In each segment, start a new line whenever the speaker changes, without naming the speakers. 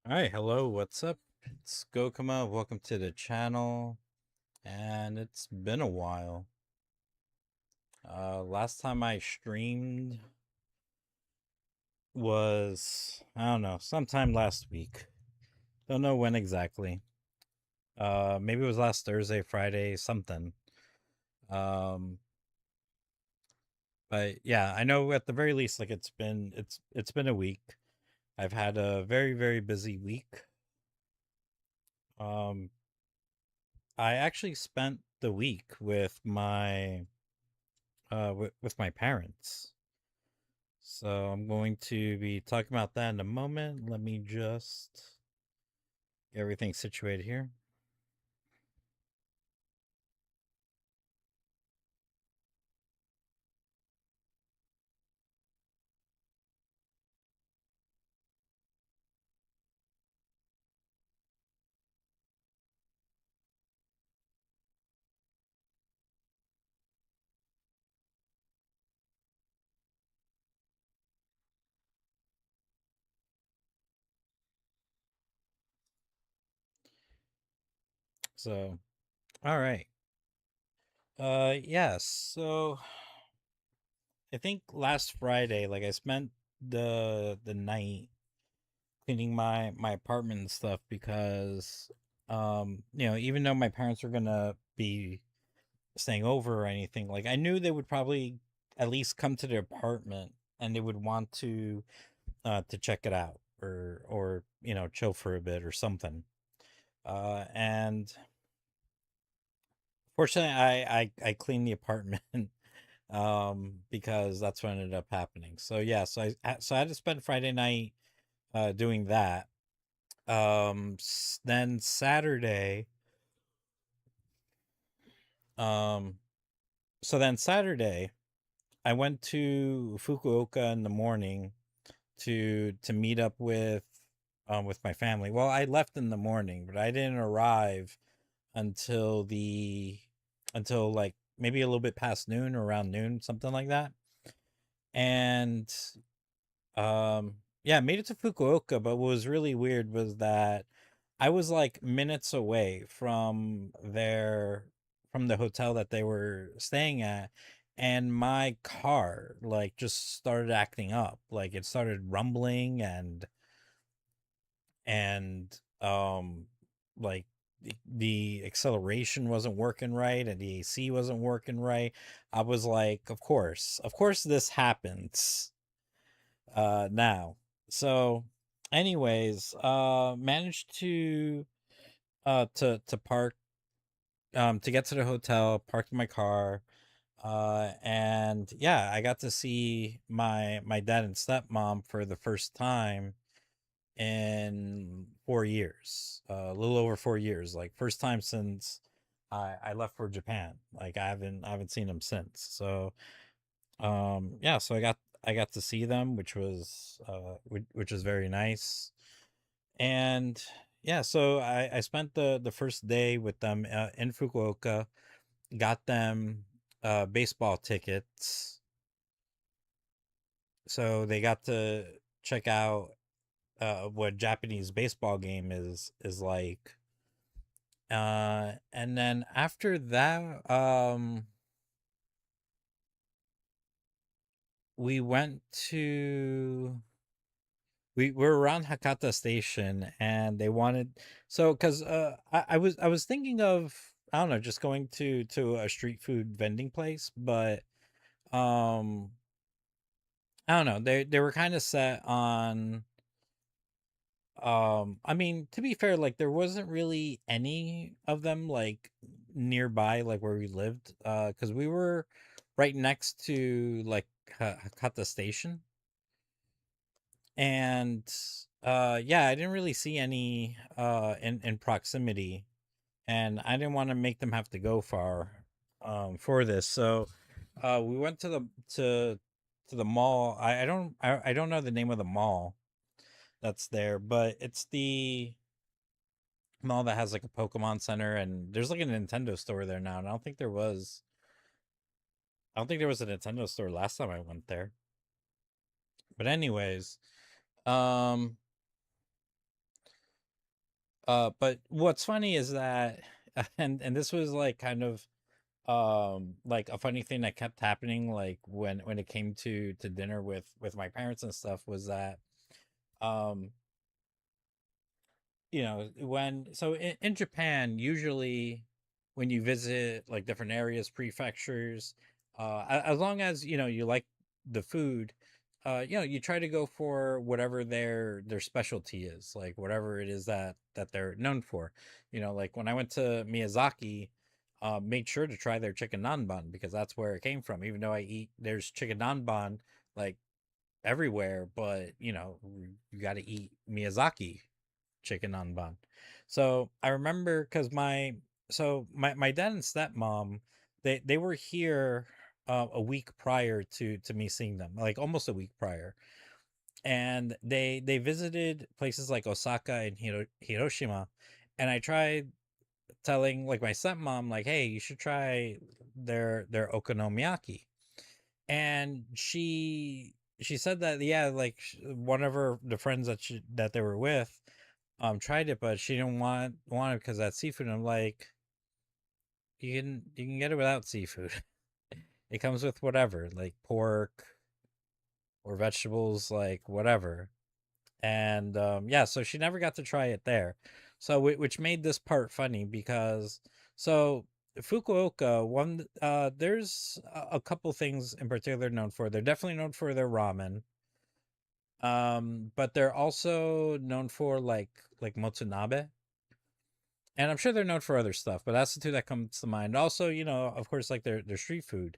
Hi, hello, what's up? It's Gokuma. Welcome to the channel. And it's been a while. Last time I streamed was, I don't know, sometime last week. Don't know when exactly. Maybe it was last Thursday, Friday, something. Um, but yeah, I know at the very least, like it's been a week. I've had a very, very busy week. Um, I actually spent the week with with my parents. So I'm going to be talking about that in a moment. Let me just get everything situated here. So, all right. Yeah, so I think last Friday, like I spent the night cleaning my apartment and stuff because even though my parents were gonna be staying over or anything, like I knew they would probably at least come to the apartment and they would want to check it out or chill for a bit or something. And fortunately, I cleaned the apartment because that's what ended up happening. So yeah, so I had to spend Friday night doing that. Then Saturday, um, so then Saturday, I went to Fukuoka in the morning to meet up with my family. Well, I left in the morning, but I didn't arrive until the until like maybe a little bit past noon or around noon, something like that. And yeah, made it to Fukuoka, but what was really weird was that I was like minutes away from the hotel that they were staying at, and my car like just started acting up. Like it started rumbling and like the acceleration wasn't working right and the AC wasn't working right. I was like, of course this happens now. So anyways, managed to park to get to the hotel, parked my car, and yeah, I got to see my dad and stepmom for the first time in 4 years, a little over 4 years, like first time since I left for Japan. Like I haven't seen them since. So yeah, so I got to see them, which was very nice. And yeah, so I spent the first day with them in Fukuoka, got them baseball tickets, so they got to check out what Japanese baseball game is like. And then after that, we went to we were around Hakata Station, and they wanted so because I was thinking of, I don't know, just going to a street food vending place, but um I don't know, they were kind of set on, I mean, to be fair, like there wasn't really any of them like nearby, like where we lived, because we were right next to like Hakata Station. And yeah, I didn't really see any in proximity, and I didn't want to make them have to go far for this. So we went to the mall. I don't know the name of the mall that's there, but it's the mall that has like a Pokemon Center, and there's like a Nintendo store there now. And I don't think there was a Nintendo store last time I went there. But anyways, um But what's funny is that, and this was like kind of like a funny thing that kept happening, like when it came to dinner with my parents and stuff, was that um when so in Japan, usually when you visit like different areas, prefectures, as long as you like the food, you try to go for whatever their specialty is, like whatever it is that they're known for. Like when I went to Miyazaki, made sure to try their chicken nanban because that's where it came from. Even though there's chicken nanban like everywhere, but you got to eat Miyazaki chicken nanban. So I remember because my dad and stepmom, they were here a week prior to me seeing them, like almost a week prior, and they visited places like Osaka and Hiroshima, and I tried telling like my stepmom like, hey, you should try their okonomiyaki, and she said that, yeah, like one of her the friends that they were with tried it, but she didn't want it because that's seafood. And I'm like, you can get it without seafood. It comes with whatever, like pork or vegetables, like whatever. And yeah, so she never got to try it there. So which made this part funny because so Fukuoka, one there's a couple things in particular known for. They're definitely known for their ramen. But they're also known for like motsunabe, and I'm sure they're known for other stuff, but that's the two that comes to mind. Also, of course, like their street food.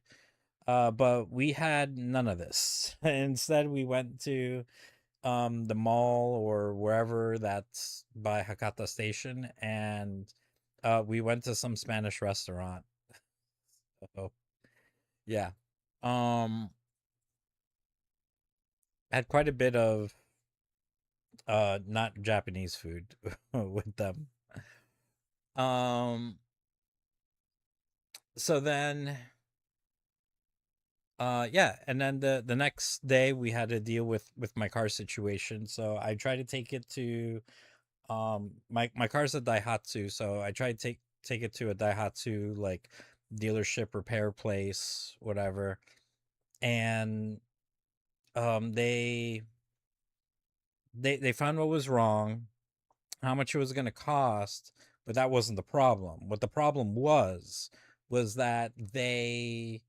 But we had none of this. Instead, we went to the mall or wherever that's by Hakata Station, and we went to some Spanish restaurant. So yeah, um, had quite a bit of not Japanese food with them. Um, so then yeah, and then the next day we had to deal with my car situation. So I tried to take it to my car's a Daihatsu, so I tried to take it to a Daihatsu like dealership, repair place, whatever. And they found what was wrong, how much it was going to cost, but that wasn't the problem. What the problem was that they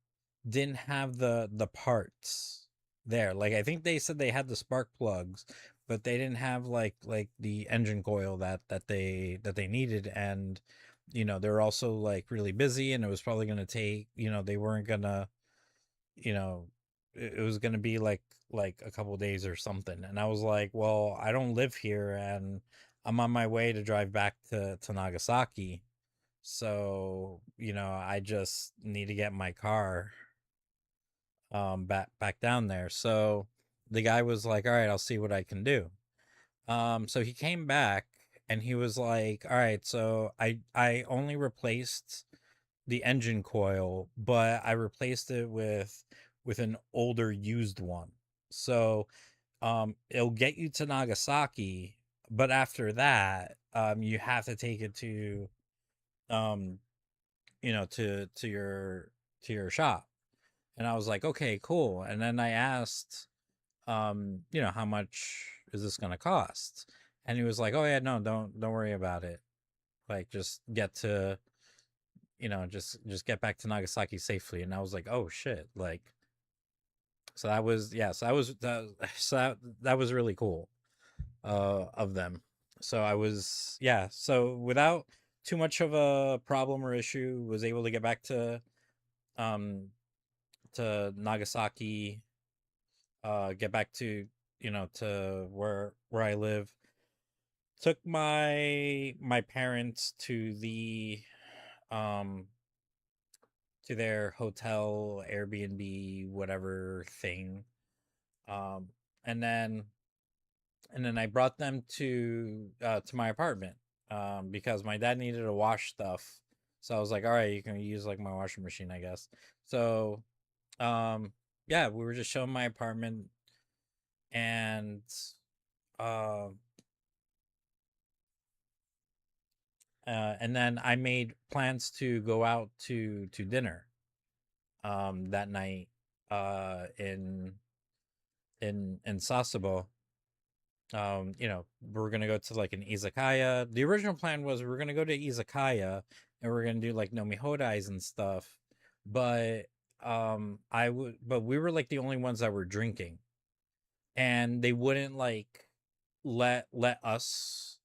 didn't have the parts there. Like I think they said they had the spark plugs, but they didn't have like the engine coil that they needed. And they were also like really busy, and it was probably going to take, they weren't going to, you know it was going to be like a couple days or something. And I was like, well, I don't live here, and I'm on my way to drive back to Nagasaki. So I just need to get my car back down there. So the guy was like, all right, I'll see what I can do. So he came back, and he was like, all right, so I only replaced the engine coil, but I replaced it with an older used one. So it'll get you to Nagasaki, but after that, you have to take it to um to your shop. And I was like, okay, cool. And then I asked, how much is this gonna cost? And he was like, oh yeah, no, don't worry about it. Like just get to just get back to Nagasaki safely. And I was like, oh shit. Like, so that was, yeah, so that was that was really cool of them. So I was, yeah, so without too much of a problem or issue, was able to get back um to Nagasaki, get back to to where I live. Took my parents um to their hotel, Airbnb, whatever thing. Um and then I brought them to my apartment because my dad needed to wash stuff. So I was like, all right, you can use like my washing machine, I guess. So um yeah, we were just showing my apartment, and uh And then I made plans to go out to dinner that night in Sasebo. We're gonna go to like an izakaya. The original plan was we are gonna go to izakaya and we're gonna do like nomi hodais and stuff. But but we were like the only ones that were drinking, and they wouldn't like let us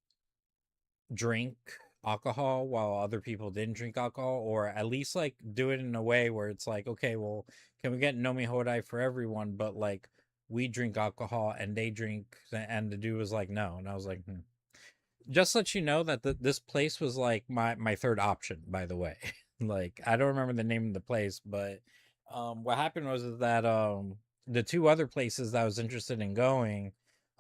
drink alcohol while other people didn't drink alcohol, or at least like do it in a way where it's like, okay, well, can we get nomi hodai for everyone, but like we drink alcohol and they drink, and the dude was like, no. And I was like, just let you know that this place was like my third option, by the way. Like, I don't remember the name of the place, but what happened was is that the two other places that I was interested in going,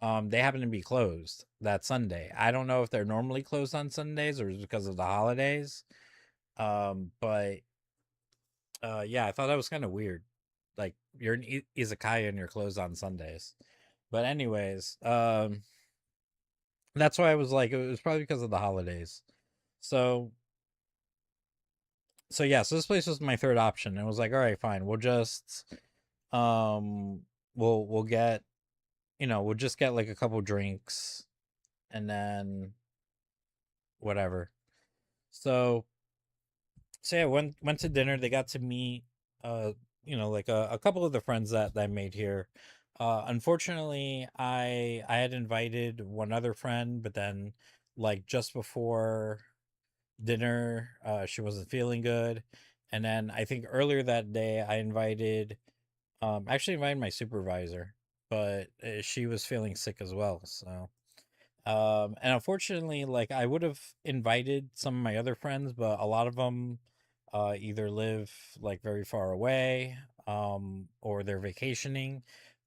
they happened to be closed that Sunday. I don't know if they're normally closed on Sundays or it's because of the holidays. But yeah, I thought that was kind of weird. Like, you're in izakaya and you're closed on Sundays. But anyways, that's why I was like, it was probably because of the holidays. So yeah, so this place was my third option. It was like, all right, fine, we'll just um we'll get, we'll just get like a couple drinks and then whatever. So yeah, went to dinner. They got to meet like a couple of the friends that I made here. Unfortunately, I had invited one other friend, but then like just before dinner, she wasn't feeling good. And then I think earlier that day I invited actually invited my supervisor, but she was feeling sick as well. So and unfortunately, like, I would have invited some of my other friends, but a lot of them either live like very far away, or they're vacationing.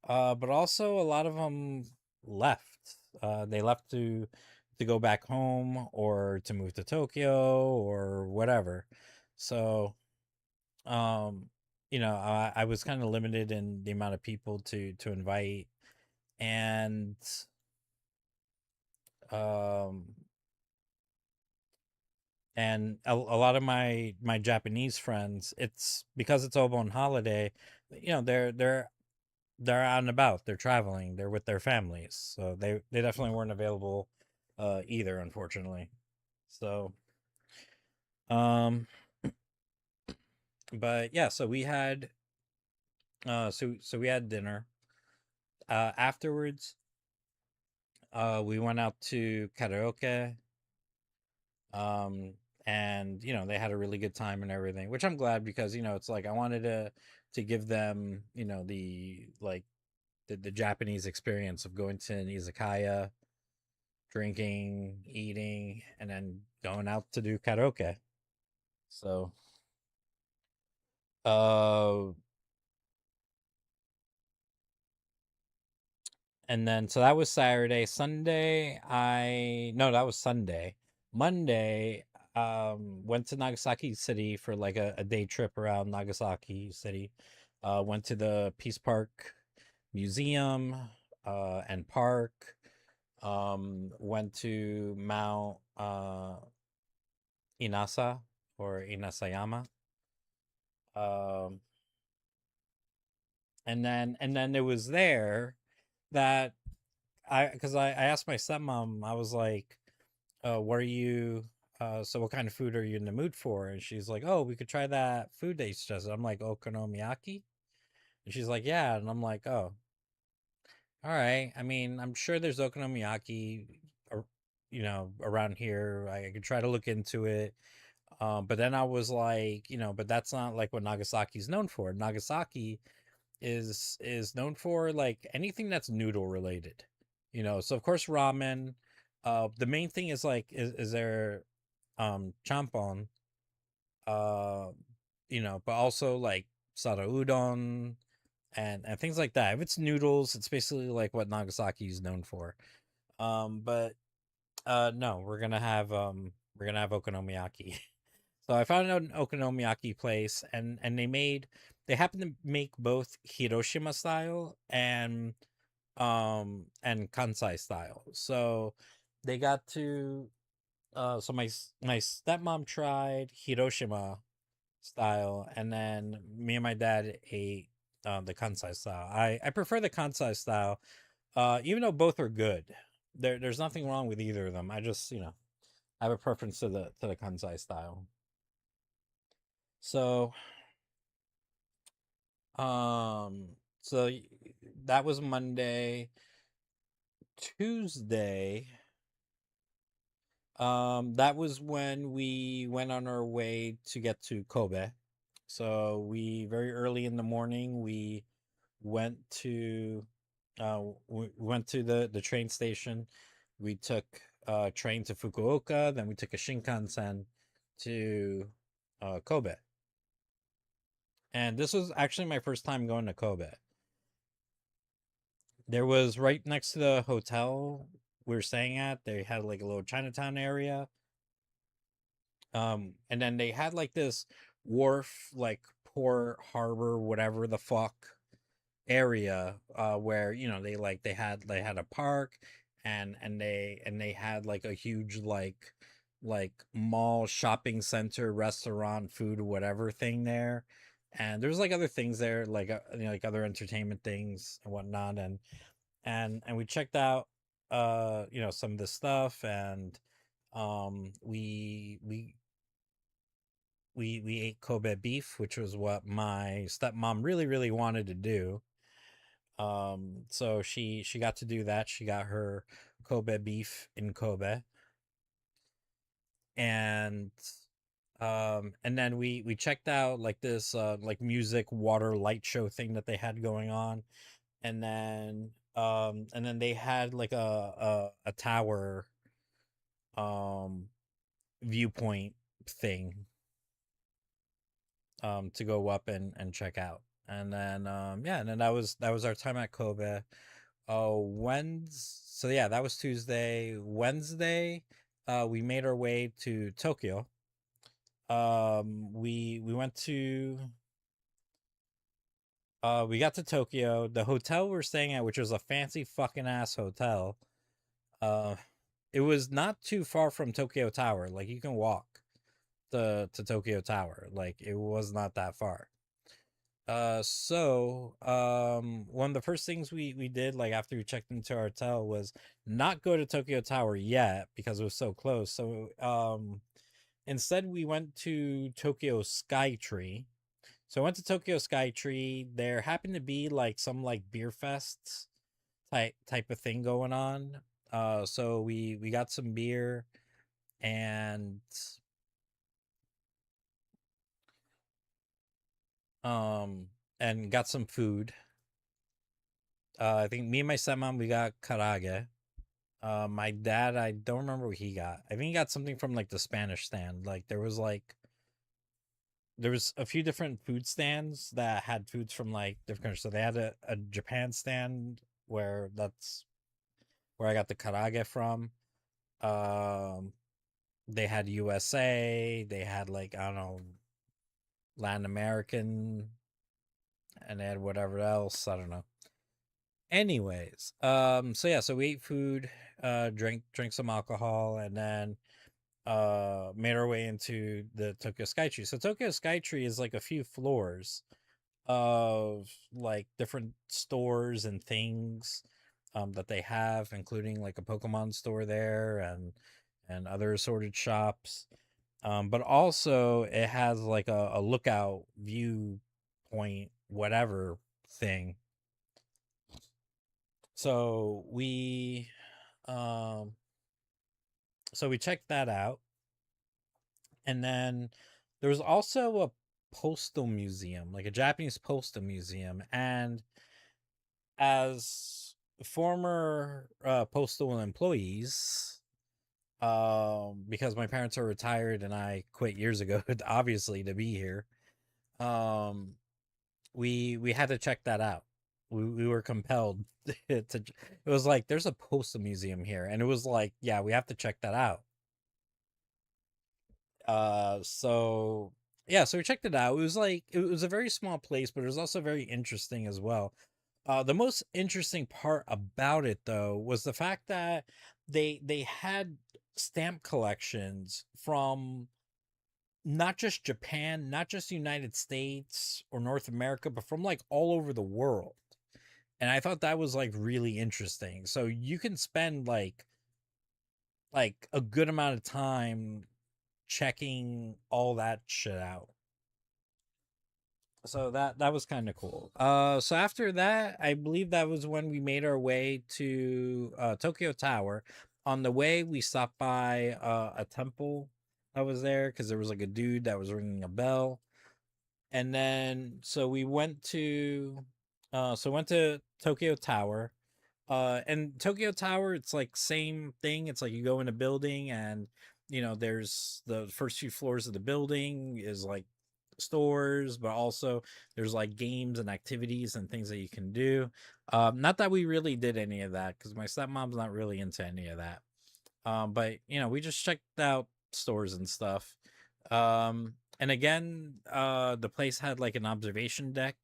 But also a lot of them left. They left to go back home or to move to Tokyo or whatever. So, um, I was kind of limited in the amount of people to invite, and um a lot of my Japanese friends, it's because it's Obon holiday, they're out and about, they're traveling, they're with their families, so they definitely weren't available either, unfortunately. So um but yeah, so we had we had dinner. Afterwards, we went out to karaoke, um and they had a really good time and everything, which I'm glad, because it's like I wanted to give them, the like the Japanese experience of going to an izakaya, drinking, eating, and then going out to do karaoke. So uh and then so that was Saturday. Sunday, I no, that was Sunday. Monday, went to Nagasaki City for like a day trip around Nagasaki City. Went to the Peace Park Museum and Park. Went to Mount Inasa, or Inasayama. Um, and then it was there that because I asked my stepmom, I was like, what are you so what kind of food are you in the mood for? And she's like, oh, we could try that food they suggested. I'm like, okonomiyaki. And she's like, yeah. And I'm like, oh, all right. I mean, I'm sure there's okonomiyaki around here. I could try to look into it. But then I was like, but that's not like what Nagasaki's known for. Nagasaki is known for like anything that's noodle related. So of course ramen. The main thing is like is there champon, uh but also like sara udon and things like that. If it's noodles, it's basically like what Nagasaki is known for. But no, we're gonna have okonomiyaki. So I found out an okonomiyaki place, and they happen to make both Hiroshima style and Kansai style. So they got to So my stepmom tried Hiroshima style, and then me and my dad ate the Kansai style. I prefer the Kansai style, even though both are good. There's nothing wrong with either of them. I just I have a preference to the Kansai style. So um so y- that was Monday. Tuesday, that was when we went on our way to get to Kobe. So we very early in the morning we went to we went to the train station. We took a train to Fukuoka, then we took a Shinkansen to Kobe. And this was actually my first time going to Kobe. There was right next to the hotel we were staying at, they had like a little Chinatown area. And then they had like this wharf, like port harbor, whatever the fuck area, where they had a park, and they had like a huge like mall, shopping center, restaurant, food, whatever thing there. And there's like other things there, like like other entertainment things and whatnot. And we checked out some of the stuff. And we ate Kobe beef, which was what my stepmom really wanted to do. So she got to do that. She got her Kobe beef in Kobe. And then we checked out like this like music water light show thing that they had going on. And then they had like a tower um viewpoint thing to go up and check out. And then yeah, and then that was our time at Kobe. So yeah, that was Tuesday. Wednesday, we made our way to Tokyo. We went to we got to Tokyo. The hotel we're staying at, which was a fancy fucking ass hotel, uh it was not too far from Tokyo Tower. Like you can walk to Tokyo Tower. Like it was not that far. One of the first things we did, like after we checked into our hotel, was not go to Tokyo Tower yet because it was so close. So instead we went to Tokyo Skytree. So I went to Tokyo Skytree. There happened to be like some like beer fest type of thing going on. So we got some beer and um and got some food. I think me and my stepmom we got karage. My dad, I don't remember what he got. I think he got something from like the Spanish stand. Like there was a few different food stands that had foods from like different countries. So they had a Japan stand where that's where I got the karage from. Um, they had USA. They had like I don't know Latin American, and they had whatever else. I don't know. Anyways, so yeah, so we ate food, drank some alcohol, and then made our way into the Tokyo Skytree. So Tokyo Skytree is like a few floors of like different stores and things that they have, including like a Pokemon store there and other assorted shops. But also it has like a lookout view point, whatever thing. So um we checked that out. And then there was also a postal museum, like a Japanese postal museum. And as former postal employees, because my parents are retired and I quit years ago, obviously to be here, um, we had to check that out. We were compelled to. It was like there's a postal museum here, and it was like, yeah, we have to check that out. So yeah, so we checked it out. It was like it was a very small place, but it was also very interesting as well. The most interesting part about it though was the fact that they had stamp collections from not just Japan, not just the United States or North America, but from like all over the world. And I thought that was like really interesting. So you can spend like a good amount of time checking all that shit out. So that was kind of cool. So after that, I believe that was when we made our way to Tokyo Tower. On the way, we stopped by a temple that was there because there was like a dude that was ringing a bell. And then so we went to went to Tokyo Tower. And Tokyo Tower, it's like same thing. It's like you go in a building and there's the first few floors of the building is like stores, but also there's like games and activities and things that you can do. Not that we really did any of that because my stepmom's not really into any of that. But we just checked out stores and stuff. And again, the place had like an observation deck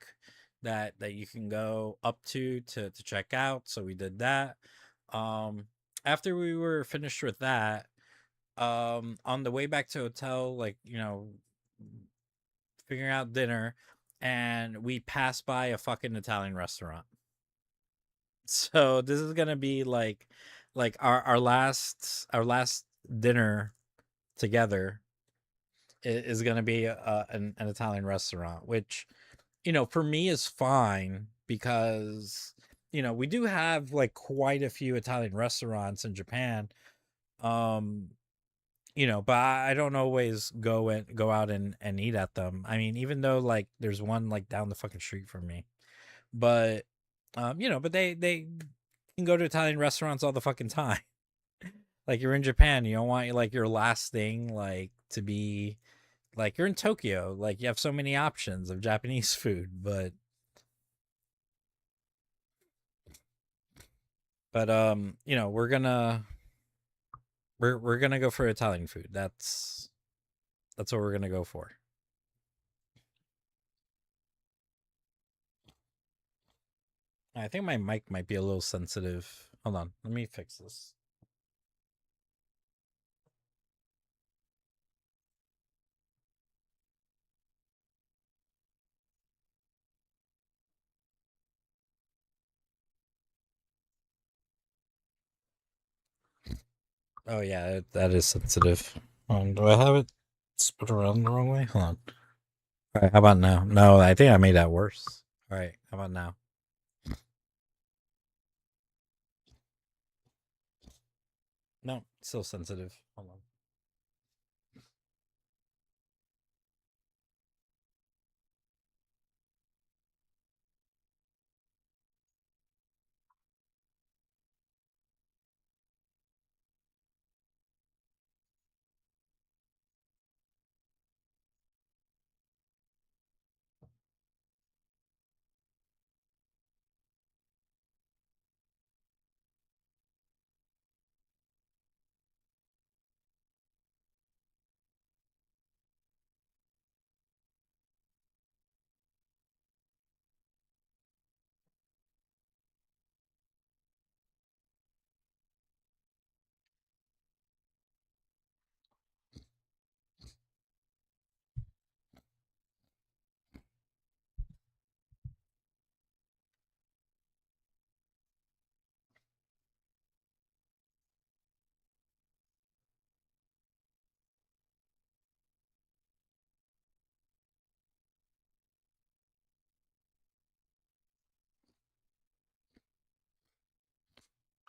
that you can go up to check out. So we did that. Um, After we were finished with that, on the way back to hotel, like figuring out dinner, and we passed by a fucking Italian restaurant. So this is gonna be like our last dinner together is gonna be an Italian restaurant, which for me is fine because we do have like quite a few Italian restaurants in Japan. Um, but I don't always go out and eat at them. I mean, even though like there's one like down the fucking street from me, but but they can go to Italian restaurants all the fucking time. Like you're in Japan, you don't want like your last thing like to be like you're in Tokyo, like you have so many options of Japanese food, but we're gonna go for Italian food. That's what we're gonna go for. I think my mic might be a little sensitive. Hold on, let me fix this. Oh yeah, that is sensitive. Do I have it split around the wrong way? Hold on. All right, how about now? No, I think I made that worse. All right, how about now? No, still sensitive. Hold on.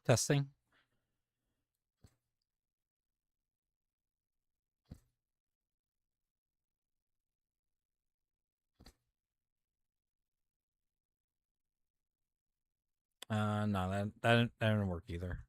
Testing. No, that didn't work either.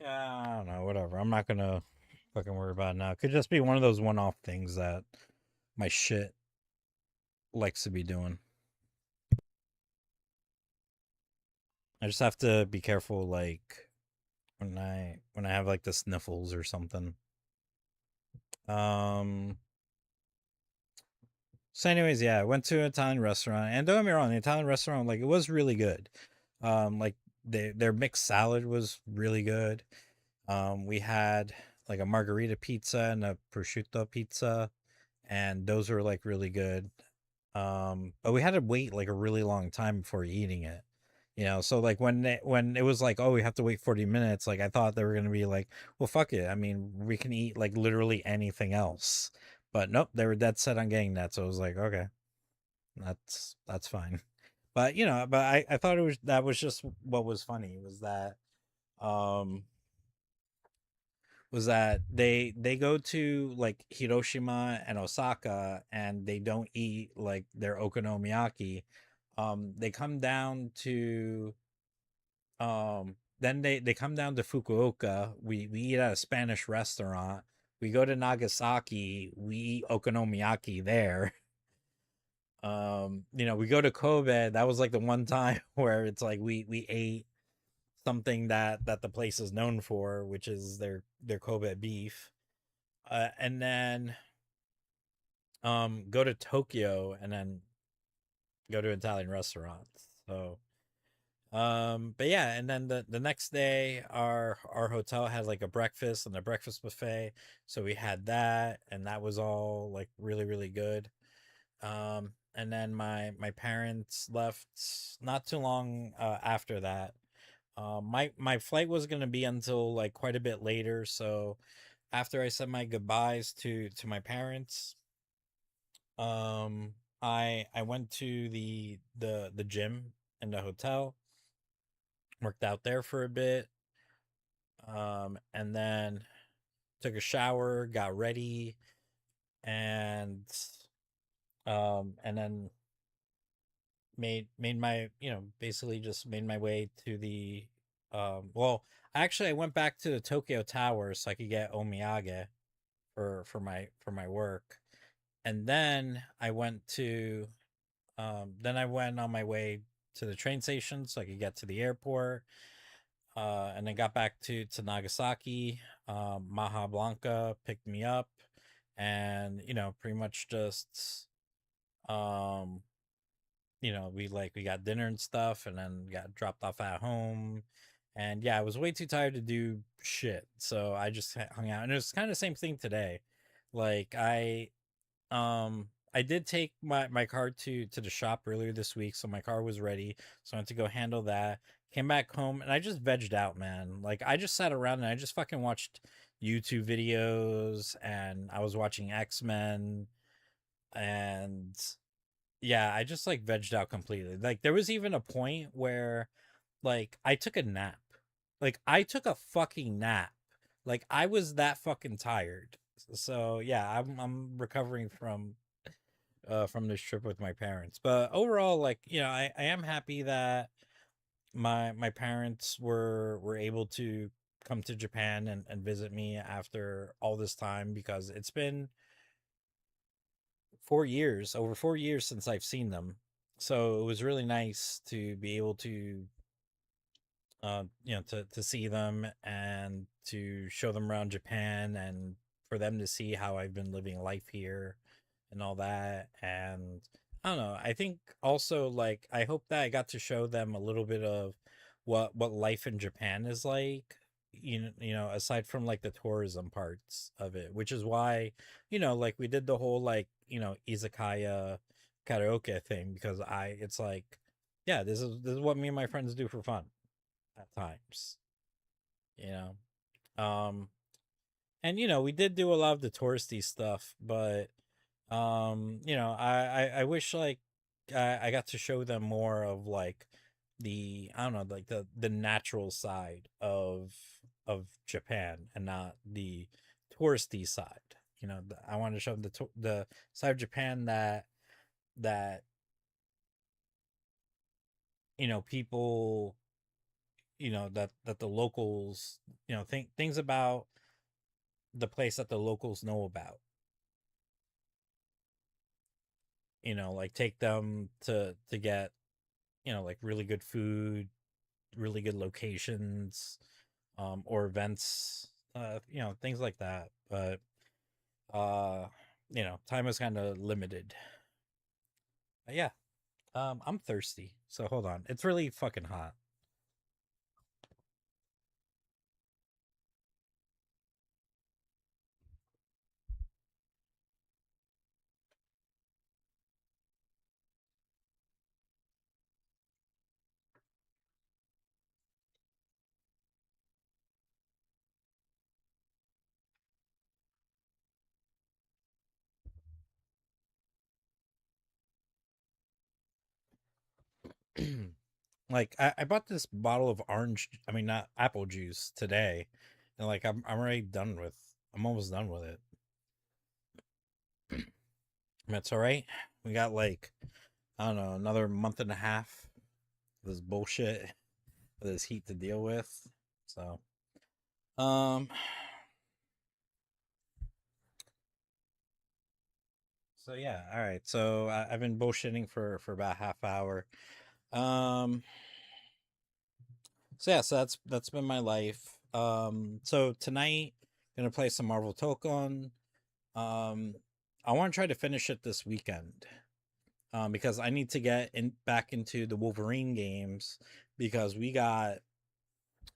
Yeah, I don't know, whatever. I'm not gonna fucking worry about it now. It could just be one of those one-off things that my shit likes to be doing. I just have to be careful, like when I have like the sniffles or something. Um. So, anyways, yeah, I went to an Italian restaurant, and don't get me wrong, the Italian restaurant, like, it was really good. Like their mixed salad was really good. We had like a margarita pizza and a prosciutto pizza, and those were like really good. But we had to wait like a really long time before eating it. So like when it was like, oh, we have to wait 40 minutes, like I thought they were gonna be like, well, fuck it. I mean, we can eat like literally anything else. But nope, they were dead set on getting that. So I was like, okay, that's fine. But I thought it was that was just what was funny um was that they go to like Hiroshima and Osaka and they don't eat like their okonomiyaki. They come down to then they come down to Fukuoka. We eat at a Spanish restaurant. We go to Nagasaki. We eat okonomiyaki there. We go to Kobe. That was like the one time where it's like we ate something that the place is known for, which is their Kobe beef. And then go to Tokyo and then go to Italian restaurants. So but yeah, and then the next day our hotel had like a breakfast and a breakfast buffet. So we had that and that was all like really, really good. And then my parents left not too long after that. My flight was gonna be until like quite a bit later, so after I said my goodbyes to my parents, um, I went to the gym in the hotel, worked out there for a bit, and then took a shower, got ready, and and then made my basically just made my way to the well actually I went back to the Tokyo Tower so I could get omiyage for my work, and then I went on my way to the train station so I could get to the airport, and then got back to Nagasaki. Maha Blanca picked me up, and pretty much just um we got dinner and stuff and then got dropped off at home. And yeah, I was way too tired to do shit, so I just hung out, and it was kind of the same thing today. Like I did take my car to the shop earlier this week, so my car was ready, so I went to go handle that. Came back home and I just vegged out, man. Like I just sat around and I just fucking watched YouTube videos, and I was watching X-Men, and yeah, I just like vegged out completely. Like there was even a point where like I took a nap. Like I took a fucking nap. Like I was that fucking tired. So yeah, I'm recovering from this trip with my parents. But overall, like, I am happy that my parents were able to come to Japan and visit me after all this time, because it's been 4 years, over 4 years since I've seen them. So it was really nice to be able to, to see them and to show them around Japan, and for them to see how I've been living life here and all that. And I don't know. I think also like I hope that I got to show them a little bit of what life in Japan is like. Aside from like the tourism parts of it, which is why, like we did the whole like izakaya karaoke thing, because it's like, yeah, this is what me and my friends do for fun at times, you um and we did do a lot of the touristy stuff, but I wish like I got to show them more of like the, I don't know, like the natural side of Japan, and not the touristy side. I wanted to show them the side of Japan that people that the locals, things about the place that the locals know about. Like take them to get like really good food, really good locations, or events, things like that. But uh, time is kind of limited. But yeah, I'm thirsty, so hold on. It's really fucking hot. Like I bought this bottle of orange, I mean not apple juice today, and like I'm already done with. I'm almost done with it. That's all right. We got like I don't know another month and a half of this bullshit, of this heat to deal with. So um, so yeah, all right. So I've been bullshitting for about half hour. Um, so yeah, so that's been my life. So tonight gonna play some Marvel Tokon. Um, I want to try to finish it this weekend. Because I need to get in back into the Wolverine games because we got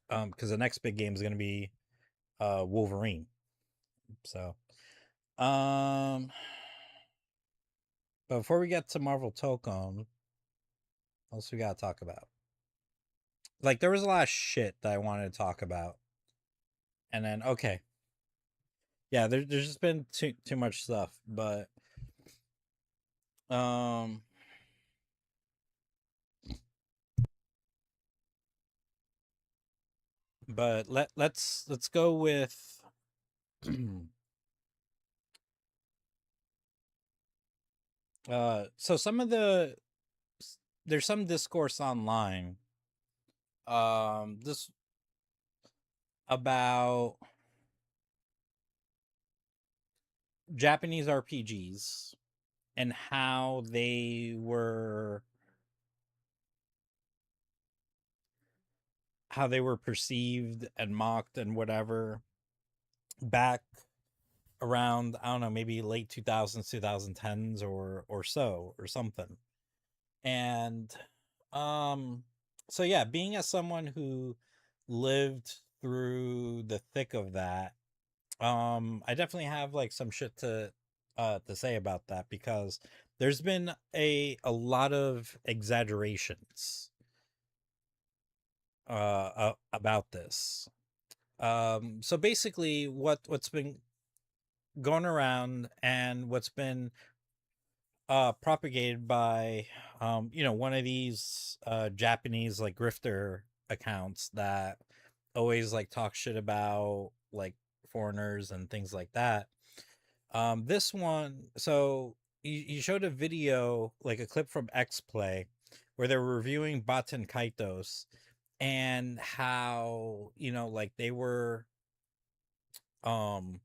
because the next big game is gonna be Wolverine. So um, but before we get to Marvel Tokon, what else we gotta talk about? Like there was a lot of shit that I wanted to talk about, and then okay, yeah, there's just been too much stuff, um, but let's go with so some of there's some discourse online this about Japanese RPGs and how they were perceived and mocked and whatever back around I don't know maybe late 2000s 2010s or so or something. And um so yeah, being as someone who lived through the thick of that, I definitely have like some shit to say about that because there's been a lot of exaggerations about this. So basically what's been going around and what's been propagated by one of these Japanese like grifter accounts that always like talk shit about like foreigners and things like that. This one, so you showed a video, like a clip from X Play, where they were reviewing Baten Kaitos and how, like they were, um,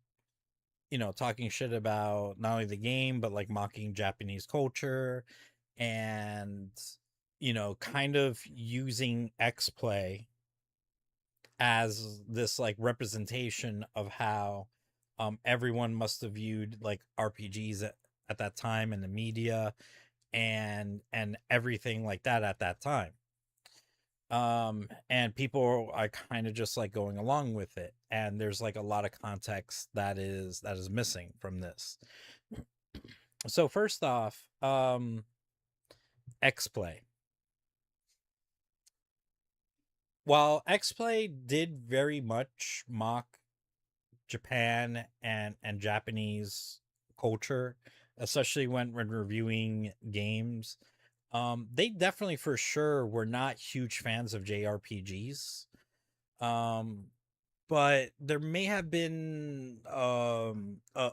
talking shit about not only the game, but like mocking Japanese culture and, kind of using X Play as this like representation of how everyone must have viewed like RPGs at that time in the media and everything like that at that time. And people are kind of just like going along with it, and there's like a lot of context that is missing from this. So first off, X Play, while X Play did very much mock Japan and Japanese culture, especially when reviewing games. They definitely for sure were not huge fans of JRPGs. Um, but there may have been a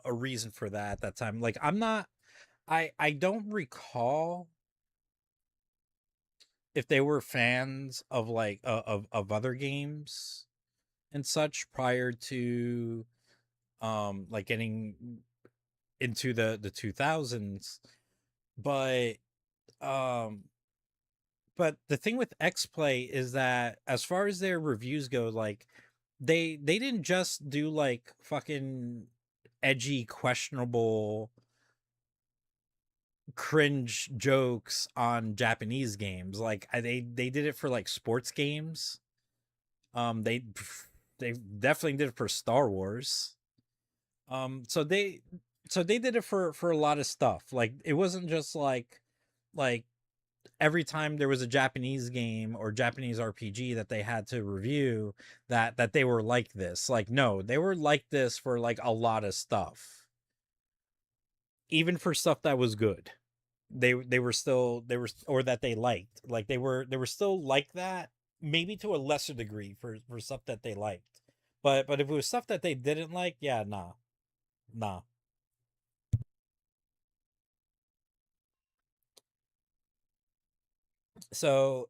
reason for that at that time. Like I don't recall if they were fans of like of other games and such prior to like getting into the 2000s. But um but the thing with XPlay is that as far as their reviews go, like they didn't just do like fucking edgy, questionable, cringe jokes on Japanese games. Like they did it for like sports games. They they definitely did it for Star Wars. So they did it for a lot of stuff. Like it wasn't just like every time there was a Japanese game or Japanese RPG that they had to review that they were like this. Like no, they were like this for like a lot of stuff. Even for stuff that was good. They were still they were or that they liked. Like they were still like that, maybe to a lesser degree for stuff that they liked. But if it was stuff that they didn't like, yeah, nah. Nah. So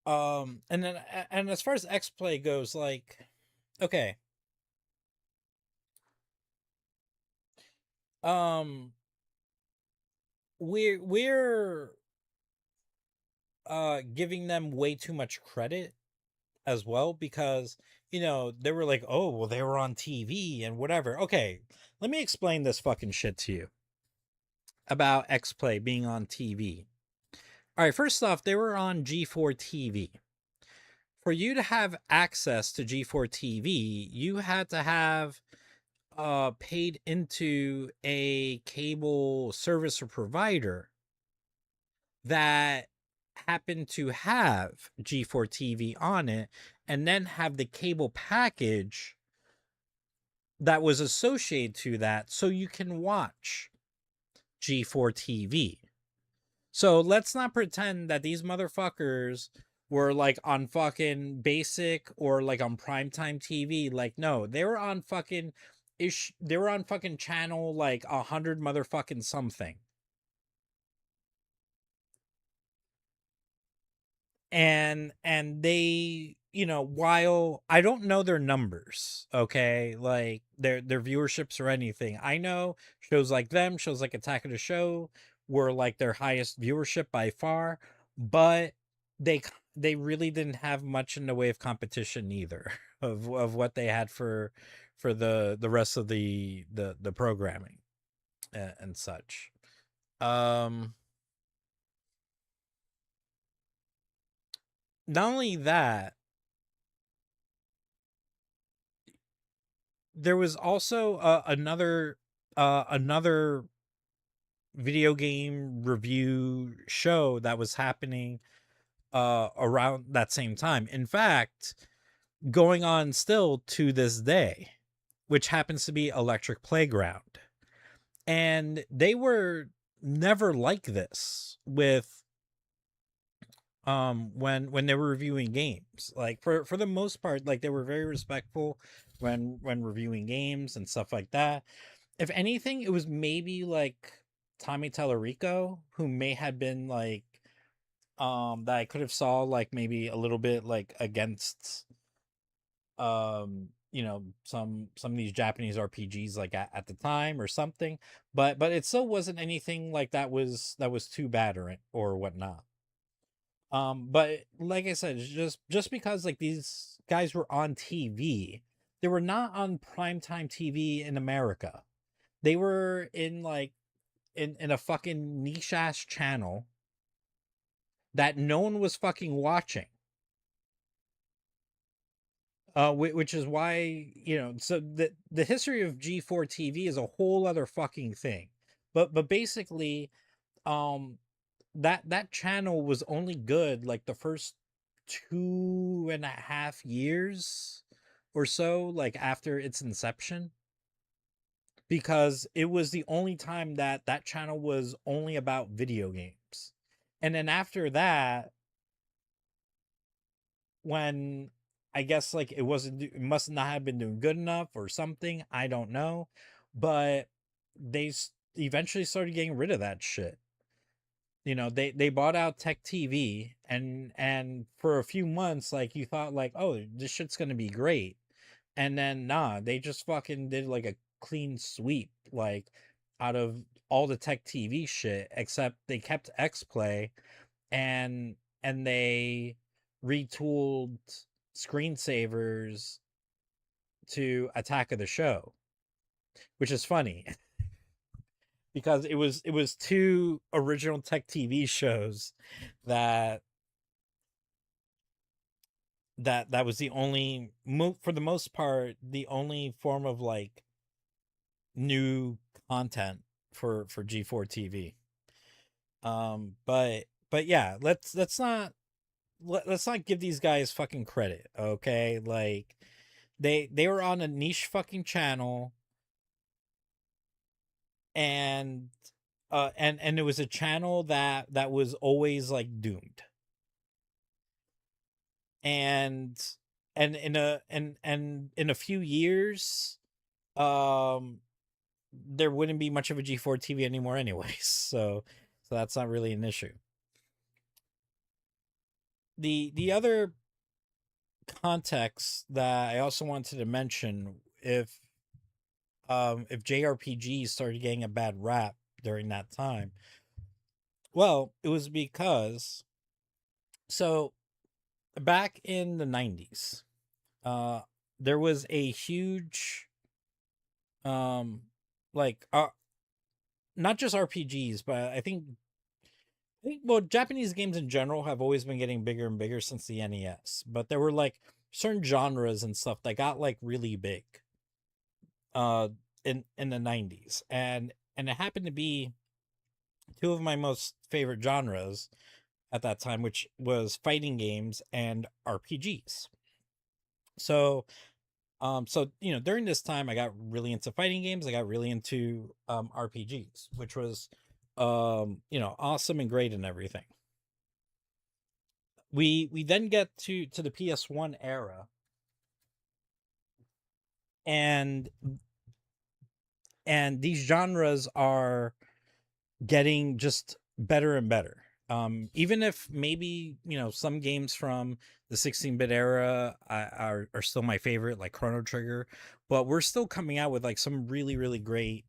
and then and as far as X Play goes, like okay. Um we're giving them way too much credit as well because they were like, oh well, they were on TV and whatever. Okay, let me explain this fucking shit to you about X Play being on TV. All right, first off, they were on G4 TV. For you to have access to G4 TV, you had to have paid into a cable service or provider that happened to have G4 TV on it, and then have the cable package that was associated to that so you can watch G4 TV. So let's not pretend that these motherfuckers were like on fucking basic or like on primetime TV. Like, no, they were on fucking they were on fucking channel like 100 motherfucking something. And they, while I don't know their numbers, okay, like their viewerships or anything, I know shows like them, shows like Attack of the Show were like their highest viewership by far, but they they really didn't have much in the way of competition either of what they had for the rest of the programming and such. um Not only that, there was also another video game review show that was happening around that same time. In fact, going on still to this day, which happens to be Electric Playground. And they were never like this with when they were reviewing games. Like for the most part, like they were very respectful when reviewing games and stuff like that. If anything, it was maybe like Tommy Tallarico, who may have been like that I could have saw like maybe a little bit like against some of these Japanese RPGs like at the time or something. But it still wasn't anything like that was too bad or whatnot. But like I said, it's just because like these guys were on TV, they were not on primetime TV in America. They were in like in a fucking niche ass channel that no one was fucking watching. Which is why, so the history of G4 TV is a whole other fucking thing. But basically, um that channel was only good like the first 2.5 years or so, like after its inception, because it was the only time that that channel was only about video games. And then after that, when I guess like it must not have been doing good enough or something, I don't know, but eventually started getting rid of that shit. They bought out Tech TV, and for a few months, like, you thought like, oh, this shit's gonna be great. And then nah, they just fucking did like a clean sweep, like, out of all the Tech TV shit, except they kept X Play, and they retooled screensavers to Attack of the Show, which is funny because it was two original Tech TV shows that that was the only for the most part the only form of like new content for G4 TV. But yeah, let's not give these guys fucking credit, okay? Like, they were on a niche fucking channel, and and it was a channel that was always like doomed. And and in a few years, um there wouldn't be much of a G4 TV anymore anyways. So that's not really an issue. The other context that I also wanted to mention, if JRPGs started getting a bad rap during that time, well, it was because, so back in the 90s, uh there was a huge, um like, not just RPGs, but I think, well, Japanese games in general have always been getting bigger and bigger since the NES. But there were like certain genres and stuff that got like really big uh in the 90s. And it happened to be two of my most favorite genres at that time, which was fighting games and RPGs. So during this time I got really into fighting games, I got really into RPGs, which was awesome and great and everything. We then get to the PS1 era, and these genres are getting just better and better. Even if maybe some games from the 16-bit era are still my favorite, like Chrono Trigger, but we're still coming out with like some really really great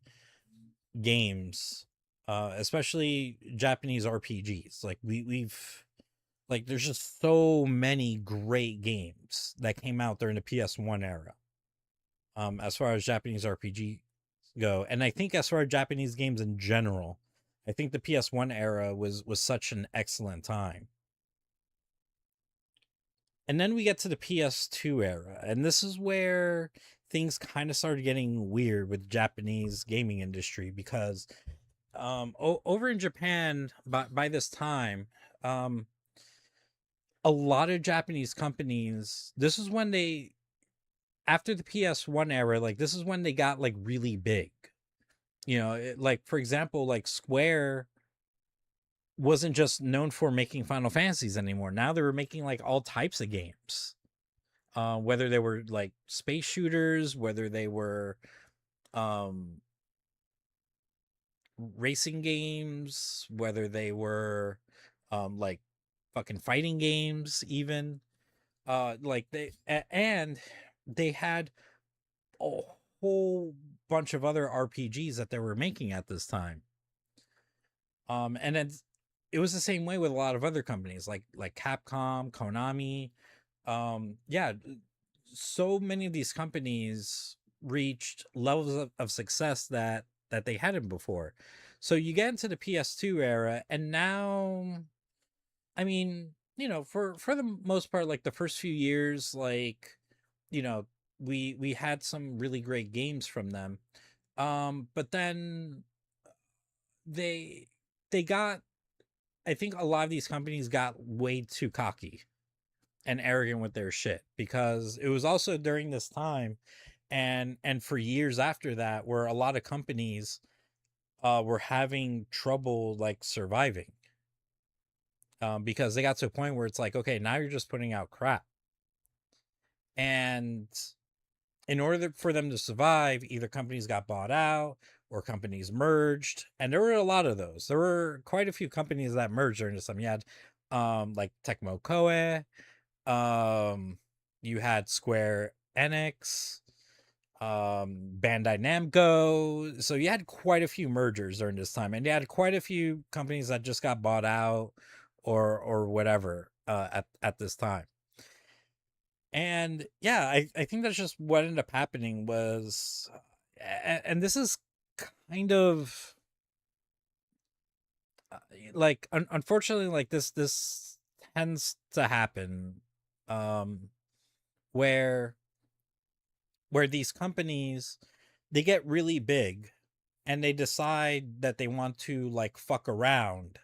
games, especially Japanese RPGs. Like, we've like, there's just so many great games that came out during the PS1 era, as far as Japanese RPG go. And I think as far as Japanese games in general, I think the PS1 era was such an excellent time. And then we get to the PS2 era, and this is where things kind of started getting weird with Japanese gaming industry, because over in Japan, by this time, um a lot of Japanese companies, this is when they, after the PS1 era, like, this is when they got like really big. Like, for example, like Square wasn't just known for making Final Fantasies anymore. Now they were making like all types of games. Whether they were like space shooters, whether they were um racing games, whether they were like fucking fighting games even. Like, and they had a whole bunch of other RPGs that they were making at this time. And it was the same way with a lot of other companies, like Capcom, Konami. Yeah, so many of these companies reached levels of success that they hadn't before. So you get into the PS2 era, and now, I mean, for the most part, like the first few years, like, you know, we had some really great games from them. But then they they got, I think a lot of these companies got way too cocky and arrogant with their shit, because it was also during this time, and for years after that, where a lot of companies were having trouble like surviving, because they got to a point where it's like, okay, now you're just putting out crap. And in order for them to survive, either companies got bought out, or companies merged, and there were a lot of those. There were quite a few companies that merged during this time. You had like Tecmo Koei, you had Square Enix, Bandai Namco. So you had quite a few mergers during this time, and you had quite a few companies that just got bought out or whatever at this time. And yeah, I think that's just what ended up happening was, and this is kind of like unfortunately, like this tends to happen, um where these companies, they get really big and they decide that they want to like fuck around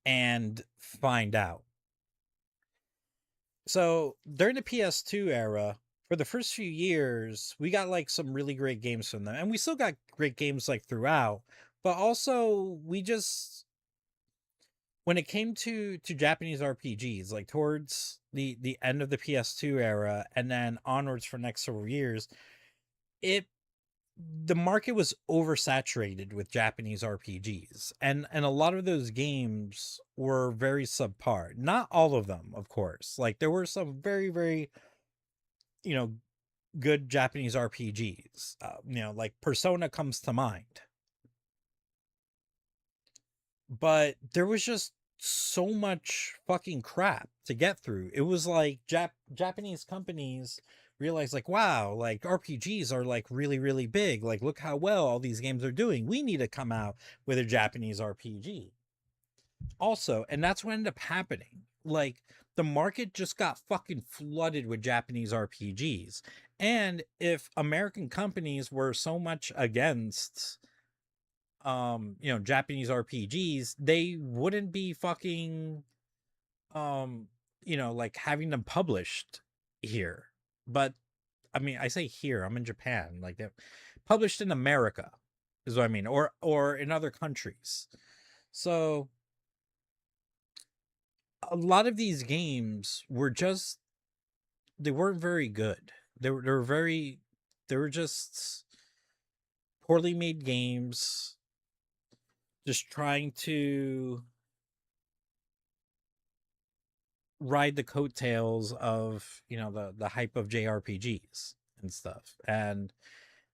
and find out. So during the PS2 era, for the first few years, we got like some really great games from them, and we still got great games like throughout. But also, we just, when it came to Japanese RPGs, like towards the end of the PS2 era, and then onwards for next several years, it the market was oversaturated with Japanese RPGs, and a lot of those games were very subpar. Not all of them, of course. Like there were some very very, you know, good Japanese RPGs. Like Persona comes to mind, but there was just so much fucking crap to get through. It was like Japanese companies realized like, wow, like RPGs are like really really big. Like look how well all these games are doing. We need to come out with a Japanese RPG. Also, and that's what ended up happening. Like the market just got fucking flooded with Japanese RPGs. And if American companies were so much against Japanese RPGs, they wouldn't be fucking like having them published here. But I mean, I say here, I'm in Japan, like they're published in America is what I mean, or in other countries. So a lot of these games were just, they weren't very good. They were just poorly made games, just trying to ride the coattails of the hype of JRPGs and stuff. And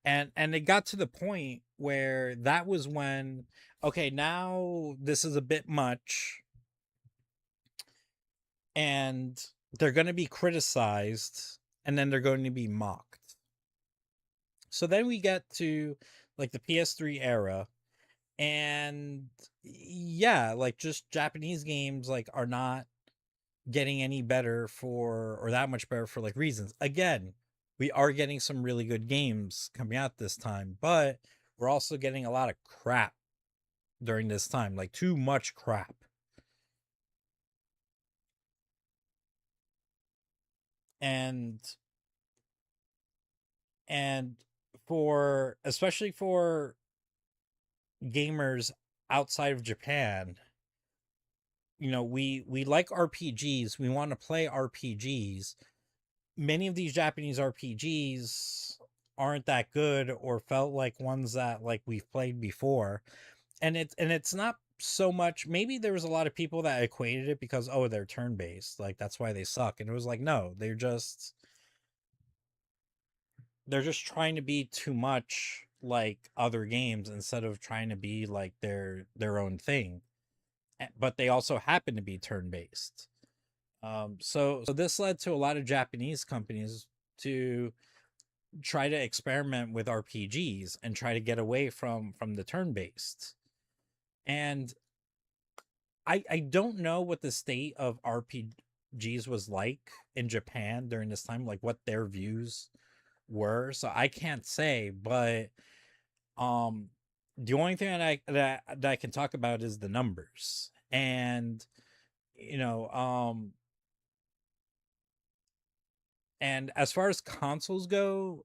it got to the point where that was when, okay, now this is a bit much, and they're going to be criticized, and then they're going to be mocked. So then we get to like the PS3 era, and yeah, like just Japanese games like are not getting any better for, or that much better for like reasons. Again, we are getting some really good games coming out this time, but we're also getting a lot of crap during this time, like too much crap. And and for, especially for gamers outside of Japan, we like RPGs, we want to play RPGs. Many of these Japanese RPGs aren't that good or felt like ones that like we've played before. And it's not so much, maybe there was a lot of people that equated it because, oh, they're turn based, like that's why they suck. And it was like, no, they're just trying to be too much like other games instead of trying to be like their own thing. But they also happen to be turn based. So this led to a lot of Japanese companies to try to experiment with RPGs and try to get away from the turn based. And I don't know what the state of RPGs was like in Japan during this time, like what their views were. So I can't say, but um the only thing that I can talk about is the numbers. And you know, and as far as consoles go,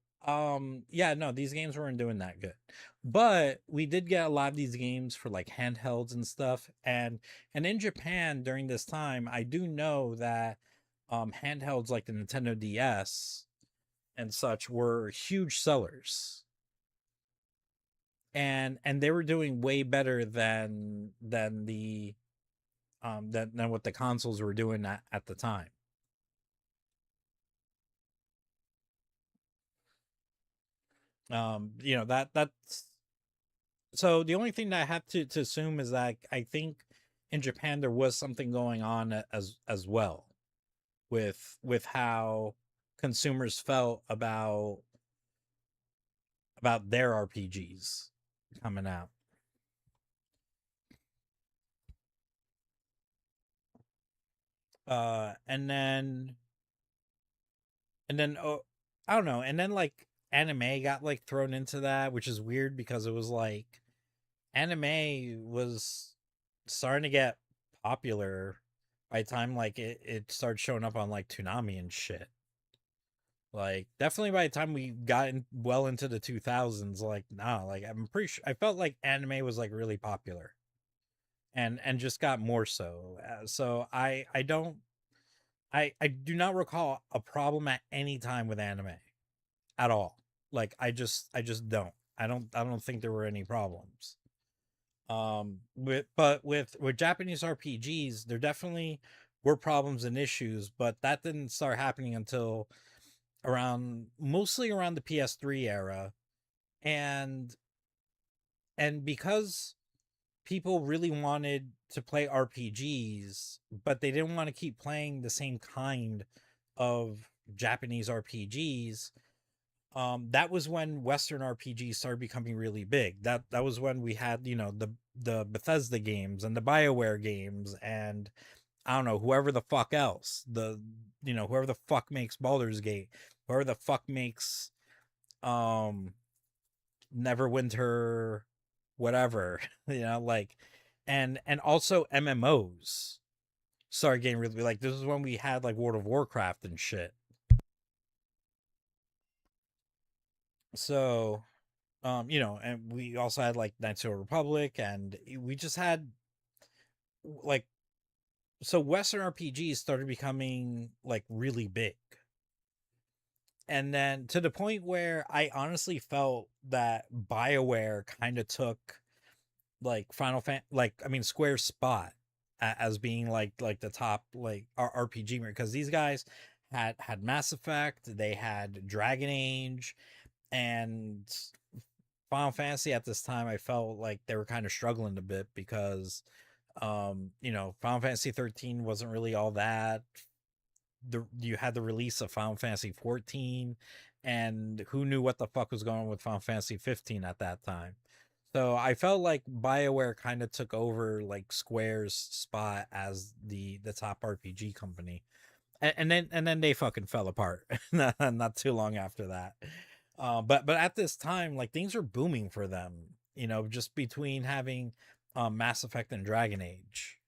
yeah, no, these games weren't doing that good. But we did get a lot of these games for like handhelds and stuff. And in Japan during this time, I do know that handhelds like the Nintendo DS and such were huge sellers. and they were doing way better than what the consoles were doing at the time. That's so the only thing that I have to assume is that I think in Japan there was something going on as well with how consumers felt about their RPGs coming out. And then oh, I don't know, and then like anime got like thrown into that, which is weird because it was like anime was starting to get popular by the time like it started showing up on like Toonami and shit. Like definitely by the time we got well into the 2000s, like nah, like I'm pretty sure I felt like anime was like really popular and just got more so. So I don't I do not recall a problem at any time with anime at all. Like I just don't. I don't think there were any problems. But with Japanese RPGs, there definitely were problems and issues, but that didn't start happening until around mostly around the PS3 era. And and because people really wanted to play RPGs, but they didn't want to keep playing the same kind of Japanese RPGs. That was when Western RPGs started becoming really big. That was when we had, the Bethesda games and the BioWare games and I don't know, whoever the fuck else. Whoever the fuck makes Baldur's Gate, whoever the fuck makes um Neverwinter whatever, like and also MMOs started getting really like this is when we had like World of Warcraft and shit. So and we also had like Knights of the Republic, and we just had like so Western RPGs started becoming like really big, and then to the point where I honestly felt that BioWare kind of took like Square's spot as being like the top like RPG because these guys had Mass Effect, they had Dragon Age, and Final Fantasy at this time, I felt like they were kind of struggling a bit because, Final Fantasy 13 wasn't really all that. You had the release of Final Fantasy 14, and who knew what the fuck was going on with Final Fantasy 15 at that time. So I felt like BioWare kind of took over like Square's spot as the top RPG company, and then they fucking fell apart not too long after that. But at this time, like things are booming for them. Just between having Mass Effect and Dragon Age,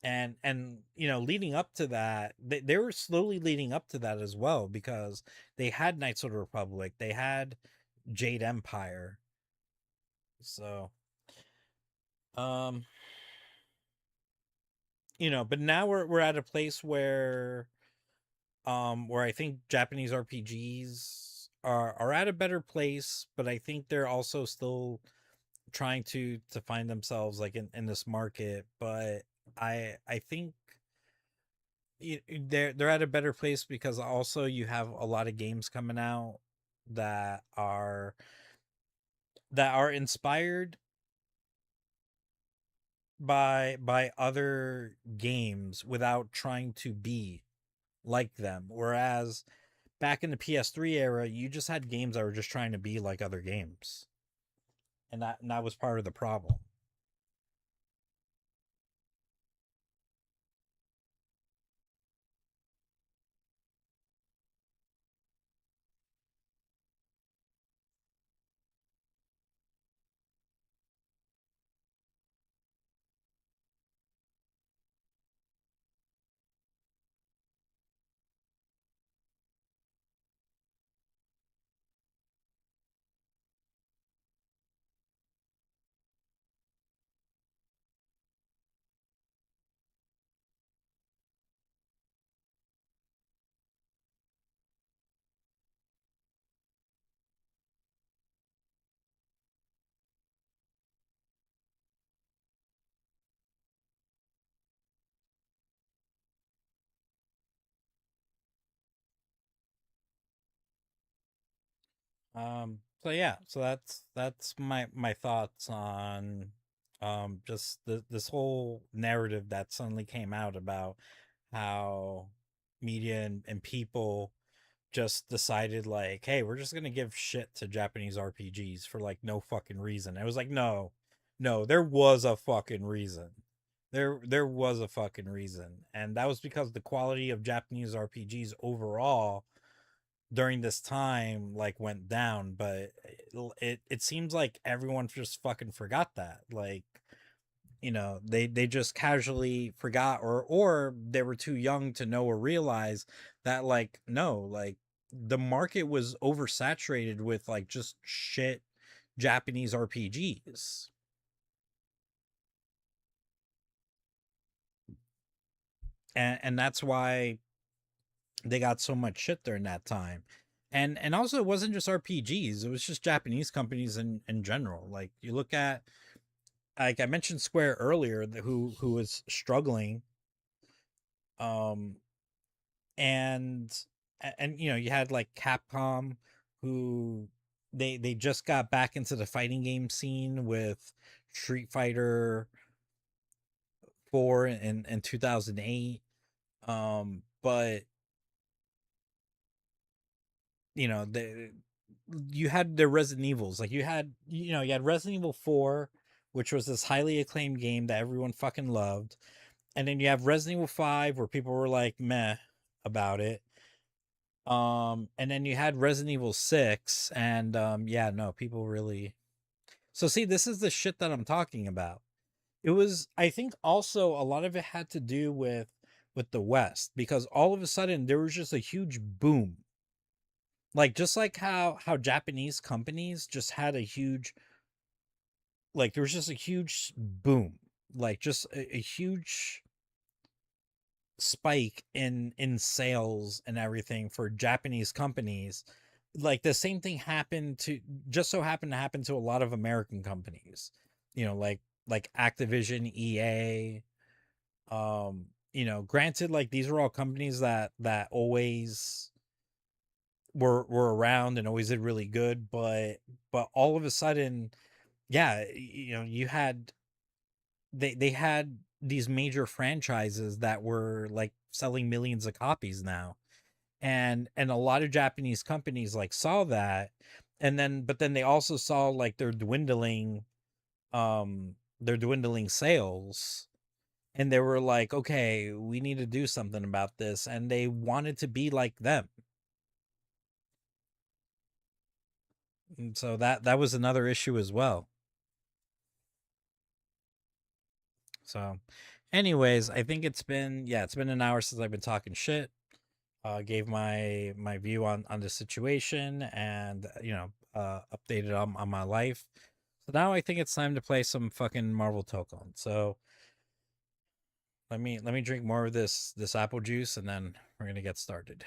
and leading up to that, they were slowly leading up to that as well because they had Knights of the Republic, they had Jade Empire. So um, but now we're at a place where I think Japanese RPGs are at a better place, but I think they're also still trying to find themselves like in this market. But I think they're at a better place because also you have a lot of games coming out that are that are inspired by other games without trying to be like them. Whereas back in the PS3 era, you just had games that were just trying to be like other games, and that was part of the problem. So yeah, so that's my thoughts on just this whole narrative that suddenly came out about how media and people just decided like, hey, we're just gonna give shit to Japanese RPGs for like no fucking reason. It was like, no, no, there was a fucking reason. There was a fucking reason, and that was because the quality of Japanese RPGs overall during this time like went down. But it seems like everyone just fucking forgot that. Like, they just casually forgot, or they were too young to know or realize that, like, no, like the market was oversaturated with like just shit Japanese RPGs. And that's why they got so much shit during that time. And also, it wasn't just RPGs, it was just Japanese companies in general. Like, you look at, like I mentioned, Square earlier, who was struggling. um and you had like Capcom, who they just got back into the fighting game scene with Street Fighter 4 in 2008. But the you had the Resident Evils. Like, you had Resident Evil 4, which was this highly acclaimed game that everyone fucking loved. And then you have Resident Evil 5, where people were like meh about it. And then you had Resident Evil 6, and yeah, no, people really. So see, this is the shit that I'm talking about. It was, I think, also a lot of it had to do with the West, because all of a sudden there was just a huge boom. Like, just like how Japanese companies just had a huge, like, there was just a huge boom, like just a huge spike in sales and everything for Japanese companies. Like, the same thing happened to just so happened to happen to a lot of American companies. Like Activision, EA. Granted, like, these were all companies that always were around and always did really good, but all of a sudden, yeah, you had they had these major franchises that were like selling millions of copies now. And a lot of Japanese companies like saw that, and then but then they also saw like their dwindling sales, and they were like, okay, we need to do something about this, and they wanted to be like them. And so that was another issue as well. So, anyways, I think it's been an hour since I've been talking shit. Gave my view on the situation, and updated on my life. So now I think it's time to play some fucking Marvel Tokon. So let me drink more of this apple juice, and then we're gonna get started.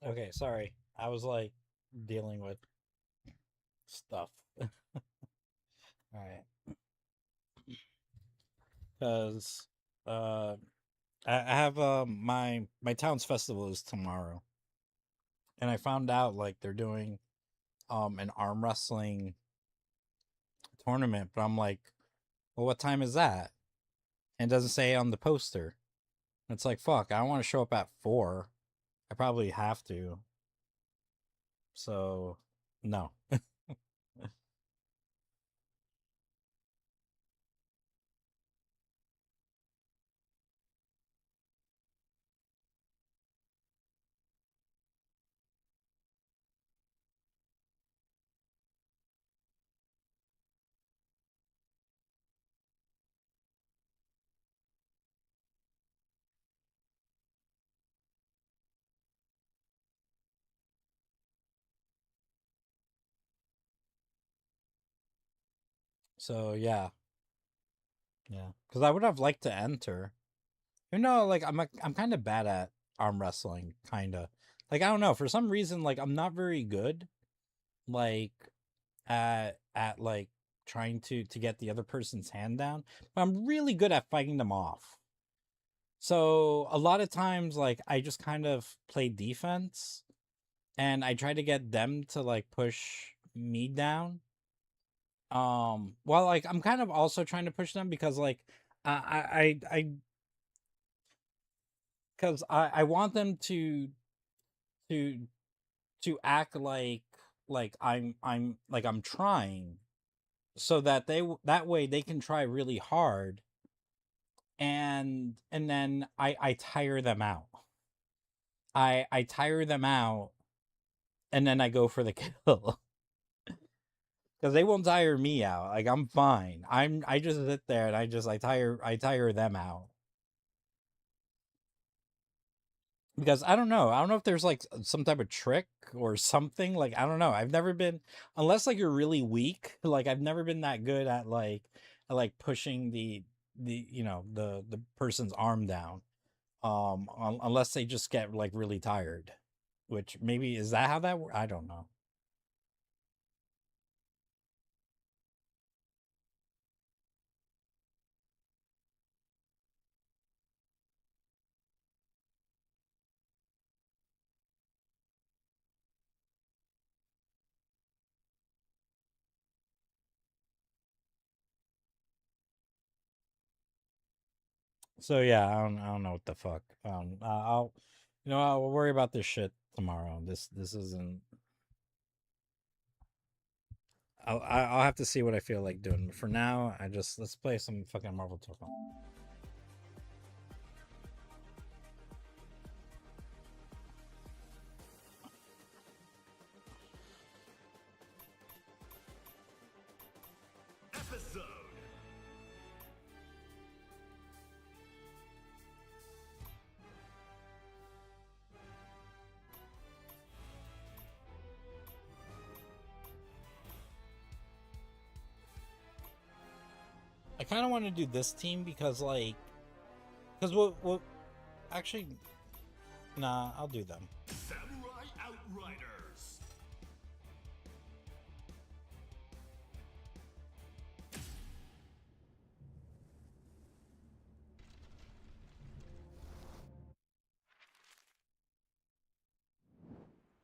Okay, sorry. I was like dealing with stuff. All right, because uh, I have my town's festival is tomorrow, and I found out like they're doing an arm wrestling tournament, but I'm like, well, what time is that? And it doesn't say on the poster. It's like, fuck, I don't want to show up at 4. I probably have to. So, no. So, yeah. Yeah. Because I would have liked to enter. You know, like, I'm kind of bad at arm wrestling, kind of. Like, I don't know. For some reason, like, I'm not very good, like, at like, trying to get the other person's hand down. But I'm really good at fighting them off. So, a lot of times, like, I just kind of play defense and I try to get them to like push me down. Well, like I'm kind of also trying to push them because like I because I want them to to act like I'm like I'm trying so that that way they can try really hard and then I tire them out. I tire them out and then I go for the kill. Because they won't tire me out. Like I'm fine. I just sit there and I tire them out. Because I don't know if there's like some type of trick or something. Like I don't know. I've never been unless like you're really weak. Like I've never been that good at like pushing the the person's arm down. Unless they just get like really tired. Which maybe is that how that works? I don't know. So yeah, I don't know what the fuck. I'll I'll worry about this shit tomorrow. This isn't. I'll have to see what I feel like doing. But for now, I just let's play some fucking Marvel Token.
Episode.
I kind of want to do this team because what actually nah, I'll do them.
Samurai Outriders.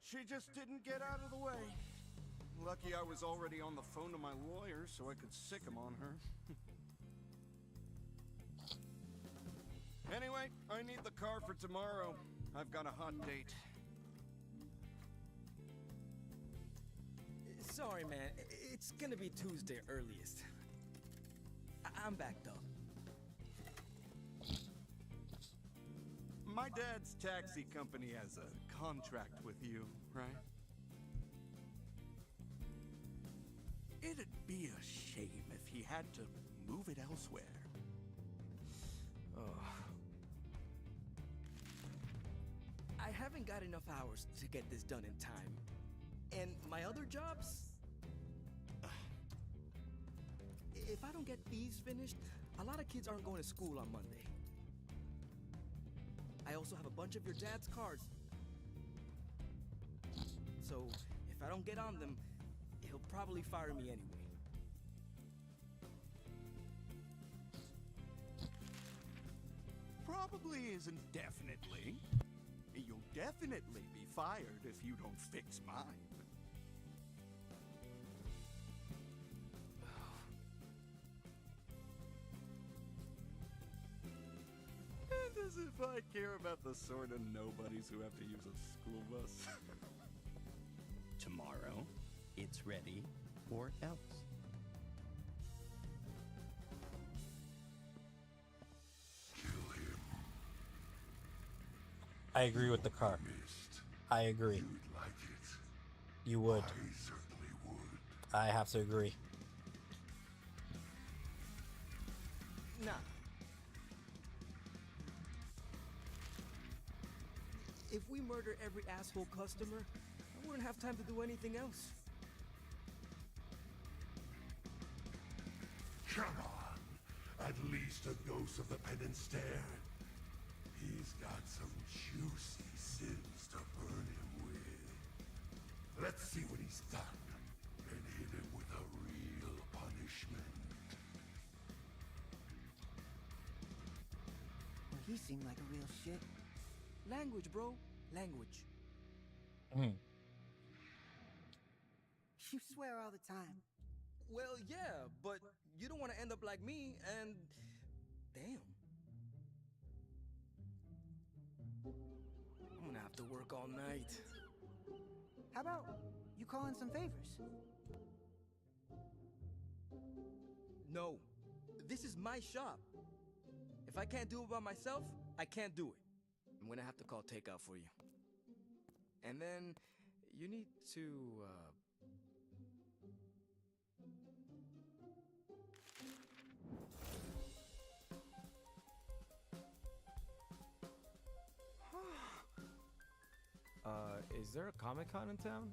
She just didn't get out of the way. Lucky I was already on the phone to my lawyer so I could sick him on her. Anyway, I need the car for tomorrow. I've got a hot date.
Sorry, man. It's gonna be Tuesday earliest. I'm back though.
My dad's taxi company has a contract with you, right? It'd be a shame if he had to move it elsewhere.
Oh. I haven't got enough hours to get this done in time. And my other jobs? If I don't get these finished, a lot of kids aren't going to school on Monday. I also have a bunch of your dad's cards. so if I don't get on them, he'll probably fire me anyway.
Probably isn't definitely. You'll definitely be fired if you don't fix mine. And as if I care about the sort of nobodies who have to use a school bus.
Tomorrow, it's ready or else.
I agree with the car. I agree.
You'd like it.
You would.
I certainly would.
I have to agree.
Nah. If we murder every asshole customer, I wouldn't have time to do anything else.
Come on. At least a ghost of the Penance Stare. He's got some juicy sins to burn him with. Let's see what he's done and hit him with a real punishment.
Well, he seemed like a real shit.
Language, bro. Language.
You swear all the time.
Well, yeah, but you don't want to end up like me, and damn. I'm gonna have to work all night.
How about you call in some favors?
No, this is my shop. If I can't do it by myself, I can't do it. I'm gonna have to call takeout for you. And then you need to,
Is there a Comic-Con in town?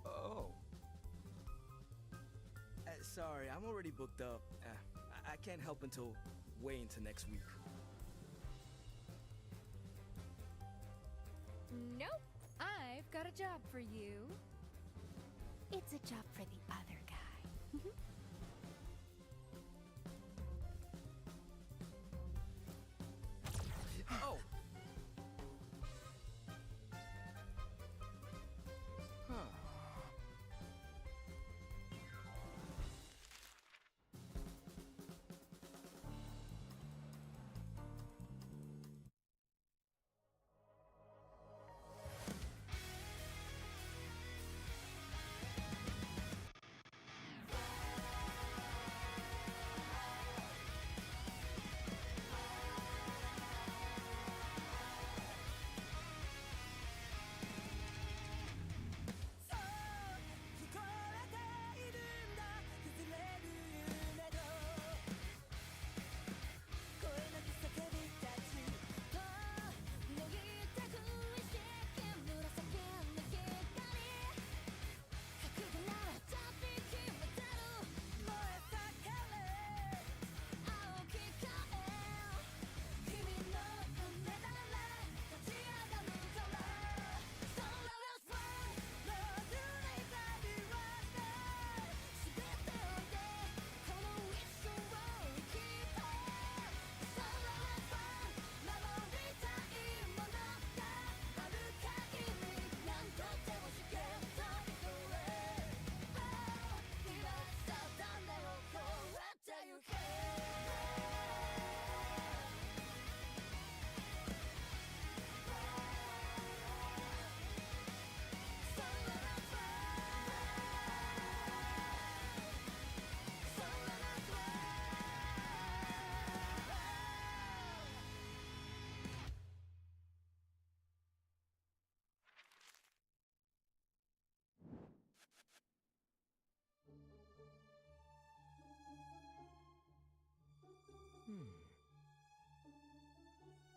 Oh.
Sorry, I'm already booked up. I can't help until way into next week.
Nope. I've got a job for you. It's a job for the other guy.
Oh! Huh.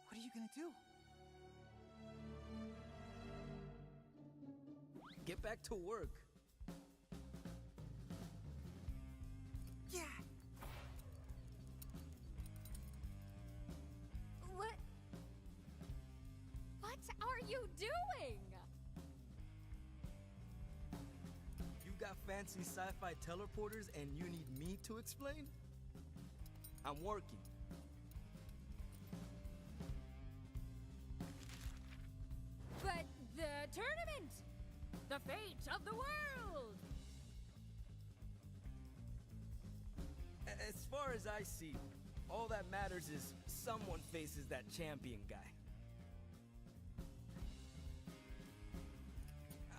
What are you gonna do?
Get back to work.
Yeah.
What? What?
fancy sci-fi teleporters and you need me to explain? I'm working.
But the tournament! The fate of the world!
As far as I see, all that matters is someone faces that champion guy.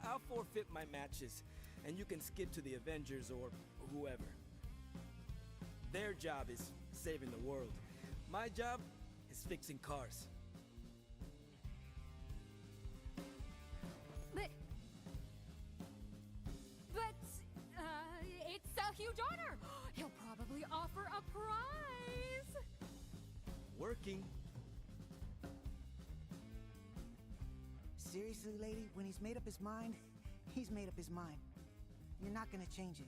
I'll forfeit my matches, and you can skip to the Avengers or whoever. Their job is saving the world. My job is fixing cars.
But it's a huge honor! He'll probably offer a prize!
Working.
Seriously, lady, when he's made up his mind, he's made up his mind. You're not gonna change it.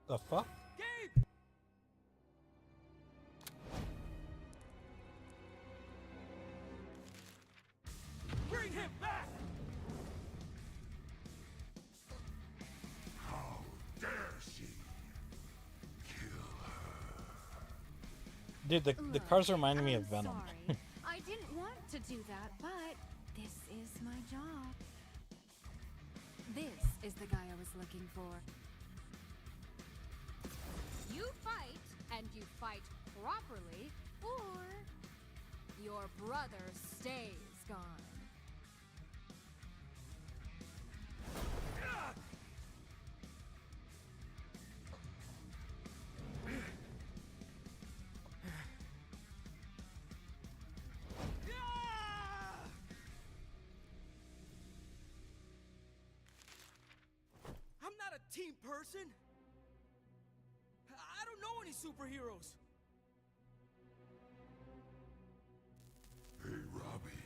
The fuck?
Gabe! Bring him back!
How dare she? Kill her.
Dude, the cars reminding me of
I'm
Venom.
Sorry. I didn't want to do that, but this is my job. This is the guy I was looking for. You fight, and you fight properly, or your brother stays gone.
I'm not a team person. I don't know any superheroes.
Hey, Robbie.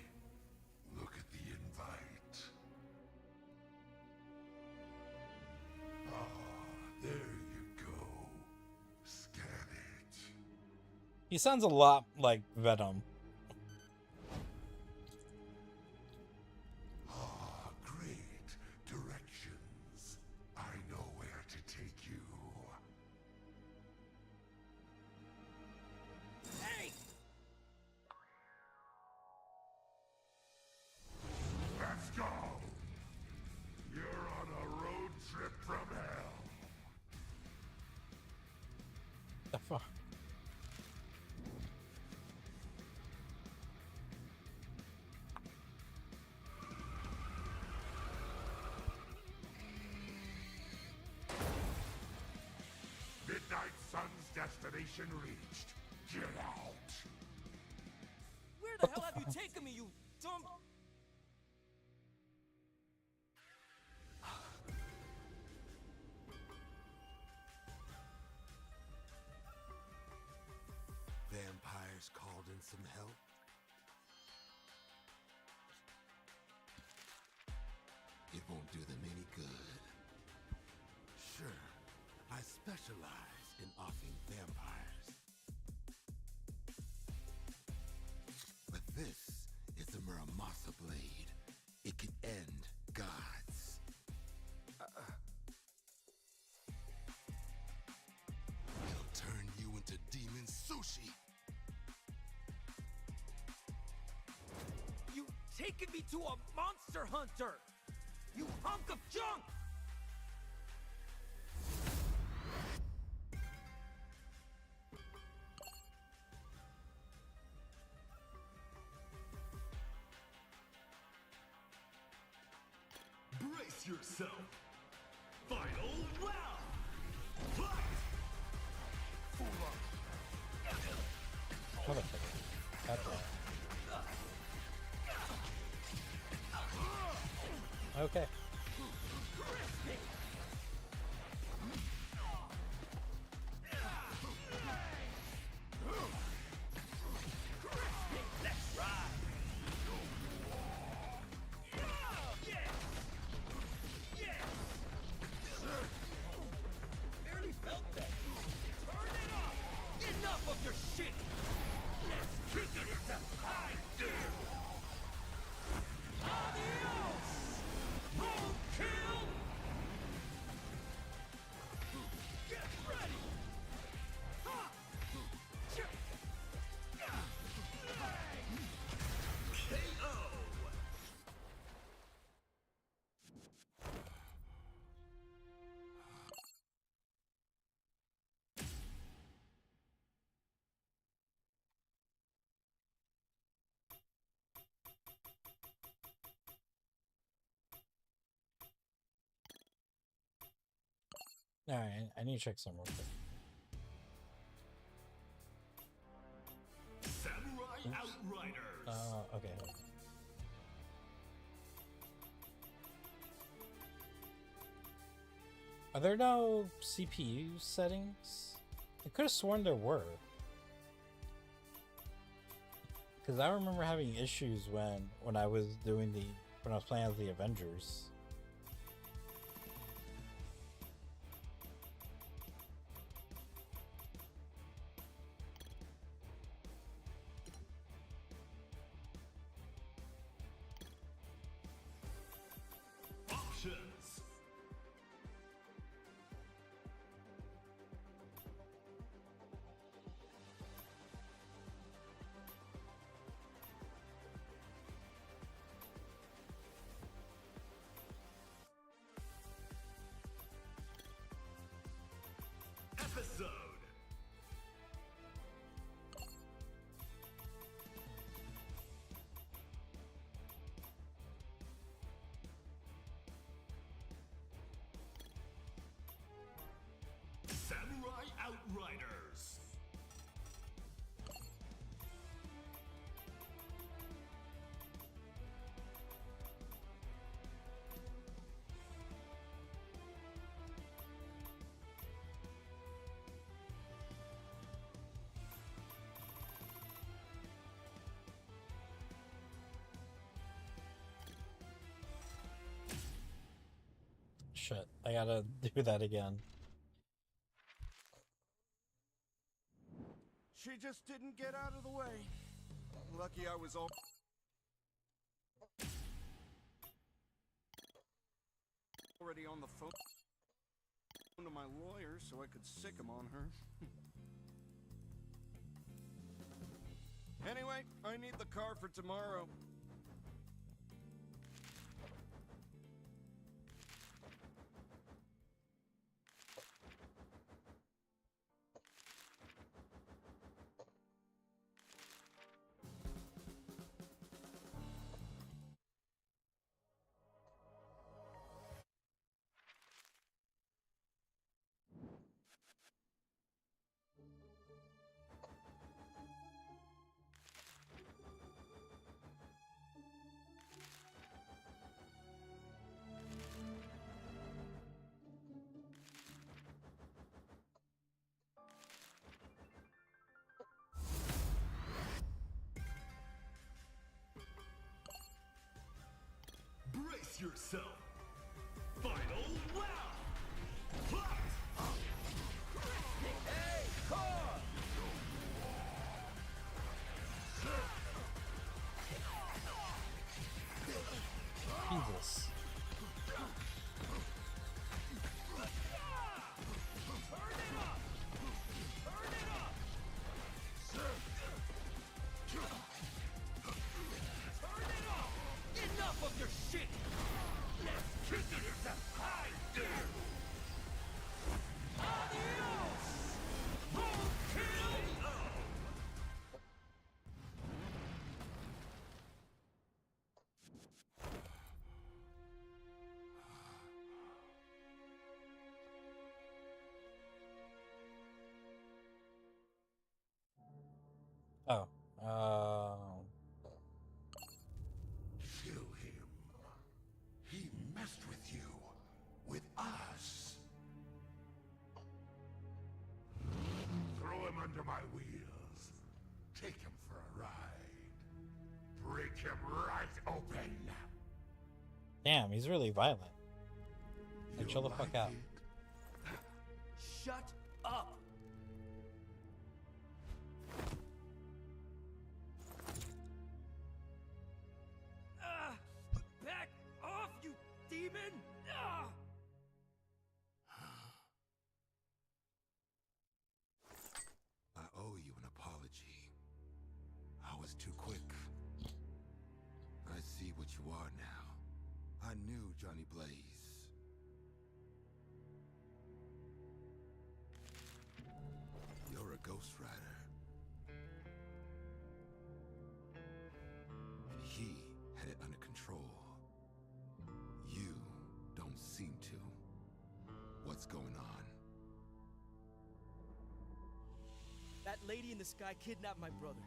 Look at the invite. Ah, there you go. Scan it.
He sounds a lot like Venom.
Ah, great. Directions. I know where to take you.
Hey!
Let's go! You're on a road trip from hell.
The fuck?
Midnight Sun's destination reached. Get out!
Where the hell have you taken me, you dumb...
Vampires called in some help? It won't do them any good. Sure, I specialize in offing vampires. But this is the Muramasa blade. It can end gods. It'll turn you into demon sushi.
You taken me to a monster hunter! You hunk of junk!
Brace yourself. Final round. Fight.
Motherfucker. That's all. Okay.
Barely felt that. Turn it
Alright, I need to check some real quick.
Samurai Outriders.
Okay. Are there no CPU settings? I could have sworn there were. Because I remember having issues when I was when I was playing as the Avengers.
Options. Episode. Samurai Outriders.
Shit, I gotta do that again.
She just didn't get out of the way. Lucky I was already on the phone to my lawyer so I could sick him on her. Anyway, I need the car for tomorrow. Brace yourself. Final round. Fight.
Hey, car!
Jesus.
Enough of your shit! Prisoners have hide there! Adios! Full kill!
Oh.
Kill him. He messed with you. With us. Throw him under my wheels. Take him for a ride. Break him right open.
Damn, he's really violent. Like,
You
chill the fuck
like
out.
it?
Shut up! Back off, you demon!
I owe you an apology. I was too quick. I see what you are now. I knew Johnny Blaze. You're a Ghost Rider. And he had it under control. You don't seem to. What's going on?
That lady in the sky kidnapped my brother.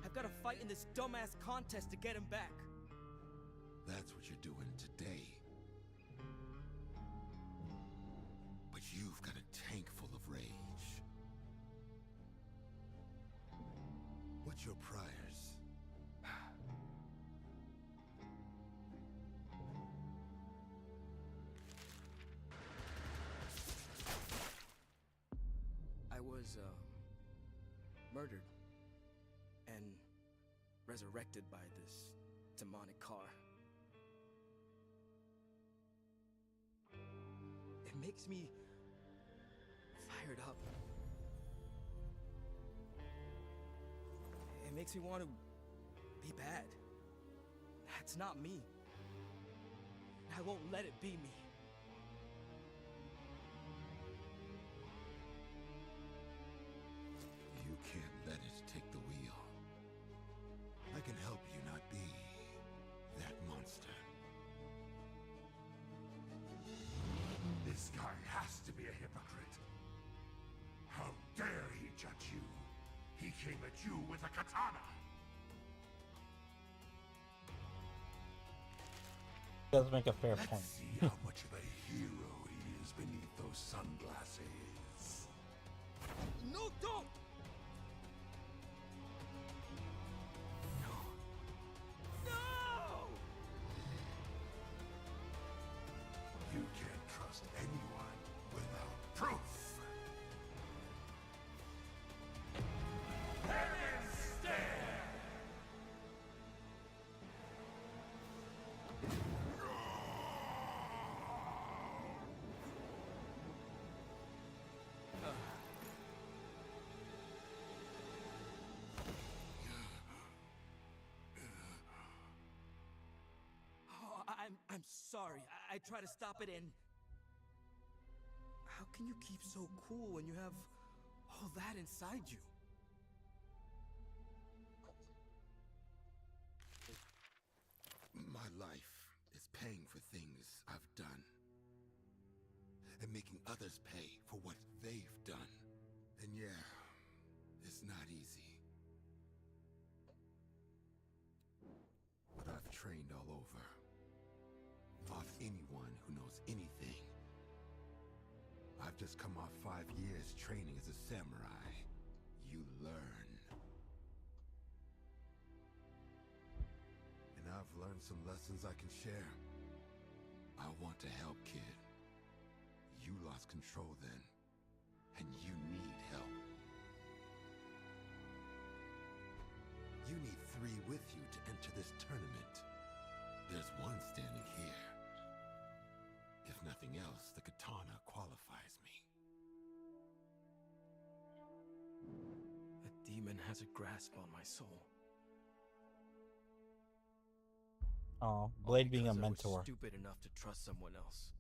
I've got to fight in this dumbass contest to get him back.
That's what you're doing today. But you've got a tank full of rage. What's your priors?
I was, murdered and resurrected by this demonic car. It makes me fired up. It makes me want to be bad. That's not me. I won't let it be me.
You can't let it take the wheel. I can help you not be that monster. This guy has to be a hypocrite. How dare he judge you? He came at you with a katana.
Does make a fair point.
Let's see how much of a hero he is beneath those sunglasses.
No, don't! No!
You can't trust anyone without proof. Heaven's Stare!
Oh, I'm sorry. I try to stop it and... How can you keep so cool when you have all that inside you?
My life is paying for things I've done. And making others pay for what they've done. And yeah, it's not easy. But I've trained all over. Fought anyone who knows anything. I've just come off 5 years training as a samurai. You learn. And I've learned some lessons I can share. I want to help, kid. You lost control then, and you need help. You need 3 with you to enter this tournament. There's one standing here. If nothing else, the katana qualifies me.
A demon has a grasp on my soul.
Oh, Blade being a
Because I was
mentor.
stupid enough to trust someone else.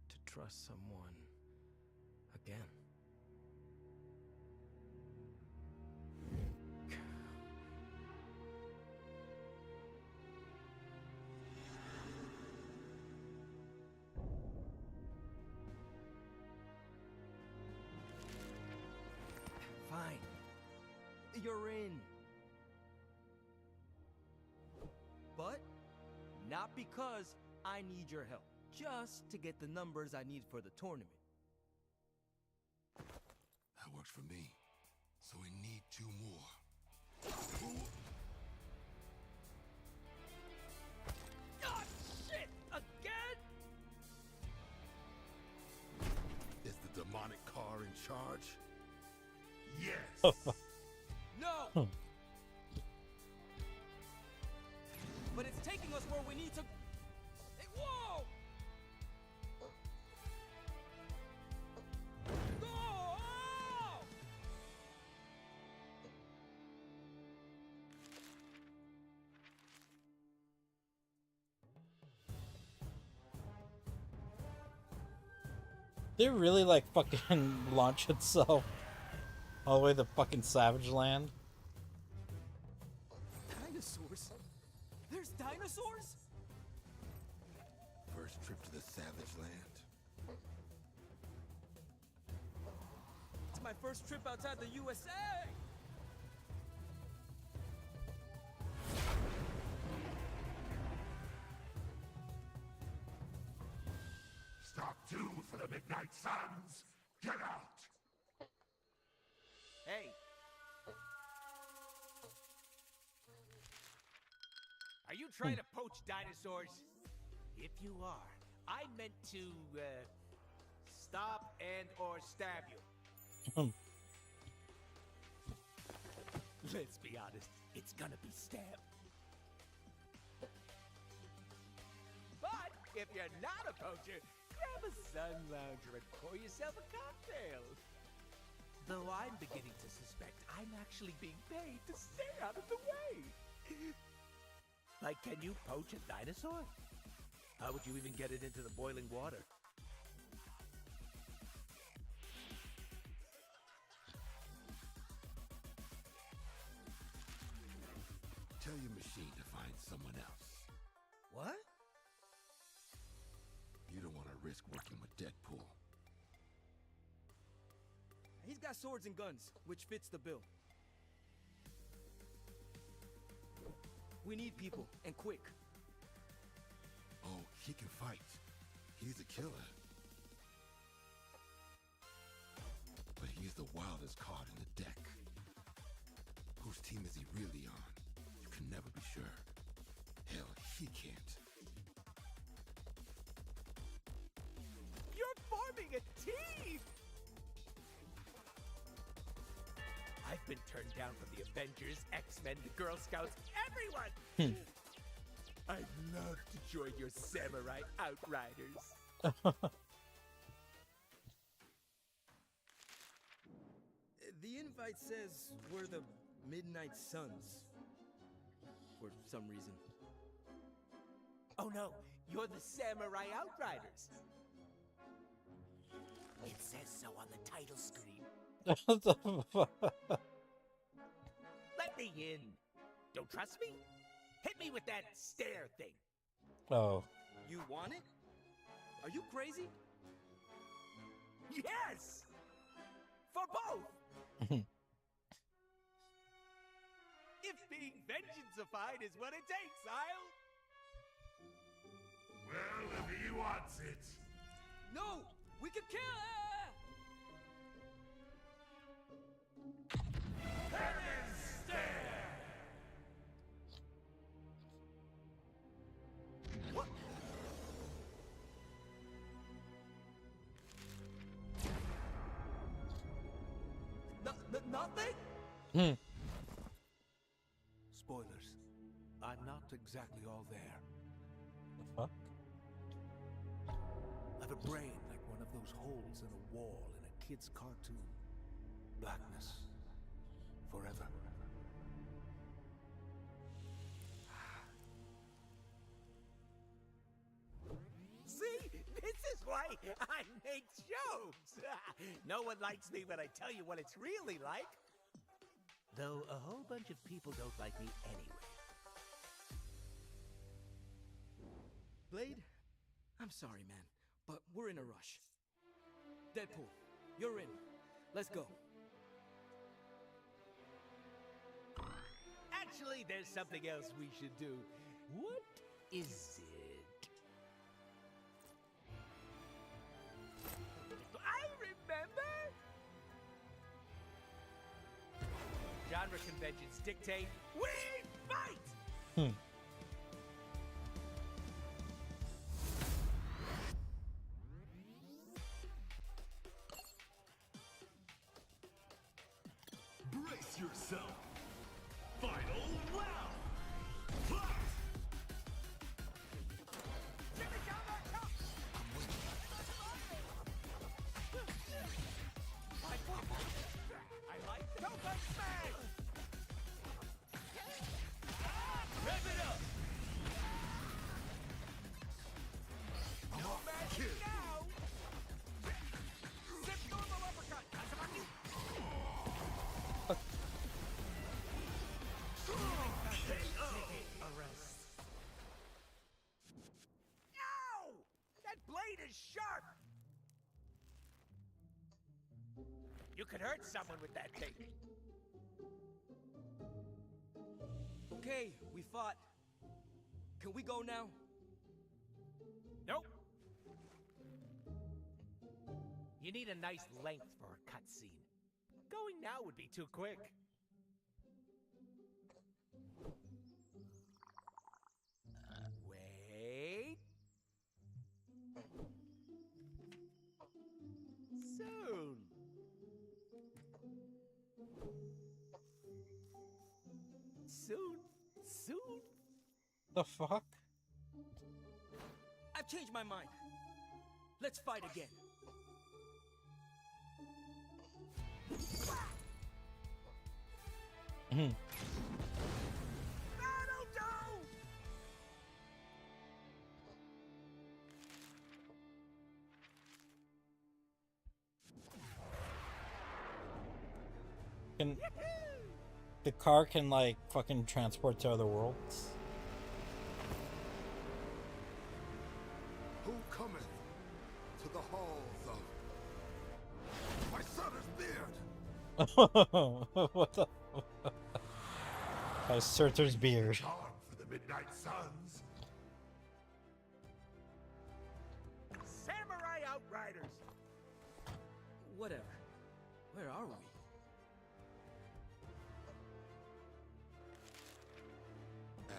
To trust someone again. Fine. You're in. But not because I need your help. Just to get the numbers I need for the tournament.
That works for me. So we need 2 more.
Oh, shit! Again?
Is the demonic car in charge? Yes!
No! But it's taking us where we need to... Hey, whoa! No!
Did it really like fucking launch itself all the way to fucking Savage Land?
Dinosaurs? There's dinosaurs? my first trip outside the USA!
Stop 2 for the Midnight Suns! Get out!
Hey! Are you trying to poach dinosaurs? If you are, I meant to, stop and or stab you. Let's be honest, it's gonna be stab. But if you're not a poacher, grab a sun lounger and pour yourself a cocktail. Though I'm beginning to suspect I'm actually being paid to stay out of the way. Like, can you poach a dinosaur? How would you even get it into the boiling water?
Tell your machine to find someone else.
What?
You don't want to risk working with Deadpool.
He's got swords and guns, which fits the bill. We need people, and quick.
Oh, he can fight. He's a killer. But he's the wildest card in the deck. Whose team is he really on? You can never be sure. Hell, he can't.
You're forming a team! I've been turned down from the Avengers, X-Men, the Girl Scouts, everyone! I'd love to join your Samurai Outriders.
The invite says we're the Midnight Suns. For some reason.
Oh no, you're the Samurai Outriders. It says so on the title screen.
What the fuck?
Let me in. Don't trust me? Hit me with that stare thing.
Oh.
You want it? Are you crazy?
Yes! For both! If being vengeance-ified is what it takes, I'll...
Well, if he wants it.
No! We can kill her!
Heaven's Stare!
What?
Nothing?
Spoilers. I'm not exactly all there.
The fuck?
I have a brain like one of those holes in a wall in a kid's cartoon. Blackness. Forever.
See? This is why I make jokes. No one likes me when I tell you what it's really like. Though a whole bunch of people don't like me anyway.
Blade, I'm sorry, man, but we're in a rush. Deadpool, you're in. Let's go.
Actually, there's something else we should do. What is it? I remember! Genre conventions dictate we fight!
Brace yourself. Final round. Fight!
I like the Coco Smash! Rev it up! No magic now! Zip normal uppercut! You could hurt someone with that thing.
Okay, we fought. Can we go now?
Nope. You need a nice length for a cutscene. Going now would be too quick. Wait. Soon. Soon.
The fuck?
I've changed my mind. Let's fight again.
Battle Dome!
Can the car can like fucking transport to other worlds?
Who cometh to the halls of my son's beard?
What the? By Surtur's beard.
Charm for the Midnight Suns.
Samurai Outriders!
Whatever. Where are we?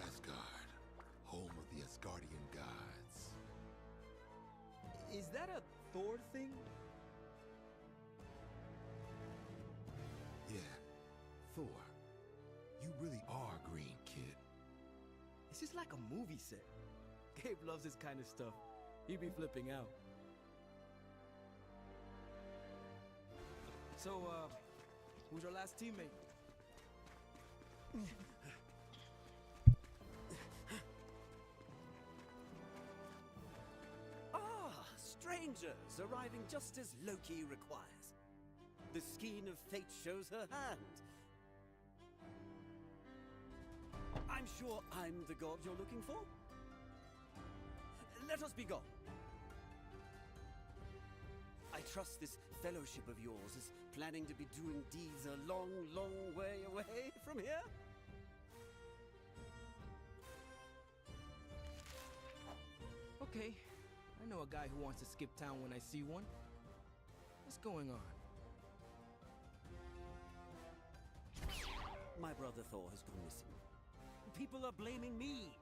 Asgard, home of the Asgardian gods.
Is that a Thor thing?
Yeah, Thor. You really are green, kid.
This is like a movie set. Gabe loves this kind of stuff. He'd be flipping out. So, who's our last teammate?
Strangers arriving just as Loki requires. The skein of fate shows her hand. I'm sure I'm the god you're looking for. Let us be gone. I trust this fellowship of yours is planning to be doing deeds a long, long way away from here.
Okay, I know a guy who wants to skip town when I see one. What's going on?
My brother Thor has gone missing. People are blaming me.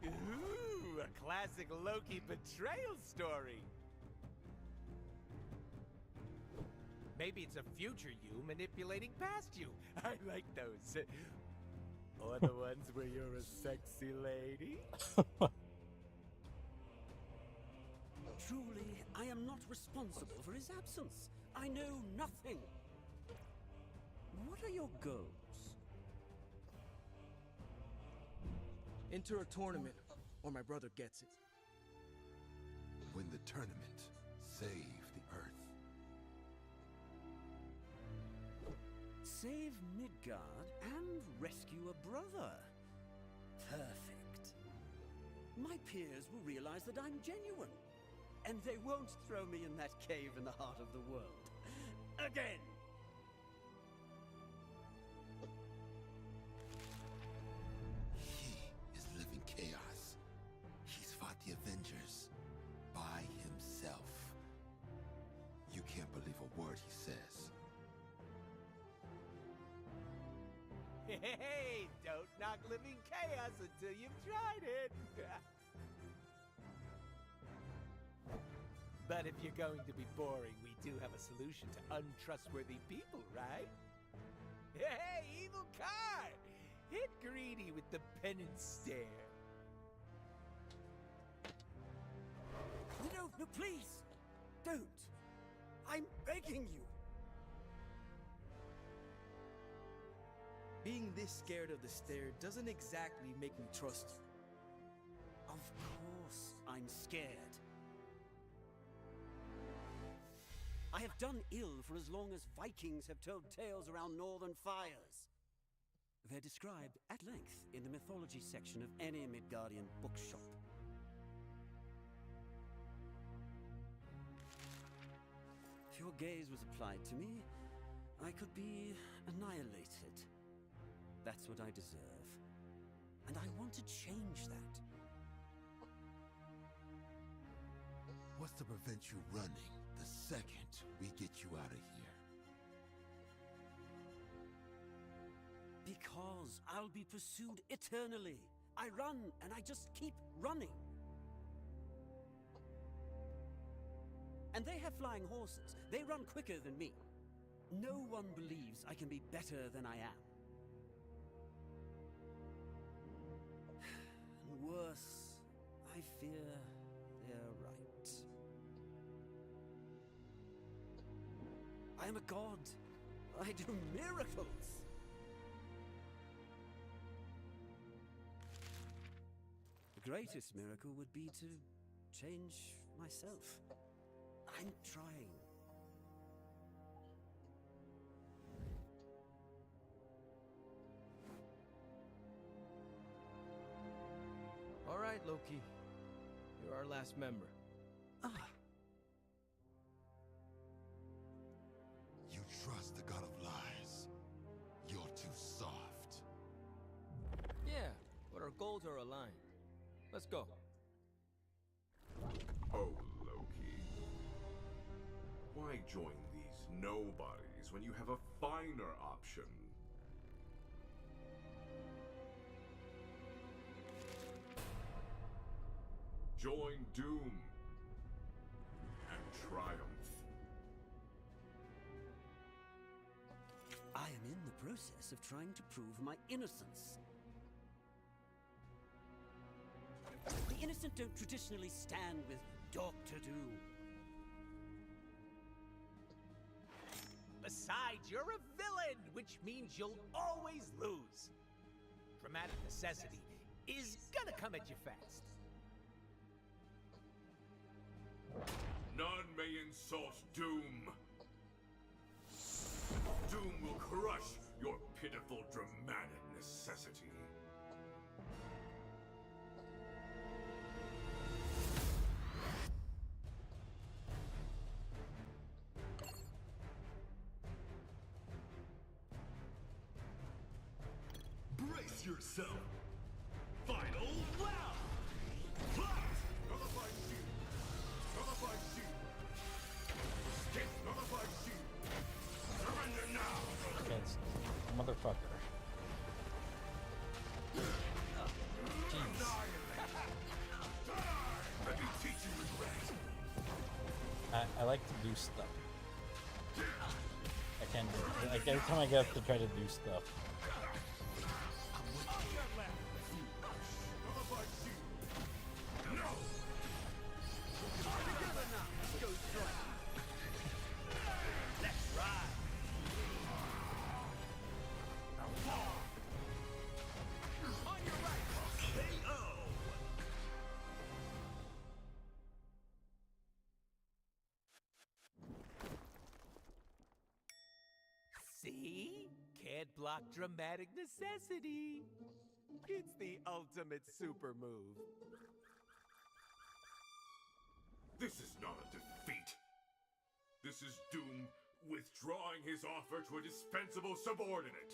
Ooh, a classic Loki betrayal story. Maybe it's a future you manipulating past you. I like those. Or the ones where you're a sexy lady.
Truly, I am not responsible for his absence. I know nothing. What are your goals?
Enter a tournament, or my brother gets it.
Win the tournament. Save the Earth.
Save Midgard and rescue a brother. Perfect. My peers will realize that I'm genuine, and they won't throw me in that cave in the heart of the world. Again!
He is living chaos. He's fought the Avengers by himself. You can't believe a word he says.
Hey, don't knock living chaos until you've tried it. But if you're going to be boring, we do have a solution to untrustworthy people, right? Hey, evil car! Hit greedy with the penance stare.
No, no, please! Don't! I'm begging you!
Being this scared of the stare doesn't exactly make me trust you.
Of course I'm scared. I have done ill for as long as Vikings have told tales around northern fires. They're described at length in the mythology section of any Midgardian bookshop. your gaze was applied to me, I could be annihilated. That's what I deserve. And I want to change that.
What's to prevent you running the second we get you out of here?
Because I'll be pursued eternally. I run, and I just keep running. And they have flying horses. They run quicker than me. No one believes I can be better than I am. And worse, I fear they're right. I am a god. I do miracles. The greatest miracle would be to change myself. I'm trying.
All right, Loki. You're our last member.
You trust the god of lies. You're too soft.
Yeah, but our goals are aligned. Let's go.
Oh, Loki. Why join these nobodies when you have a finer option? Join Doom and triumph.
I am in the process of trying to prove my innocence. The innocent don't traditionally stand with Dr. Doom.
Besides, you're a villain, which means you'll always lose. Dramatic necessity is gonna come at you fast.
None may insult Doom. Doom will crush your pitiful dramatic necessity. Brace yourself! Final round! Nullified shield! Nullified shield! Escape nullified shield! Surrender now!
Against motherfucker. Jeez.
Let me teach you regret!
I like to do stuff. I can't do it. Like every time I get up to try to do stuff.
See? Can't block dramatic necessity. It's the ultimate super move.
This is not a defeat. This is Doom withdrawing his offer to a dispensable subordinate.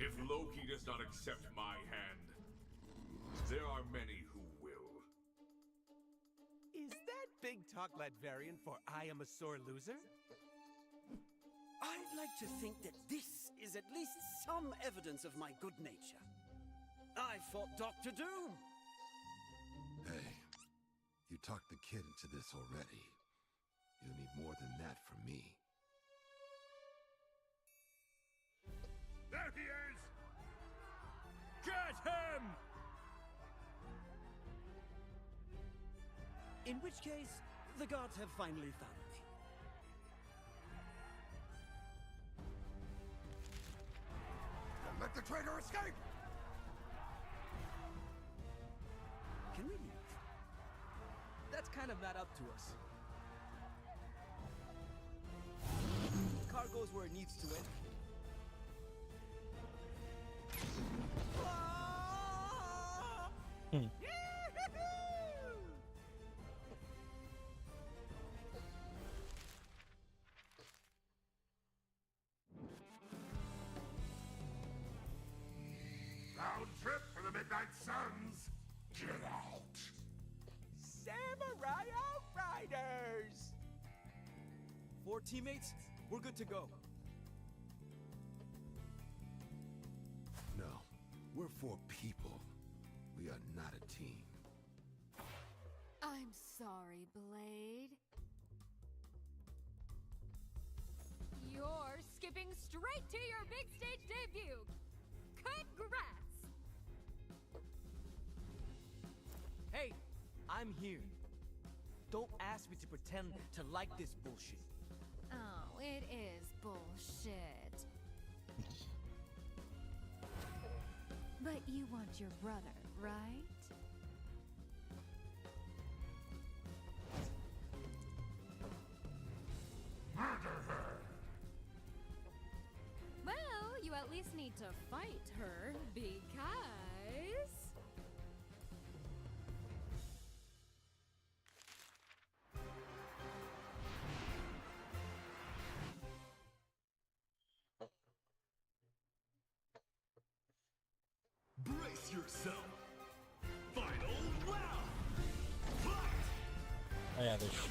If Loki does not accept my hand, there are many who will.
Is that big talk Latvian for I am a sore loser?
I'd like to think that this is at least some evidence of my good nature. I fought Dr. Doom.
Hey, you talked the kid into this already. You'll need more than that from me.
There he is! Get him!
In which case, the gods have finally found me.
Don't let the traitor escape!
Can we leave?
That's kind of not up to us. Car goes where it needs to end.
Knight sons, get out!
Samurai Outriders!
4 teammates, we're good to go.
No, we're 4 people. We are not a team.
I'm sorry, Blade. You're skipping straight to your big stage debut. Congrats!
Hey, I'm here. Don't ask me to pretend to like this bullshit.
Oh, it is bullshit. But you want your brother, right?
Murder her!
Well, you at least need to fight her, because...
Brace yourself! Final round! Fight!
Oh yeah, there's shit.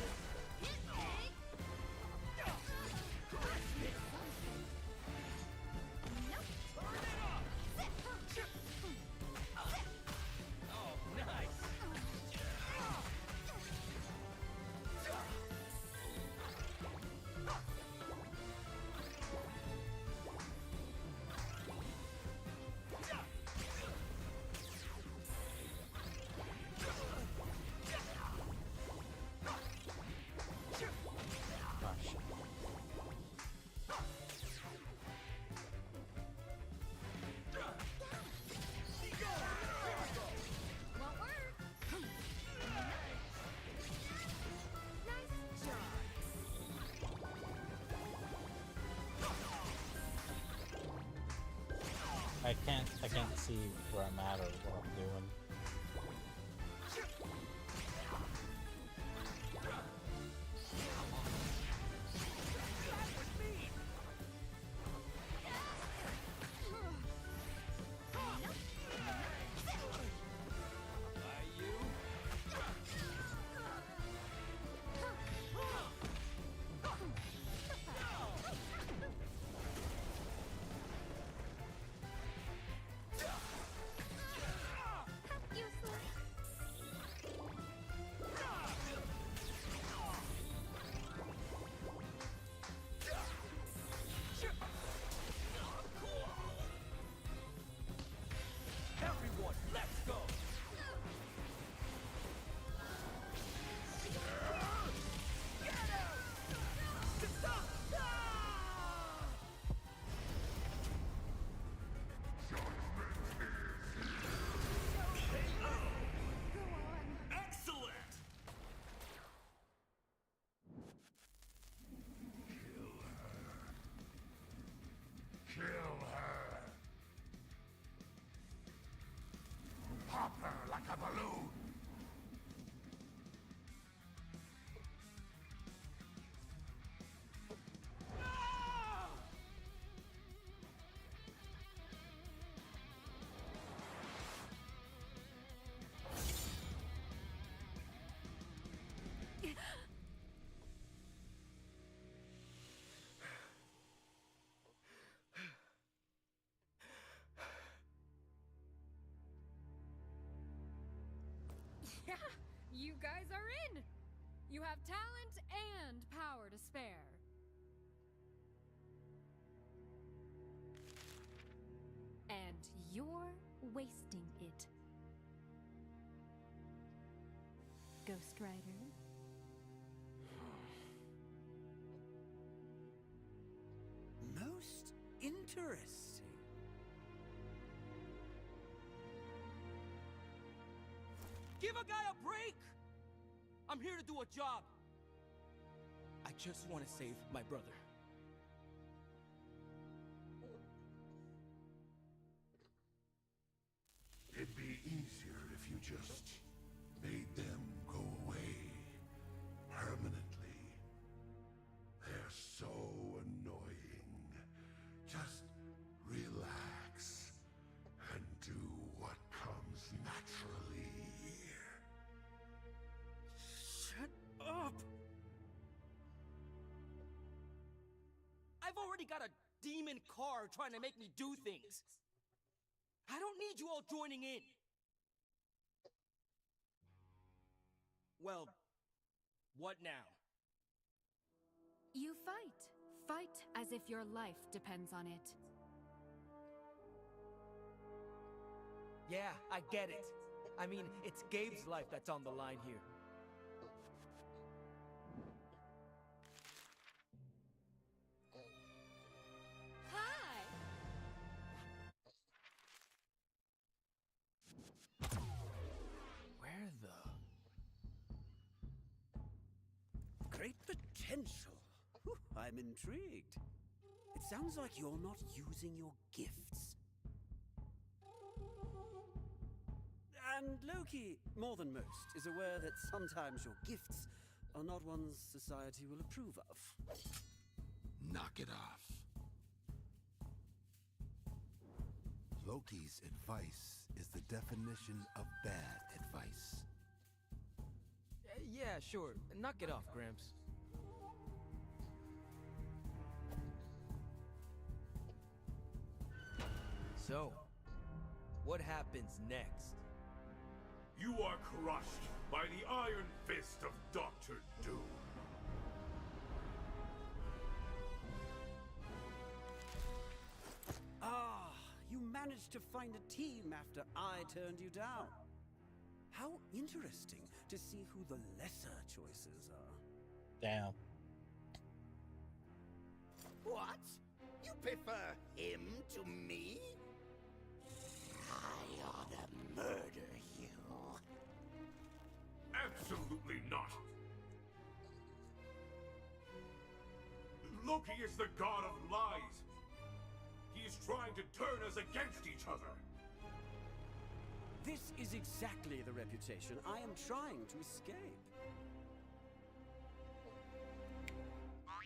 Ah, shit.
Won't work. Nice job.
I can't see where I'm at or what I'm doing.
Everyone, let's go!
Excellent!
Kill her! Pop her like a balloon!
Yeah, you guys are in. You have talent and power to spare. And you're wasting it. Ghost Rider.
Most interesting.
Give a guy a break! I'm here to do a job. I just want to save my brother.
It'd be easier if you just made them go away permanently. They're so annoying. Just relax and do what comes
I've already got a demon car trying to make me do things. I don't need you all joining in. Well, what now?
You fight. Fight as if your life depends on it.
Yeah, I get it. I mean, it's Gabe's life that's on the line here.
Hi!
Where the...
Great potential. Whew, I'm intrigued. It sounds like you're not using your gifts. And Loki, more than most, is aware that sometimes your gifts are not ones society will approve of.
Knock it off. Loki's advice is the definition of bad advice.
Yeah, sure. Knock it off, Gramps. So, what happens next?
You are crushed by the iron fist of Dr. Doom.
Ah, you managed to find a team after I turned you down. How interesting to see who the lesser choices are.
Damn.
What? You prefer him to me? I ought to murder you.
Absolutely not. Loki is the god of lies. He is trying to turn us against each other.
This is exactly the reputation I am trying to escape.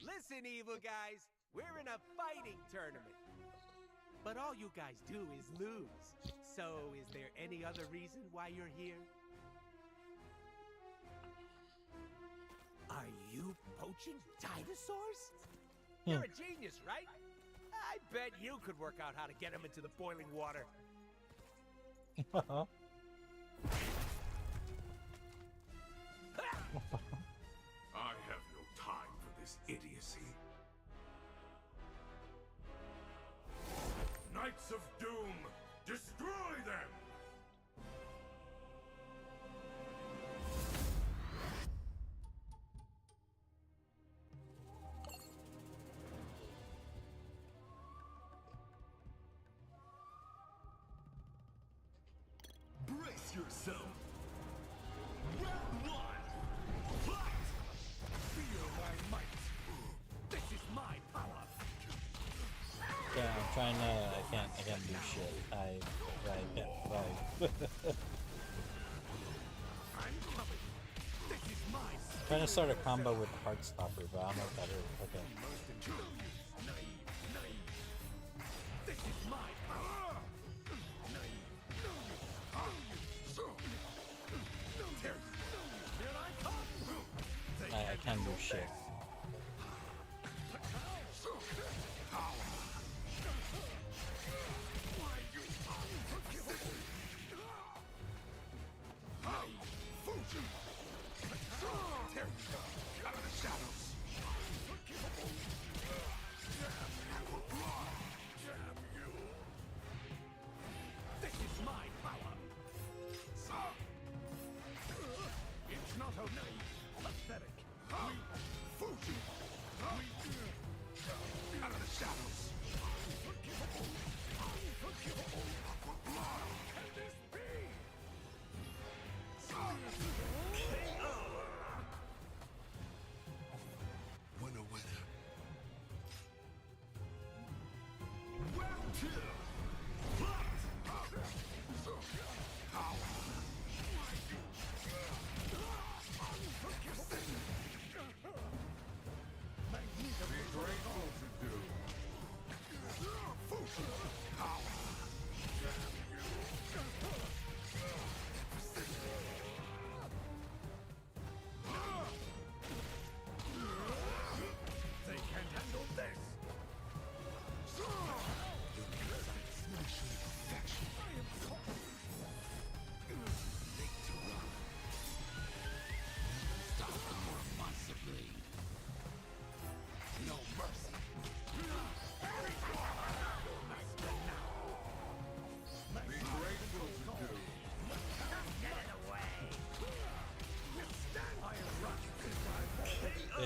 Listen, evil guys, we're in a fighting tournament. But all you guys do is lose. So, is there any other reason why you're here? Are you poaching dinosaurs? You're a genius, right? I bet you could work out how to get them into the boiling water.
I have no time for this idiocy. Knights of Doom, destroy them!
Brace yourself! Round one! Fight! Feel my might! This is my power!
Yeah, I'm trying to. I can't do shit. Right.
I'm coming! This is my
Trying to start a combo with the Heartstopper, but I don't know if that'll. Okay.
This is my power! Here I come!
I can't do shit.
Out of the shadows! This is my power! It's not okay. Pathetic.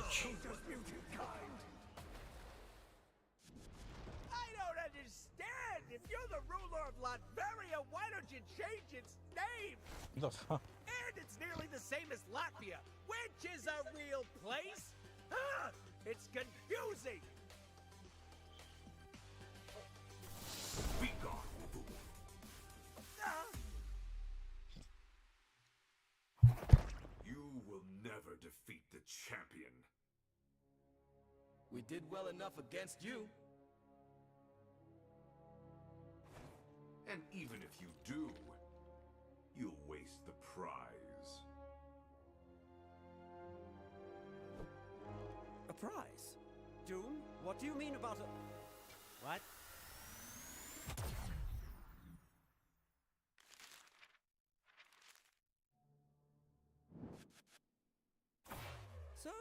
Ouch.
I don't understand! If you're the ruler of Latveria, why don't you change its name?
The fuck?
And it's nearly the same as Latvia, which is a real place! Ah, it's confusing!
Be gone, fool. You will never defeat the champion.
We did well enough against you.
And even if you do, you'll waste the prize.
A prize? Doom, what do you mean about a... What? So,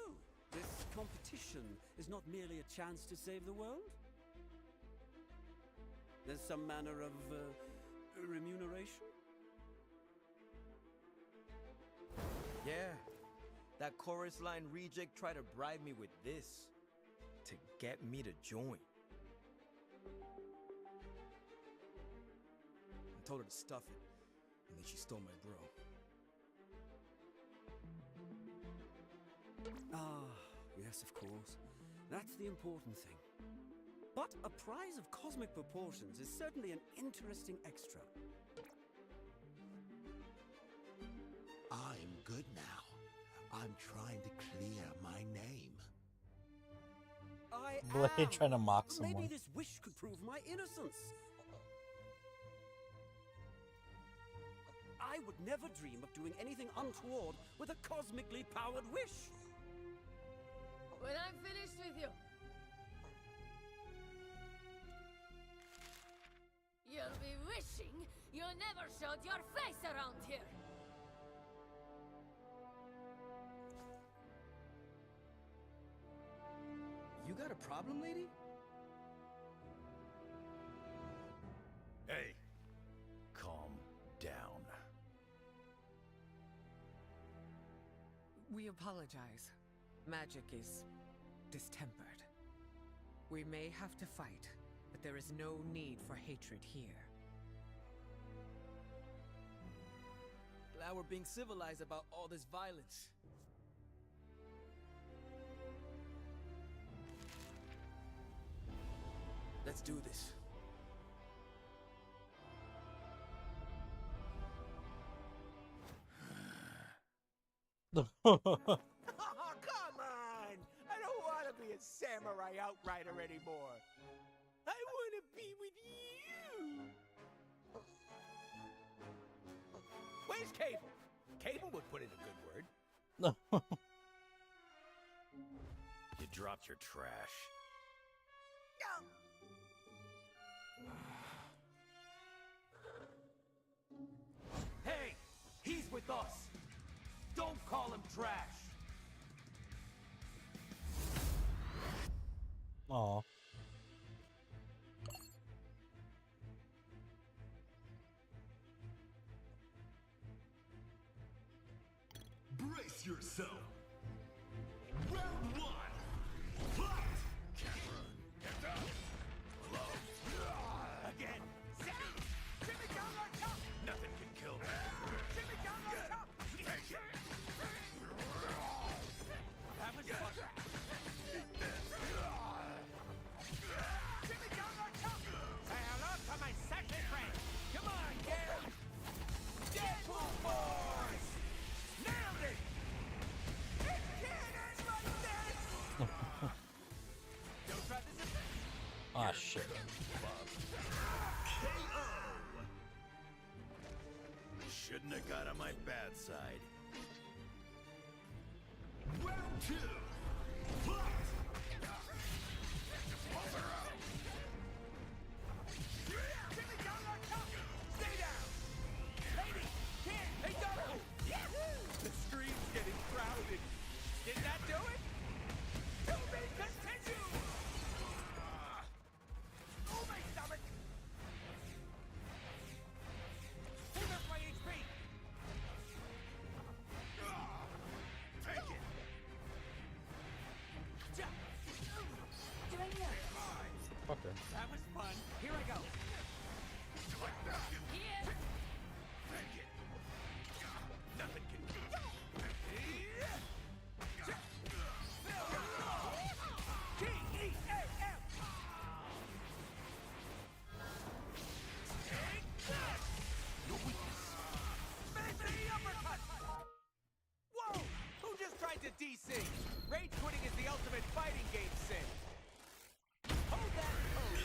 this competition is not merely a chance to save the world? There's some manner of remuneration?
Yeah, that chorus line reject tried to bribe me with this to get me to join. I told her to stuff it, and then she stole my bro.
Ah, yes, of course. That's the important thing. But a prize of cosmic proportions is certainly an interesting extra.
I'm good now. I'm trying to clear my name.
I
Blade trying to mock
Maybe
someone.
this wish could prove my innocence. I would never dream of doing anything untoward with a cosmically powered wish.
When I'm finished with you, you'll be wishing you never showed your face around here.
You got a problem, lady?
Hey, calm down.
We apologize. Magic is distempered. We may have to fight, but there is no need for hatred here.
Glad we're being civilized about all this violence. Let's do this.
Oh, come on! I don't want to be a samurai outrider anymore. I want to be with you. Where's Cable? Cable would put in a good word.
You dropped your trash.
Hey, he's with us. Don't call him trash.
Aw.
Brace yourself. Round one. Fight! Can't run. Get down. Hello.
Again. Jimmy down on top.
Nothing can kill me.
Jimmy down on top.
Take it.
That was fun. Jimmy down on top. Say hello to my second friend. Come on, Gary. Deadpool boys. Nailed it. It can't end like this. Don't try this again.
Ah, shit.
Shouldn't have got on my bad side.
Round two. Fight! Buzzer out.
Jimmy down on top. Stay down. Lady, kid, hey, double. The stream's getting crowded. Did that do it? To be continued. Oh, my stomach. Hold up my HP.
Take it.
That was fun. Here I go.
Nothing can
Whoa! Who just tried to desync? Rage quitting is the ultimate fighting game sync. Hold that pose.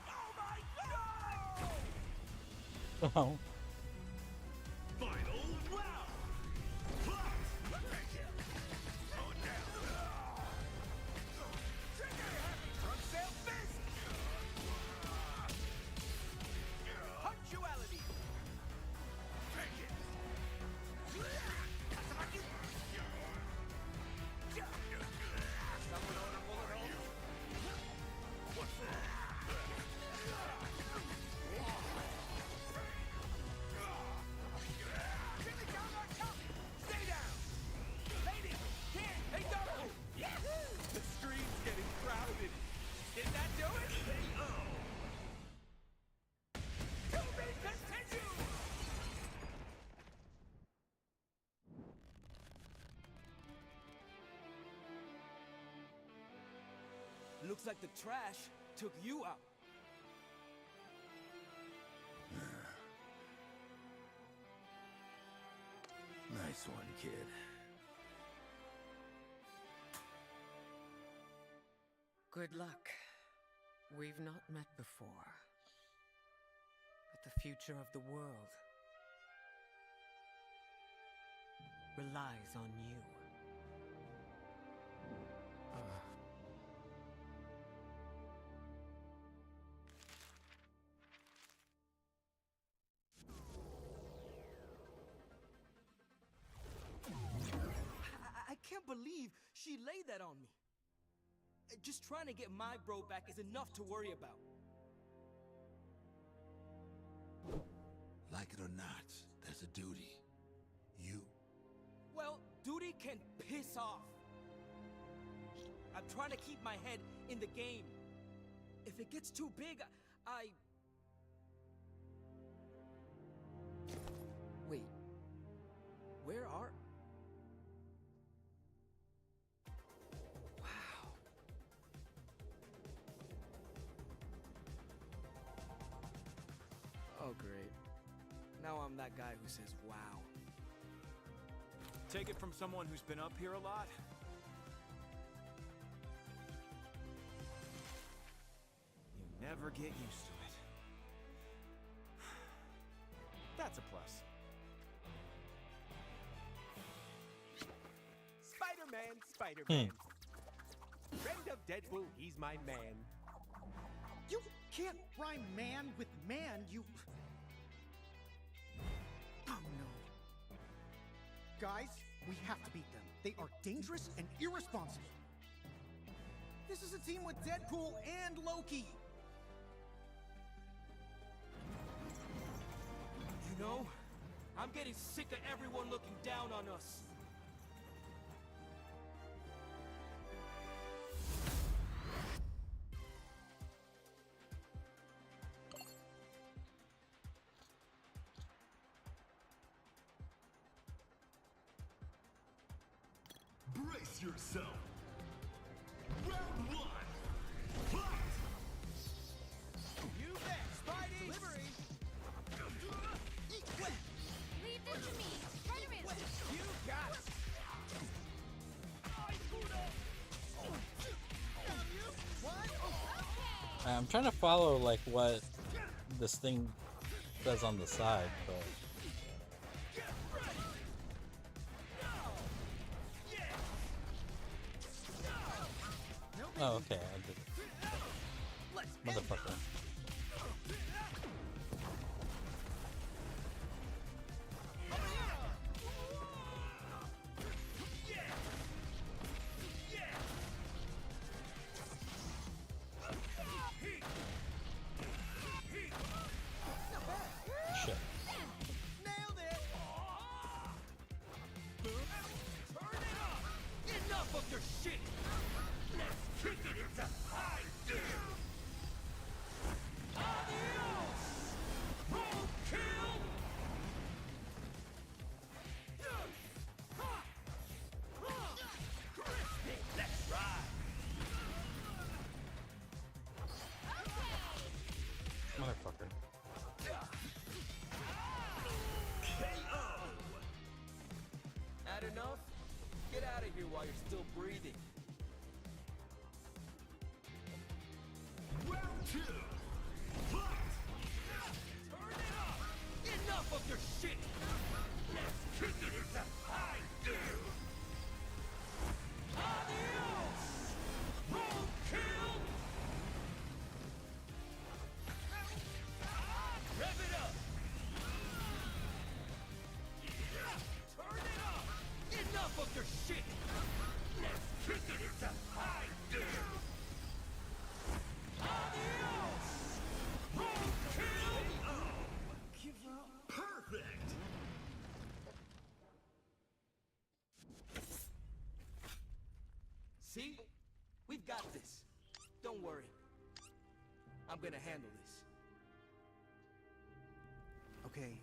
Oh my god!
Oh.
Final round!
Front sail fist! Punctuality! Someone order bullet holes? What's Stay down! Lady! Can't! Hey, double! The stream's getting crowded. Did that do it? To be continued! Looks like the trash took you out.
Nice one, kid.
Good luck. We've not met before. But the future of the world relies on you.
I can't believe she laid that on me. Just trying to get my bro back is enough to worry about.
Like it or not, there's a duty. You.
Well, duty can piss off. I'm trying to keep my head in the game. If it gets too big, I... Wait. Where are... Oh, great. Now I'm that guy who says, wow.
Take it from someone who's been up here a lot. You never get used to it. That's a plus. Spider-Man, Spider-Man. Friend of Deadpool, he's my man.
You can't rhyme man with man, you... Oh no. Guys, we have to beat them. They are dangerous and irresponsible. This is a team with Deadpool and Loki.
You know, I'm getting sick of everyone looking down on us.
Brace yourself. Round one. Fight!
You bet, Spidey!
Delivery!
Leave this to me. Spider-Man.
You got it!
I'm trying to follow like what this thing does on the side, but oh, okay, I did it. Motherfucker. Shit.
Nailed it!
breathing.
Round 2. Fight! Turn it up! Enough of your shit! Let's kick it as I do! Adios! Roadkill! Rev it up! Turn it up! Enough of your shit! Let's kick it as I do! Adios! Roadkill! Give up. Perfect!
See? We've got this. Don't worry. I'm gonna handle this.
Okay,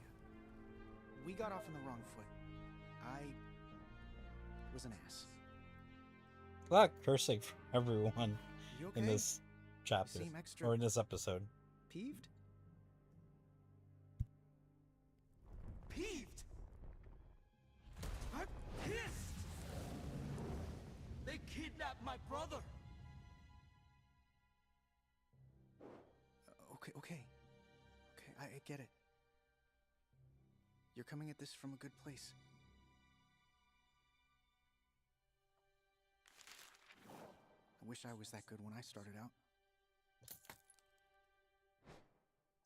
we got off on the wrong foot. I was an ass.
A lot of cursing from everyone
You
in
okay?
this chapter
seem extra
or in this episode.
Peeved?
Peeved! I'm pissed! They kidnapped my brother!
Okay. I get it. You're coming at this from a good place. I wish I was that good when I started out.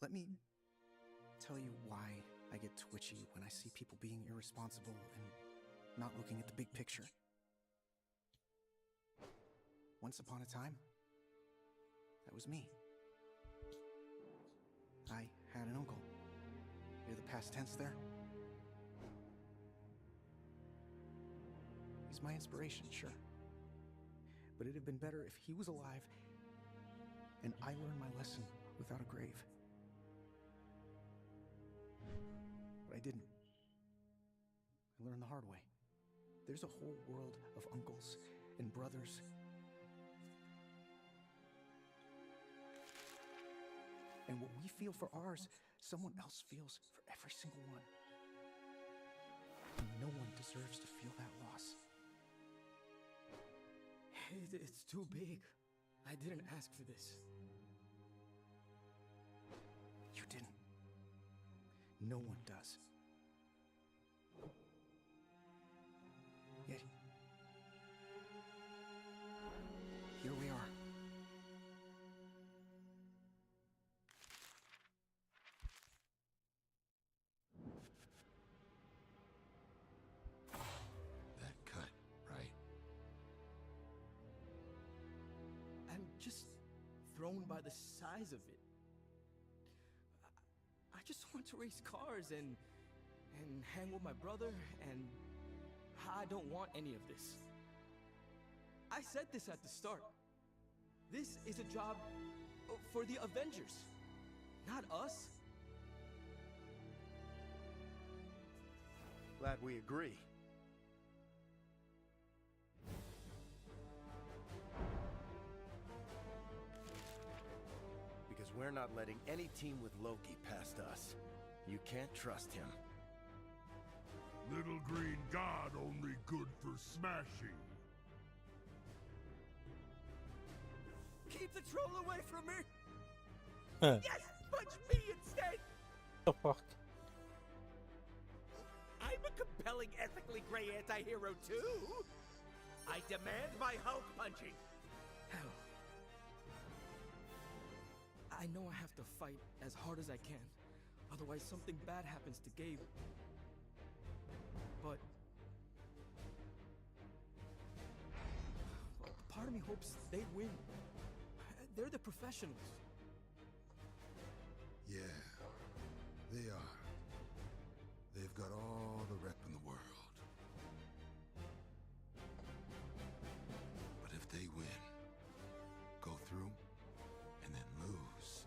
Let me tell you why I get twitchy when I see people being irresponsible and not looking at the big picture. Once upon a time, that was me. I had an uncle. Hear the past tense there? He's my inspiration, sure. But it'd have been better if he was alive and I learned my lesson without a grave. But I didn't. I learned the hard way. There's a whole world of uncles and brothers. And what we feel for ours, someone else feels for every single one. And no one deserves to feel that loss.
It's too big. I didn't ask for this.
You didn't. No one does. Yet, here we are.
That cut, right?
I'm just thrown by the size of it. I just want to race cars and hang with my brother, and I don't want any of this. I said this at the start. This is a job for the Avengers, not us.
Glad we agree. Because we're not letting any team with Loki past us. You can't trust him.
Little green god only good for smashing.
Keep the troll away from me!
Yes! Punch me instead!
The fuck?
I'm a compelling, ethically gray anti-hero too! I demand my Hulk punching!
Hell. I know I have to fight as hard as I can. Otherwise something bad happens to Gabe. But part of me hopes they win. They're the professionals.
Yeah, they are. They've got all the rep in the world. But if they win, go through, and then lose,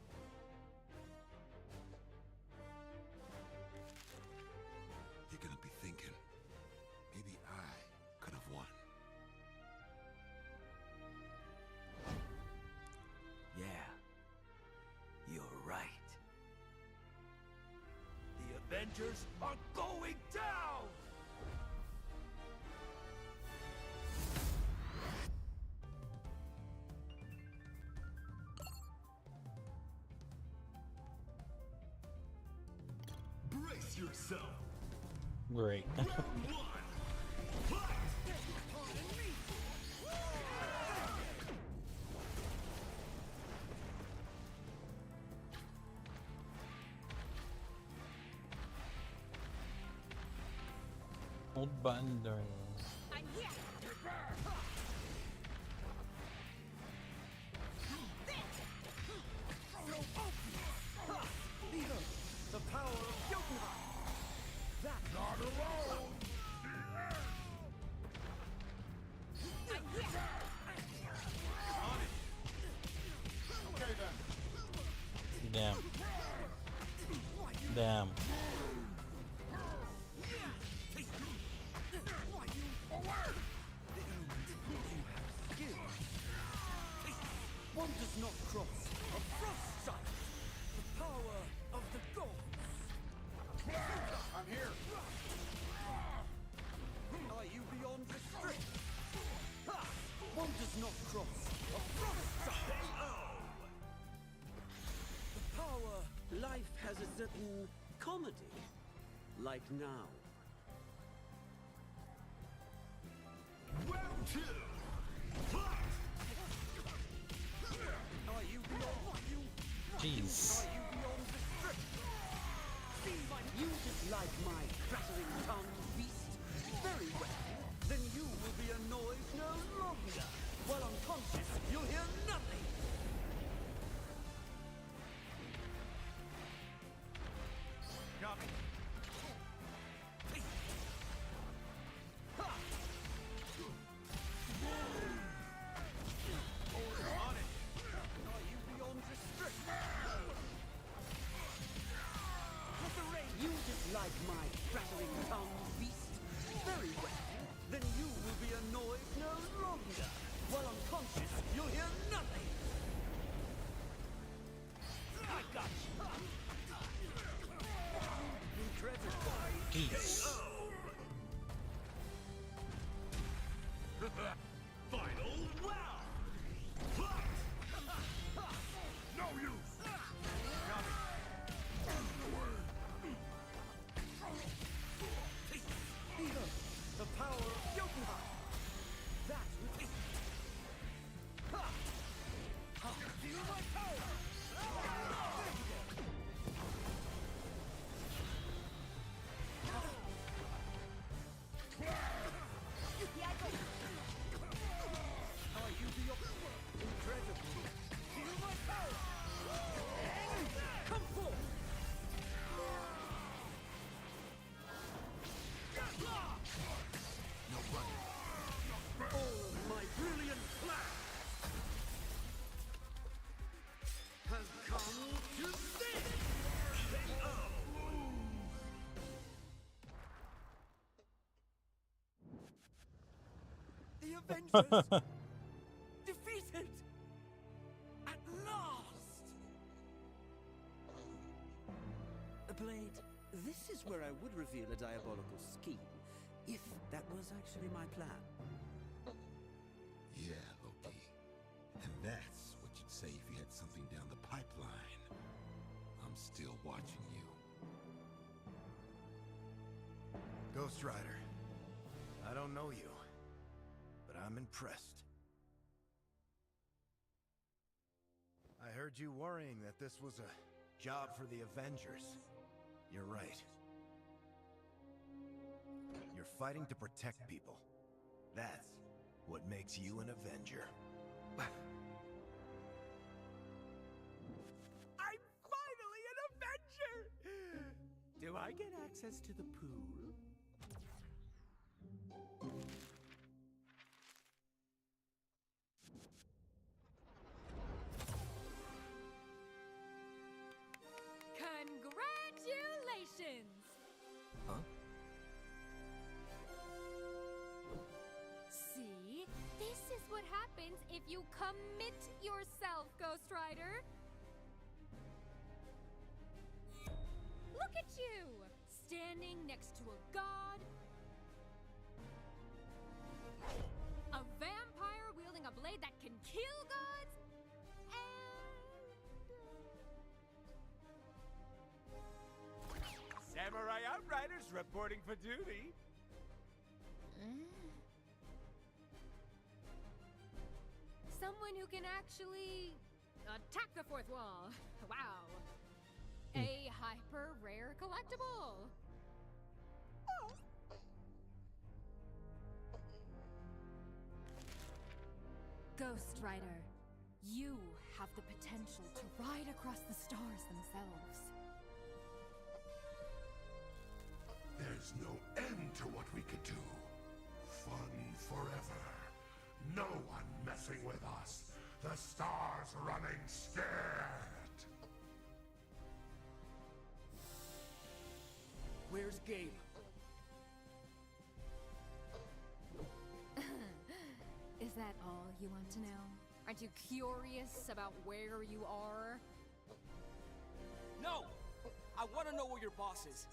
you're gonna be thinking, maybe I could have won.
Yeah, you're right. The Avengers are going down!
Brace yourself.
Great.
Round one. Fight!
Hold button during.
The power of Jotunheim! That not alone!
Okay then.
Damn. Damn.
One does not cross a frost sight. The power of the gods.
I'm here.
Are you beyond restrict? One does not cross a frost sight. The power life has a certain comedy, like now.
Round two. Fight!
Are you beyond you?
Jeez.
Are you beyond restrict? See my you dislike my clattering tongue, beast? Very well. Then you will be annoyed no longer. While unconscious, you'll hear nothing.
Copy.
Are you beyond restrict? Let the rain. You dislike my prattling tongue, beast? Very well. Then you will be annoyed no longer. While unconscious, you'll hear nothing. I got you. Incredible.
Jeez.
Final round. Fight! No use.
The power of Jotunheim. That which feel my power. Are you beyond? Incredible. Feel my power. Come forth.
No running.
All of my brilliant plan has come to this. The Avengers defeated at last. Blade, this is where I would reveal a diabolical scheme, if that was actually my plan.
Yeah, Loki. And that's what you'd say if you had something down the pipeline. I'm still watching you.
Ghost Rider. I don't know you, but I'm impressed. I heard you worrying that this was a job for the Avengers. You're right. You're fighting to protect people. That's what makes you an Avenger.
I'm finally an Avenger! Do I get access to the pool?
Congratulations!
Huh?
See? This is what happens if you commit yourself, Ghost Rider. Look at you! Standing next to a god. A vampire wielding a blade that can kill gods. And...
Samurai Outriders reporting for duty.
Someone who can actually attack the fourth wall. Wow. A hyper rare collectible. Ghost Rider, you have the potential to ride across the stars themselves.
There's no end to what we could do. Fun forever. No one messing with us. The stars running scared.
Where's Gabe?
Is that all you want to know? Aren't you curious about where you are?
No! I want to know where your boss is.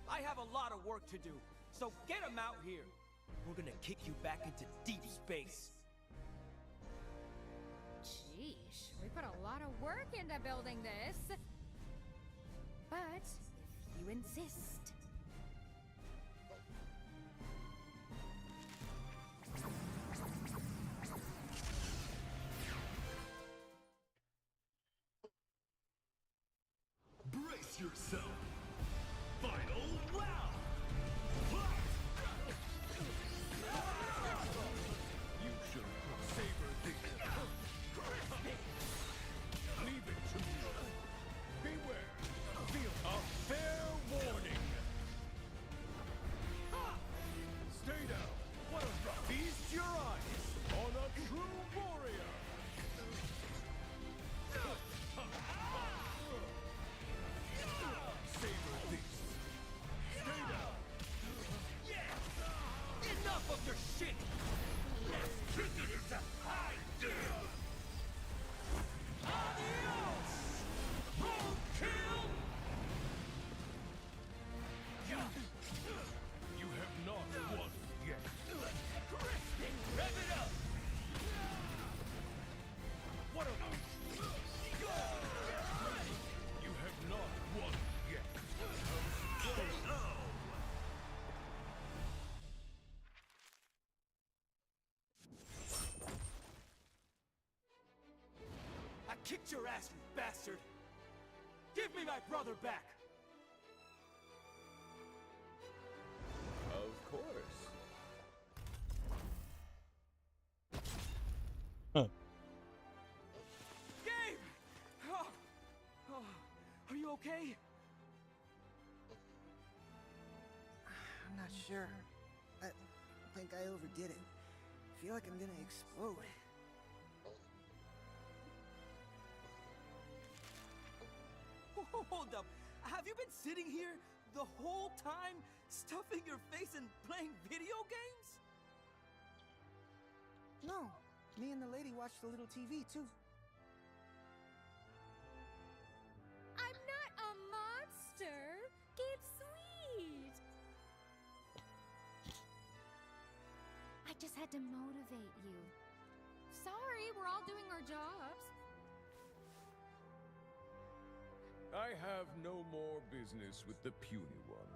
I have a lot of work to do, so get him out here. We're gonna kick you back into deep space.
Sheesh, we put a lot of work into building this. But if you insist.
Brace yourself. Final round. You should savor this. Leave it to me. Beware. Feel a fair warning. Stay down. What a rough. Feast your eyes on a true warrior. Savor this. Stay down.
Enough of your shit!
Let's kick it into high gear. Adios! Roadkill! You have not won yet. Rev it up! What a... You have not won yet.
I kicked your ass, you bastard! Give me my brother back!
Of course.
Gabe! Are you okay?
I'm not sure. I think I overdid it. Feel like I'm gonna explode.
Hold up! Have you been sitting here the whole time, stuffing your face and playing video games?
No, me and the lady watched a little TV too.
I'm not a monster. Gabe's sweet. I just had to motivate you. Sorry, we're all doing our jobs.
I have no more business with the puny one.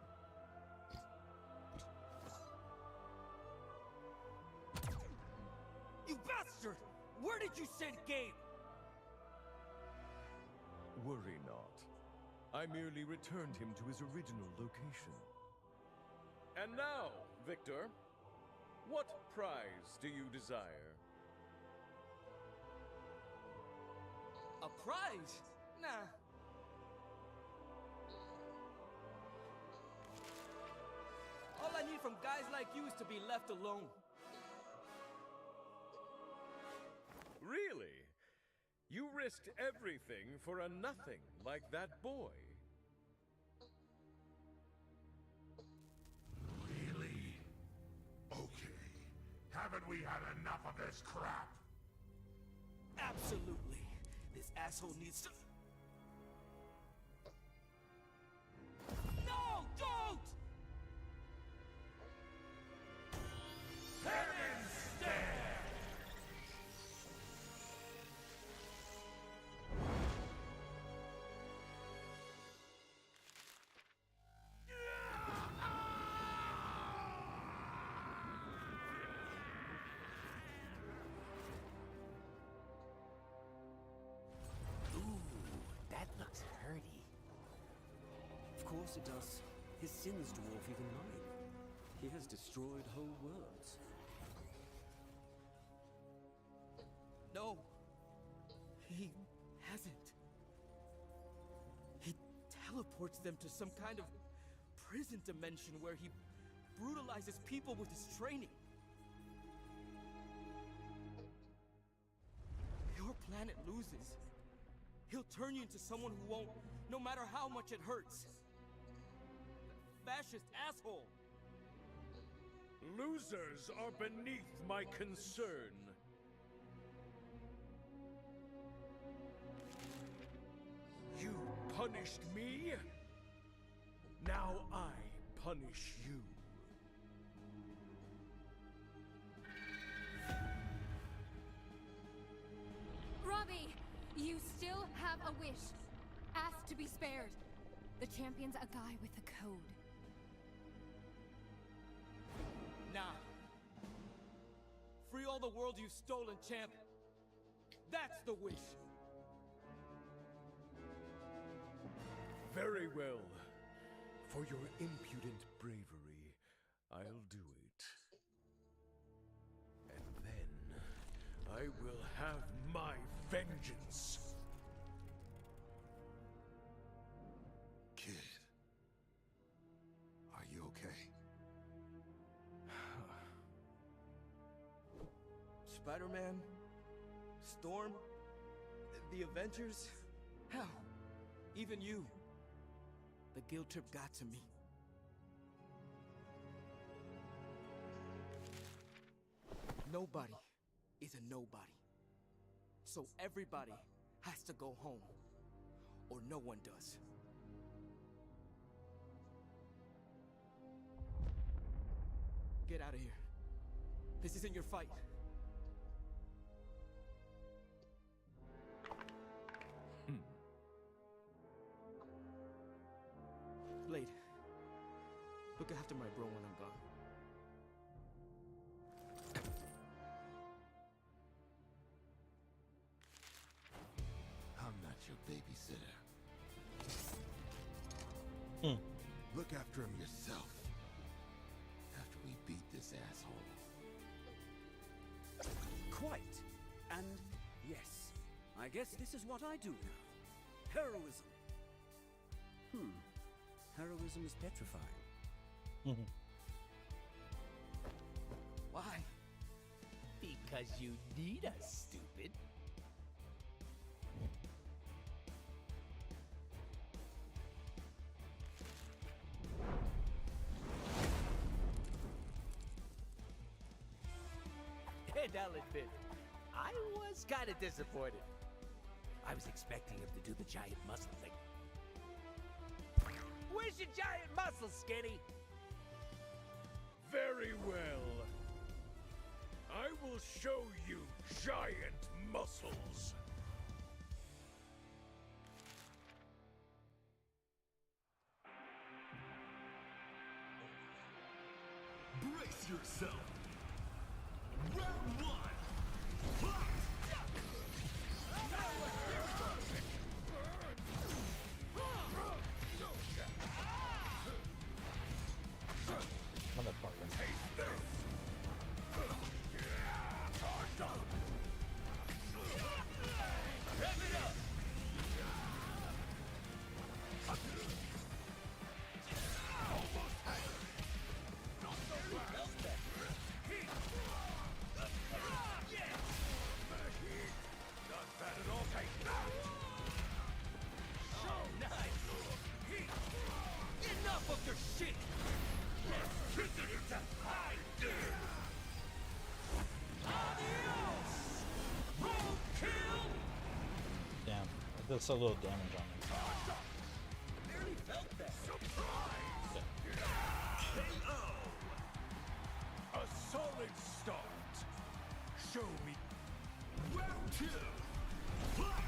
You bastard! Where did you send Gabe?
Worry not. I merely returned him to his original location. And now, Victor, what prize do you desire?
A prize? Nah. All I need from guys like you is to be left alone.
Really? You risked everything for a nothing like that boy?
Really? Okay. Haven't we had enough of this crap?
Absolutely. This asshole needs to... No! Don't!
Heaven's Stare!
closer does his sins dwarf even mine. He has destroyed whole worlds.
No, he hasn't. He teleports them to some kind of prison dimension where he brutalizes people with his training. Your planet loses. He'll turn you into someone who won't, no matter how much it hurts. Fascist asshole.
Losers are beneath my concern. You punished me. Now I punish you.
Robbie, you still have a wish. Ask to be spared. The champion's a guy with a code.
Nah. Free all the world you've stolen, champ. That's the wish.
Very well. For your impudent bravery, I'll do it. And then I will have my vengeance.
Kid, are you okay?
Spider-Man, Storm, the Avengers, hell, even you. The guilt trip got to me. Nobody is a nobody. So everybody has to go home, or no one does. Get out of here. This isn't your fight. Blade, look after my bro when I'm gone.
I'm not your babysitter. Look after him yourself. After we beat this asshole.
Quite. And yes, I guess this is what I do now. Heroism. Heroism is petrifying.
Why? Because you need us, stupid. And I'll admit, I was kind of disappointed. I was expecting him to do the giant muscle thing. Where's your giant muscle, Skinny?
Very well. I will show you giant muscles.
Brace yourself. Round one. Fight!
Enough of your shit! Let's kick it into high gear! Adios! Roadkill!
Damn, that's a little damage on me.
Barely felt that.
Surprise! KO! A solid start. Show me. Round two. Fight!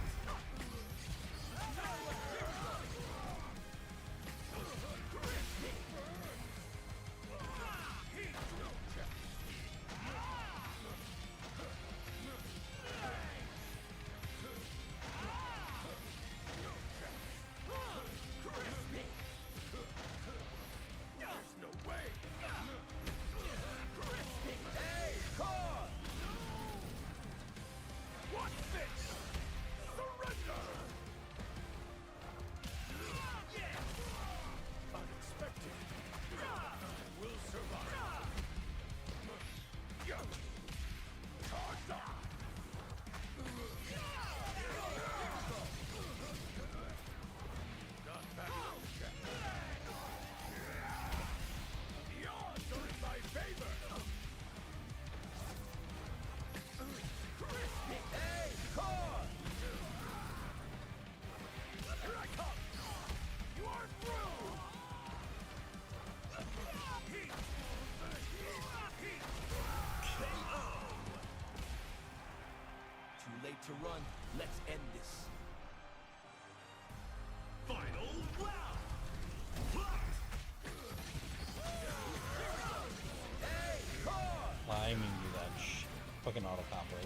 didn't mean to do that. Shh. Fucking auto combo.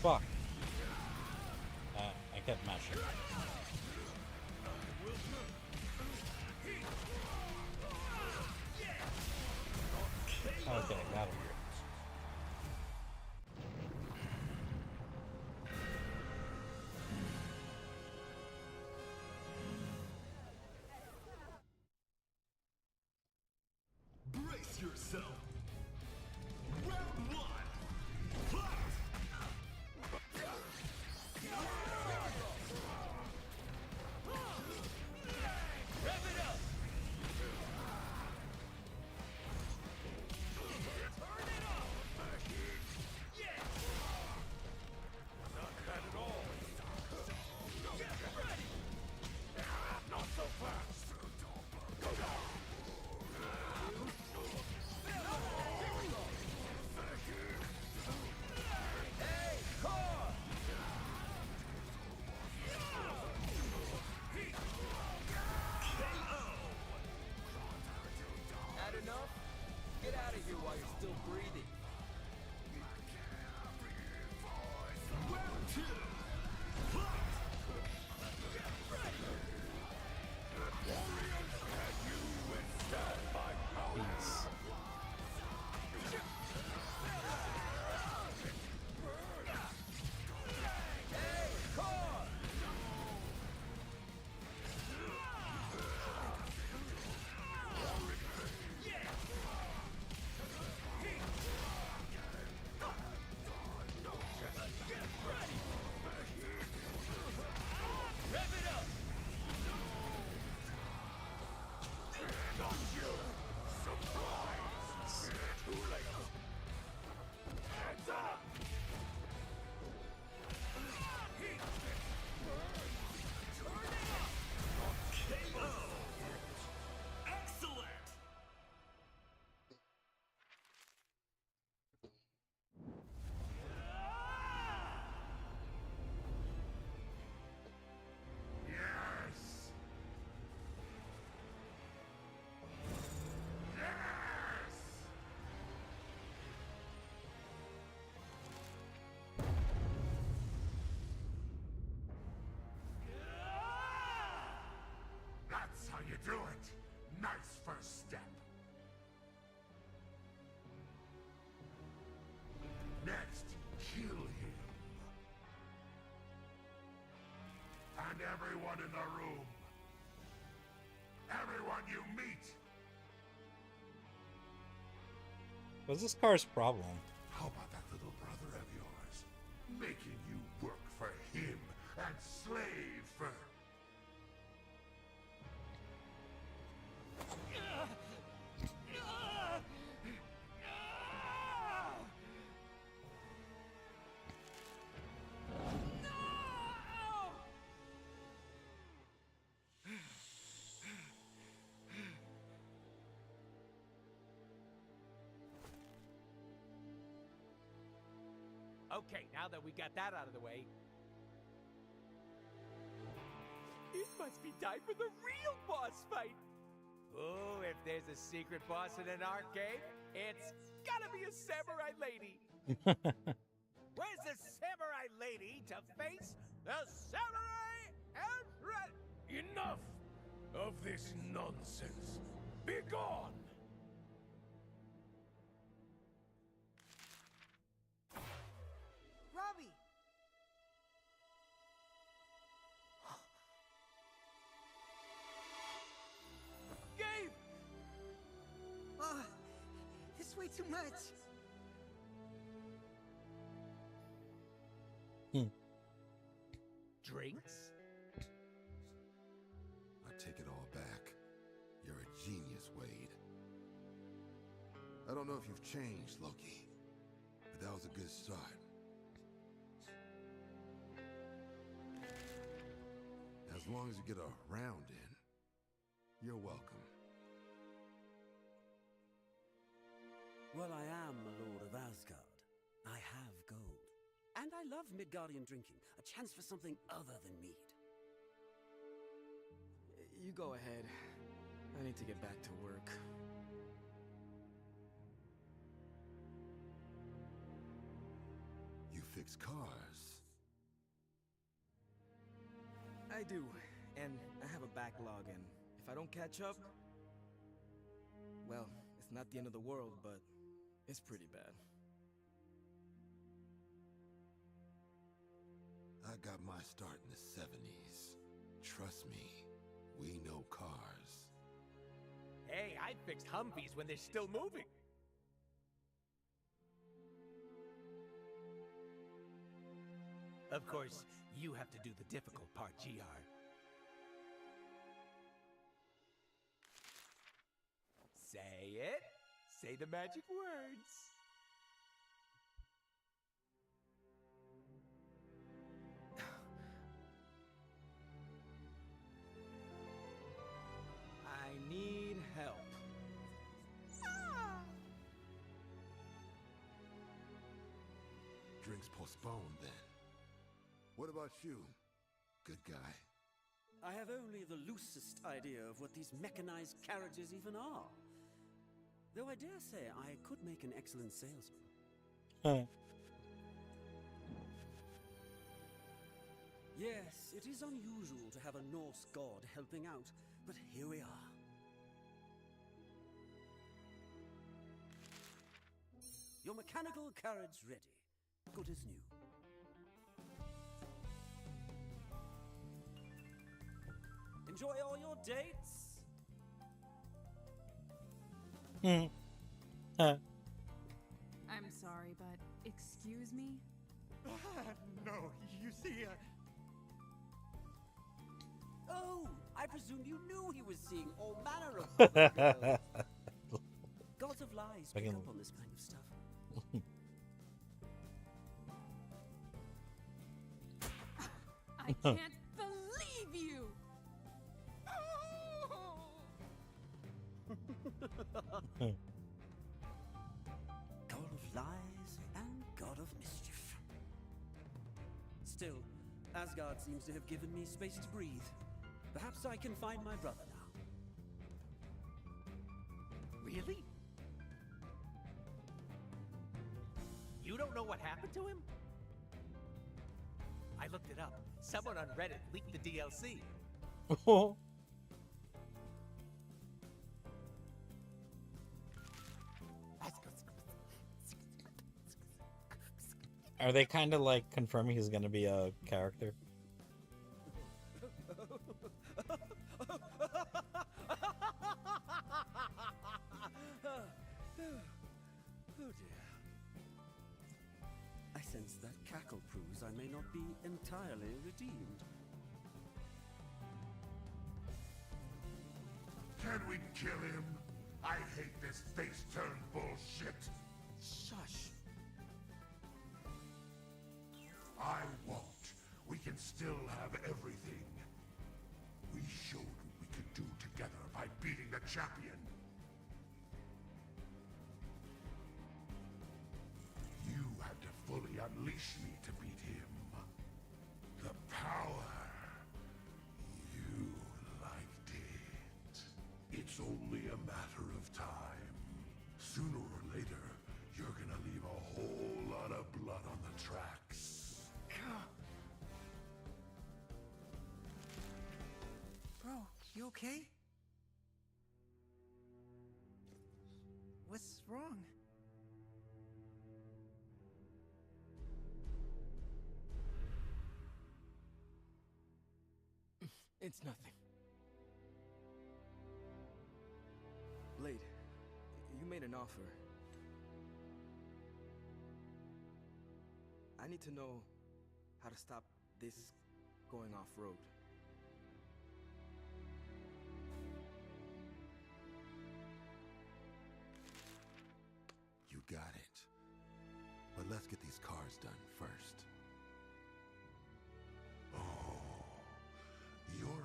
Fuck. I kept mashing. Okay, got him.
Brace yourself. Round one. Fight! Rev it up. Turn it up. Yeah. Not bad at all. Get ready. Not so fast. Hey, core! Had enough? Get out of here while you're still breathing. Round two. Fight! Get ready! Warriors, can you withstand my power?
Peace.
Hey, core! Get ready! Rev it up! Got you! Surprise! Too late! Heads up! KO! Excellent! Yes! Yes! That's how you do it. Nice first step. Next, kill him. And everyone in the room. Everyone you meet.
What's this car's problem?
How about that little brother of yours? Making you work for him and slave for...
Okay, now that we got that out of the way, it must be time for the real boss fight. Oh, if there's a secret boss in an arcade, it's gotta be a samurai lady. Where's the samurai lady to face the samurai emperor?
Enough of this nonsense. Be gone!
Robbie!
Gabe!
Oh, it's way too much.
Drinks?
I take it all back. You're a genius, Wade. I don't know if you've changed, Loki, but that was a good start. Now As long as you get a round in, you're welcome.
Well, I am a lord of Asgard. I have gold. And I love Midgardian drinking. A chance for something other than mead.
You go ahead. I need to get back to work.
You fix cars.
I do, and I have a backlog, and if I don't catch up, well, it's not the end of the world, but it's pretty bad.
I got my start in the 70s. Trust me, we know cars.
Hey, I fixed Humvees when they're still moving. Of course, you have to do the difficult part, GR. Say it. Say the magic words.
I need help.
Drinks postponed then. What about you, good guy?
I have only the loosest idea of what these mechanized carriages even are. Though I dare say I could make an excellent salesman. Yes, it is unusual to have a Norse god helping out, but here we are. Your mechanical carriage ready. Good as new. Enjoy all your dates.
I'm sorry, but excuse me?
No, you see,
Oh, I presume you knew he was seeing all manner of girls. Gods of lies pick up on this kind of stuff.
I can't believe you!
God of lies and God of mischief. Still, Asgard seems to have given me space to breathe. Perhaps I can find my brother now.
Really? You don't know what happened to him? I looked it up. Someone on Reddit leaked the DLC.
Are they kind of like confirming he's going to be a character?
Oh dear. I sense that cackle proves I may not be entirely redeemed.
Can we kill him? I hate this face-turn bullshit.
Shush.
I won't. We can still have everything. We showed what we could do together by beating the champion. You had to fully unleash me to beat him. The power. You liked it. It's only a matter of time. Sooner or later, you're gonna leave a whole lot of blood on the tracks.
Bro, you okay? What's wrong?
It's nothing. Blade, you made an offer. I need to know how to stop this going off-road.
You got it. But let's get these cars done first. Oh, you're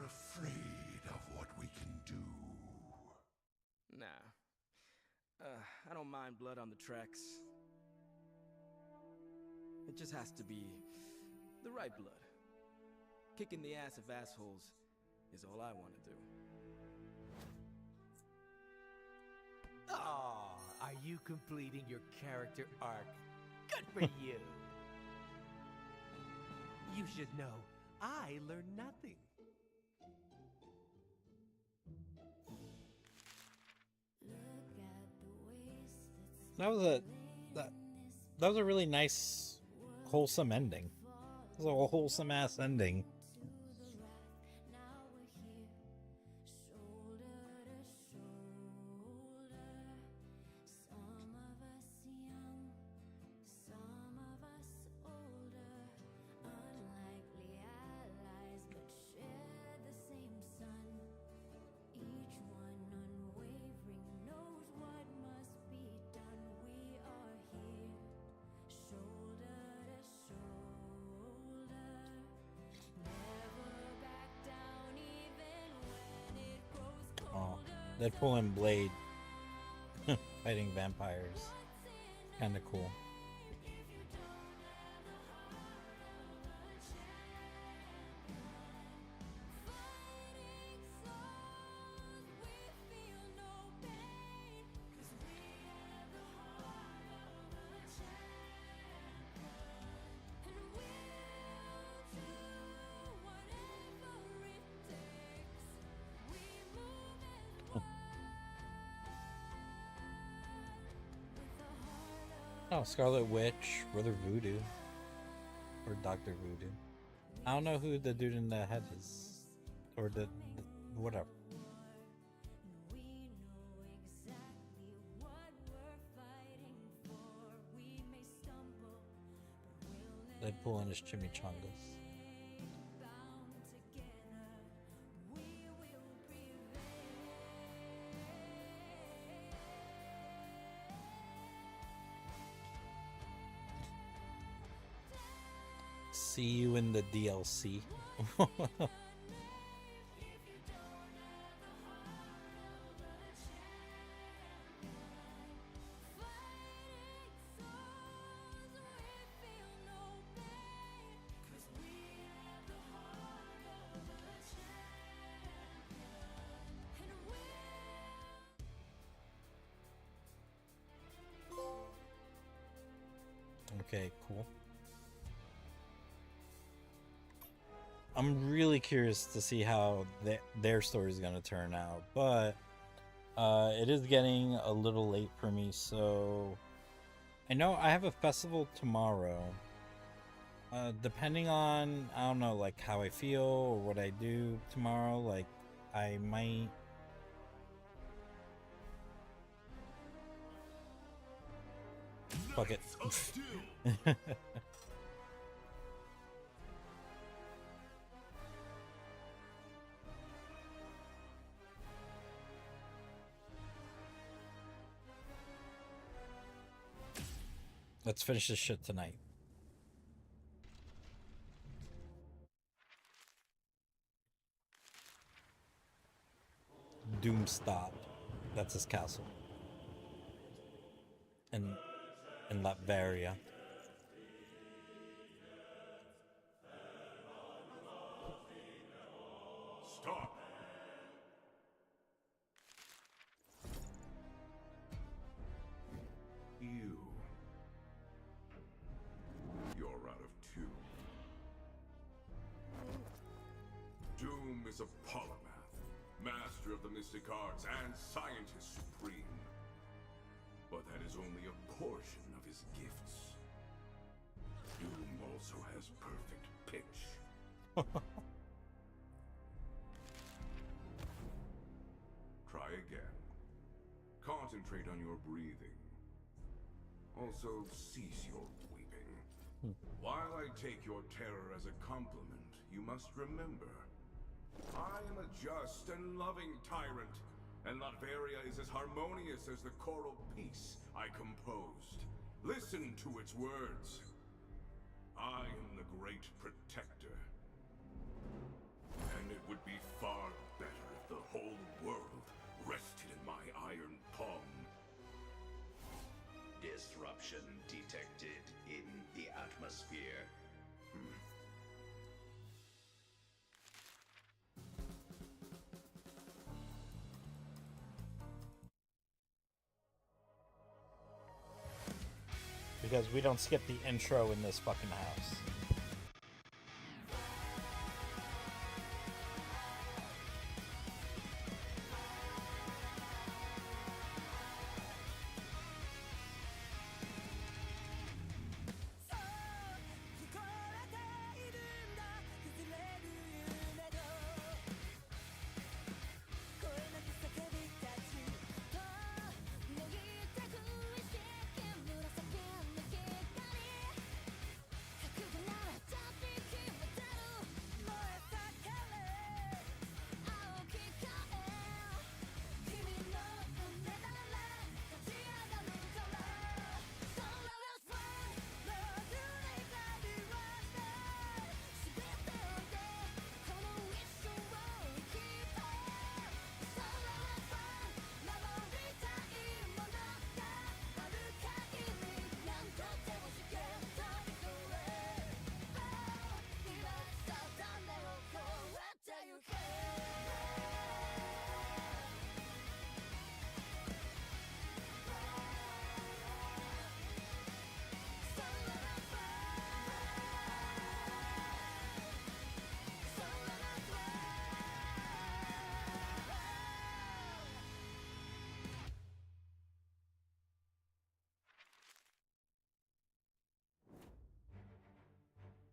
I don't mind blood on the tracks. It just has to be the right blood. Kicking the ass of assholes is all I want to do.
Aw, are you completing your character arc? Good for you. You should know, I learned nothing.
That was a really nice, wholesome ending. It was a wholesome ass ending. Oh, Deadpool and Blade fighting vampires. Kinda cool. Oh, Scarlet Witch, Brother Voodoo, or Dr. Voodoo. I don't know who the dude in the head is, or the whatever. Deadpool and his chimichangas. See you in the DLC. Okay, cool. I'm really curious to see how their story is going to turn out, but it is getting a little late for me, so I know I have a festival tomorrow. Depending on, I don't know, like how I feel or what I do tomorrow, like I might fuck it. Let's finish this shit tonight. Doomstad. That's his castle. In Latveria.
Stop! You're out of two. Doom is a polymath, master of the mystic arts and scientist supreme. But that is only a portion of his gifts. Doom also has perfect pitch. Try again. Concentrate on your breathing. Also, cease your weeping. While I take your terror as a compliment, you must remember, I am a just and loving tyrant, and Latveria is as harmonious as the choral piece I composed. Listen to its words. I am the great protector. And it would be far better if the whole world rested in my iron palm.
disruption detected in the atmosphere.
Because we don't skip the intro in this fucking house.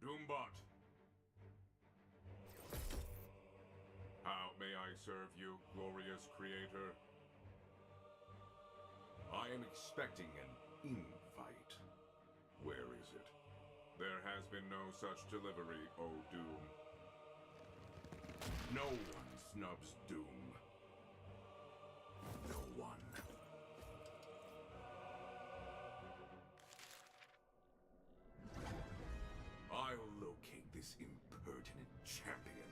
Doombot. How may I serve you, glorious creator? I am expecting an infight. Where is it? There has been no such delivery, O Doom. No one snubs Doom. No one. I'll locate this impertinent champion.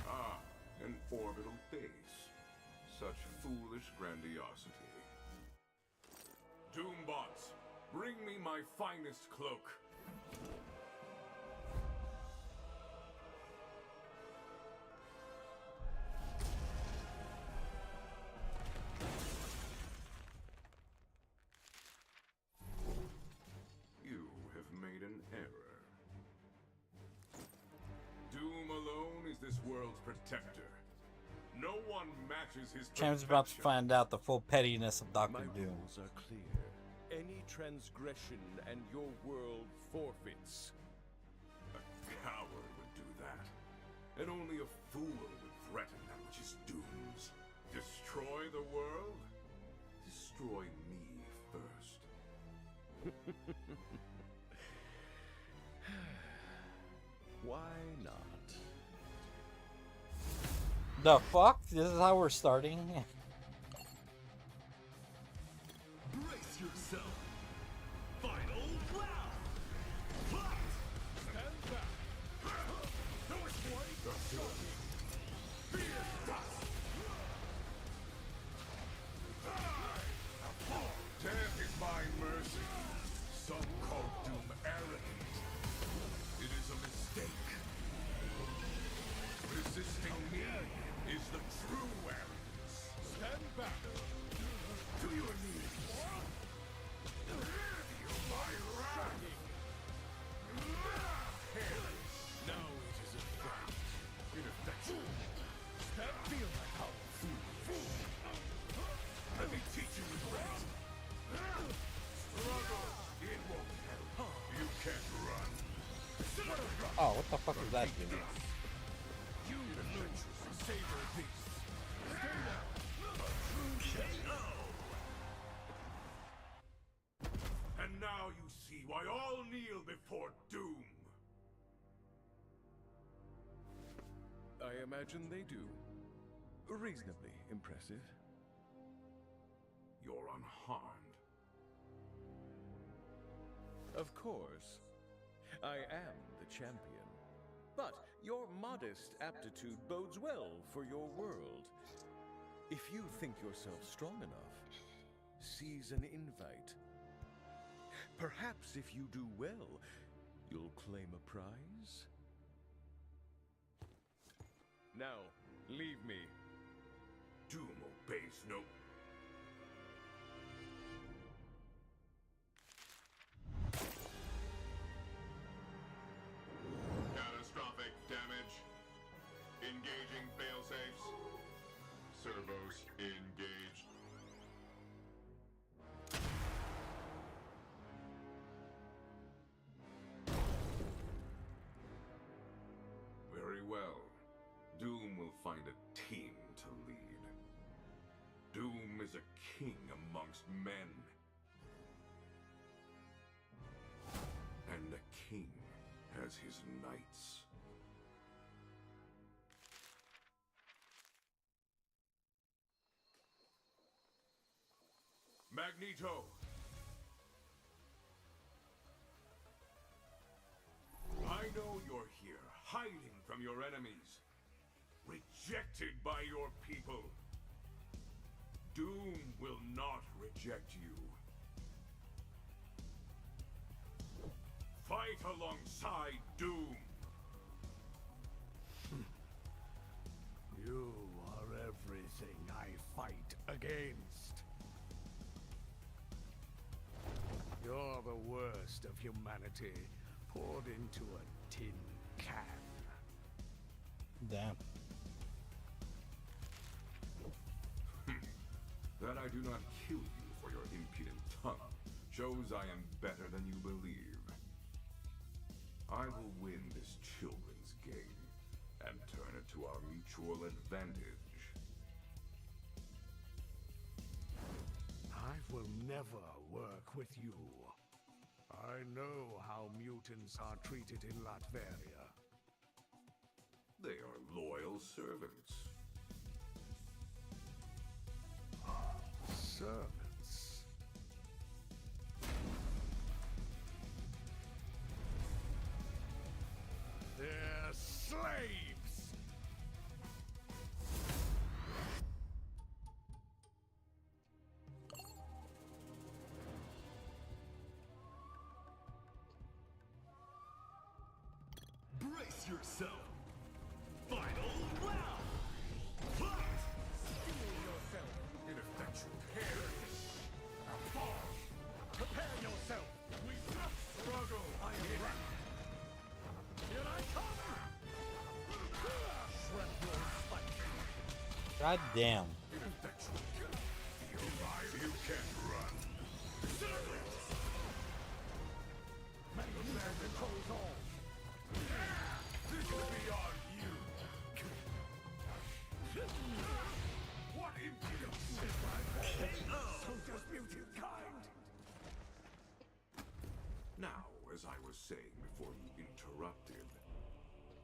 Ah, an orbital base. Such foolish grandiosity. Doombots, bring me my finest cloak. You have made an error. Doom alone is this world's protector. No one matches his
Cham's about to find out the full pettiness of Dr.
My
Doom.
rules are clear. Any transgression and your world forfeits.
A coward would do that. And only a fool would threaten that which is Doom's. Destroy the world? Destroy me first.
Why not?
The fuck? This is how we're starting?
Brace yourself. Final round. Fight. Stand back. No escape. Fear dust.
Death is my mercy. Some call Doom arrogant. It is a mistake. Resisting me is the true arrogance.
Stand back.
To your knees. Feel my wrath.
Now it is a fact.
Ineffectual.
Feel my power.
Let me teach you regret. Struggle. It won't help. You can't run.
Oh, what the fuck is that doing?
You lose. Saber beast. Stay down.
And now you see why all kneel before Doom.
I imagine they do. Reasonably impressive.
You're unharmed.
Of course. I am the champion. But your modest aptitude bodes well for your world. If you think yourself strong enough, sees an invite. Perhaps if you do well, you'll claim a prize? Now, leave me.
Doom obeys no...
Catastrophic damage. Engaging failsafes. Servos engaged.
Very well. Doom will find a team to lead. Doom is a king amongst men. And a king has his knights. Magneto! I know you're here, hiding from your enemies. Rejected by your people. Doom will not reject you. Fight alongside Doom.
You are everything I fight against. You're the worst of humanity poured into a tin can.
Damn.
That I do not kill you for your impudent tongue shows I am better than you believe. I will win this children's game and turn it to our mutual advantage.
I will never work with you. I know how mutants are treated in Latveria.
They are loyal servants.
Servants? They're slaves!
Brace yourself! Final round! Fight!
Steel yourself!
Ineffectual perish! Fall!
Prepare yourself!
We must struggle!
I am ready! Here I come! Shrapnel spike!
God damn.
Ineffectual! Feel alive, you can't run! Circle!
Magneto controls all!
This is beyond you! What impudence!
Soldier's mutant kind!
Now, as I was saying before you interrupted,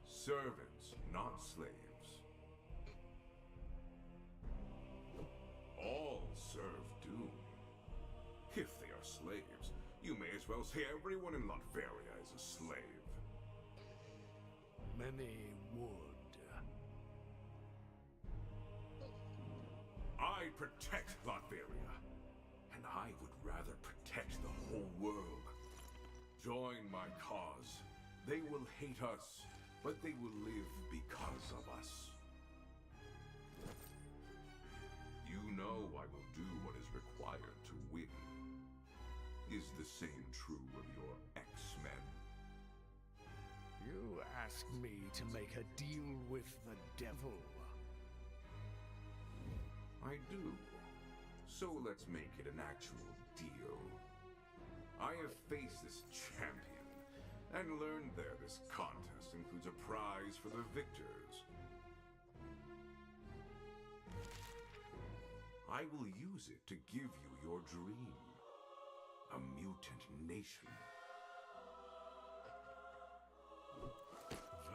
servants, not slaves. All serve Doom. If they are slaves, you may as well say everyone in Latveria is a slave.
Many would.
I protect Latveria, and I would rather protect the whole world. Join my cause. They will hate us, but they will live because of us. You know I will do what is required to win. Is the same true of your X-Men?
You ask me to make a deal with the devil.
I do. So let's make it an actual deal. I have faced this champion, and learned there this contest includes a prize for the victors. I will use it to give you your dream. A mutant nation.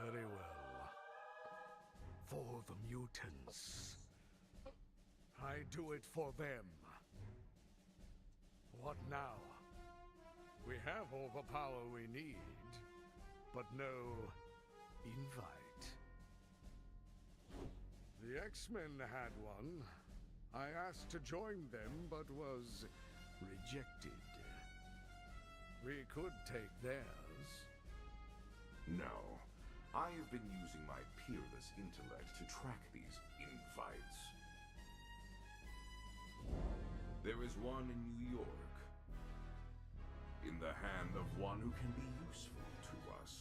Very well. For the mutants. I do it for them. What now? We have all the power we need, but no invite. The X-Men had one. I asked to join them, but was rejected. We could take theirs.
No. I have been using my peerless intellect to track these invites. There is one in New York, in the hand of one who can be useful to us.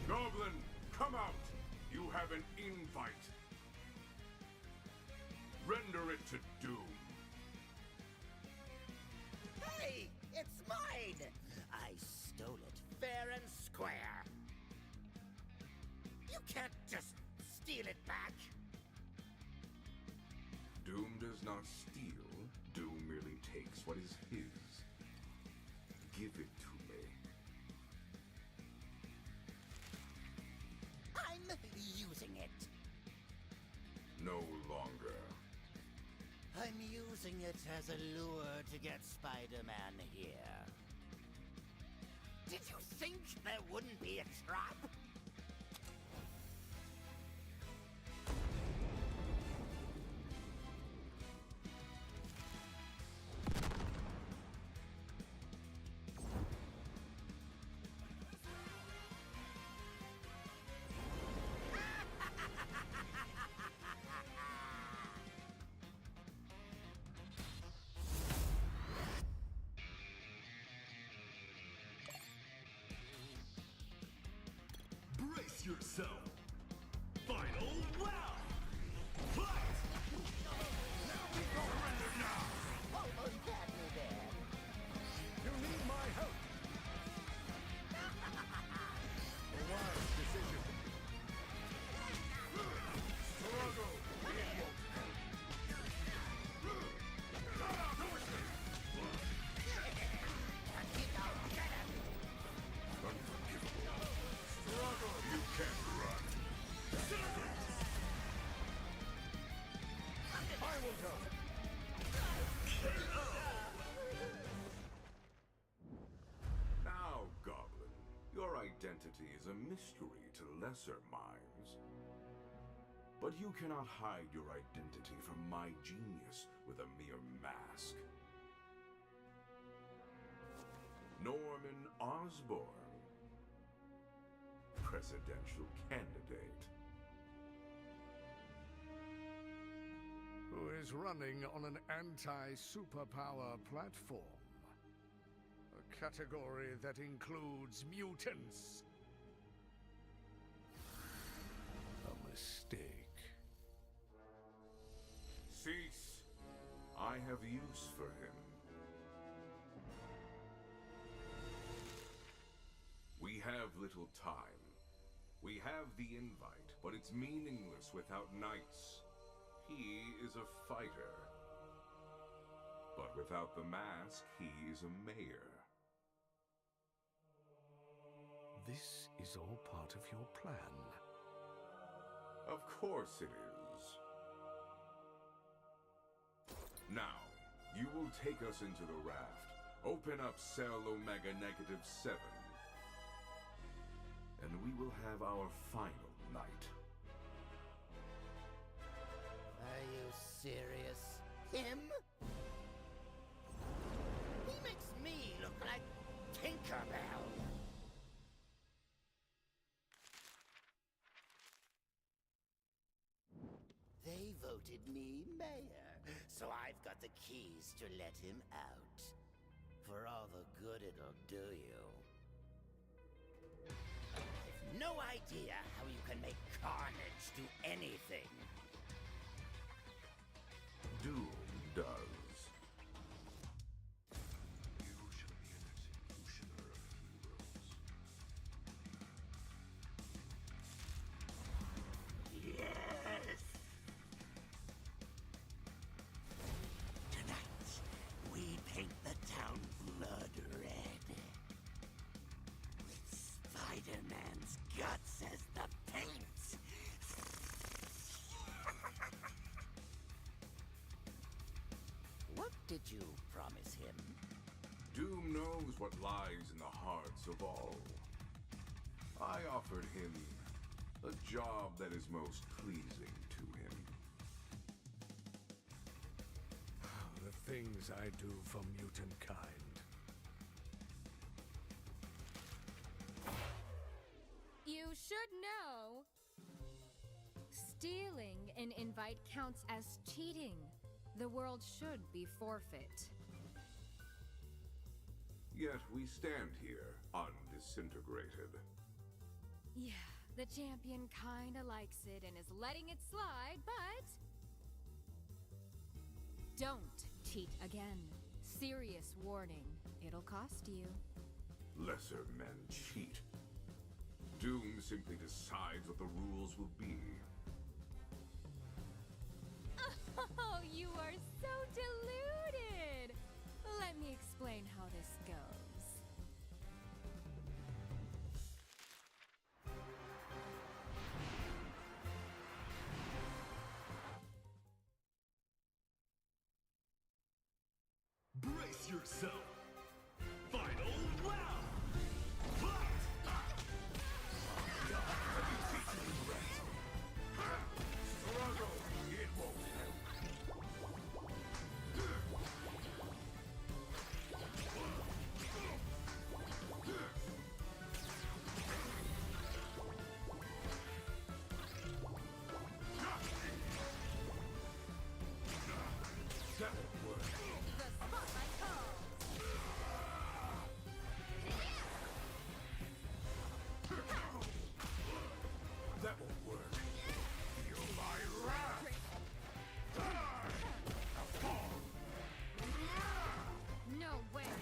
Goblin, come out! You have an invite. Render it to doom.
Hey, it's mine! I stole it fair and square. You can't just steal it back.
Doom does not steal. Doom merely takes what is his. Give it to me.
I'm using it.
No longer.
I'm using it as a lure to get Spider-Man here. Did you think there wouldn't be a trap?
Brace yourself! Final round! Fight! Surrender now!
Almost had me there.
You need my help. A wise decision.
Struggle!
Struggle! You can't run.
I will go.
Now, Goblin, your identity is a mystery to lesser minds. But you cannot hide your identity from my genius with a mere mask. Norman Osborn, presidential candidate.
Who is running on an anti-superpower platform. A category that includes mutants. A mistake.
Cease. I have use for him. We have little time. We have the invite, but it's meaningless without knights. He is a fighter. But without the mask, he is a mayor.
This is all part of your plan.
Of course it is. Now, you will take us into the raft. Open up cell Omega -7. And we will have our final night.
Are you serious? Him? He makes me look like Tinkerbell. They voted me mayor, so I've got the keys to let him out. For all the good it'll do you. I've no idea how you can make Carnage do anything.
Doom does.
You shall be an executioner of heroes.
Yes! Tonight, we paint the town blood red. With Spider-Man's guts as the paint. promise him?
Doom knows what lies in the hearts of all. I offered him a job that is most pleasing to him.
The things I do for mutant kind.
You should know. Stealing an invite counts as cheating. The world should be forfeit.
Yet we stand here undisintegrated.
Yeah, the champion kinda likes it and is letting it slide, but... Don't cheat again. Serious warning. It'll cost you.
Lesser men cheat. Doom simply decides what the rules will be.
Oh, you are so deluded! Let me explain how this goes.
Brace yourself! Final round! Fight! Struggle! It won't that won't work.
The spotlight calls.
That won't work. Feel my wrath! Die! Fall!
No way.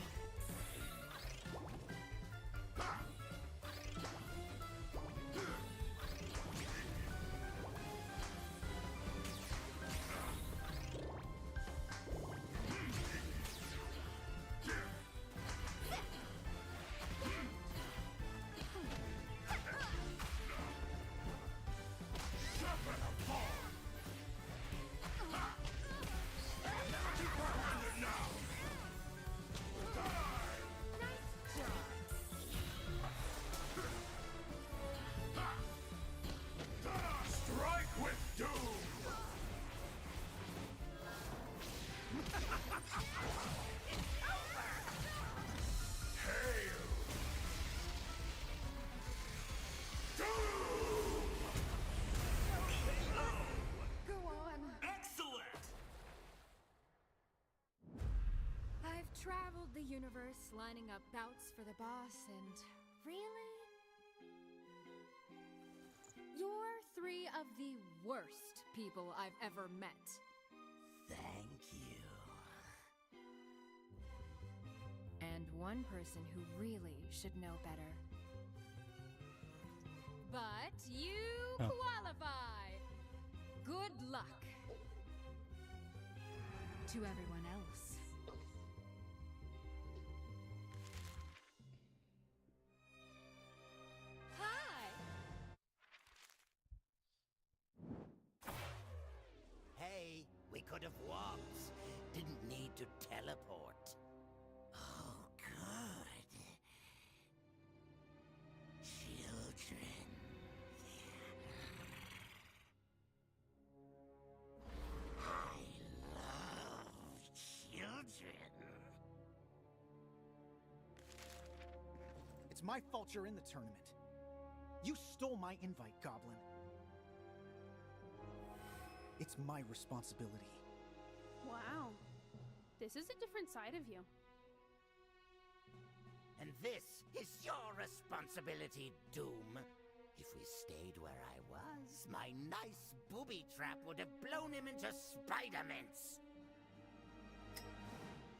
Strike with doom! Hail! Doom!
Go on.
Excellent!
I've traveled the universe lining up bouts for the boss, and really? You're three of the worst people I've ever met.
Thank you.
And one person who really should know better. But you
Huh.
qualify! Good luck! To everyone else. Hi!
Hey, we could have walked. Didn't need to teleport. Oh, good. Children. I love children.
It's my fault you're in the tournament. You stole my invite, Goblin. It's my responsibility.
Wow. This is a different side of you.
And this is your responsibility, Doom. If we stayed where I was, my nice booby trap would have blown him into spider mints.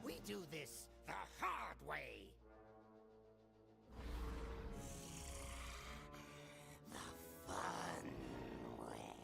We do this the hard way. The fun way.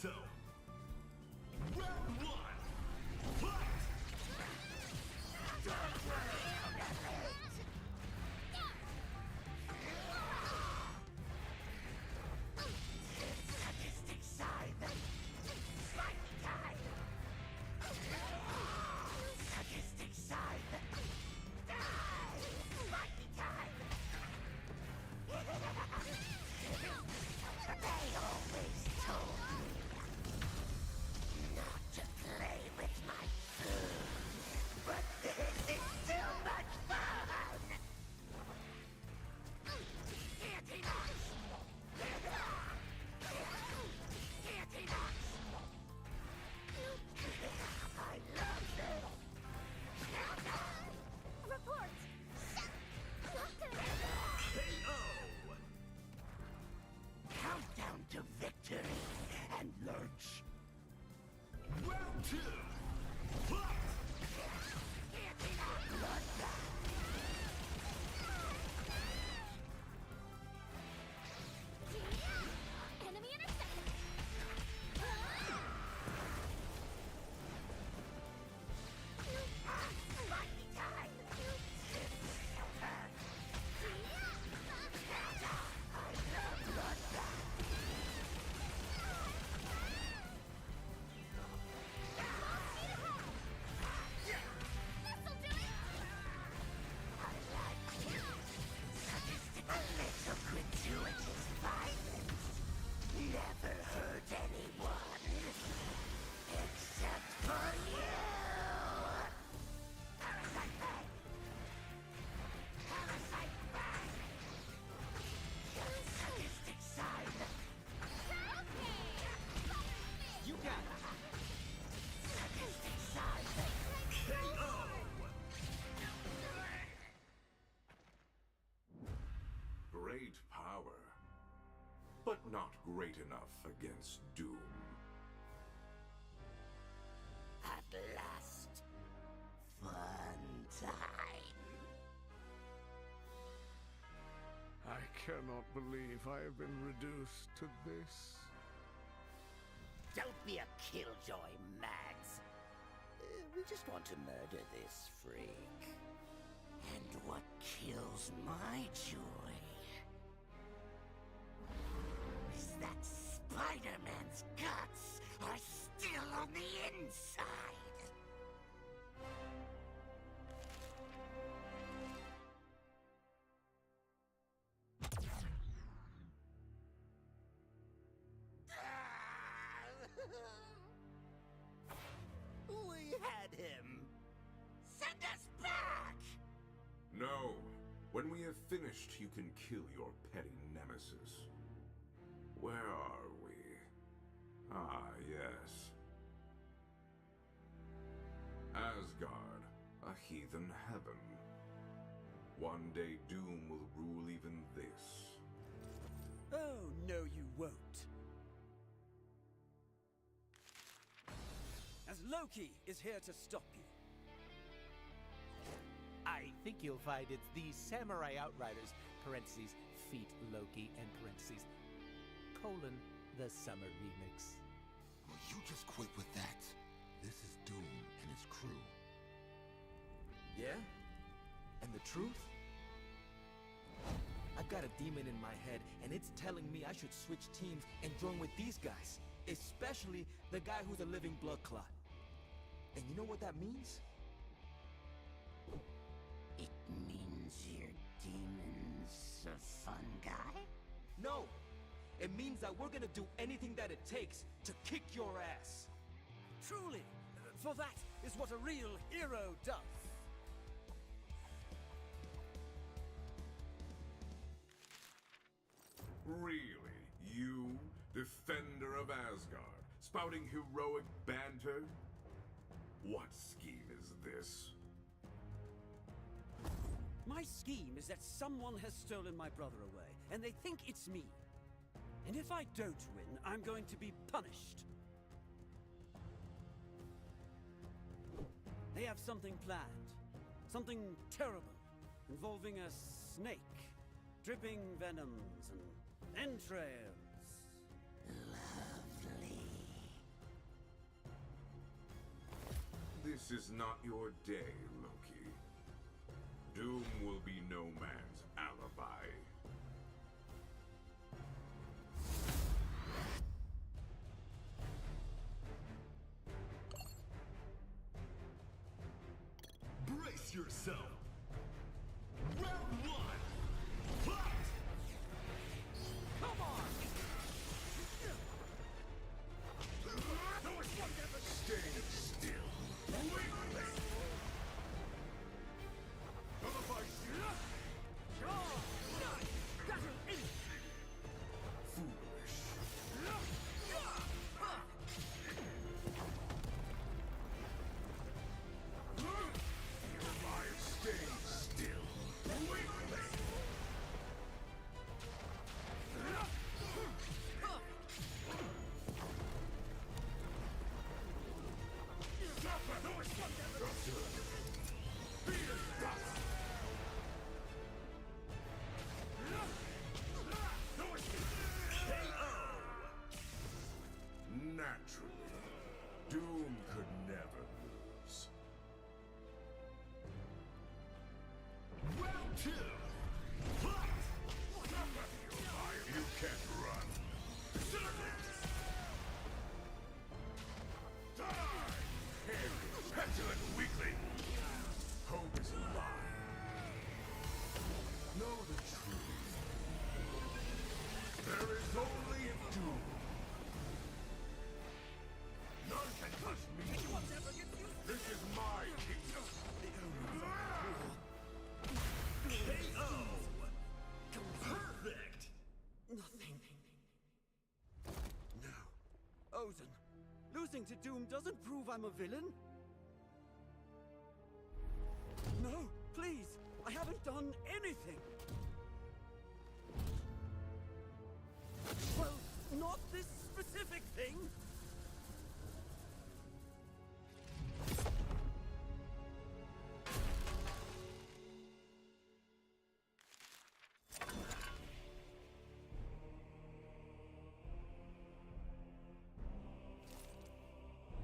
So, round one, fight!
Sadistic scythe. Spiky time. Sadistic scythe. Spiky time. They always told me not to play with my food, but this is too much fun! Guillotine axe! Guillotine axe! I love this!
Report!
KO!
Countdown to victory and lurch.
Round two, fight!
Guillotine axe! Bloodbath!
Enemy intercepted!
Spiky time! I love bloodbath!
This'll do it!
A little gratuitous violence never hurt anyone. Except for you! Parasite Bang! Parasite Bang! Sadistic Scythe!
You got it.
Sadistic Scythe!
KO!
Great power, but not great enough against Doom.
At last, fun time.
I cannot believe I have been reduced to this.
Don't be a killjoy, Mags. We just want to murder this freak. And what kills my joy is that Spider-Man's guts are still on the inside. We had him. Send us back!
No. When we have finished, you can kill your petty nemesis. Where are we? Ah, yes. Asgard, a heathen heaven. One day Doom will rule even this.
Oh, no you won't. As Loki is here to stop you.
I think you'll find it's these Samurai Outriders, parentheses, feet Loki, and parentheses, colon, the summer remix.
Will you just quit with that? This is Doom and his crew.
Yeah? And the truth? I've got a demon in my head, and it's telling me I should switch teams and join with these guys. Especially the guy who's a living blood clot. And you know what that means?
It means your demon's a fun guy?
No! It means that we're gonna do anything that it takes to kick your ass.
Truly, for that is what a real hero does.
Really? You, defender of Asgard, spouting heroic banter? What scheme is this?
My scheme is that someone has stolen my brother away, and they think it's me. And if I don't win, I'm going to be punished. They have something planned. Something terrible, involving a snake, dripping venoms and entrails.
Lovely.
This is not your day, Loki. Doom will be no man's alibi.
Brace yourself! Round one! Fight!
Come on!
Stay still. Weakling! Foolish. Stay still. Weakling! Naturally, Doom could never lose. Round two! Fight! You can't run. Die! Petulant weakling! Hope is alive. Know the truth. There is only Doom. None can touch me. This is my kingdom. KO! Perfect!
Nothing. No. Odin, losing to Doom doesn't prove I'm a villain. No, please. I haven't done anything. Well, not this specific thing.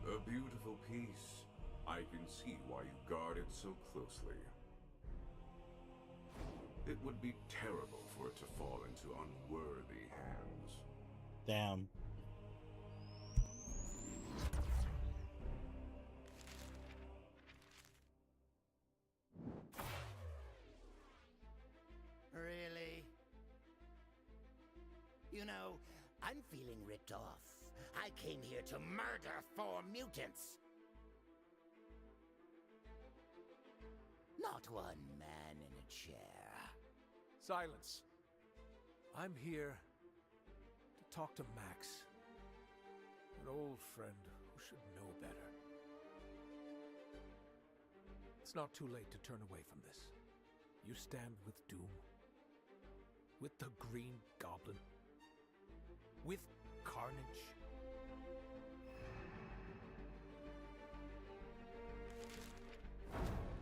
A beautiful piece. I can see why you guard it so closely. It would be terrible for it to fall into unworthy hands.
Damn.
Really? You know, I'm feeling ripped off. I came here to murder 4 mutants. Not one man in a chair.
Silence. I'm here to talk to Max. An old friend who should know better. It's not too late to turn away from this. You stand with Doom. With the Green Goblin. With Carnage.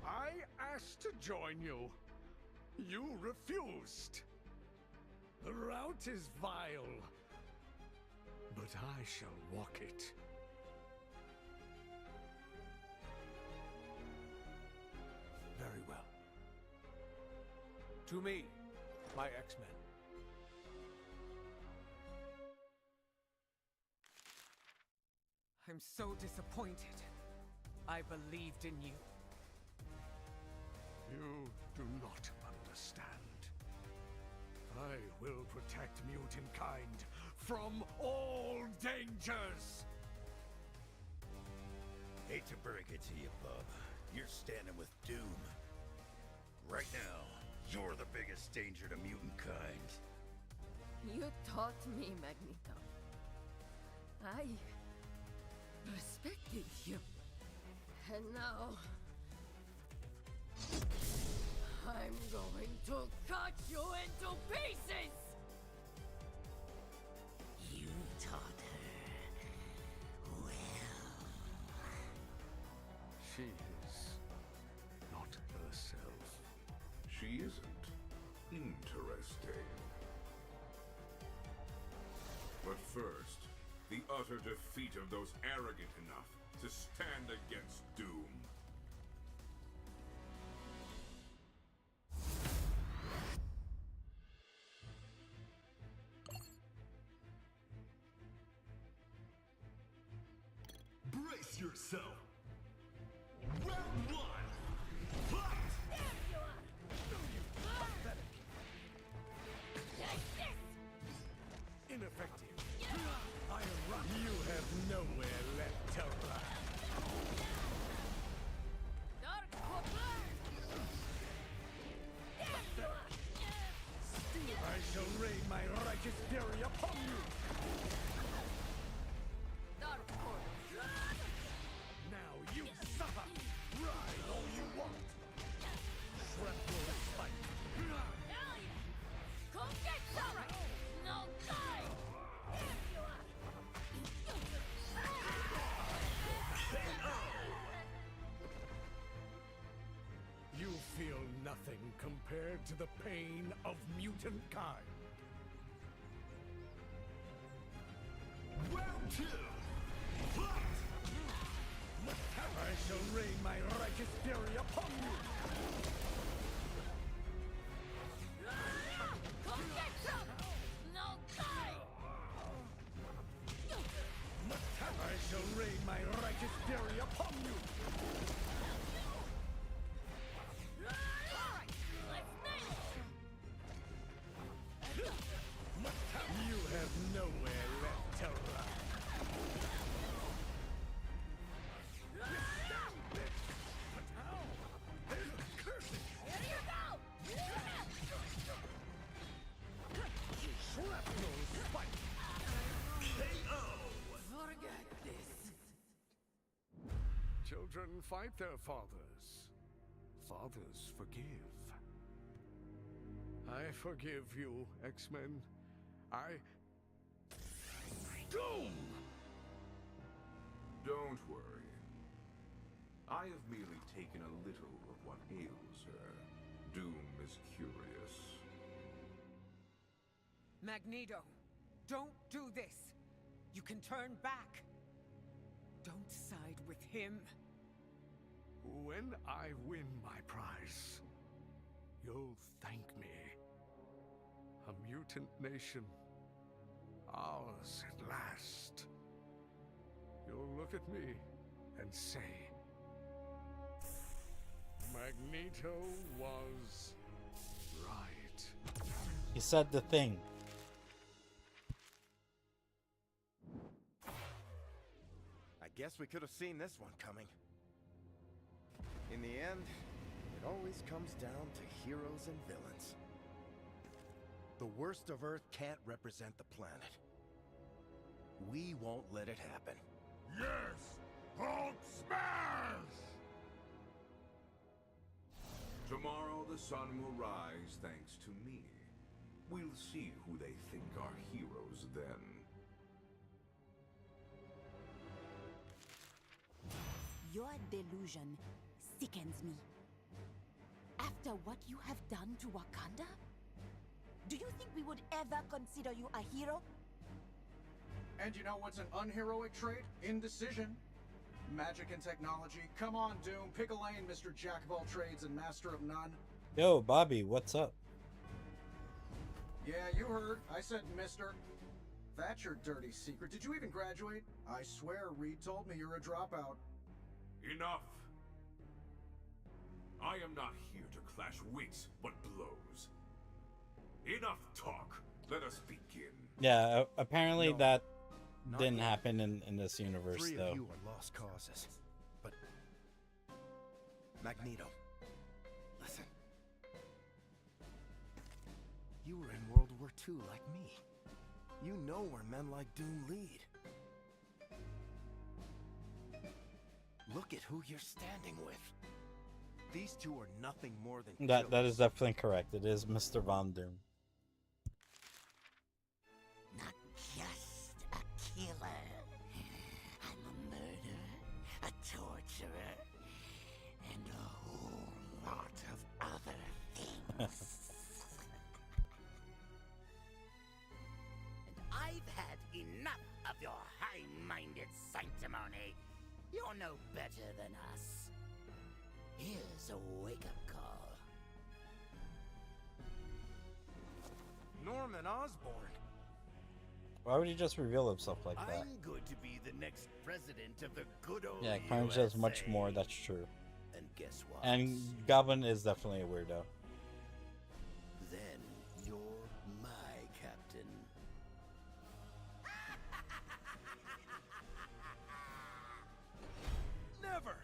I asked to join you. You refused. The route is vile, but I shall walk it.
Very well. To me, my X-Men.
I'm so disappointed. I believed in you.
You do not understand. I will protect mutant kind from all dangers!
Hate to break it to you, bub. You're standing with Doom. Right now, you're the biggest danger to mutant kind.
You taught me, Magneto. I respected you. And now I'm going to cut you into pieces!
You taught her well.
She is not herself.
She isn't. Interesting. But first, the utter defeat of those arrogant enough to stand against Doom.
Brace yourself! Round one! Fight!
Ineffective. I am right. You have nowhere left to run. I shall rain my righteous fury upon you! Now you suffer! Ride all you want! Shrapnel is fight! You feel nothing compared to the pain of mutant kind.
Round two! Fight!
I shall rain my righteous fury upon you! I shall rain my righteous fury upon you! You have nowhere left to run. Shrapnel spike!
KO!
Forget this.
Children fight their fathers. Fathers forgive. I forgive you, X-Men. Doom!
Don't worry. I have merely taken a little of what ails her. Doom is curious.
Magneto, don't do this. You can turn back. Don't side with him.
When I win my prize, you'll thank me. A mutant nation. Ours at last. You'll look at me and say, Magneto was right.
He said the thing.
I guess we could have seen this one coming. In the end, it always comes down to heroes and villains. The worst of Earth can't represent the planet. We won't let it happen.
Yes! Hulk smash!
Tomorrow the sun will rise thanks to me. We'll see who they think are heroes then.
Your delusion sickens me. After what you have done to Wakanda? Do you think we would ever consider you a hero?
And you know what's an unheroic trait? Indecision. Magic and technology. Come on, Doom. Pick a lane, Mr. Jack of all trades and master of none.
Yo, Bobby, what's up?
Yeah, you heard. I said mister. That's your dirty secret. Did you even graduate? I swear, Reed told me you're a dropout.
Enough! I am not here to clash wits, but blows. Enough talk. Let us begin.
Yeah, apparently that didn't happen in this universe,
Three
though.
of you are lost causes. But Magneto, listen. You were in World War II like me. You know where men like Doom lead. Look at who you're standing with. These two are nothing more than
That is definitely correct. It is Mr. Von Doom.
Not just a killer. I'm a murderer, a torturer, and a whole lot of other things. And I've had enough of your high-minded sanctimony. You're no better than us. Here's a wake-up call.
Norman Osborn.
Why would he just reveal himself like that?
I'm going to be the next president of the good old
Yeah, Carnage does much
USA.
more, that's true.
And guess what?
And Goblin is definitely a weirdo.
Then you're my captain.
Never!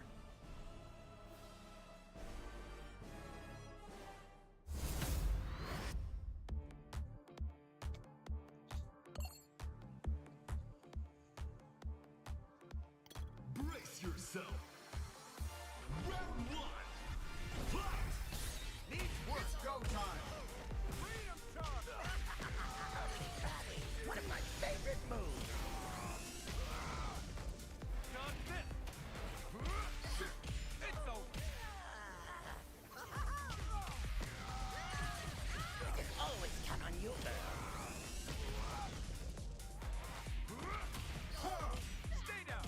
Brace yourself. Round one. Fight!
Needs work. Go time. Freedom charge.
One of my favorite moves.
Not this. It's over.
I can always count on you, girl.
Stay down.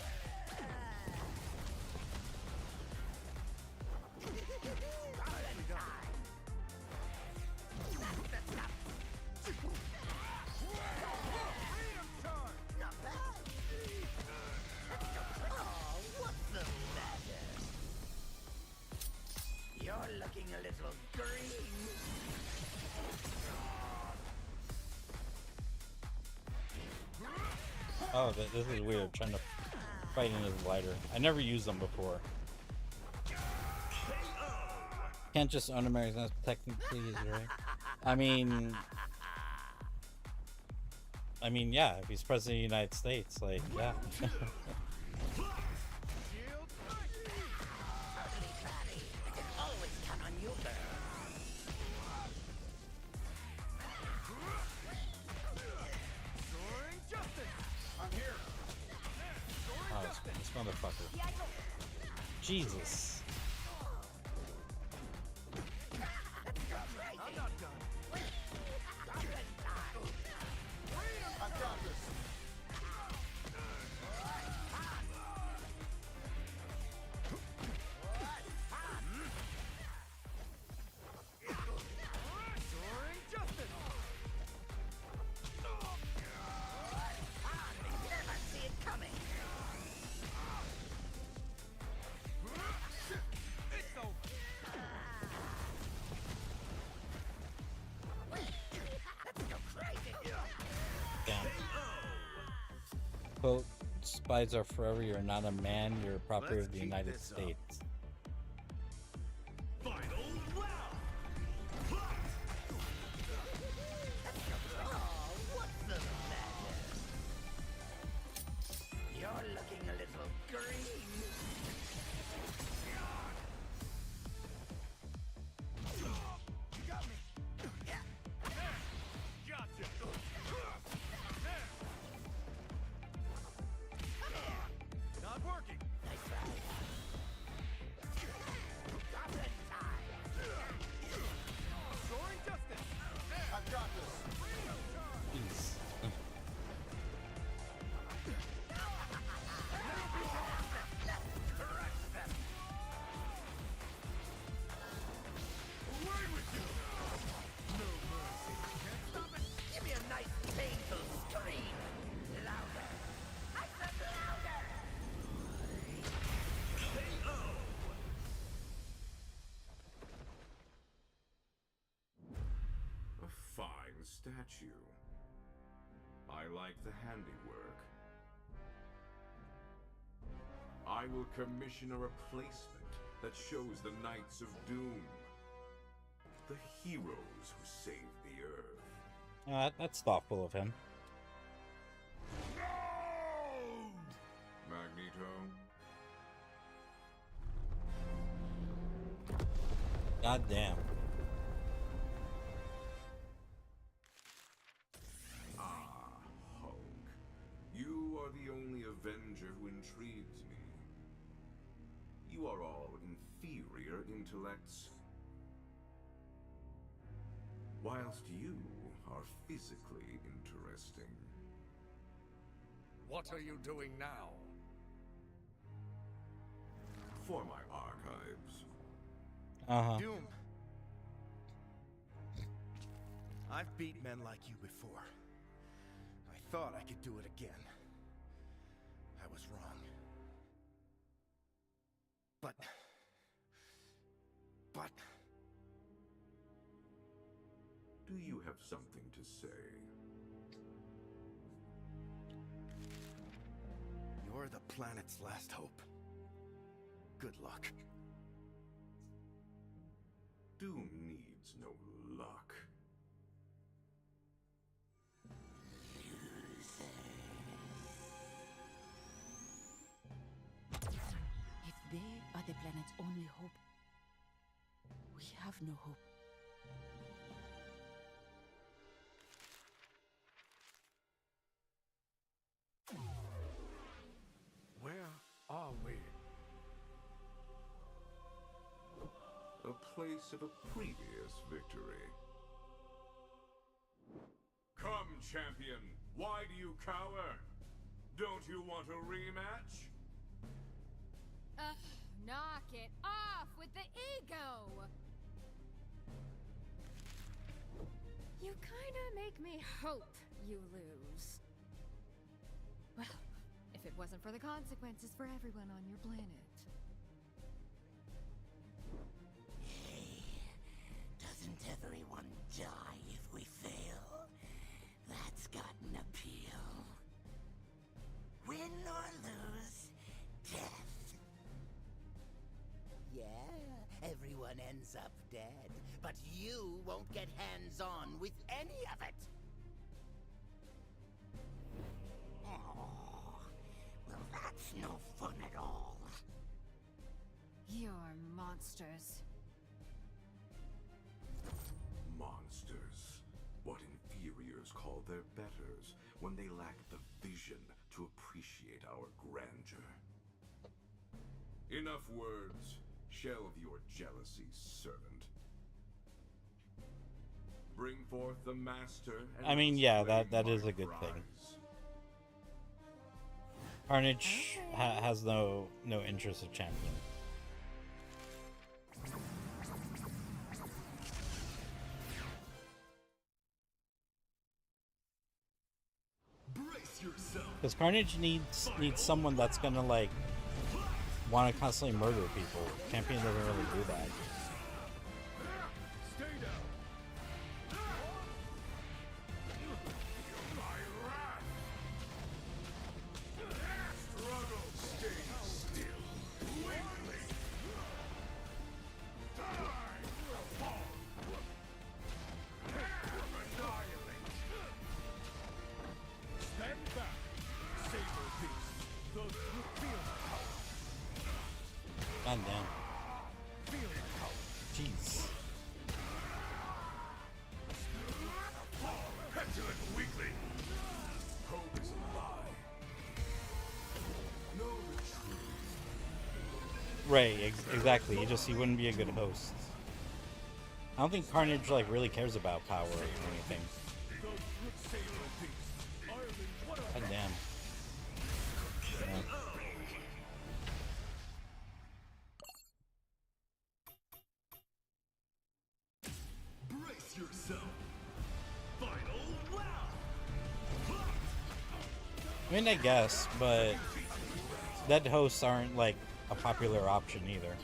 Freedom charge.
Not bad. Oh, what's the matter? You're looking a little green.
Oh, this is weird. Trying to fight in his lighter. I never used them before. Can't just own American. That's technically easy, right? I mean, yeah. If he's president of the United States, like, yeah.
Shield.
Ugly fatty. I can always count on you, girl.
Soaring justice. I'm here. Soaring
Oh,
justice.
this motherfucker. Jesus.
I'm not done. I've got this. Soaring justice.
Never see it coming.
It's over.
Let's go crazy.
Damn. Quote, spies are forever. You're not a man. You're a property
Let's
of the
keep
United
this up.
States.
Final round. Fight!
Oh, what's the matter? You're looking a little green.
You got me. Gotcha. Not working.
Nice try. Goblin time.
Soaring justice. I've got this. Freedom charge.
Jeez.
Away with you!
No mercy. Can't stop it.
Give me a nice painful scream. Louder. I said louder.
A fine statue. I like the handiwork. I will commission a replacement that shows the Knights of Doom. The heroes who saved the Earth.
That's thoughtful of him.
Magneto.
God damn.
Ah, Hulk. You are the only Avenger who intrigues me. You are all inferior intellects. Whilst you are physically interesting.
What are you doing now?
For my archives.
Uh-huh.
Doom. I've beat men like you before. I thought I could do it again. I was wrong. But...
Do you have something to say?
You're the planet's last hope. Good luck.
Doom needs no luck.
If they are the planet's only hope, we have no hope.
Where are we?
A place of a previous victory. Come, champion! Why do you cower? Don't you want a rematch?
Knock it off with the ego! You kinda make me hope you lose. Well, if it wasn't for the consequences for everyone on your planet.
Doesn't everyone die if we fail? That's got an appeal. Win or lose, death. Yeah, everyone ends up dead, but you won't get hands-on with any of it. Oh, well, that's no fun at all.
You're monsters.
Monsters. What inferiors call their betters when they lack the vision to appreciate our grandeur. Enough words. Shelve your jealousy, servant. Bring forth the master. And
I mean, yeah,
display
that
my
is a good thing.
prize.
Carnage has no interest of champion.
Brace yourself.
Because Carnage needs someone that's gonna like want to constantly murder people. Champion doesn't really do that.
Stay down.
My wrath. Struggle. Stay still. Weakly. Die. Fall. Annihilate.
Stand back. Saber beast. Those who feel the power.
God damn.
Feel the power.
Jeez.
Petulant weakling.
Hope is a lie. Know the truth.
Right, exactly. He wouldn't be a good host. I don't think Carnage like really cares about power or anything.
Those root saber beasts. Ireland, what a
God damn. Yeah.
Brace yourself. Final round.
I mean, I guess, but dead hosts aren't like a popular option either.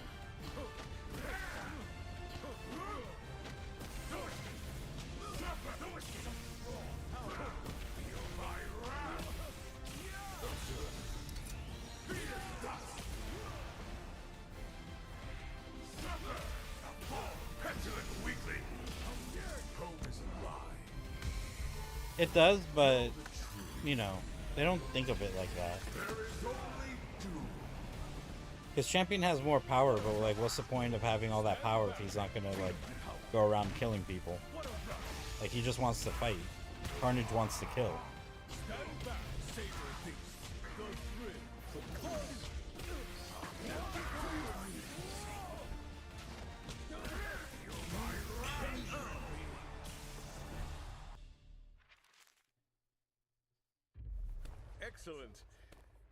Petulant weakling.
Hope is a lie.
It does, but you know, they don't think of it like that.
There is only doom.
Because Champion has more power, but like, what's the point of having all that power if he's not gonna like go around killing people? Like, he just wants to fight. Carnage wants to kill.
stand back. Saber beast. The thrill.
Excellent.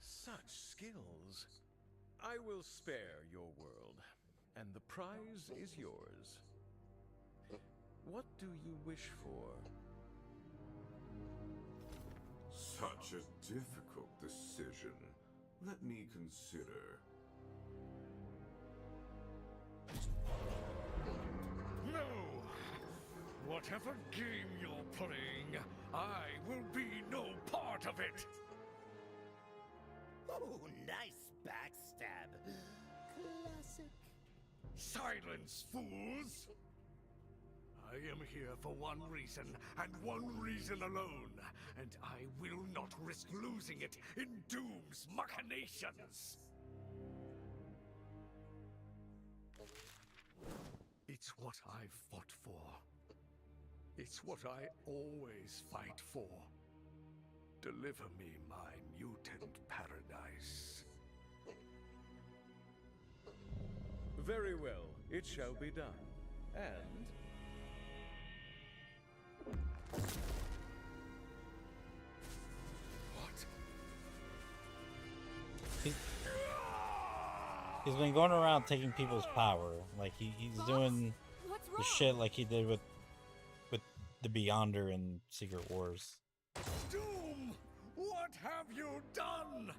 Such skills. I will spare your world, and the prize is yours. What do you wish for?
Such a difficult decision. Let me consider.
No! Whatever game you're playing, I will be no part of it!
Oh, nice backstab. Classic.
Silence, fools! I am here for one reason, and one reason alone, and I will not risk losing it in Doom's machinations! It's what I've fought for. It's what I always fight for. Deliver me my mutant paradise.
Very well, it shall be done. And...
What?
He's been going around taking people's power. Like he's doing the shit like he did with the Beyonder in Secret Wars.
Doom! What have you done?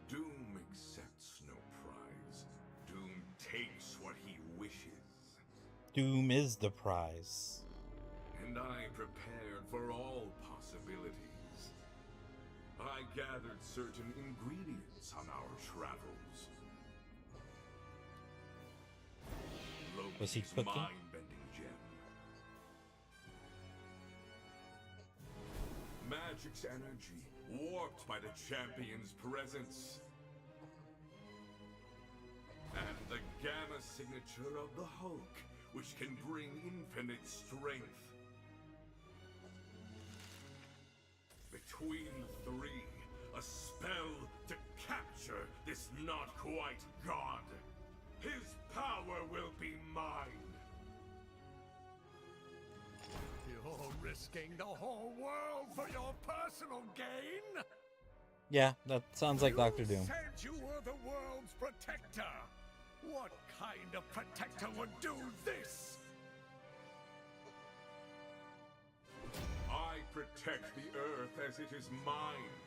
Doom accepts no prize. Doom takes what he wishes.
Doom is the prize.
And I prepared for all possibilities. I gathered certain ingredients on our travels.
Was he
Loki's
cooking?
mind-bending gem. Magic's energy, warped by the champion's presence. And the Gamma signature of the Hulk, which can bring infinite strength. Between the three, a spell to capture this not-quite god. His power will be mine.
You're risking the whole world for your personal gain?
Yeah, that sounds like Dr. Doom.
You said you were the world's protector. What kind of protector would do this?
I protect the Earth as it is mine.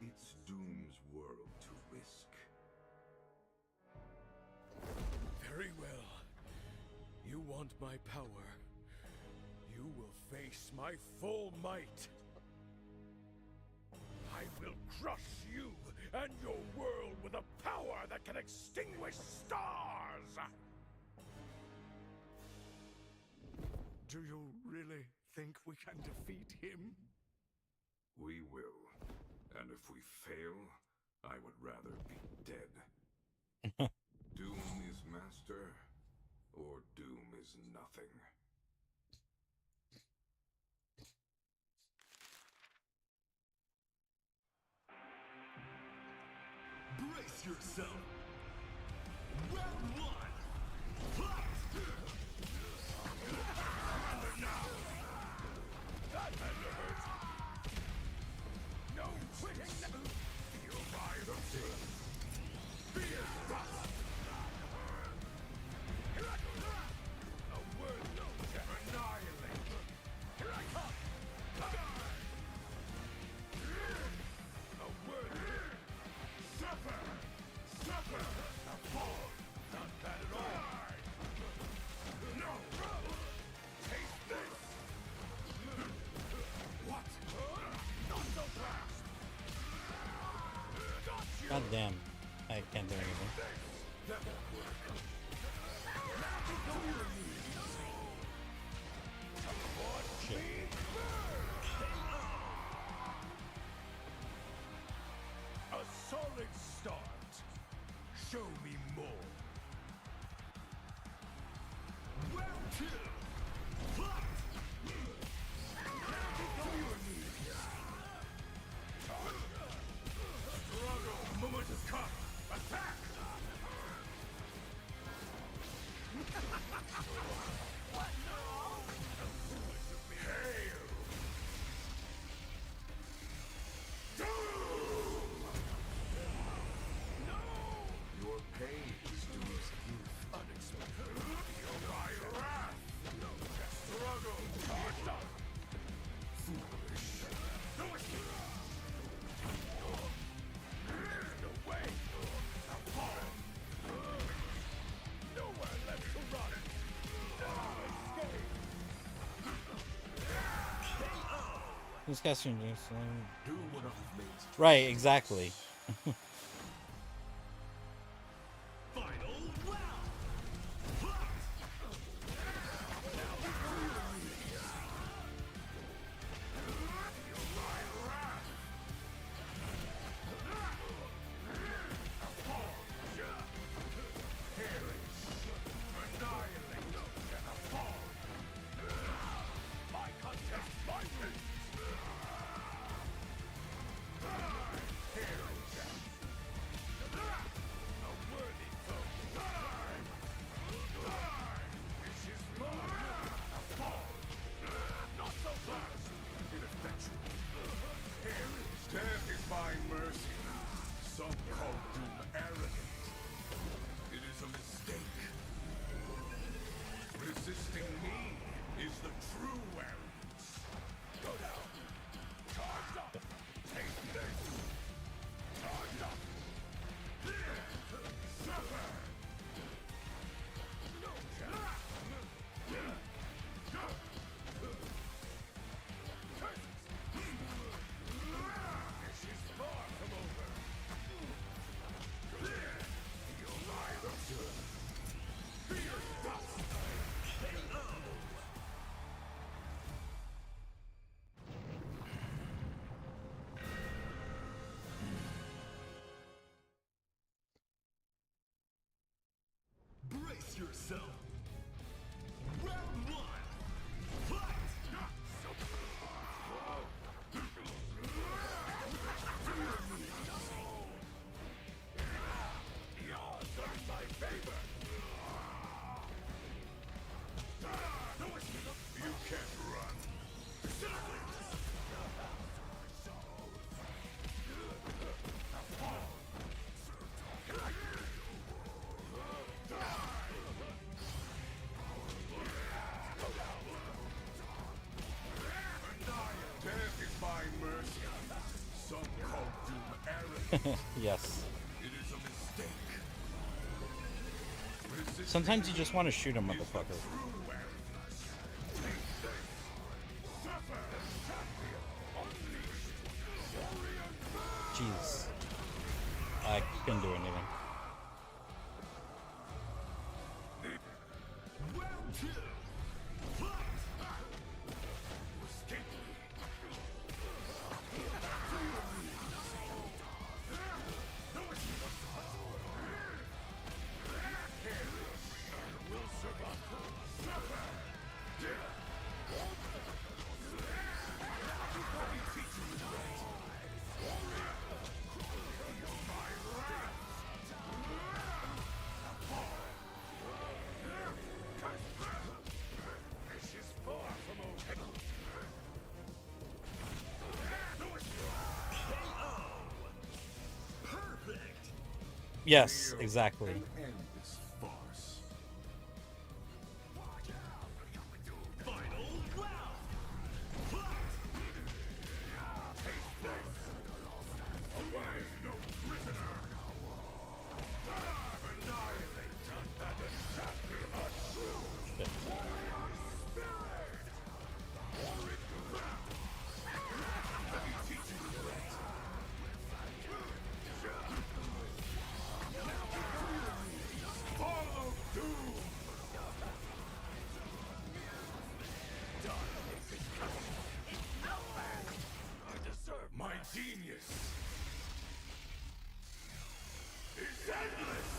It's Doom's world to risk.
Very well. You want my power. You will face my full might. I will crush you and your world with a power that can extinguish stars! Do you really think we can defeat him?
We will. And if we fail, I would rather be dead. Doom is master, or Doom is nothing.
Brace yourself! Round one! Fight!
That hurts! No quitting! Feel my routine! Fear thrust! Here I go! A word no to annihilate! Here I come! A word! Suffer! Suffer! A fall! Not bad at all! No! Taste this! What? Not so fast! Got you!
God damn. I can't do anything.
That won't work.
Shit.
A solid start. Show me more.
Round two! Fight!
Struggle. Moment has come. Attack! What now? Hail! Doom!
Who's casting James?
Do what I've made.
Right, exactly.
Death is my mercy. Some call doom arrogant. It is a mistake. Resisting me is the true arrogance. Go down. Charge up. Take this. Charge up. Suffer.
Brace yourself. Round one. Fight!
The odds are in my favor. You can't run. Death is my mercy. Some call doom arrogant.
Yes.
It is a mistake. Resisting
Sometimes you just want to shoot a motherfucker. Jeez. I couldn't do anything.
Round two. Fight!
Yes, exactly.
End this farce.
Final round.
Take this. Away, no prisoner. Annihilate and exactly a true. Let me teach you the right. Follow doom. I deserve my genius. Is endless.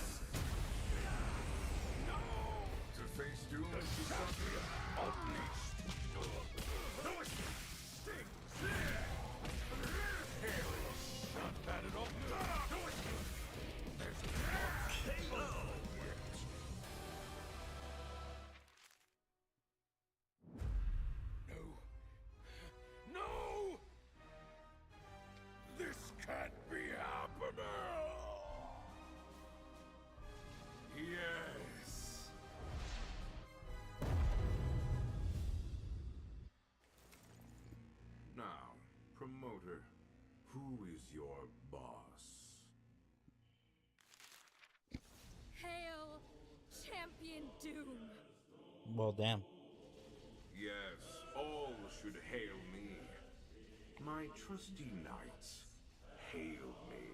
To face doom is to suffer unleashed. Not bad at all. No! This can't be happening! Yes! Now, promoter, who is your boss?
Hail, Champion Doom!
Well, damn.
Yes, all should hail me. My trusty knights, hail me.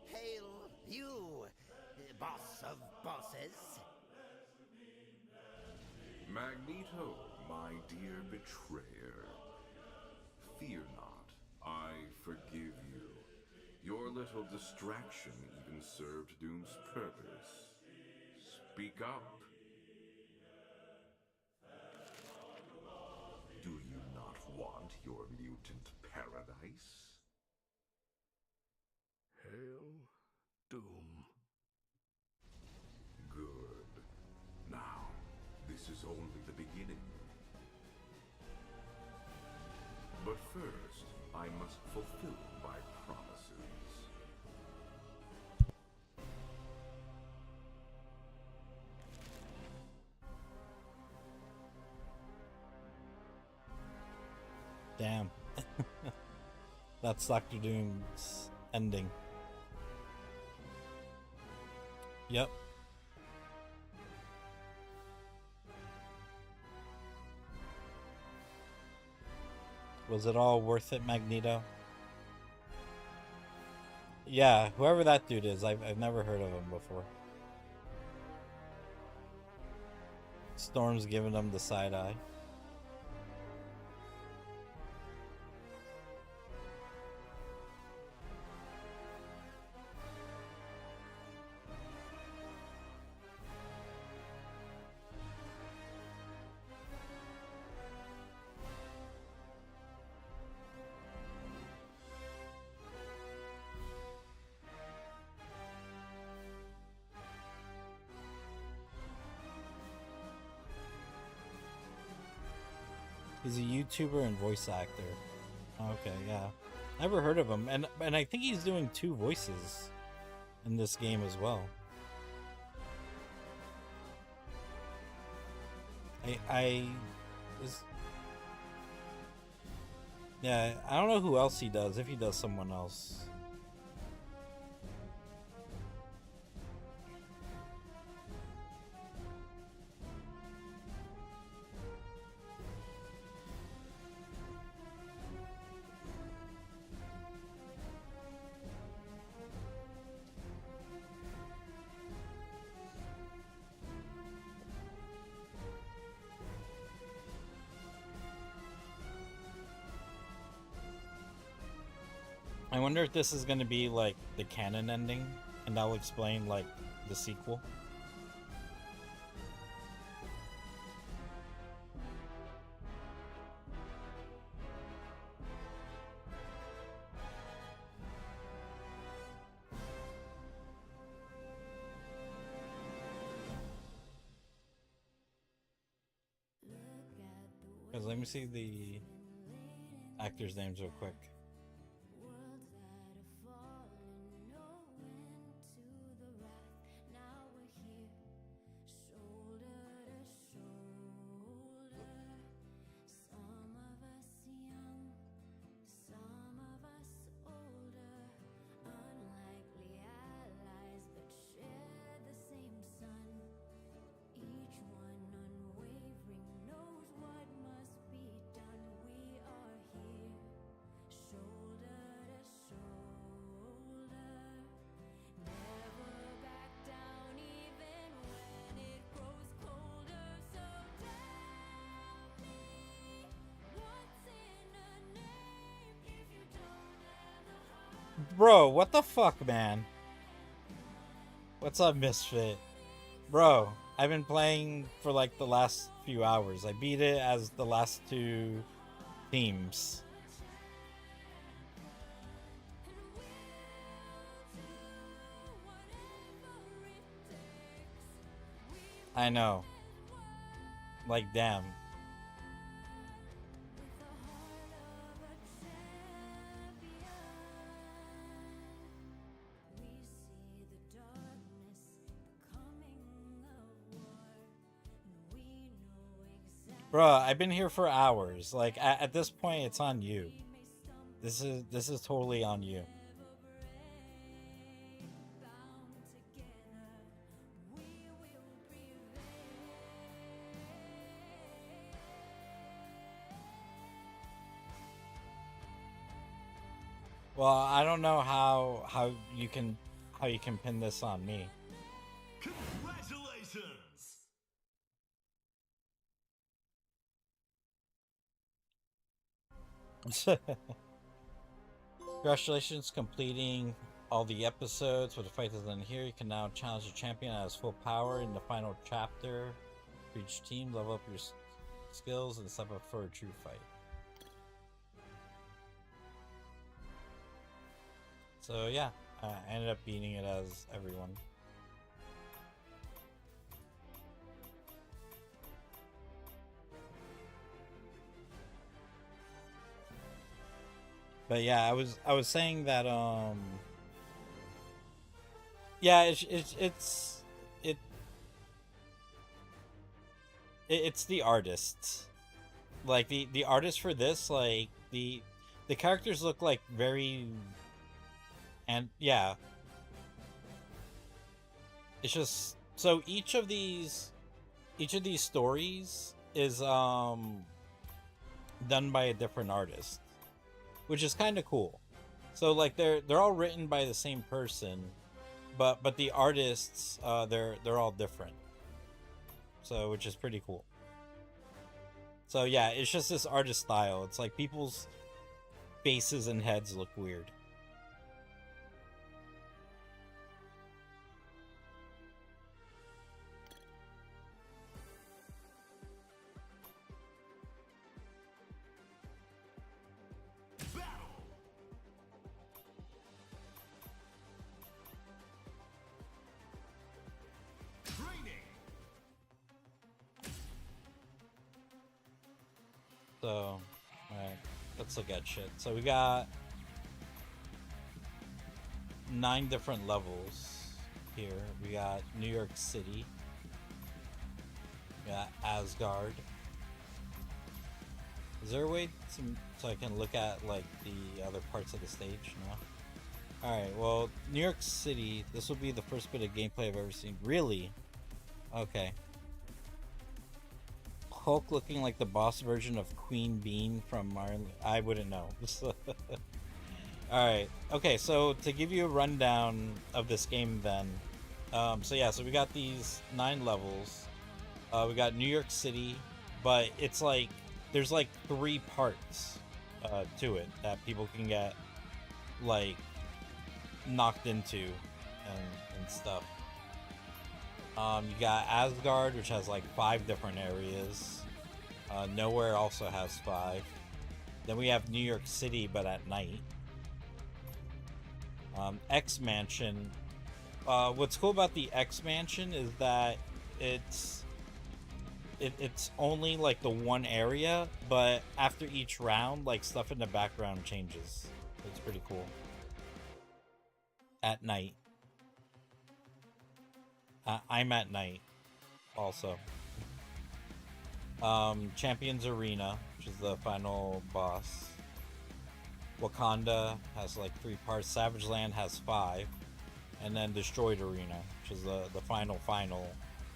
Hail you, boss of bosses.
Magneto, my dear betrayer. Fear not, I forgive you. Your little distraction even served Doom's purpose. Speak up. Do you not want your mutant paradise?
Hail Doom.
Good. Now, this is only the beginning. But first, I must fulfill my promises.
Damn. That's Doctor Doom's ending. Yep. Was it all worth it, Magneto? Yeah, whoever that dude is, I've never heard of him before. Storm's giving him the side eye. He's a YouTuber and voice actor. Okay, yeah. Never heard of him. And I think he's doing 2 voices in this game as well. Yeah, I don't know who else he does, if he does someone else. I wonder if this is going to be like the canon ending, and that'll explain like the sequel. Because let me see the actors' names real quick. Bro, what the fuck, man? What's up, Misfit? Bro, I've been playing for like the last few hours. I beat it as the last 2 themes. I know. Like, damn. Bro, I've been here for hours. Like, at this point, it's on you. This is totally on you. Well, I don't know how you can pin this on me.
Congratulations!
Congratulations completing all the episodes. With the fight that's done here, you can now challenge the champion at his full power in the final chapter. For each team, level up your skills and step up for a true fight. So yeah, I ended up beating it as everyone. But yeah, I was saying that yeah, it's the artists. Like the artists for this, like the characters look like very, and yeah, it's just so each of these stories is done by a different artist, which is kind of cool. So like they're all written by the same person, but the artists they're all different. So which is pretty cool. So yeah, it's just this artist style. It's like people's faces and heads look weird. So, alright, let's look at shit. So we got 9 different levels here. We got New York City. We got Asgard. Is there a way so I can look at like the other parts of the stage? No? Alright, well, New York City, this will be the first bit of gameplay I've ever seen. Really? Okay. Hulk looking like the boss version of Queen Bean from Mario. I wouldn't know. Alright. Okay, so to give you a rundown of this game then. So yeah, so we got these 9 levels. We got New York City, but it's like there's like 3 parts to it that people can get like knocked into and stuff. You got Asgard, which has like 5 different areas. Nowhere also has 5. Then we have New York City, but at night. X Mansion. What's cool about the X Mansion is that it's only like the one area, but after each round, like stuff in the background changes. It's pretty cool. At night. I'm at night also. Champions Arena, which is the final boss. Wakanda has like 3 parts. Savage Land has 5. And then Destroyed Arena, which is the final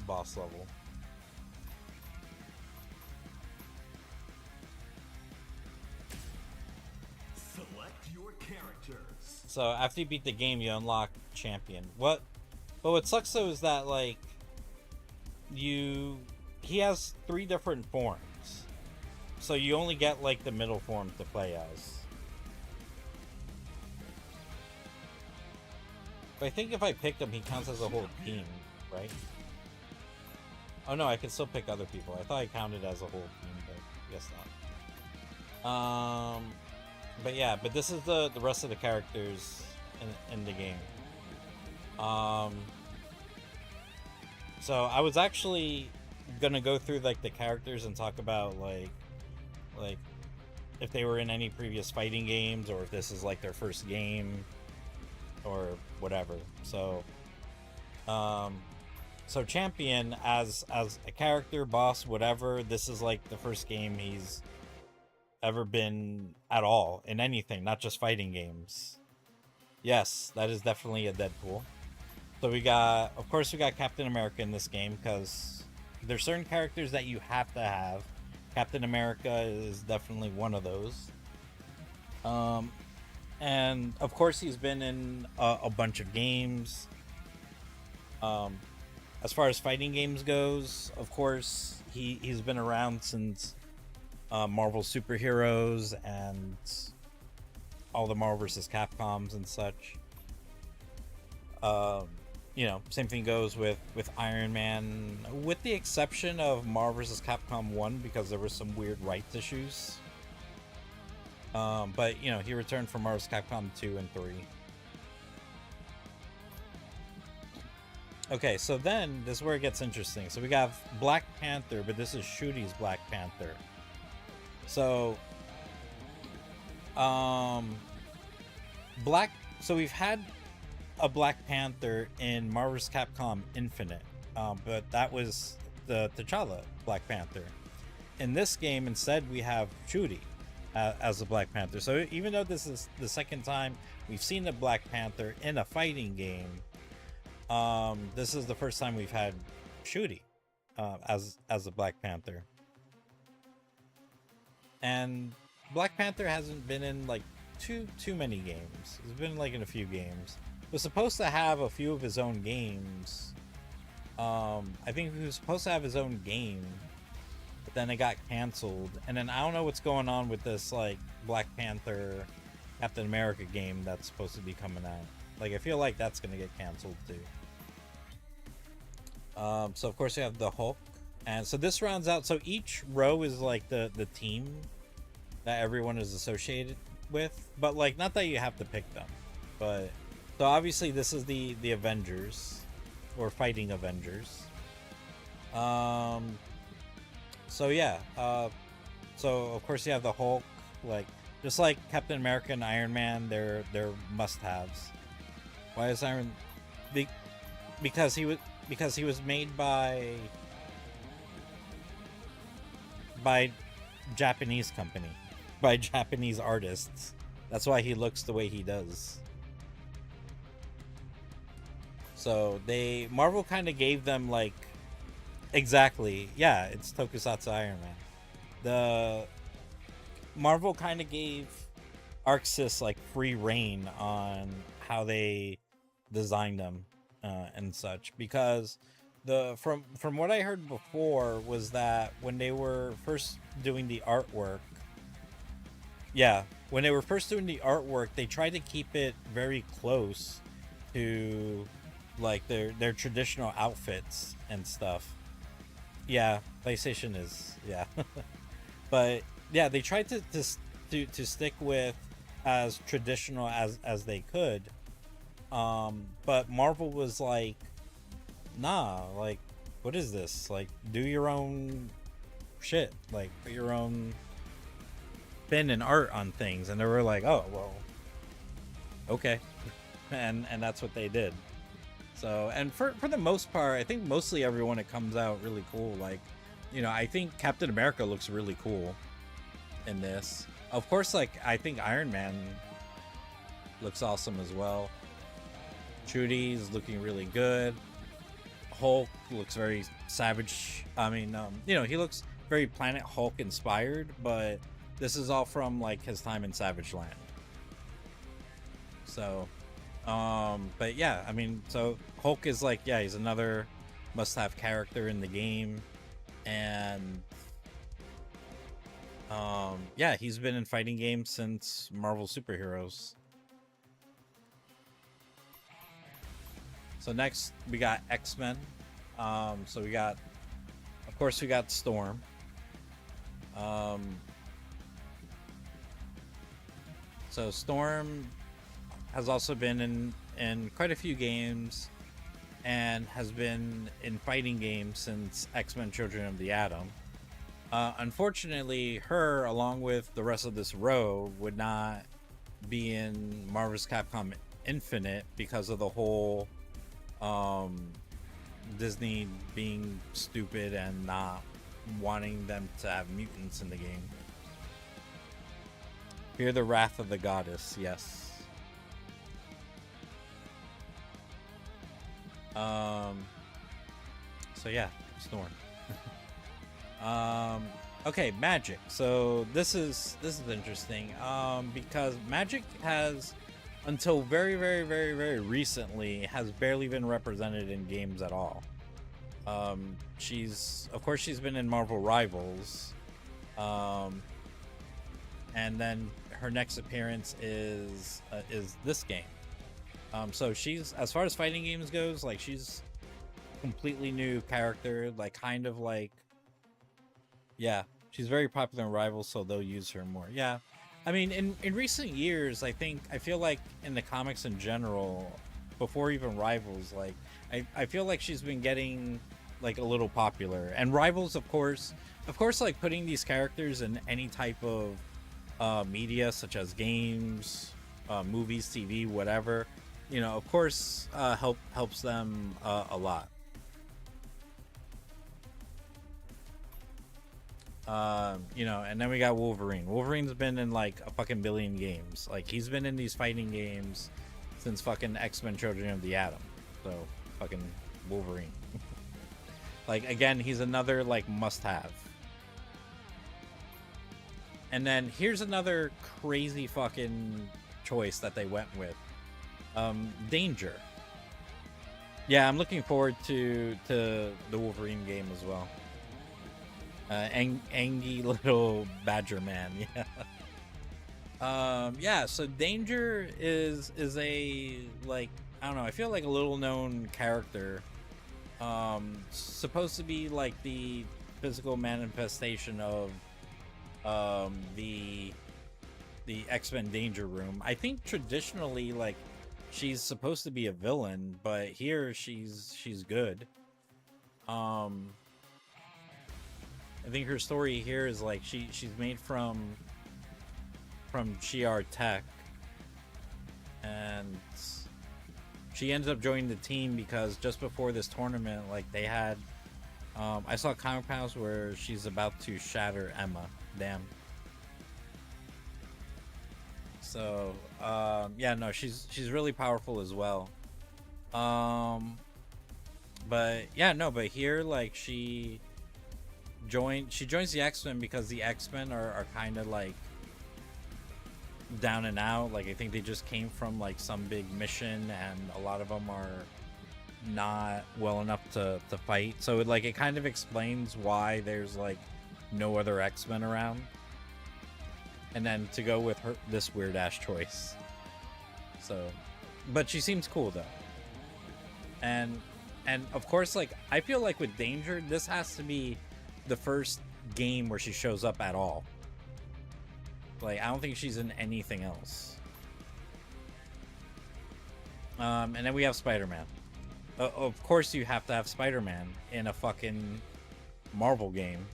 boss level.
Select your characters.
So after you beat the game, you unlock Champion. But what sucks though is that like he has 3 different forms, so you only get like the middle form to play as. But I think if I picked him, he counts as a whole team, right? Oh no, I can still pick other people. I thought I counted as a whole team, but I guess not. But yeah, but this is the rest of the characters in the game. So I was actually gonna go through like the characters and talk about like if they were in any previous fighting games or if this is like their first game or whatever. So so Champion as a character, boss, whatever, this is like the first game he's ever been at all in anything, not just fighting games. Yes, that is definitely a Deadpool. So we got, of course, we got Captain America in this game because there's certain characters that you have to have. Captain America is definitely one of those. And of course, he's been in a bunch of games. As far as fighting games goes, of course, he's been around since Marvel Superheroes and all the Marvel vs. Capcoms and such. You know, same thing goes with Iron Man, with the exception of Marvel vs. Capcom 1 because there were some weird rights issues. But, you know, he returned for Marvel vs. Capcom 2 and 3. Okay, so then this is where it gets interesting. So we got Black Panther, but this is Ncudi's Black Panther. So, so we've had a Black Panther in Marvel vs. Capcom Infinite, but that was the T'Challa Black Panther. In this game, instead, we have Ncuti as the Black Panther. So even though this is the second time we've seen the Black Panther in a fighting game, this is the first time we've had Ncuti as the Black Panther. And Black Panther hasn't been in like too many games. He's been like in a few games. Was supposed to have a few of his own games. I think he was supposed to have his own game, but then it got canceled. And then I don't know what's going on with this like Black Panther Captain America game that's supposed to be coming out. Like I feel like that's gonna get canceled too. So of course we have the Hulk, and so this rounds out. So each row is like the team that everyone is associated with, but like not that you have to pick them, but so obviously this is the Avengers, or Fighting Avengers. So yeah, so of course you have the Hulk, like just like Captain America and Iron Man, they're must-haves. Why is Iron? Because he was made by Japanese company, by Japanese artists. That's why he looks the way he does. So Marvel kind of gave them like, exactly, yeah, it's Tokusatsu Iron Man. The Marvel kind of gave ArcSys like free reign on how they designed them and such, because from what I heard before was that when they were first doing the artwork, they tried to keep it very close to like their traditional outfits and stuff. Yeah, PlayStation is, yeah. But yeah, they tried to stick with as traditional as they could. But Marvel was like, nah, like, what is this? Like, do your own shit. Like, put your own spin and art on things. And they were like, oh, well, okay. And that's what they did. So, and for the most part, I think mostly everyone, it comes out really cool. Like, you know, I think Captain America looks really cool in this. Of course, like, I think Iron Man looks awesome as well. Ncuti looking really good. Hulk looks very savage. I mean, you know, he looks very Planet Hulk inspired, but this is all from like his time in Savage Land. So, but yeah, I mean, so Hulk is like, yeah, he's another must-have character in the game, and yeah, he's been in fighting games since Marvel Superheroes. So next we got X-Men. So we got, of course, we got Storm. So Storm has also been in quite a few games and has been in fighting games since X-Men Children of the Atom. Unfortunately, her, along with the rest of this row, would not be in Marvel vs. Capcom Infinite because of the whole Disney being stupid and not wanting them to have mutants in the game. Fear the Wrath of the Goddess, yes. So yeah, Storm. Okay, Magic. So this is interesting. Because Magic has, until very recently, has barely been represented in games at all. She's been in Marvel Rivals, and then her next appearance is this game. So she's, as far as fighting games goes, like she's completely new character, like kind of like, yeah, she's very popular in Rivals, so they'll use her more. Yeah, I mean, in recent years, I feel like in the comics in general, before even Rivals, like I feel like she's been getting like a little popular. And Rivals, of course, like putting these characters in any type of media, such as games, movies, TV, whatever, you know, of course, helps them a lot. You know, and then we got Wolverine. Wolverine's been in like a fucking billion games. Like he's been in these fighting games since fucking X-Men Children of the Atom. So fucking Wolverine. Like again, he's another like must-have. And then here's another crazy fucking choice that they went with. Danger. Yeah, I'm looking forward to the Wolverine game as well. Angy little badger man. Yeah. Yeah, so Danger is a, like, I don't know, I feel like a little known character. Supposed to be like the physical manifestation of the X-Men Danger Room. I think traditionally, like, she's supposed to be a villain, but here she's good. I think her story here is like she's made from Shi'ar Tech, and she ends up joining the team because just before this tournament, like they had, I saw comic panels where she's about to shatter Emma. Damn. So yeah, no, she's really powerful as well. But yeah, no, but here like she joins the X-Men because the X-Men are kind of like down and out. Like I think they just came from like some big mission, and a lot of them are not well enough to fight. So it kind of explains why there's like no other X-Men around. And then to go with her, this weird ass choice. So, but she seems cool though. And of course, like I feel like with Danger, this has to be the first game where she shows up at all. Like I don't think she's in anything else. And then we have Spider-Man. Of course you have to have Spider-Man in a fucking Marvel game.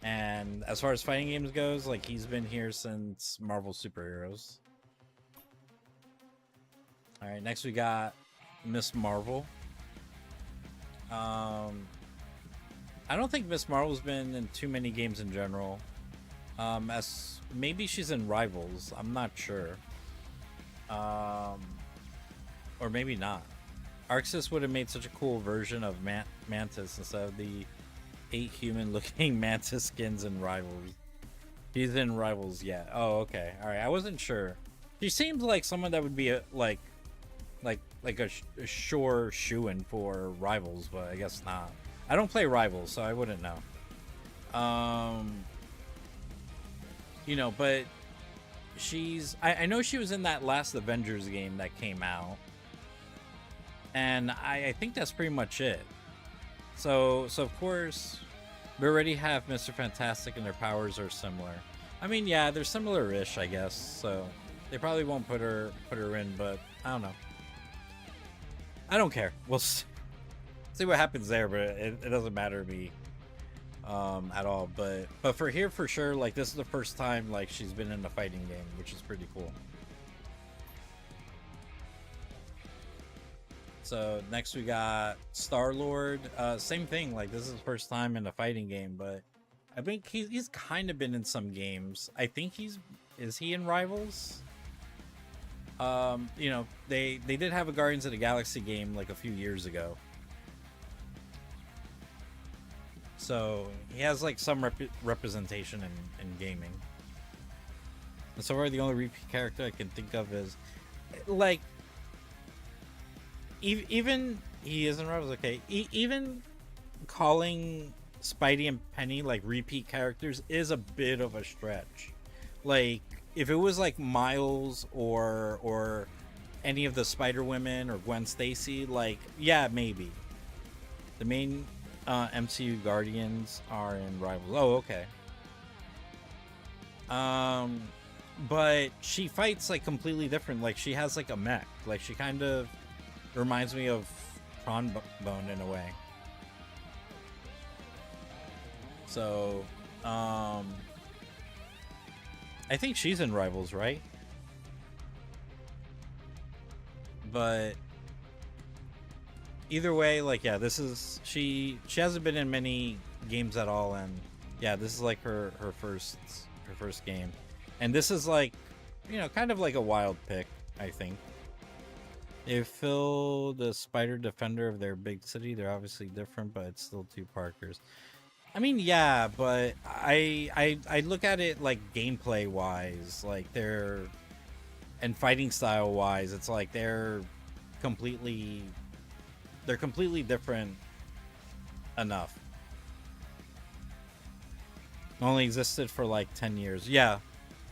And as far as fighting games goes, like he's been here since Marvel Superheroes. All right, next we got Miss Marvel. I don't think Miss Marvel's been in too many games in general. As maybe she's in Rivals, I'm not sure. Or maybe not. Arxis would have made such a cool version of Mantis instead of the 8 human-looking Mantis skins in Rivals. She's in Rivals, yeah. Oh, okay. All right, I wasn't sure. She seems like someone that would be a sure shoo-in for Rivals, but I guess not. I don't play Rivals, so I wouldn't know. You know, but she's... I know she was in that last Avengers game that came out. And I think that's pretty much it. So of course, we already have Mr. Fantastic and their powers are similar. I mean, yeah, they're similar-ish, I guess. So they probably won't put her in, but I don't know. I don't care. We'll see what happens there, but it doesn't matter to me at all. But for here, for sure, like this is the first time like she's been in a fighting game, which is pretty cool. So next we got Star-Lord. Same thing, like this is the first time in a fighting game, but I think he's kind of been in some games. I think is he in Rivals? You know, they did have a Guardians of the Galaxy game like a few years ago. So he has like some representation in gaming. And so far, the only repeat character I can think of is like even he isn't Rivals. Okay, even calling Spidey and Penny like repeat characters is a bit of a stretch. Like if it was like Miles or any of the Spider-Women or Gwen Stacy, like yeah, maybe. The main MCU Guardians are in Rivals. Oh, okay. But she fights like completely different. Like she has like a mech. Like she kind of reminds me of Prawn Bone in a way. So, I think she's in Rivals, right? But either way, like yeah, this is she hasn't been in many games at all, and yeah, this is like her first game. And this is like, you know, kind of like a wild pick, I think. They fill the Spider Defender of their big city. They're obviously different, but it's still two Parkers. I mean, yeah, but I look at it like gameplay wise, like and fighting style wise, it's like they're completely different enough. Only existed for like 10 years. Yeah.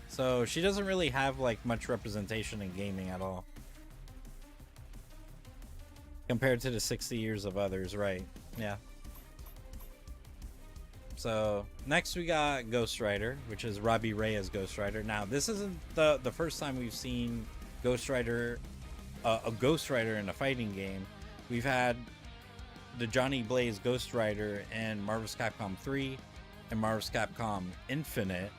So she doesn't really have like much representation in gaming at all. Compared to the 60 years of others, right? Yeah. So next we got Ghost Rider, which is Robbie Reyes Ghost Rider. Now this isn't the first time we've seen Ghost Rider, a Ghost Rider in a fighting game. We've had the Johnny Blaze Ghost Rider in Marvel's Capcom 3 and Marvel's Capcom Infinite.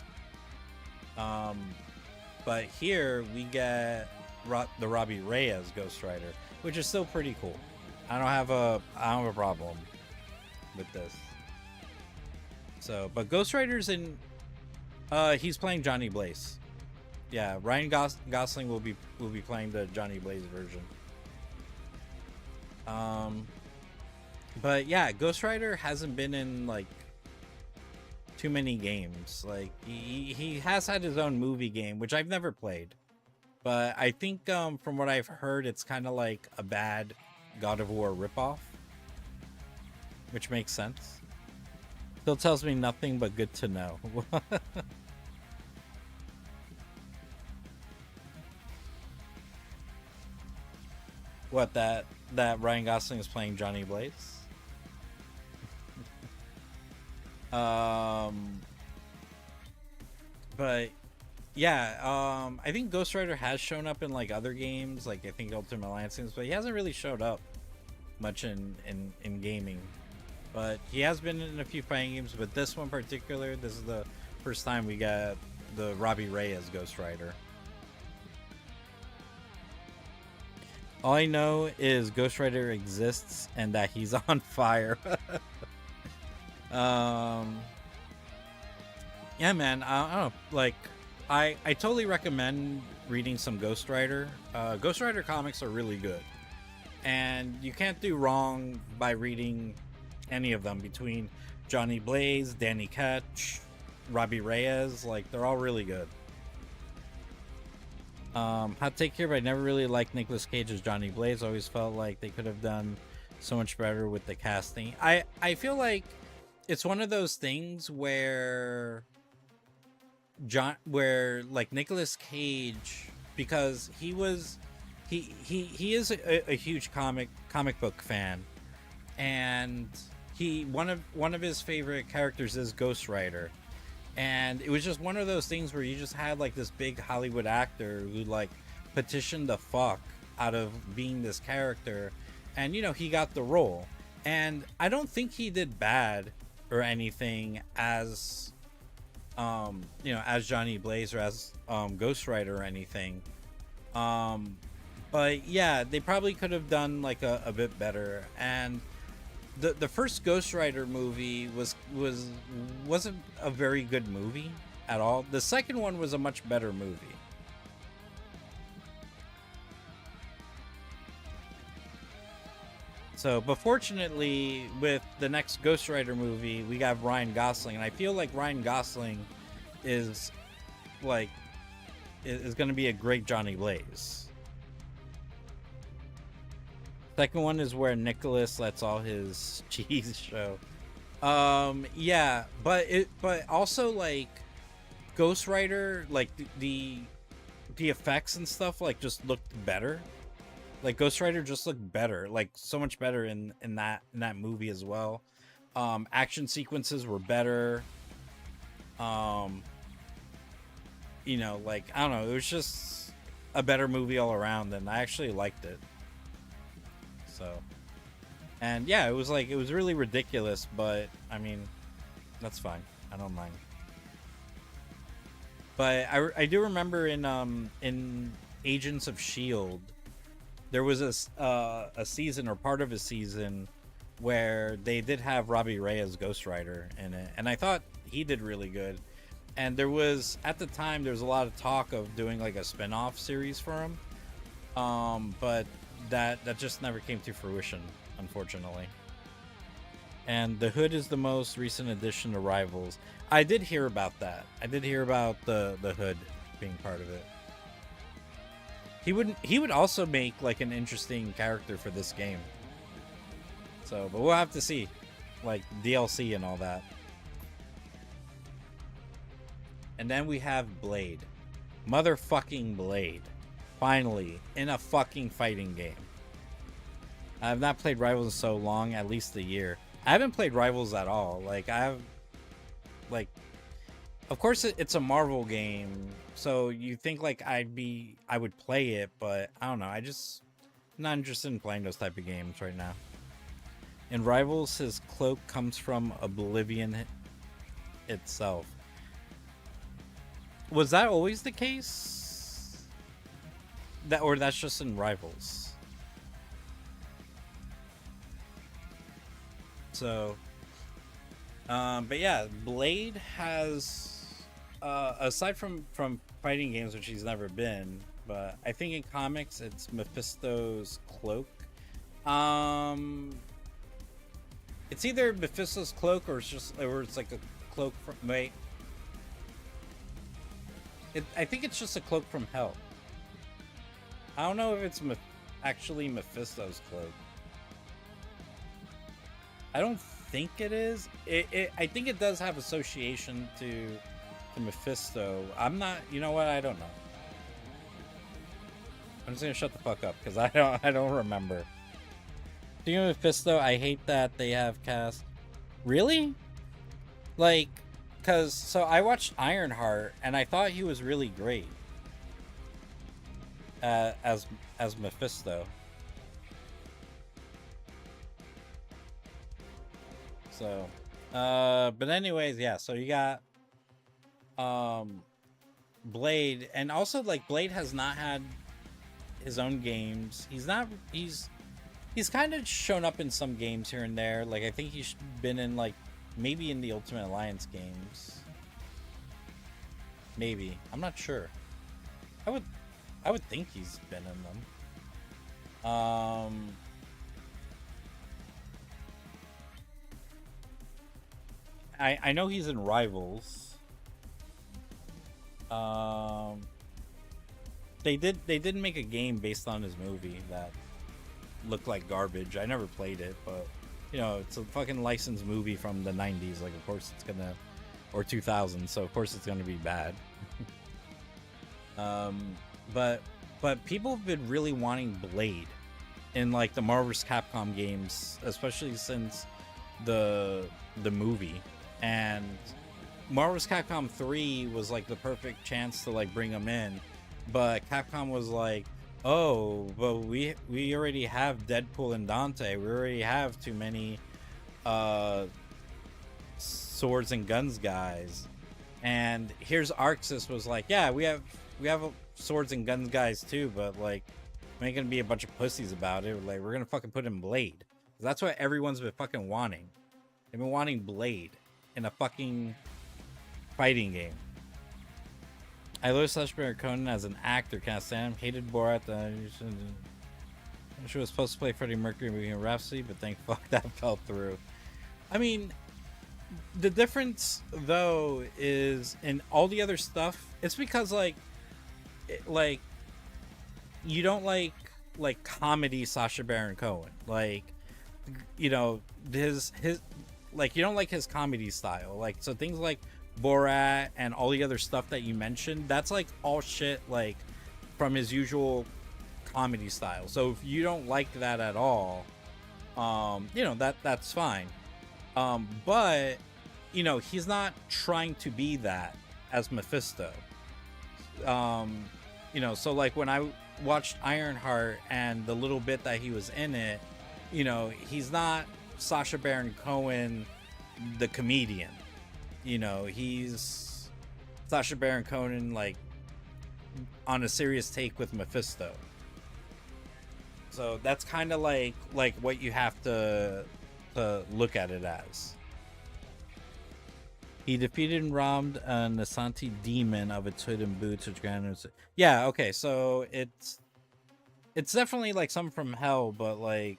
But here we get the Robbie Reyes Ghost Rider, which is still pretty cool. I don't have a problem with this. So, but Ghost Rider's in. He's playing Johnny Blaze. Yeah, Ryan Gosling will be playing the Johnny Blaze version. But yeah, Ghost Rider hasn't been in like too many games. Like he has had his own movie game, which I've never played. But I think from what I've heard, it's kind of like a bad God of War ripoff, which makes sense. Still tells me nothing but good to know. What, that Ryan Gosling is playing Johnny Blaze? But yeah, I think Ghost Rider has shown up in like other games, like I think Ultimate Alliance games, but he hasn't really showed up much in gaming. But he has been in a few fighting games, but this one in particular, this is the first time we got the Robbie Reyes Ghost Rider. All I know is Ghost Rider exists and that he's on fire. Yeah, man, I don't know, like I totally recommend reading some Ghost Rider. Ghost Rider comics are really good, and you can't do wrong by reading any of them. Between Johnny Blaze, Danny Ketch, Robbie Reyes, like they're all really good. Hot take here, but I never really liked Nicolas Cage as Johnny Blaze. Always felt like they could have done so much better with the casting. I feel like it's one of those things where like Nicolas Cage, because he is a huge comic book fan, and one of his favorite characters is Ghost Rider. And it was just one of those things where you just had like this big Hollywood actor who like petitioned the fuck out of being this character, and you know, he got the role. And I don't think he did bad or anything as you know, as Johnny Blaze or as Ghost Rider or anything. But yeah, they probably could have done like a bit better. And the first Ghost Rider movie wasn't a very good movie at all. The second one was a much better movie. So, but fortunately, with the next Ghost Rider movie, we got Ryan Gosling, and I feel like Ryan Gosling is going to be a great Johnny Blaze. Second one is where Nicholas lets all his cheese show. Yeah, but also like Ghost Rider, like the effects and stuff like just looked better. Like Ghost Rider just looked better, like so much better in that movie as well. Action sequences were better. You know, like I don't know, it was just a better movie all around, and I actually liked it. So, and yeah, it was really ridiculous, but I mean, that's fine. I don't mind. But I do remember in Agents of S.H.I.E.L.D., there was a season or part of a season where they did have Robbie Ray as Ghost Rider in it, and I thought he did really good. And there was, at the time, there was a lot of talk of doing like a spin-off series for him, but that just never came to fruition, unfortunately. And the Hood is the most recent addition to Rivals. I did hear about that. I did hear about the Hood being part of it. He would also make like an interesting character for this game. So, but we'll have to see, like DLC and all that. And then we have Blade. Motherfucking Blade. Finally, in a fucking fighting game. I have not played Rivals in so long, at least a year. I haven't played Rivals at all. Like, of course it's a Marvel game, so you think like I would play it, but I don't know. I'm not interested in playing those type of games right now. In Rivals, his cloak comes from Oblivion itself. Was that always the case? Or that's just in Rivals? So, but yeah, Blade has, aside from fighting games, which he's never been, but I think in comics it's Mephisto's cloak. It's either Mephisto's cloak or it's like a cloak from, wait. I think it's just a cloak from hell. I don't know if it's actually Mephisto's cloak. I don't think it is. I think it does have association to Mephisto. I'm not. You know what? I don't know. I'm just gonna shut the fuck up because I don't remember. Speaking of Mephisto, I hate that they have cast. Really? Like. So I watched Ironheart and I thought he was really great as Mephisto. So, but anyways, yeah. So you got Blade, and also like Blade has not had his own games. He's kind of shown up in some games here and there. Like I think he's been in like. Maybe in the Ultimate Alliance games. Maybe. I'm not sure. I would think he's been in them. I know he's in Rivals. They did make a game based on his movie that looked like garbage. I never played it, but you know, it's a fucking licensed movie from the 90s. Like, of course it's gonna, or 2000. So of course it's gonna be bad. But people have been really wanting Blade in like the Marvel vs. Capcom games, especially since the movie. And Marvel vs. Capcom 3 was like the perfect chance to like bring him in, but Capcom was like, oh, but we already have Deadpool and Dante. We already have too many swords and guns guys. And here's Arxis was like, yeah, we have swords and guns guys too, but like we ain't gonna be a bunch of pussies about it. Like we're gonna fucking put in Blade. That's what everyone's been fucking wanting. They've been wanting Blade in a fucking fighting game. I love Sacha Baron Cohen as an actor. Can't stand him. Hated Borat. She was supposed to play Freddie Mercury in Bohemian Rhapsody, but thank fuck that fell through. I mean, the difference though is in all the other stuff. It's because like you don't like comedy Sacha Baron Cohen. Like, you know, his like, you don't like his comedy style. Like, so things like Borat and all the other stuff that you mentioned, that's like all shit like from his usual comedy style. So if you don't like that at all, you know, that's fine. But you know, he's not trying to be that as Mephisto. You know, so like when I watched Ironheart and the little bit that he was in it, you know, he's not Sacha Baron Cohen, the comedian. You know, he's Sacha Baron Cohen, like, on a serious take with Mephisto. So that's kind of like what you have to look at it as. He defeated and robbed a Nasanti demon of its hood and boots, which granted. Yeah, okay, so it's definitely like something from hell, but like,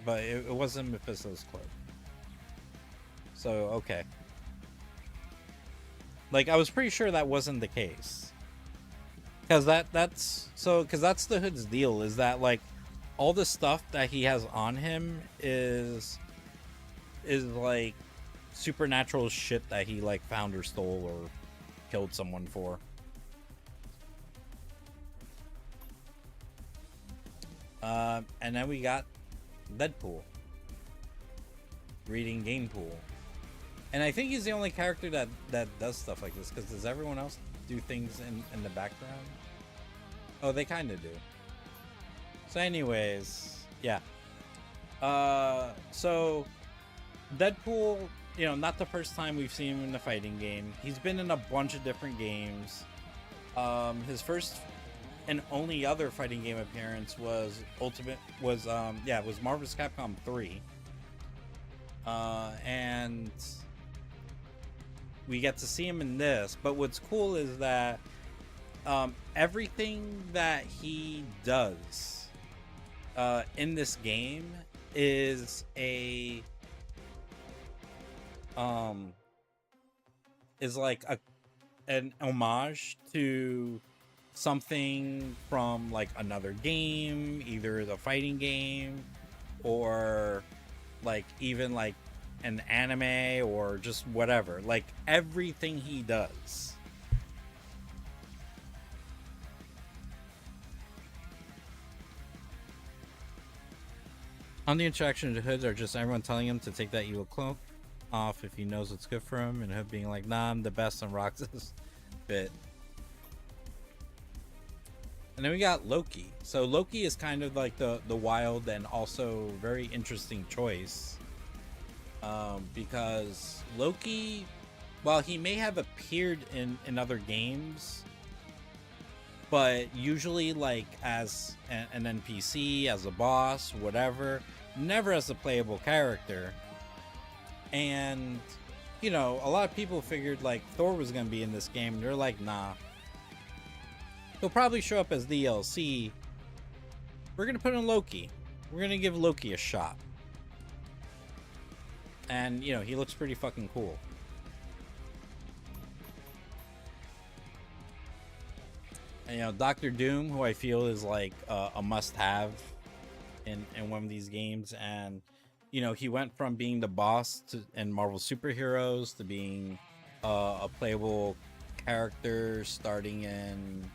but it wasn't Mephisto's cloak. So okay, like I was pretty sure that wasn't the case, because that's the Hood's deal, is that like all the stuff that he has on him is like supernatural shit that he like found or stole or killed someone for. And then we got Deadpool reading Game Pool, and I think he's the only character that does stuff like this, because does everyone else do things in the background? Oh, they kind of do. So anyways, yeah. So Deadpool, you know, not the first time we've seen him in a fighting game. He's been in a bunch of different games. His first and only other fighting game appearance was Marvel's Capcom 3. And we get to see him in this, but what's cool is that everything that he does in this game is like an homage to something from like another game, either the fighting game or like even like an anime or just whatever. Like everything he does. On the interaction of the Hoods are just everyone telling him to take that evil cloak off if he knows what's good for him, and Hood being like, nah, I'm the best on Roxas bit. And then we got Loki. So Loki is kind of like the wild and also very interesting choice, because Loki, while he may have appeared in other games, but usually like as an NPC, as a boss, whatever, never as a playable character. And, you know, a lot of people figured like Thor was going to be in this game, and they're like, nah. He'll probably show up as DLC. We're going to put in Loki. We're going to give Loki a shot. And, you know, he looks pretty fucking cool. And, you know, Doctor Doom, who I feel is like a must-have in one of these games. And, you know, he went from being the boss in Marvel Superheroes to being a playable character starting in...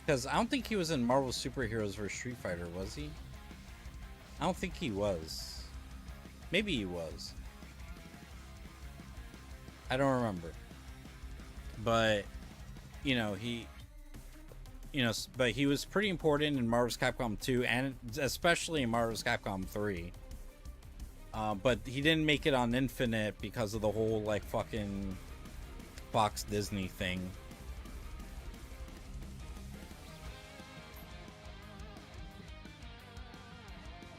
because I don't think he was in Marvel Superheroes vs. Street Fighter, was he? I don't think he was. Maybe he was. I don't remember. But, you know, but he was pretty important in Marvel's Capcom 2 and especially in Marvel's Capcom 3. But he didn't make it on Infinite because of the whole, like, fucking Fox Disney thing.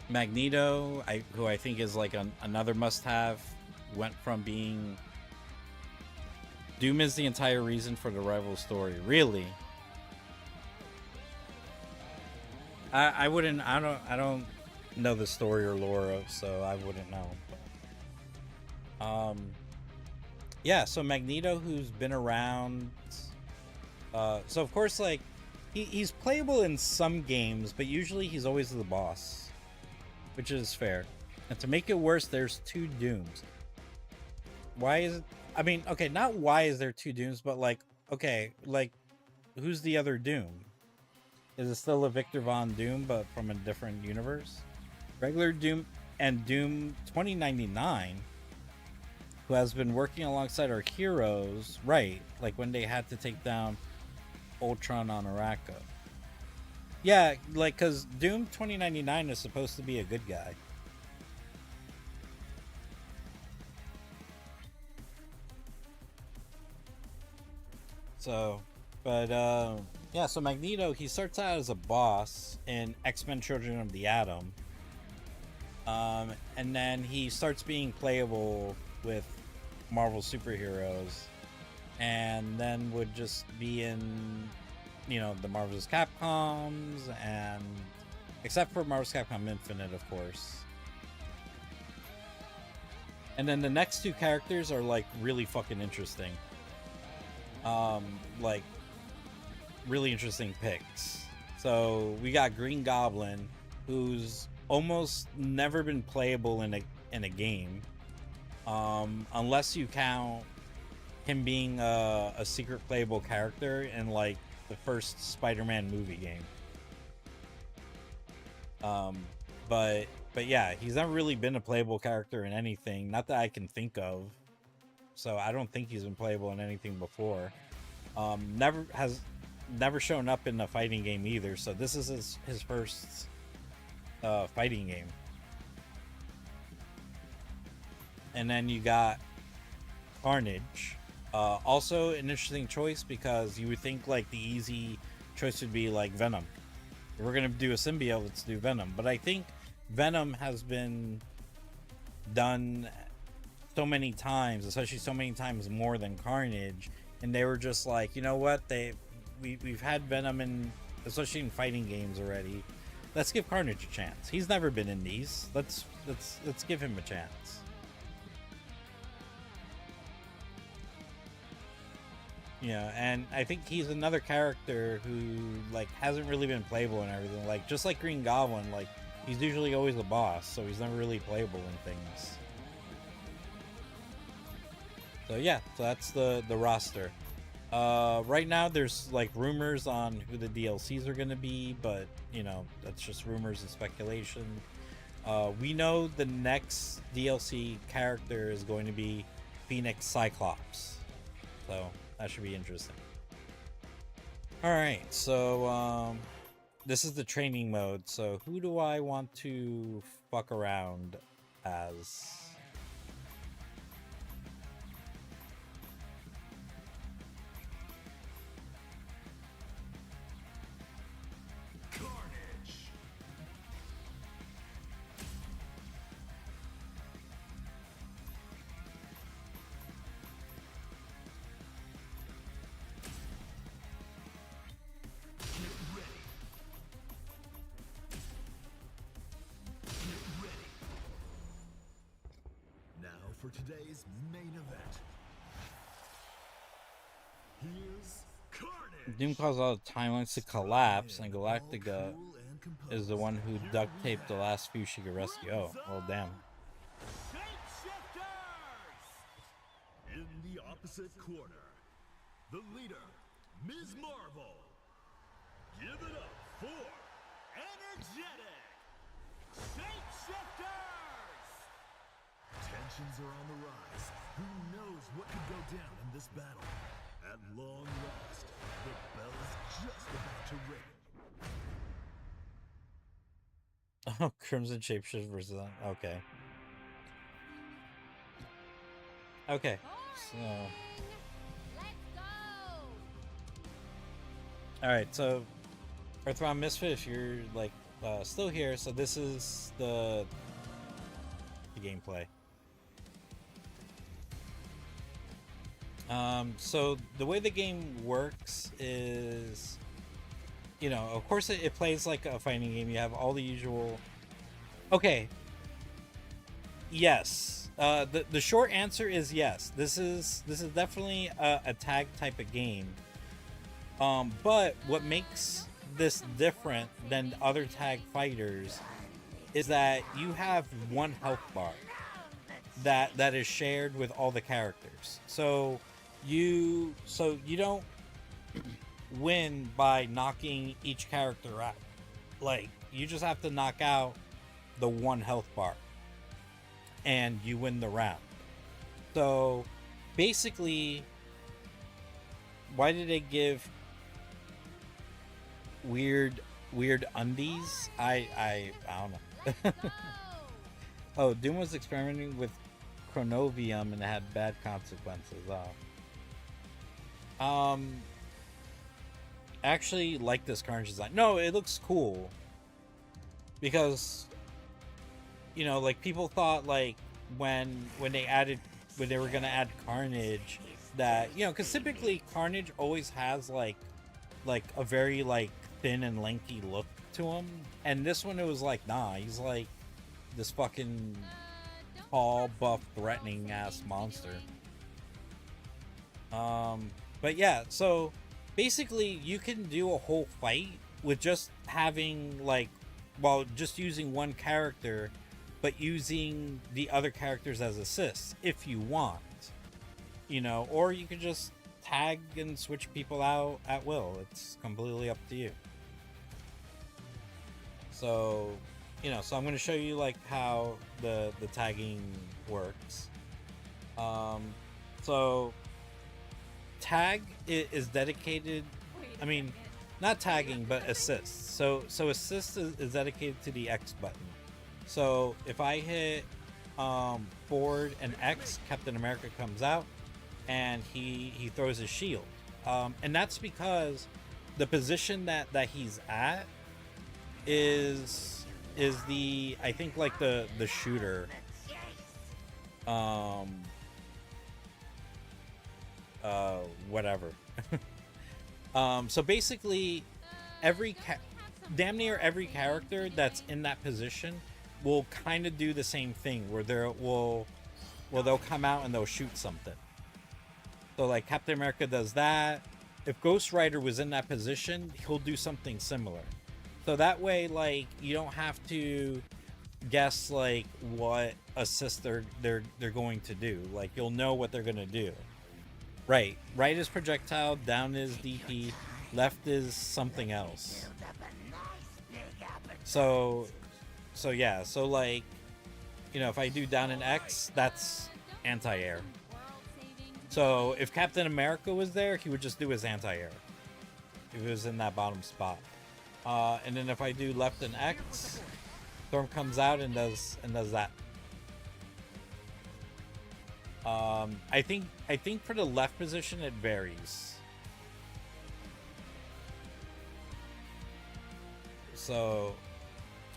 Magneto, who I think is like another must-have, went from being... Doom is the entire reason for the rival story. Really? I wouldn't. I don't know the story or lore of, so I wouldn't know. But, yeah. So Magneto, who's been around. So of course, like, he's playable in some games, but usually he's always the boss, which is fair. And to make it worse, there's 2 Dooms. Why is it? I mean, okay, not why is there 2 Dooms, but like, okay, like, who's the other Doom? Is it still a Victor Von Doom, but from a different universe? Regular Doom and Doom 2099, who has been working alongside our heroes, right? Like when they had to take down Ultron on Arakko. Yeah, like, because Doom 2099 is supposed to be a good guy. So, but, yeah, so Magneto, he starts out as a boss in X-Men Children of the Atom. And then he starts being playable with Marvel superheroes. And then would just be in, you know, the Marvel's Capcoms, and except for Marvel's Capcom Infinite, of course. And then the next 2 characters are like really fucking interesting. Like really interesting picks. So we got Green Goblin, who's almost never been playable in a game, unless you count him being a secret playable character in like the first Spider-Man movie game. But yeah, he's never really been a playable character in anything, not that I can think of. So I don't think he's been playable in anything before. Never shown up in a fighting game either. So this is his first fighting game. And then you got Carnage. Also an interesting choice, because you would think like the easy choice would be like Venom. If we're gonna do a symbiote, let's do Venom. But I think Venom has been done so many times, especially so many times more than Carnage, and they were just like, you know what, we've had Venom in, especially in fighting games already. Let's give Carnage a chance. He's never been in these. Let's give him a chance. Yeah, and I think he's another character who like hasn't really been playable and everything. Like just like Green Goblin, like he's usually always the boss, so he's never really playable in things. So yeah, so that's the roster. Right now there's like rumors on who the DLCs are going to be, but you know, that's just rumors and speculation. We know the next DLC character is going to be Phoenix Cyclops, so that should be interesting. Alright, so this is the training mode, so who do I want to fuck around as?
For today's main event. Here's Carnage.
Doom caused all the timelines to collapse, and Galactica is the one who duct taped the last few she could rescue. Oh, well, damn.
In the opposite corner, the leader, Ms. Marvel. Give it up for energetic Shapeshifters! Tensions are on the rise. Who knows what could go down in this battle? At long last, the bell is just about to ring.
Oh, Crimson Shapeshift versus them. Okay. Okay. So. Alright, so Earthbound Misfit, if you're like still here, so this is the gameplay. So the way the game works is you know, of course it plays like a fighting game. You have all the usual. Okay. Yes. The short answer is yes. This is definitely a tag type of game. But what makes this different than other tag fighters is that you have one health bar that is shared with all the characters. So you don't win by knocking each character out. Like, you just have to knock out the one health bar and you win the round. So basically, why did they give weird undies? I don't know. Oh, Doom was experimenting with Chronovium and it had bad consequences. Actually like this Carnage design. No, it looks cool because, you know, like, people thought, like, when they were gonna add Carnage, that, you know, because typically Carnage always has like a very like thin and lanky look to him, and this one it was like, nah, he's like this fucking tall, buff, threatening ass monster. But yeah, so basically you can do a whole fight with just having, like, well, just using one character, but using the other characters as assists if you want, you know, or you can just tag and switch people out at will. It's completely up to you. So, you know, so I'm going to show you like how the tagging works. So tag is dedicated, I mean, not tagging, but assists. So assist is dedicated to the X button. So if I hit forward and X, Captain America comes out and he throws his shield. And that's because the position that he's at is the, I think, like the shooter. Whatever. So basically damn near every character that's in that position will kind of do the same thing, where they'll come out and they'll shoot something. So like Captain America does that. If Ghost Rider was in that position, he'll do something similar. So that way, like, you don't have to guess like what assist they're going to do. Like, you'll know what they're gonna do. Right is projectile, down is DP, left is something else. So yeah, so like, you know, if I do down in X, that's anti-air. So if Captain America was there, he would just do his anti-air if he was in that bottom spot. And then if I do left and X, Storm comes out and does that. I think for the left position it varies. So,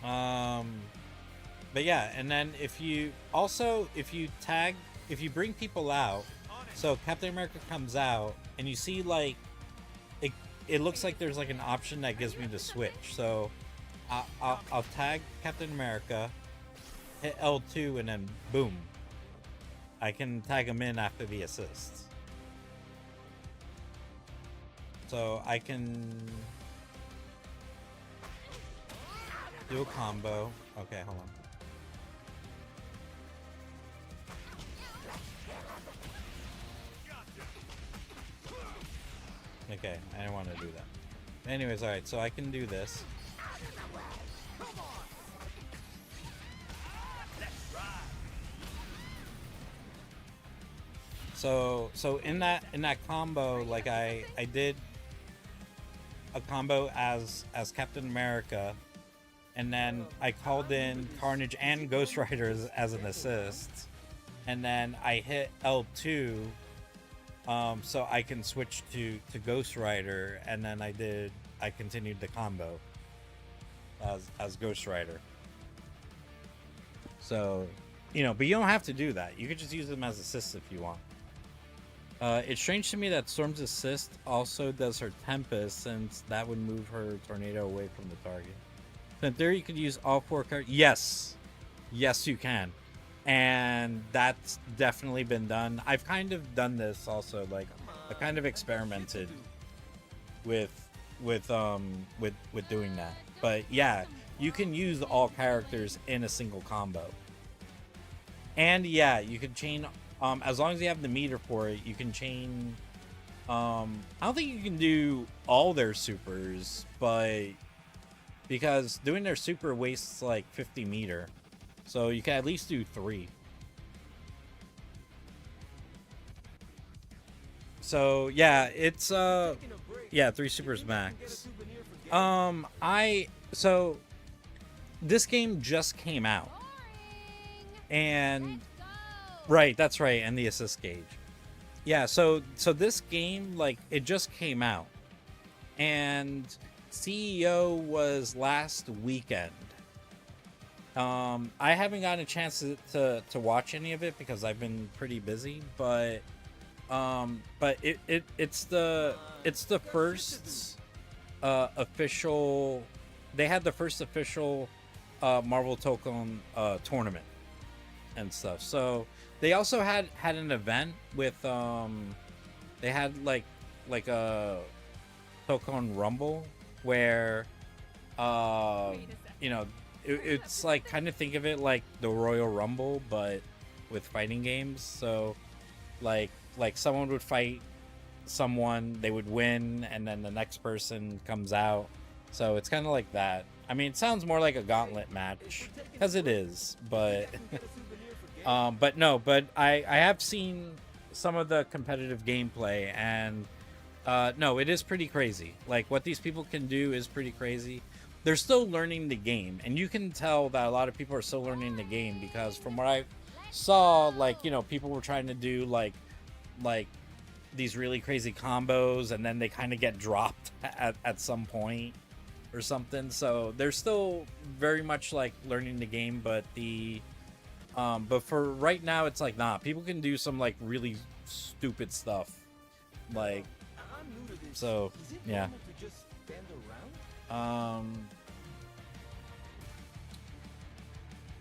but yeah, and then if you bring people out, so Captain America comes out and you see like it looks like there's like an option that gives me to switch. So I'll tag Captain America, hit L2, and then boom, I can tag him in after the assists. So I can do a combo. Okay, hold on. Okay, I didn't want to do that. Anyways, alright, so I can do this. So in that combo, like I did a combo as Captain America, and then I called in Carnage and Ghost Rider as an assist, and then I hit L2 so I can switch to Ghost Rider, and then I continued the combo as Ghost Rider. So, you know, but you don't have to do that. You could just use them as assists if you want. It's strange to me that Storm's Assist also does her Tempest, since that would move her Tornado away from the target. So in theory, you could use all 4 cards. Yes. Yes, you can. And that's definitely been done. I've kind of done this also. Like, I kind of experimented with doing that. But yeah, you can use all characters in a single combo. And yeah, you can chain, as long as you have the meter for it, you can chain, I don't think you can do all their supers, but because doing their super wastes like 50 meter. So you can at least do 3. So yeah, it's yeah, 3 supers max. So this game just came out. And right, that's right, and the assist gauge. Yeah, so this game, like, it just came out. And CEO was last weekend. I haven't gotten a chance to watch any of it because I've been pretty busy, but it's the first official. They had the first official Marvel Tokon tournament and stuff. So they also had an event with they had like a Tokon Rumble where you know, it's like, kind of think of it like the Royal Rumble but with fighting games. So like someone would fight someone, they would win, and then the next person comes out. So it's kind of like that. I mean, it sounds more like a gauntlet match, because it is, but but I have seen some of the competitive gameplay, and no, it is pretty crazy. Like, what these people can do is pretty crazy. They're still learning the game, and you can tell that a lot of people are still learning the game, because from what I saw, like, you know, people were trying to do like these really crazy combos, and then they kind of get dropped at some point or something. So they're still very much like learning the game, but but for right now, it's like, nah, people can do some like really stupid stuff, like, so yeah.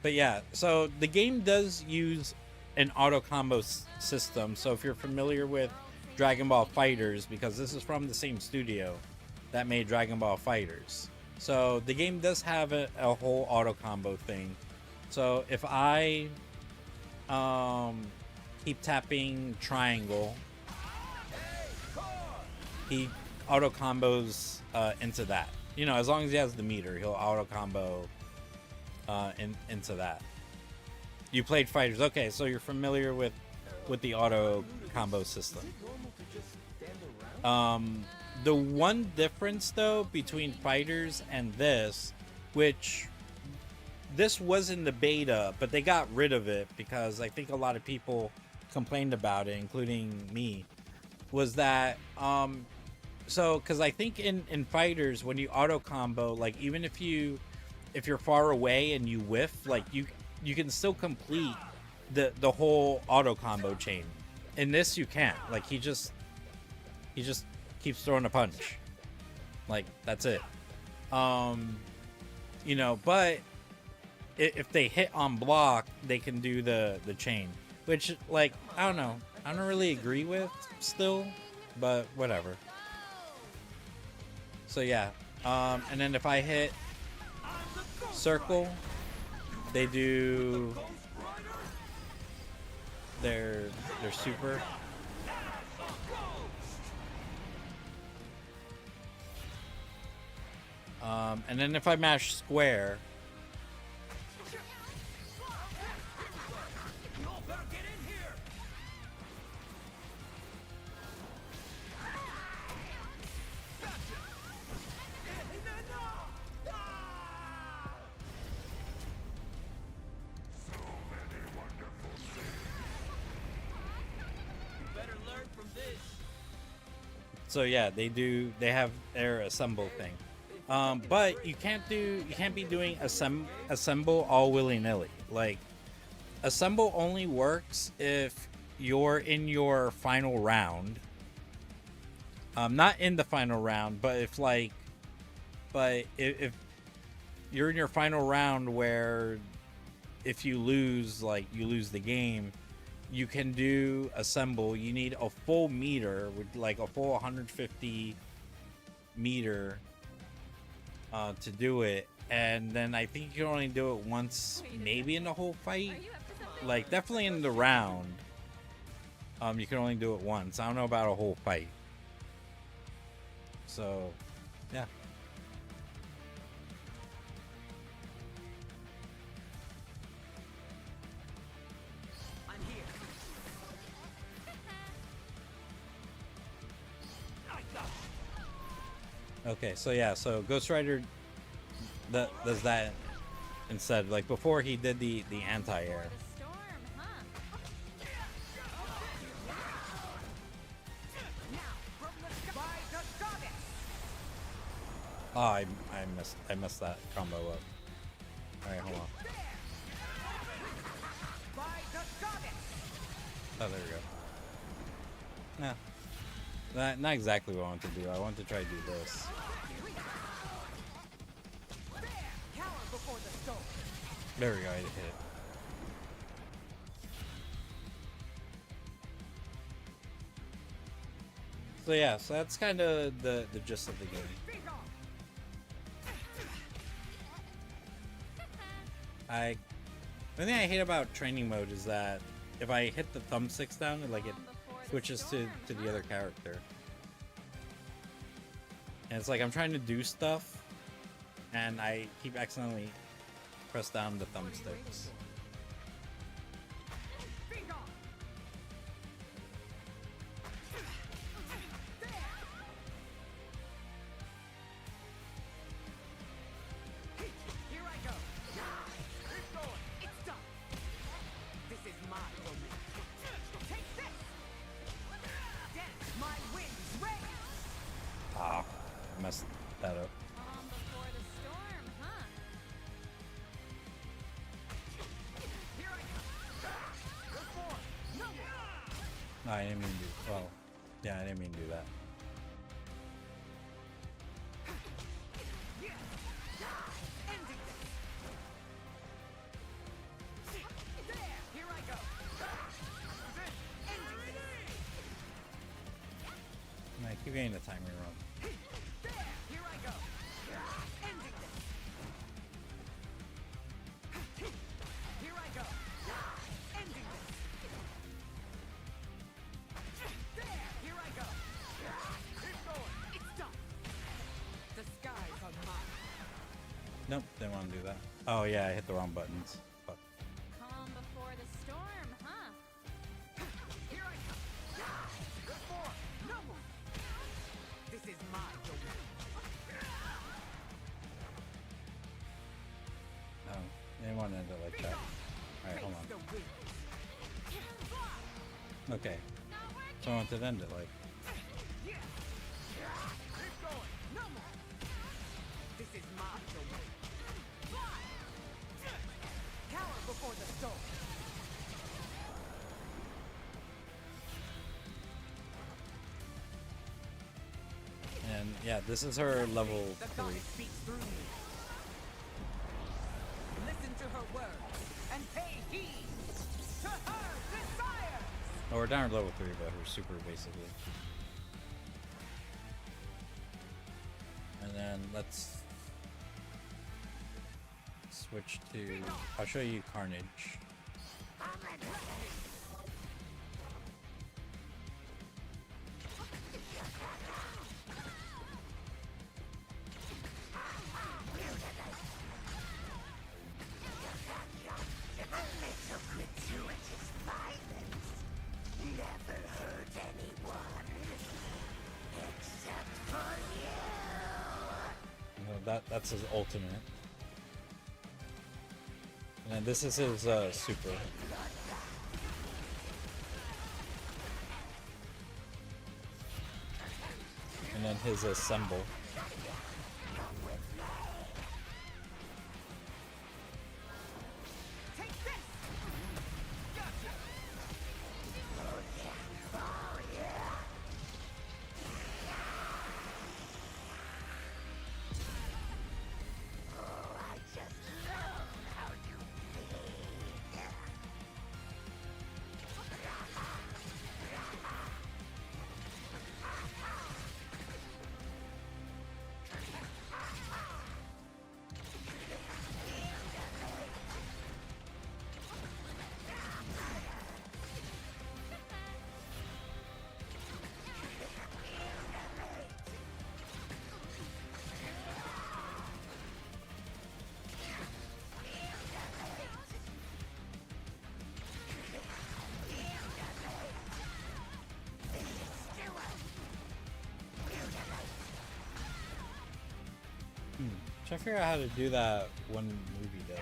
But yeah, so the game does use an auto combo system. So if you're familiar with Dragon Ball FighterZ, because this is from the same studio that made Dragon Ball FighterZ, so the game does have a whole auto combo thing. So if I keep tapping triangle, he auto combos into that. You know, as long as he has the meter, he'll auto combo into that. You played FighterZ, okay? So you're familiar with the auto combo system. The one difference though between FighterZ and this, which this was in the beta, but they got rid of it because I think a lot of people complained about it, including me, was that so because I think in FighterZ, when you auto combo, like, even if you're far away and you whiff, like, you can still complete the whole auto combo chain. In this, you can't. Like, he just keeps throwing a punch. Like, that's it. You know, but if they hit on block, they can do the chain, which, like, I don't know, I don't really agree with still, but whatever. So yeah, and then if I hit circle, they do their super. And then if I mash square, so yeah, they have their assemble thing. But you can't be doing assemble all willy-nilly. Like, assemble only works if you're in your final round, not in the final round, but if you're in your final round where if you lose, like you lose the game, you can do assemble. You need a full meter with like a full 150 meter to do it, and then I think you can only do it once, maybe in the whole fight. Like definitely in the round, you can only do it once. I don't know about a whole fight. So, yeah.
I'm here.
Okay, so yeah, so Ghost Rider does that instead. Like before, he did the anti-air. Oh, I messed that combo up. All right, hold on. Oh, there we go. Nah, not exactly what I want to do. I want to try to do this. There we go. I hit it. So yeah, so that's kind of the gist of the game. The thing I hate about training mode is that if I hit the thumbsticks down, it switches to the other character. And it's like I'm trying to do stuff, and I keep accidentally press down the thumbsticks. Messed that up. No, I didn't mean to do. Well, yeah, I didn't mean to do that. I keep getting the timing wrong. Nope, didn't want to do that. Oh yeah, I hit the wrong buttons. Fuck.
Calm before the storm, huh?
Here I come. No more. This is my domain.
No, I didn't want to end it like that. Alright, hold on. Okay. So I want to end it like.
This is my domain. Cower before the storm.
And yeah, this is her level 3.
Speaks through me. Listen to her words and pay heed to her desires.
Oh, we're down to level 3, but her super basically. And then let's switch to. I'll show you Carnage. That's his ultimate. And then this is his super. And then his assemble. Trying to figure out how to do that one movie does.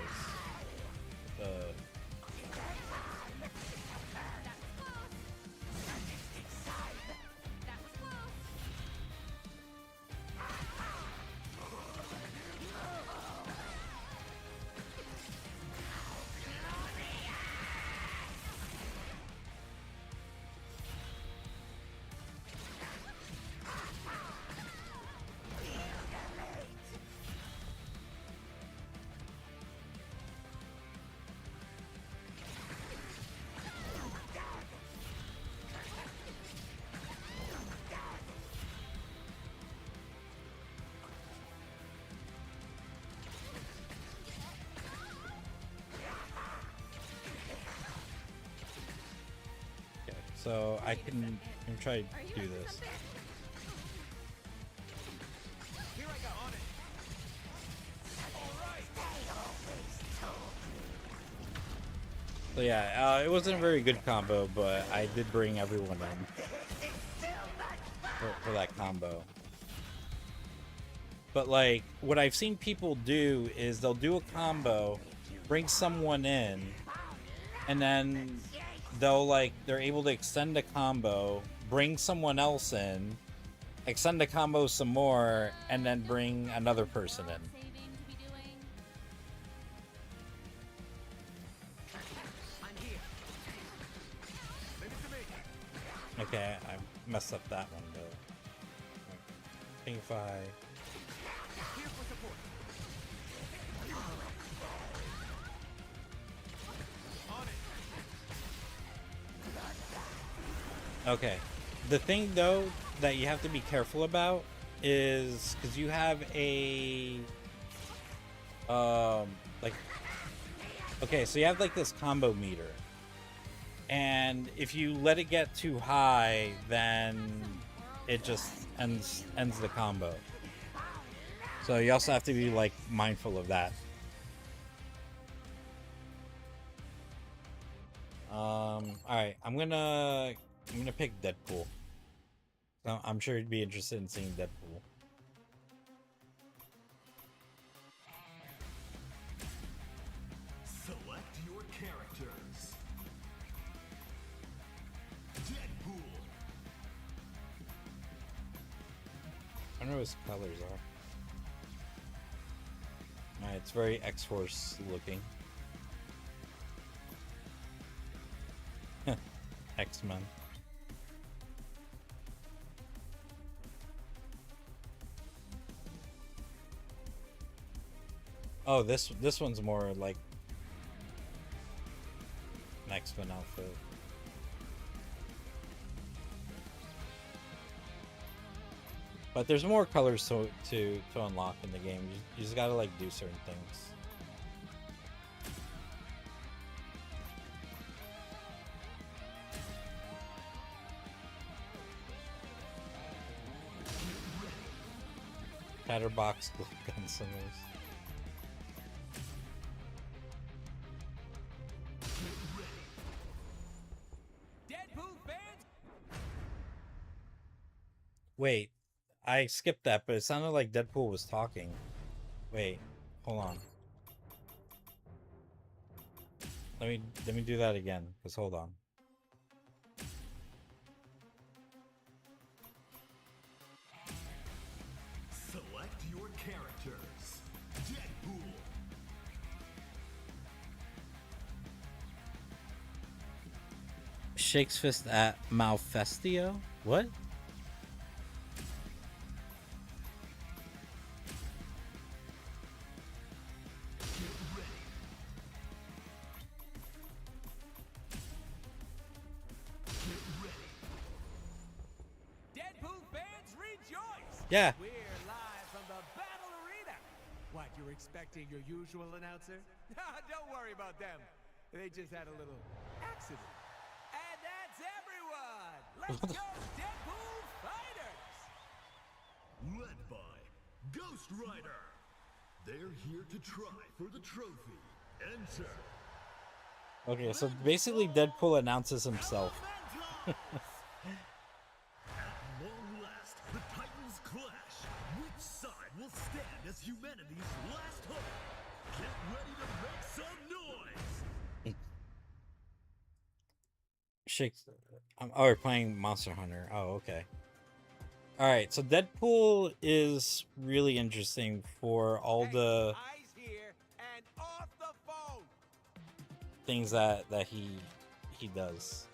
So I can try to do this. So yeah, it wasn't a very good combo, but I did bring everyone in for that combo. But like, what I've seen people do is they'll do a combo, bring someone in, and then they're able to extend a combo, bring someone else in, extend the combo some more, and then bring another person in. Okay, I messed up that one though. I think if I... Okay, the thing though that you have to be careful about is because you have a like, okay, so you have like this combo meter, and if you let it get too high, then it just ends the combo. So you also have to be like mindful of that. All right, I'm gonna pick Deadpool. So I'm sure you'd be interested in seeing Deadpool.
Select your characters. Deadpool.
I don't know what his colors are. Alright, it's very X-Force looking. X-Men. Oh, this one's more like an X-Men outfit. But there's more colors to unlock in the game. You just gotta like do certain things. Chatterbox Gunslingers. Wait, I skipped that, but it sounded like Deadpool was talking. Wait, hold on. Let me do that again, because hold on.
Select your characters. Deadpool.
Shakes fist at Malfestio? What? Yeah.
We're live from the battle arena. What, you're expecting your usual announcer? Don't worry about them. They just had a little accident. And that's everyone. Let's go, Deadpool Fighters.
Led by Ghost Rider. They're here to try for the trophy. Enter.
Okay, so basically Deadpool announces himself.
Long last, the Titans clash. Which side will stand
as humanity's last hope. Get ready to make some noise.
Oh, we're playing Monster Hunter. Oh, okay. All right, so Deadpool is really interesting for all the things that he does,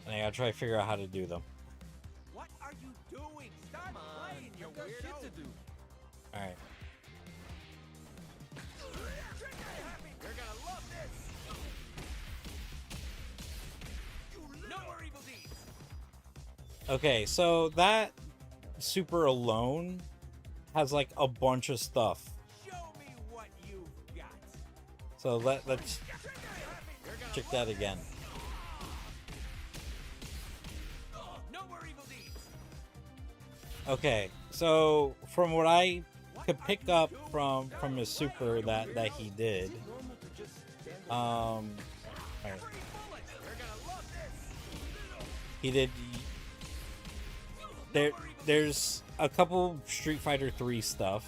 and I gotta try to figure out how to do them.
What are you doing? Start playing, you weirdo.
Shit to do.
All right.
You're gonna love this. No more evil deeds.
Okay, so that super alone has like a bunch of stuff.
Show me what you've got.
So let's check that again.
No more evil deeds.
Okay, so from what I could pick up from his super that he did, alright. He did. There's a couple Street Fighter 3 stuff,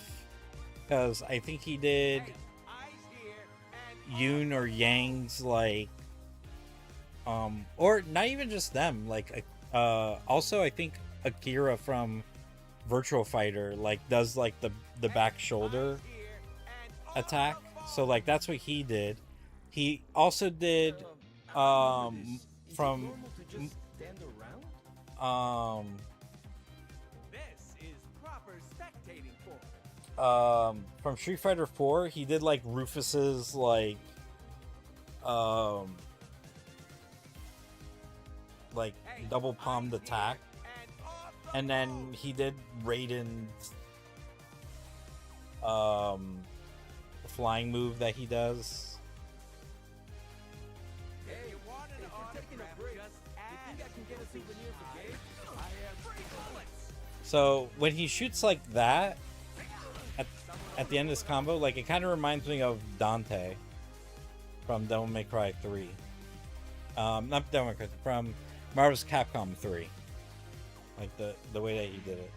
because I think he did Yoon or Yang's, like, or not even just them, like, also I think Akira from Virtual Fighter, like, does like the back shoulder attack, so like that's what he did. He also did from from Street Fighter 4, he did like Rufus's like double palmed attack, and then he did Raiden's flying move that he does. So when he shoots like that at the end of this combo, like, it kind of reminds me of Dante from Devil May Cry 3. Not Devil May Cry 3, from Marvel's Capcom 3. Like the way that he did it.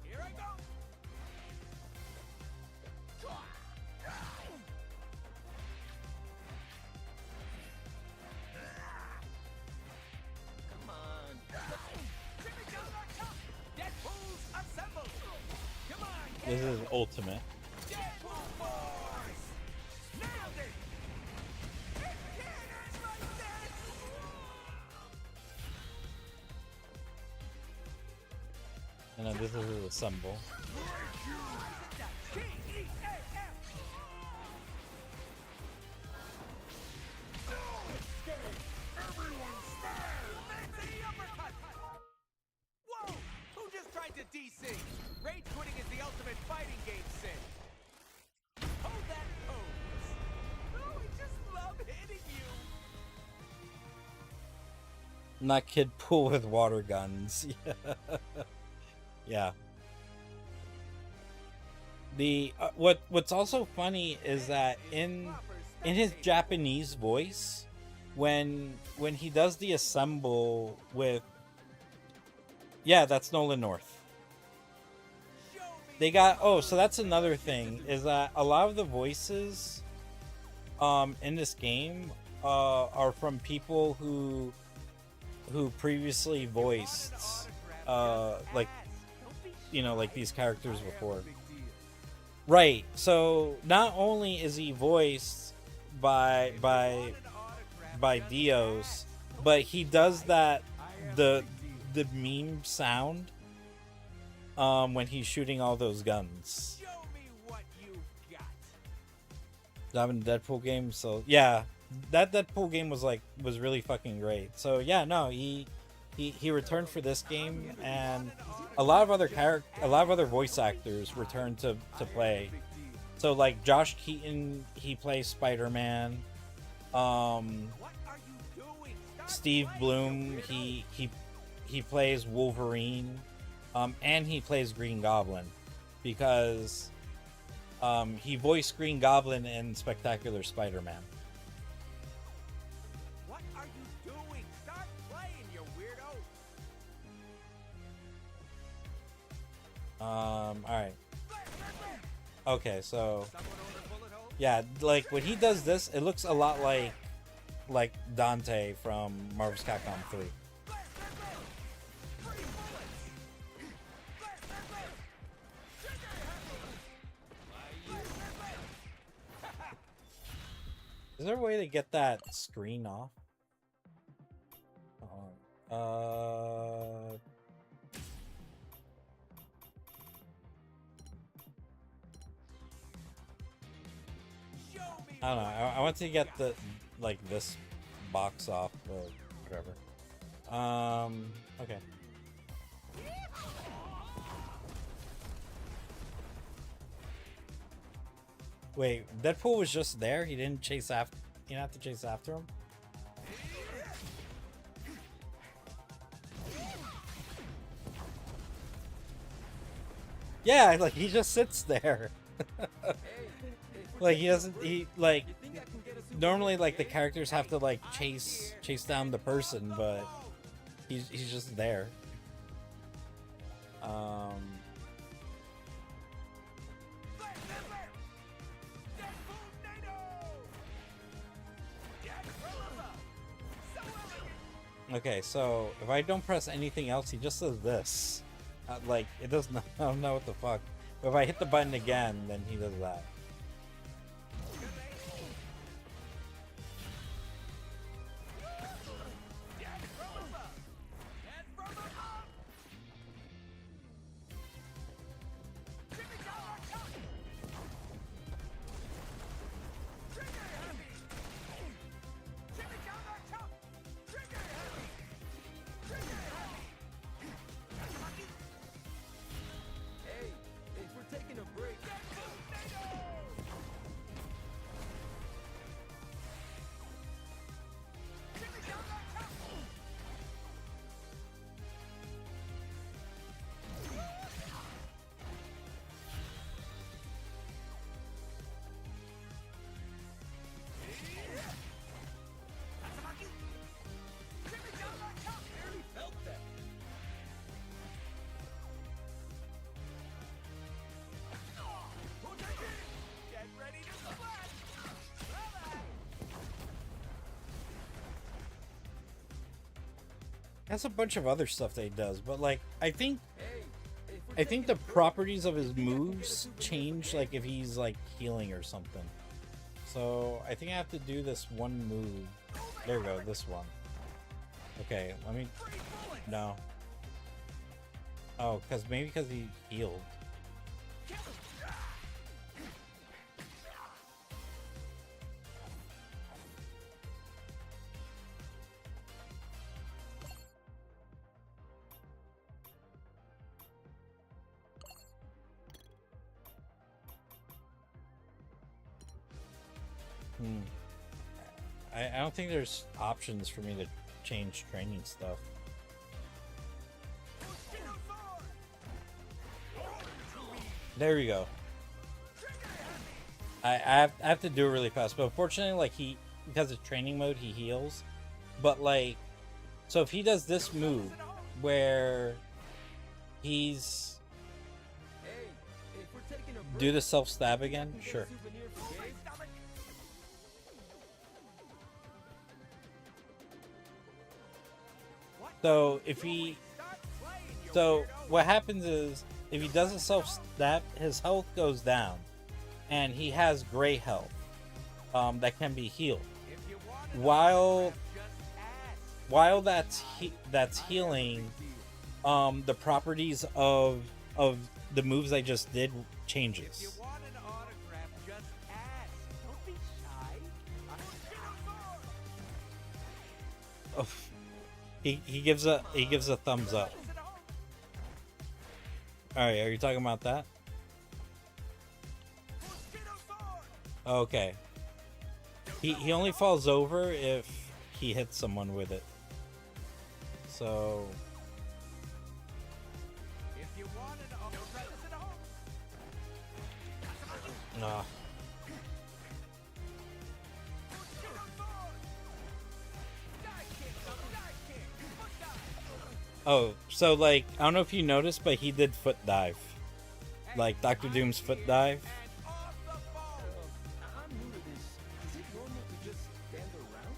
Here I go. Come on. Deadpool's assembled. Come on.
This is ultimate.
Deadpool Force. Nailed it. It can't end like this.
And then this is his assemble.
Whoa! Who just tried to DC? Rage quitting is the ultimate fighting game sin. Hold that pose. Oh, I just love hitting you.
Not Kid Pool with water guns. Yeah. The what's also funny is that in his Japanese voice, when he does the assemble with, yeah, that's Nolan North. They got, oh, so that's another thing, is that a lot of the voices in this game are from people who previously voiced like, you know, like these characters before. Right. So not only is he voiced by Dios, but he does that the meme sound when he's shooting all those guns.
Show me what you got.
Having a Deadpool game, so yeah, that Deadpool game was really fucking great. So yeah, no, he returned for this game, and a lot of other voice actors returned to play. So like Josh Keaton, he plays Spider-Man. Steve Bloom, he plays Wolverine, and he plays Green Goblin. because he voiced Green Goblin in Spectacular Spider-Man.
What are you doing? Start playing, you weirdo!
All right. Okay, so yeah, like when he does this, it looks a lot like Dante from Marvel's Capcom 3. Is there a way to get that screen off? I don't know. I want to get the this box off or whatever. Okay. Wait, Deadpool was just there? He didn't chase after. You didn't have to chase after him? Yeah, like he just sits there. Like he doesn't. He like normally like the characters have to like chase down the person, but he's just there. Okay, so if I don't press anything else, he just does this. Like it doesn't. I don't know what the fuck. But if I hit the button again, then he does that. Has a bunch of other stuff that he does, but like I think the properties of his moves change like if he's like healing or something. So I think I have to do this one move. There we go, this one. Okay, let me. No. Oh, because he healed. I don't think there's options for me to change training stuff. There we go. I have to do it really fast, but unfortunately, like because of training mode, he heals. But like, so if he does this move where he's do the self stab again, sure. So so what happens is if he does a self stab, his health goes down, and he has gray health that can be healed. While that's healing, the properties of the moves I just did changes. Oh. He gives a thumbs up. All right, are you talking about that? Okay. He only falls over if he hits someone with it. So Ugh. Oh, so like, I don't know if you noticed, but he did foot dive. Like Dr. Doom's foot dive.
I'm new to this. Is it normal to just stand around?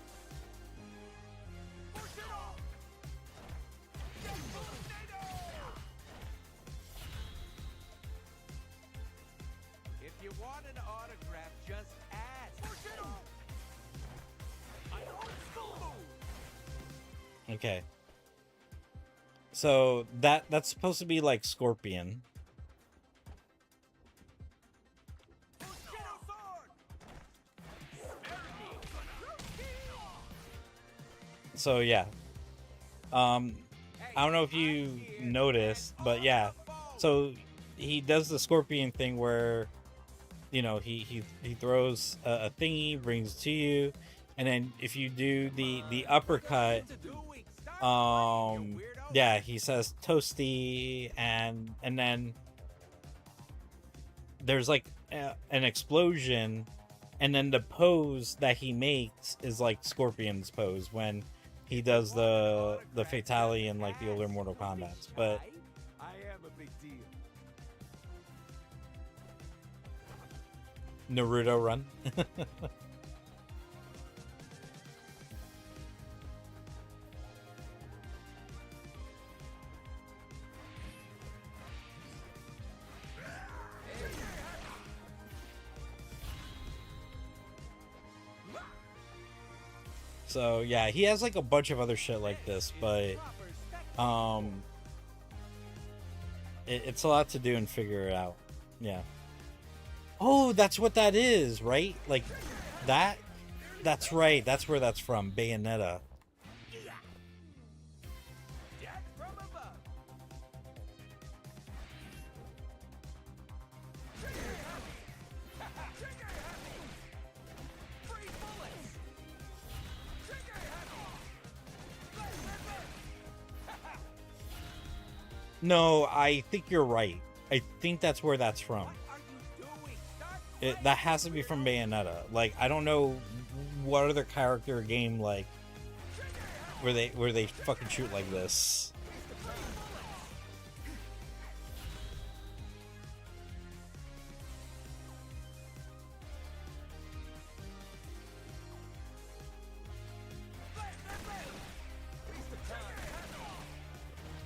If you want an autograph, just ask. I old school move.
Okay. So that's supposed to be like Scorpion. So yeah. I don't know if you noticed, but yeah. So he does the Scorpion thing where, you know, he throws a thingy, brings it to you, and then if you do the uppercut, yeah, he says toasty, and then there's like an explosion, and then the pose that he makes is like Scorpion's pose when he does the fatality in like the older Mortal Kombat. But
I am a big deal.
Naruto run. So yeah, he has like a bunch of other shit like this, but it's a lot to do and figure it out. Yeah. Oh, that's what that is, right? Like that. That's right. That's where that's from. Bayonetta. No, I think you're right. I think that's where that's from. That has to be from Bayonetta. Like, I don't know what other character or game like where they fucking shoot like this.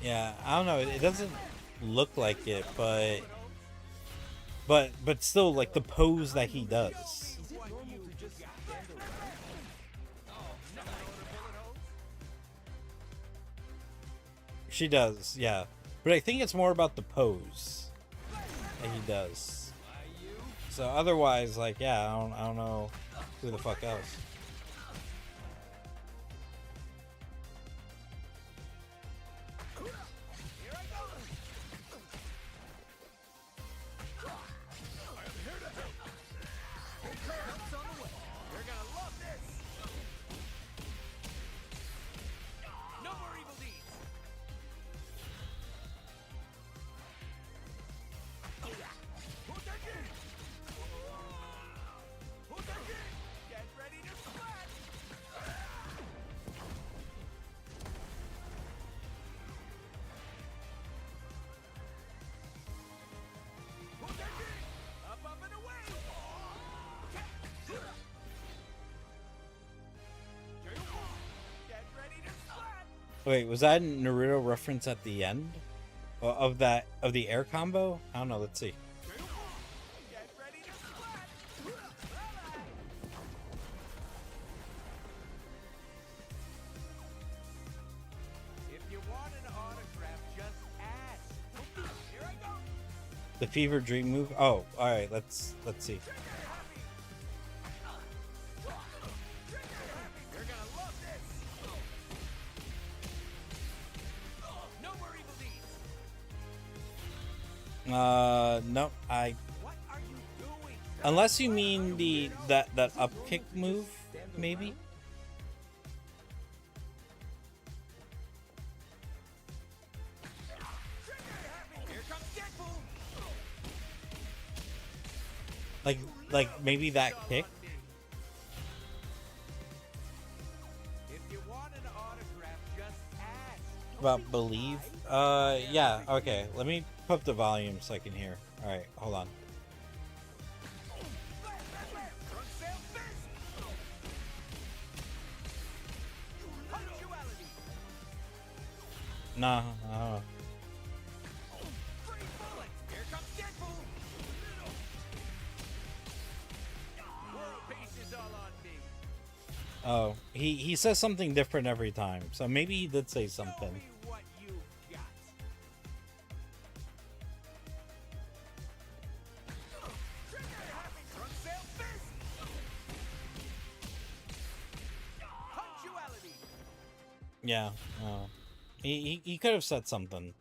Yeah, I don't know. It doesn't look like it, but still, like the pose that he does. She does, yeah. But I think it's more about the pose that he does. So otherwise, like, yeah, I don't know who the fuck else. Wait, was that a Naruto reference at the end of the air combo? I don't know. Let's see.
If you want an autograph, just ask. Here I go.
The fever dream move. Oh, all right. Let's see. No, unless you mean that up kick move, maybe.
Here comes Deadpool.
Like maybe that kick.
If you want an autograph, just ask.
About believe. Yeah. Okay. Let me put up the volume so I can hear. All right. Hold on. Nah.
Here comes Deadpool. World peace is all on me.
Oh, he says something different every time. So maybe he did say something.
What you got? Punctuality.
Yeah. He could have said something.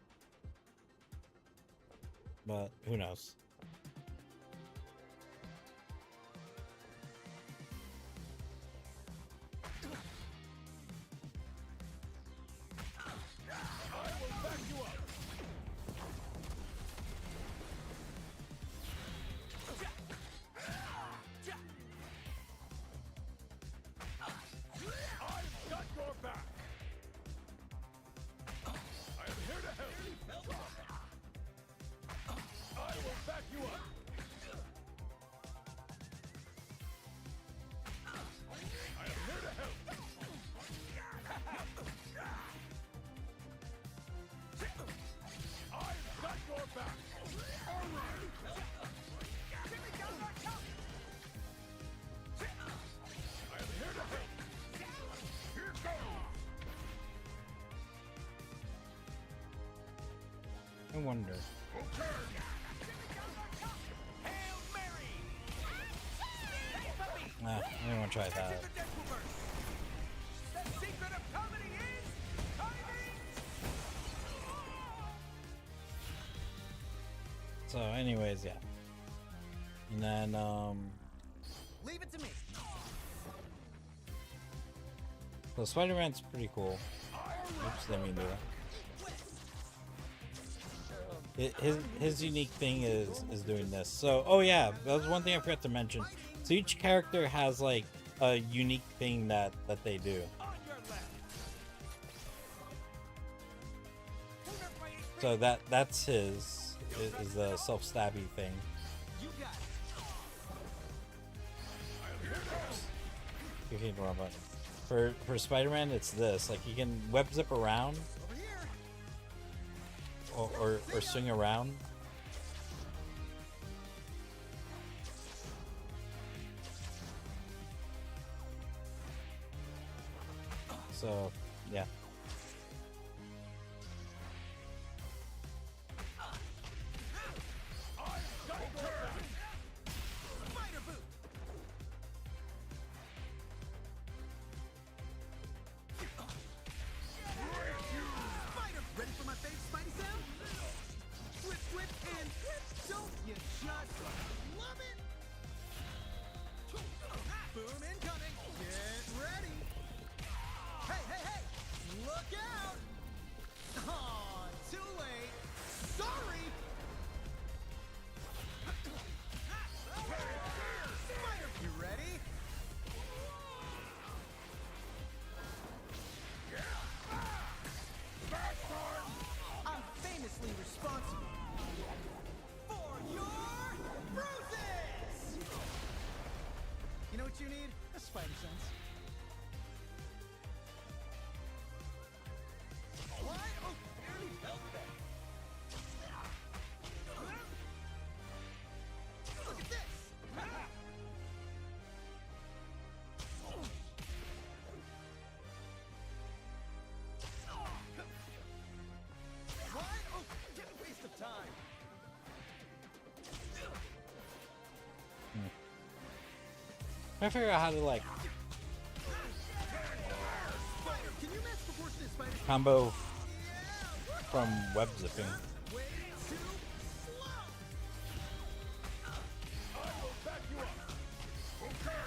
But who knows?
I've got your back. I am here to help. I will back you up. I am here to help. I've got your back. All right. I am here to help. Here goes.
I wonder. Nah, I don't want to try that.
The secret of comedy is timing.
So, anyways, yeah. And then,
Leave it to me.
so Spider-Man's pretty cool. Oops, didn't mean to do that. His unique thing is doing this. So, oh yeah, that was one thing I forgot to mention. So each character has like a unique thing that they do. So that's his is the self-stabby thing. Kicking the wrong button. For Spider-Man, it's this. Like, he can web zip around or swing around. So, yeah.
Ready for my favorite Spidey sound? Flip, flip, and flip. Don't you just love it? Boom incoming. Get ready. Hey, hey, hey! Look out! Aw, too late. Sorry. Spider, you ready? I'm famously responsible for your bruises! You know what you need? A spider sense. Why? Oh, barely felt that. Look at this! Why? Oh, get a waste of time.
I figure out how to like
Spider, can you match proportionate spider?
combo from web zipping.
Way too slow.
I will back you up. Okay.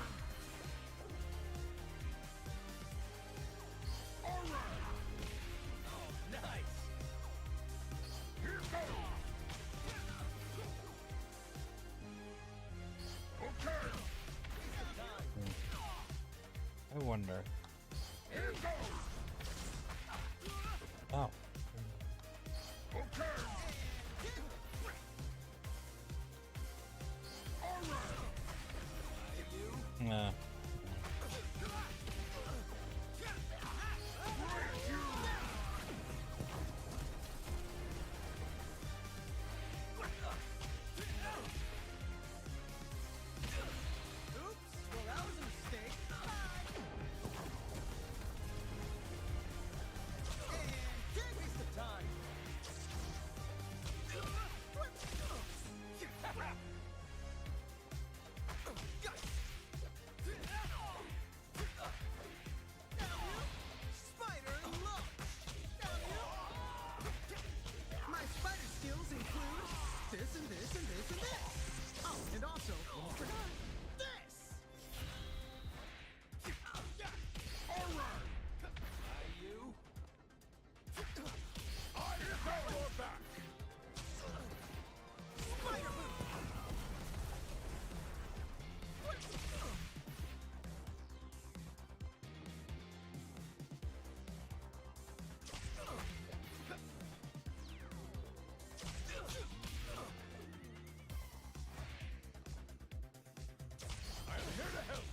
All right.
Oh, nice.
Here goes.
wonder. Oh. Nah.
Well, that was a mistake. And waste of time. Spider launch. My spider skills include this and this and this and this. Oh, and also, almost forgot, this. Alright! You? I have your back! Spider boot! I'm here to help!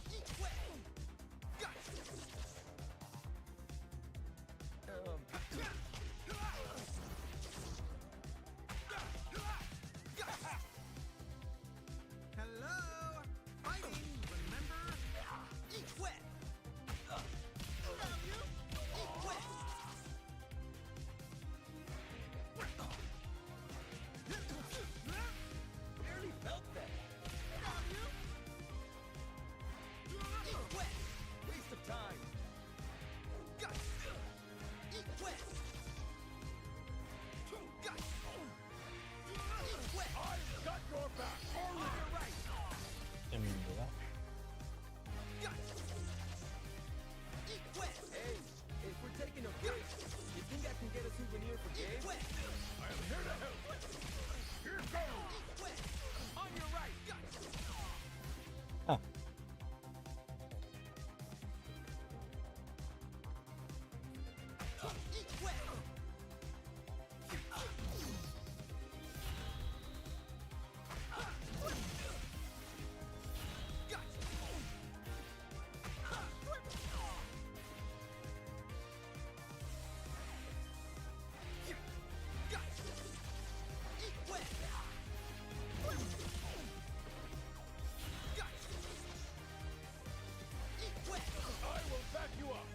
Hello! Fighting, remember? Eat wet! Eat wet! Barely felt that. Eat wet! Waste of time. Eat wet! Eat wet! I've got your back! On your right!
Didn't mean to do that.
Eat wet! Hey, if we're taking a break, you think I can get a souvenir for Gabe?
I am here to help. Here goes.
Eat wet! On your right!
Huh.
Eat wet! Eat wet! Eat wet!
I will back you up.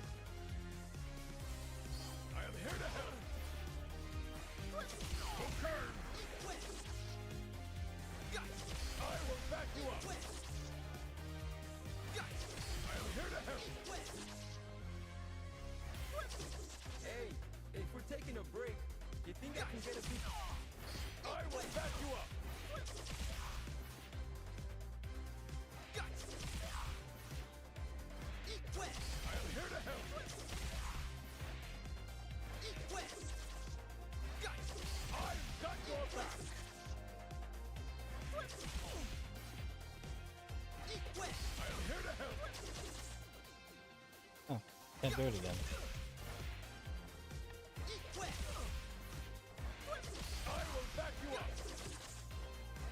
I am here to help. Okay.
Eat wet!
I will back you up. I am here to help.
Hey, if we're taking a break, you think I can get a souvenir?
I will back you up.
Eat wet!
I am here to help.
Eat wet!
I've got your back.
Eat wet!
I am here to help.
Oh, can't do it again.
Eat wet!
I will back you up.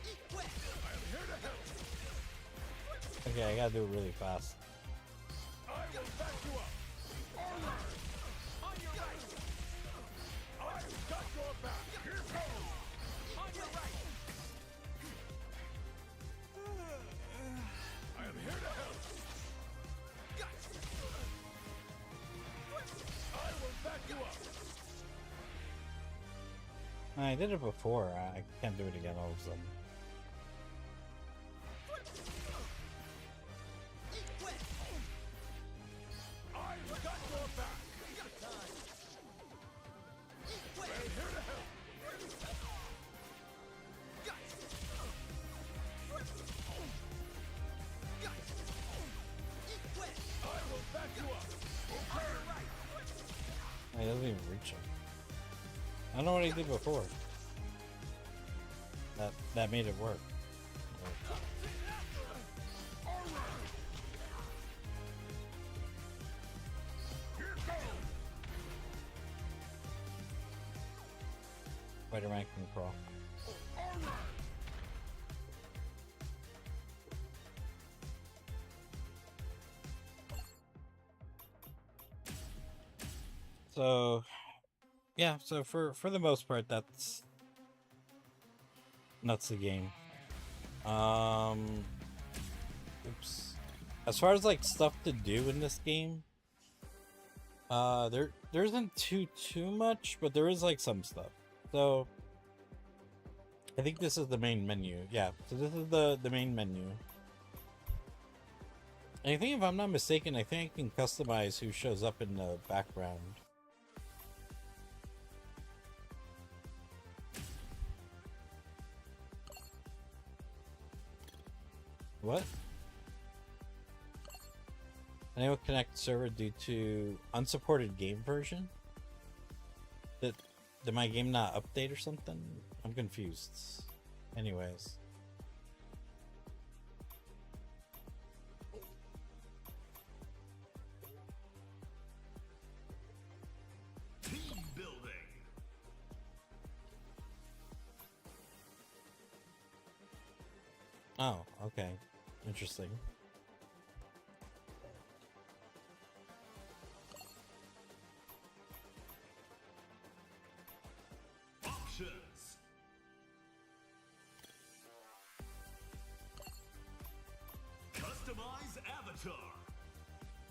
Eat wet!
I am here to help.
Okay, I gotta do it really fast.
I will back you up. Alright.
On your right!
I've got your back. Here goes.
On your right!
I am here to help. I will back you up.
I did it before. I can't do it again all of a sudden.
Eat wet!
I've got your back.
Eat wet!
I am here to help.
Eat wet!
I will back you up.
On your right!
He doesn't even reach him. I don't know what he did before. That made it work. Spider-Man can crawl. So, yeah. So for the most part, that's the game. Oops. As far as like stuff to do in this game, there isn't too much, but there is like some stuff. So I think this is the main menu. Yeah, so this is the main menu. And I think if I'm not mistaken, I think I can customize who shows up in the background. What? Enable connect server due to unsupported game version? Did my game not update or something? I'm confused. Anyways.
Team building.
Oh, okay. Interesting.
Options. Customize avatar.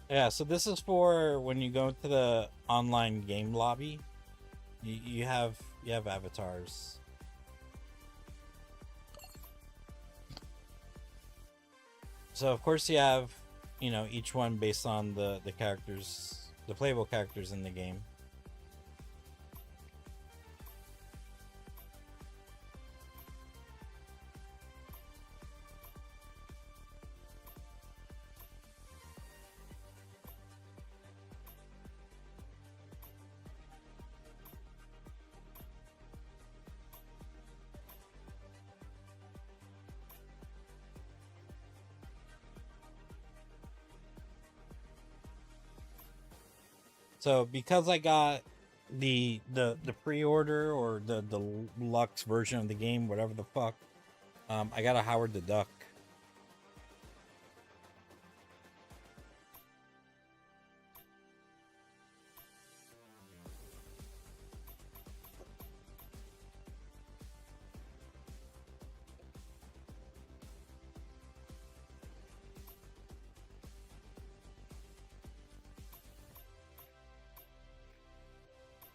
Yeah, so this is for when you go into the online game lobby. You have avatars. So of course you have, you know, each one based on the characters, the playable characters in the game. So because I got the pre-order or the deluxe version of the game, whatever the fuck, I got a Howard the Duck.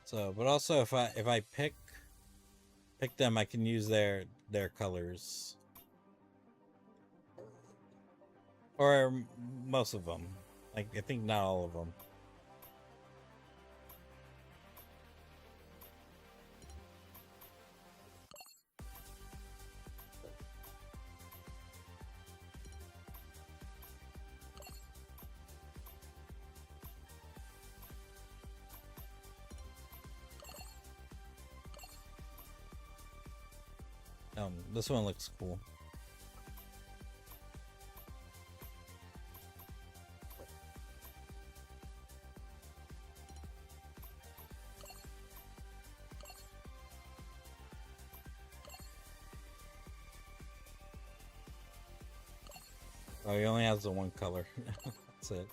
So, but also if I pick them, I can use their colors, or most of them. Like I think not all of them. This one looks cool. Oh, he only has the one color. That's it.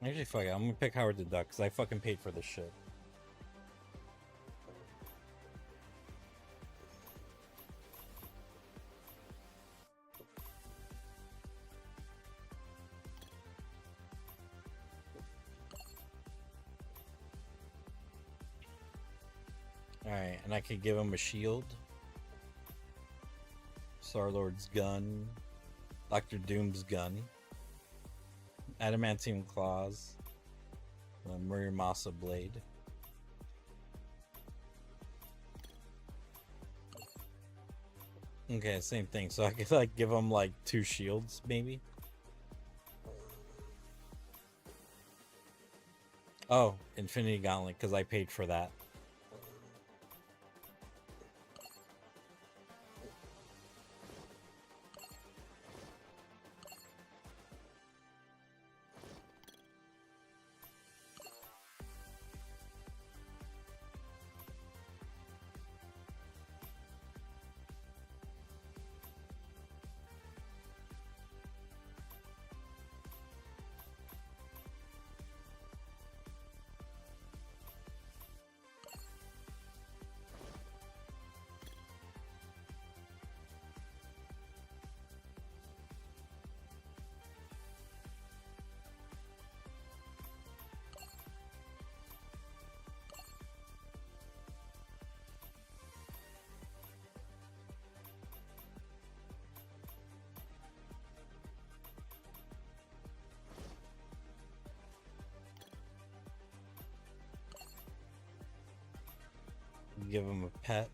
Actually, fuck it. I'm gonna pick Howard the Duck because I fucking paid for this shit. Alright, and I could give him a shield. Star-Lord's gun. Doctor Doom's gun. Adamantium claws. Muramasa blade. Okay, same thing. So I could like give him like 2 shields, maybe. Oh, Infinity Gauntlet, because I paid for that. give him a pet.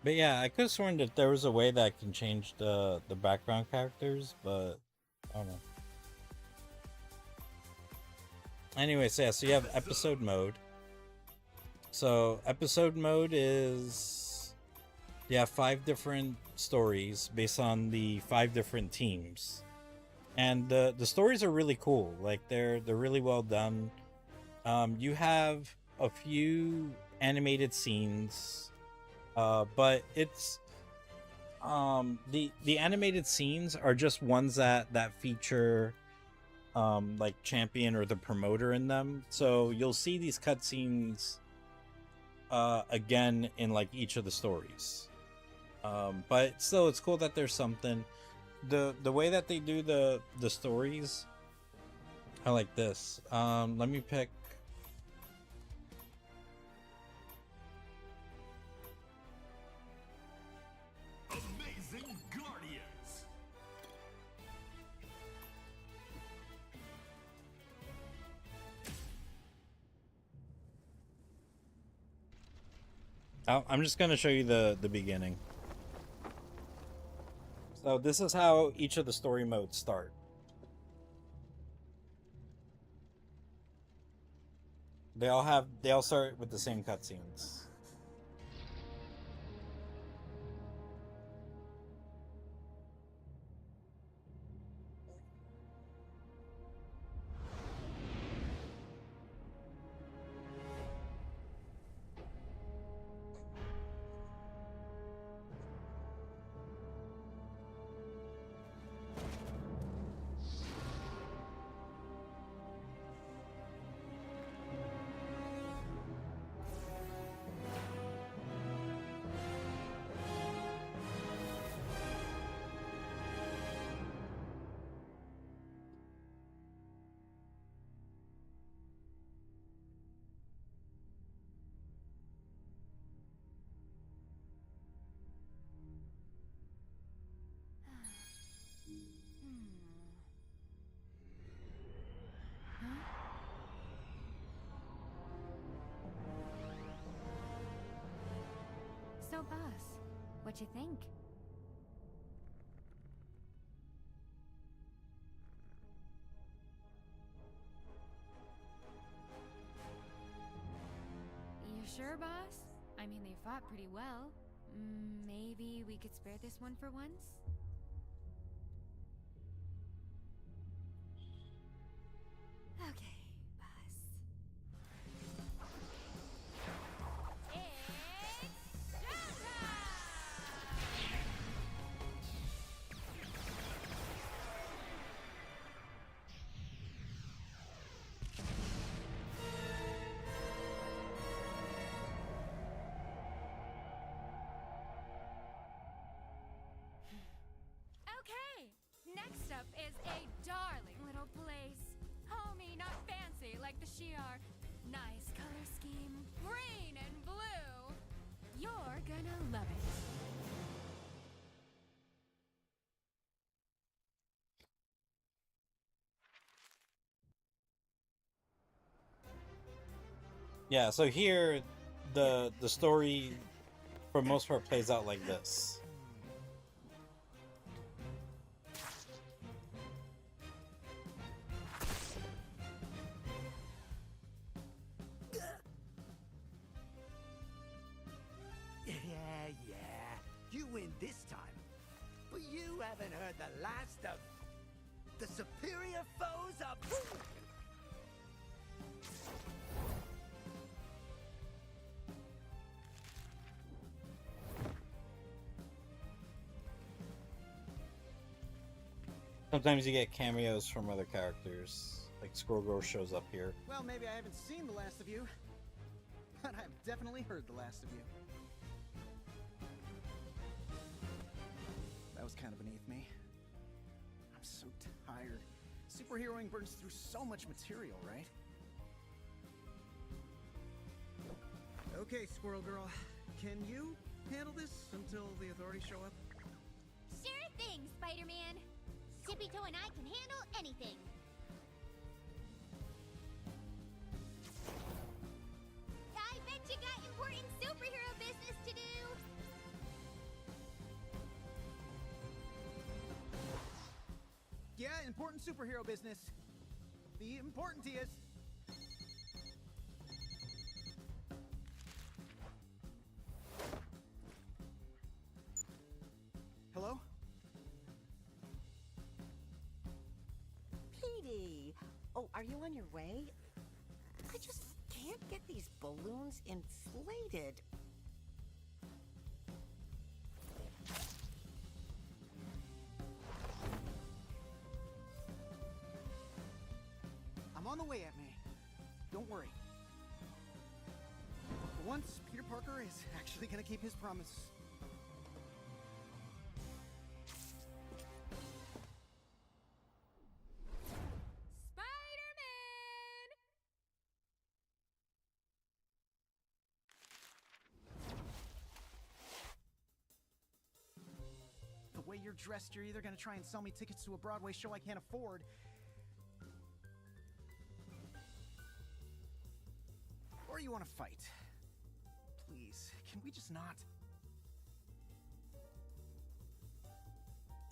But yeah, I could have sworn that there was a way that I can change the background characters, but I don't know. Anyway, so yeah, so you have episode mode. So episode mode is you have 5 different stories based on the 5 different teams, and the stories are really cool. Like they're really well done. You have a few animated scenes, but it's the animated scenes are just ones that feature like champion or the promoter in them. So you'll see these cutscenes again in like each of the stories. But still, it's cool that there's something. The way that they do the stories, I like this. Let me pick.
Amazing Guardians.
I'm just gonna show you the beginning. So this is how each of the story modes start. They all start with the same cutscenes.
So, boss, what you think? You sure, boss? I mean, they fought pretty well. Maybe we could spare this one for once? Okay, boss. Okay, next up is a darling little place. Homey, not fancy like the Shi'ar. Nice color scheme, green and blue. You're gonna love it.
Yeah, so here the story for most part plays out like this.
Yeah. You win this time. But you haven't heard the last of the superior foes of...
Sometimes you get cameos from other characters. Like Squirrel Girl shows up here.
Well, maybe I haven't seen the last of you, but I've definitely heard the last of you. That was kind of beneath me. I'm so tired. Superheroing burns through so much material, right? Okay, Squirrel Girl. Can you handle this until the authorities show up?
Sure thing, Spider-Man. Tippy-Toe and I can handle anything. I bet you got important superhero business to do.
Yeah, important superhero business. The important is... Hello?
Petey! Oh, are you on your way? I just can't get these balloons inflated.
I'm on the way, Aunt May. Don't worry. For once, Peter Parker is actually gonna keep his promise.
Spider-Man!
The way you're dressed, you're either gonna try and sell me tickets to a Broadway show I can't afford, or you want to fight. Please, can we just not?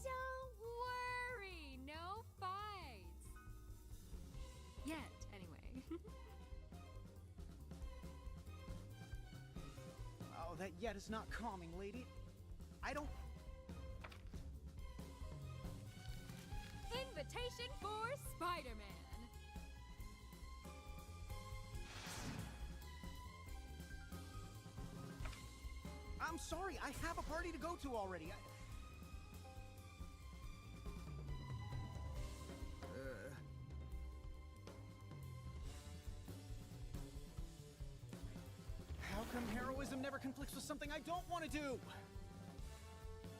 Don't worry, no fights. Yet, anyway.
Oh, that yet is not calming, lady. I don't...
Invitation for Spider-Man.
I'm sorry, I have a party to go to already. How come heroism never conflicts with something I don't want to do?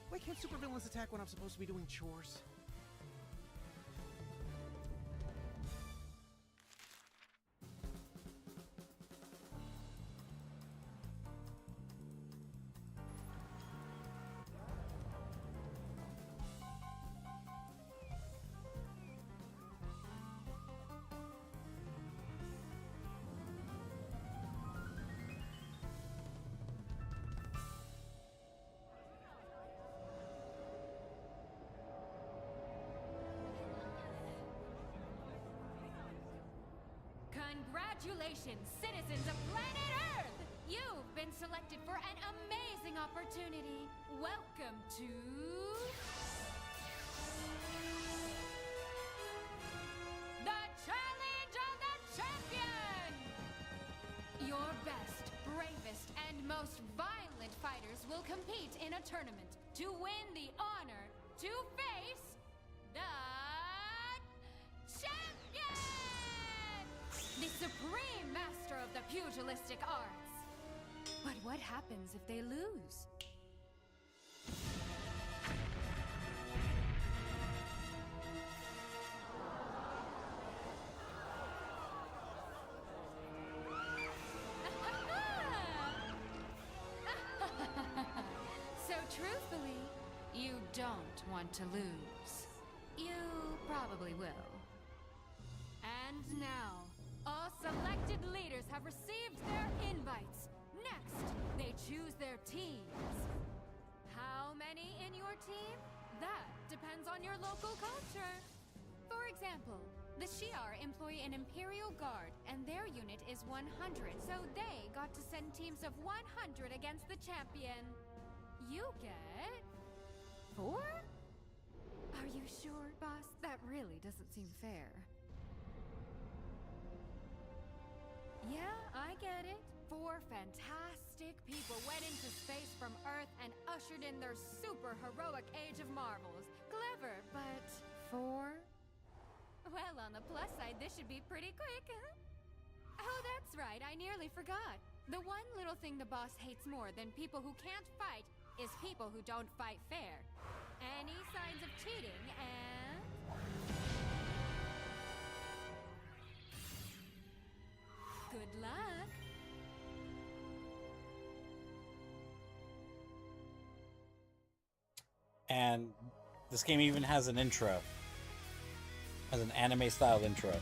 Why can't supervillains attack when I'm supposed to be doing chores?
Congratulations, citizens of planet Earth! You've been selected for an amazing opportunity. Welcome to... the Challenge of the Champion! Your best, bravest, and most violent fighters will compete in a tournament to win the honor to face the champion! The supreme master of the pugilistic arts. But what happens if they lose? So truthfully, you don't want to lose. You probably will. And now, all selected leaders have received their invites. Next, they choose their teams. How many in your team? That depends on your local culture. For example, the Shi'ar employ an Imperial Guard, and their unit is 100, so they got to send teams of 100 against the champion. You get... 4? Are you sure, boss? That really doesn't seem fair. Yeah, I get it. 4 fantastic people went into space from Earth and ushered in their super heroic age of marvels. Clever, but 4. Well, on the plus side, this should be pretty quick, huh? Oh, that's right, I nearly forgot. The one little thing the boss hates more than people who can't fight is people who don't fight fair. Any signs of cheating, and... good luck!
And this game even has an intro. Has an anime-style intro.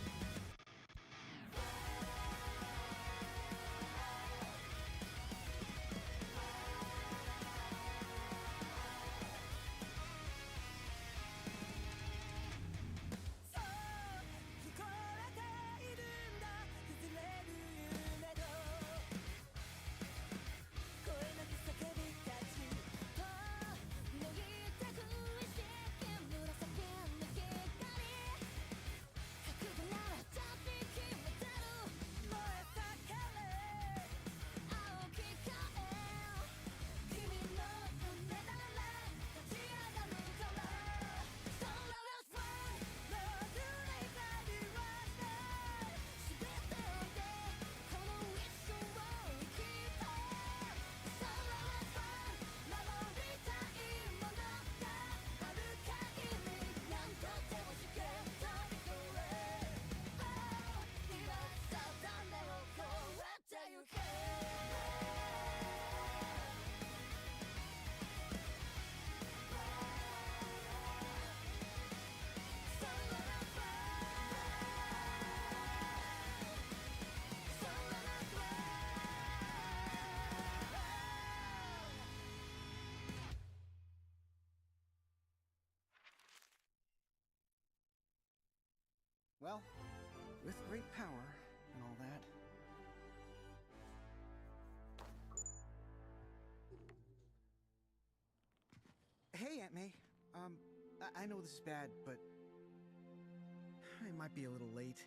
Well, with great power and all that. Hey, Aunt May. I know this is bad, but I might be a little late.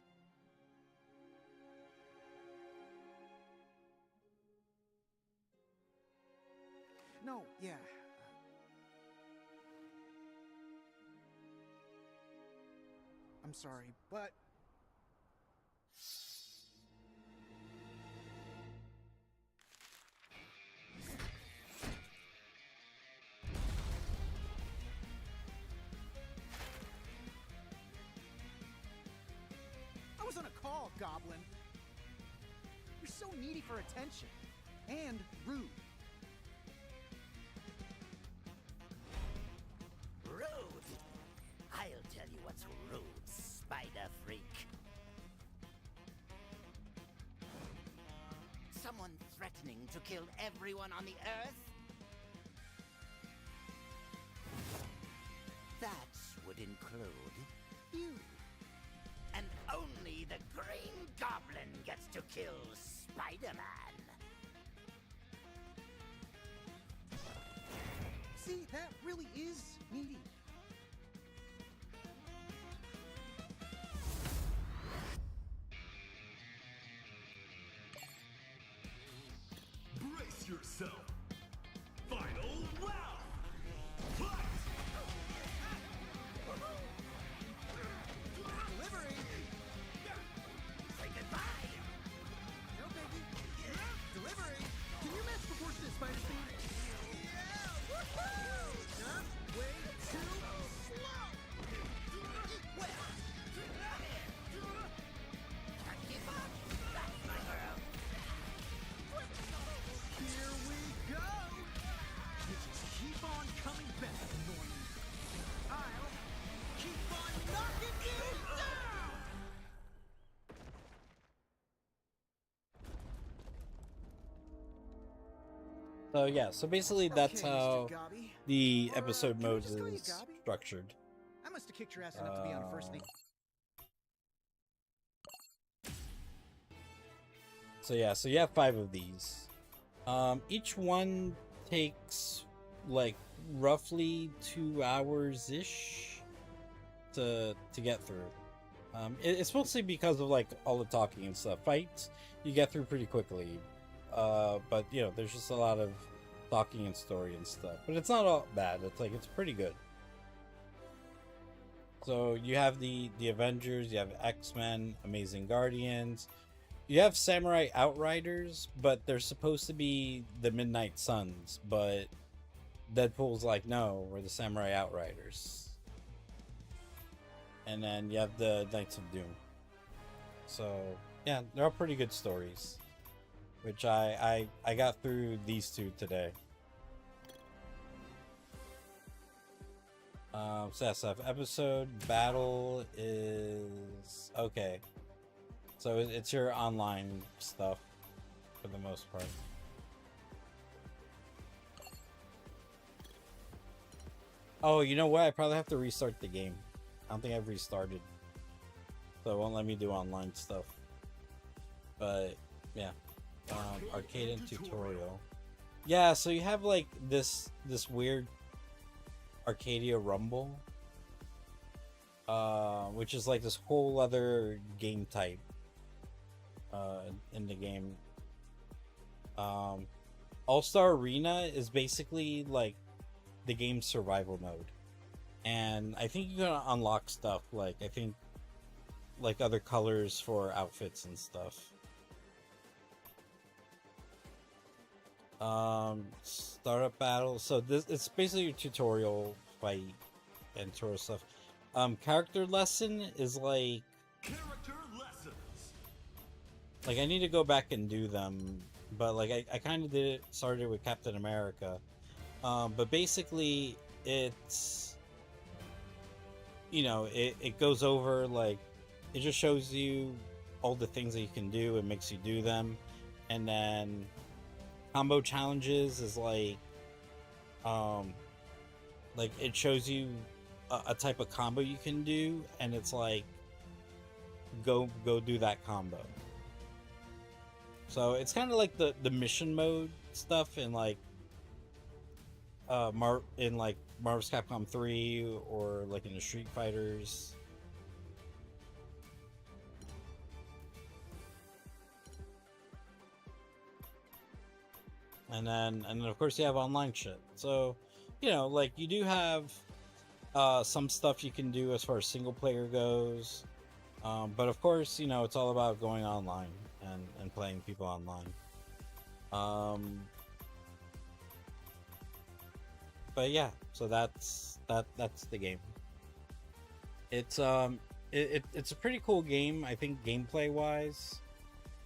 No, yeah. I'm sorry, but... I was on a call, Goblin. You're so needy for attention. And rude.
Rude? I'll tell you what's rude, spider freak. Someone threatening to kill everyone on the Earth? That would include you. And only the Green Goblin gets to kill Spider-Man.
See, that really is needy.
Brace yourself. Final round. Fight!
Delivery!
Say goodbye!
No, baby. Delivery! Can you match proportionate spider speed? Yeah! Woohoo! Not way too slow! Well.
Can't keep up. That's my girl.
Here we go! You just keep on coming back, Norman. I'll keep on knocking you down!
So yeah, so basically that's
Okay, Mr.
how
Gobby.
the episode
can I
modes
just call you
is
Gobby?
structured.
I must have kicked your ass enough to be on a first name.
So yeah, so you have 5 of these. Each one takes like roughly 2 hours-ish to get through. It's mostly because of like all the talking and stuff. Fights you get through pretty quickly, but you know there's just a lot of talking and story and stuff. But it's not all bad. It's like it's pretty good. So you have the Avengers, you have X-Men, Amazing Guardians, you have Samurai Outriders, but they're supposed to be the Midnight Suns, but Deadpool's like, no, we're the Samurai Outriders. And then you have the Knights of Doom. So yeah, they're all pretty good stories, which I got through these two today. So yeah, so episode battle is okay. So it's your online stuff for the most part. Oh, you know what? I probably have to restart the game. I don't think I've restarted, so it won't let me do online stuff. But yeah, arcade and tutorial. Yeah, so you have like this weird Arcadia Rumble, which is like this whole other game type in the game. All-Star Arena is basically like the game's survival mode, and I think you're gonna unlock stuff like, I think, like other colors for outfits and stuff. Startup battle. So this, it's basically your tutorial fight and tutorial stuff. Character lesson is like
Character lessons.
I need to go back and do them, but like I kind of started with Captain America. But basically it's, you know, it goes over, like, it just shows you all the things that you can do and makes you do them. And then combo challenges is like it shows you a type of combo you can do, and it's like go do that combo. So it's kind of like the mission mode stuff in like Marvel's Capcom 3 or like in the Street Fighters. And then of course you have online shit. So, you know, like you do have some stuff you can do as far as single player goes. But of course, you know, it's all about going online and playing people online. But yeah, so that's the game. It's it's a pretty cool game. I think gameplay wise,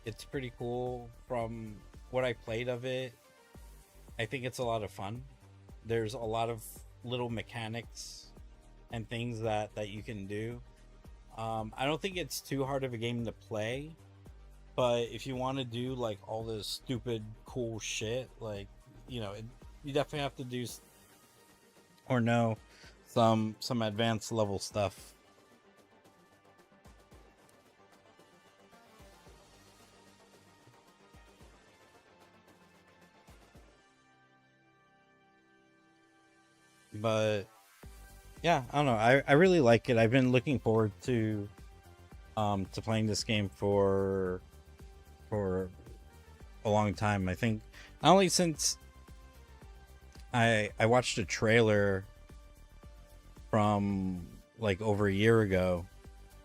it's pretty cool. From what I played of it, I think it's a lot of fun. There's a lot of little mechanics and things that you can do. I don't think it's too hard of a game to play, but if you want to do like all this stupid cool shit, like, you know, you definitely have to do or know some advanced level stuff. But yeah, I don't know. I really like it. I've been looking forward to playing this game for a long time. I think not only since I watched a trailer from like over a year ago,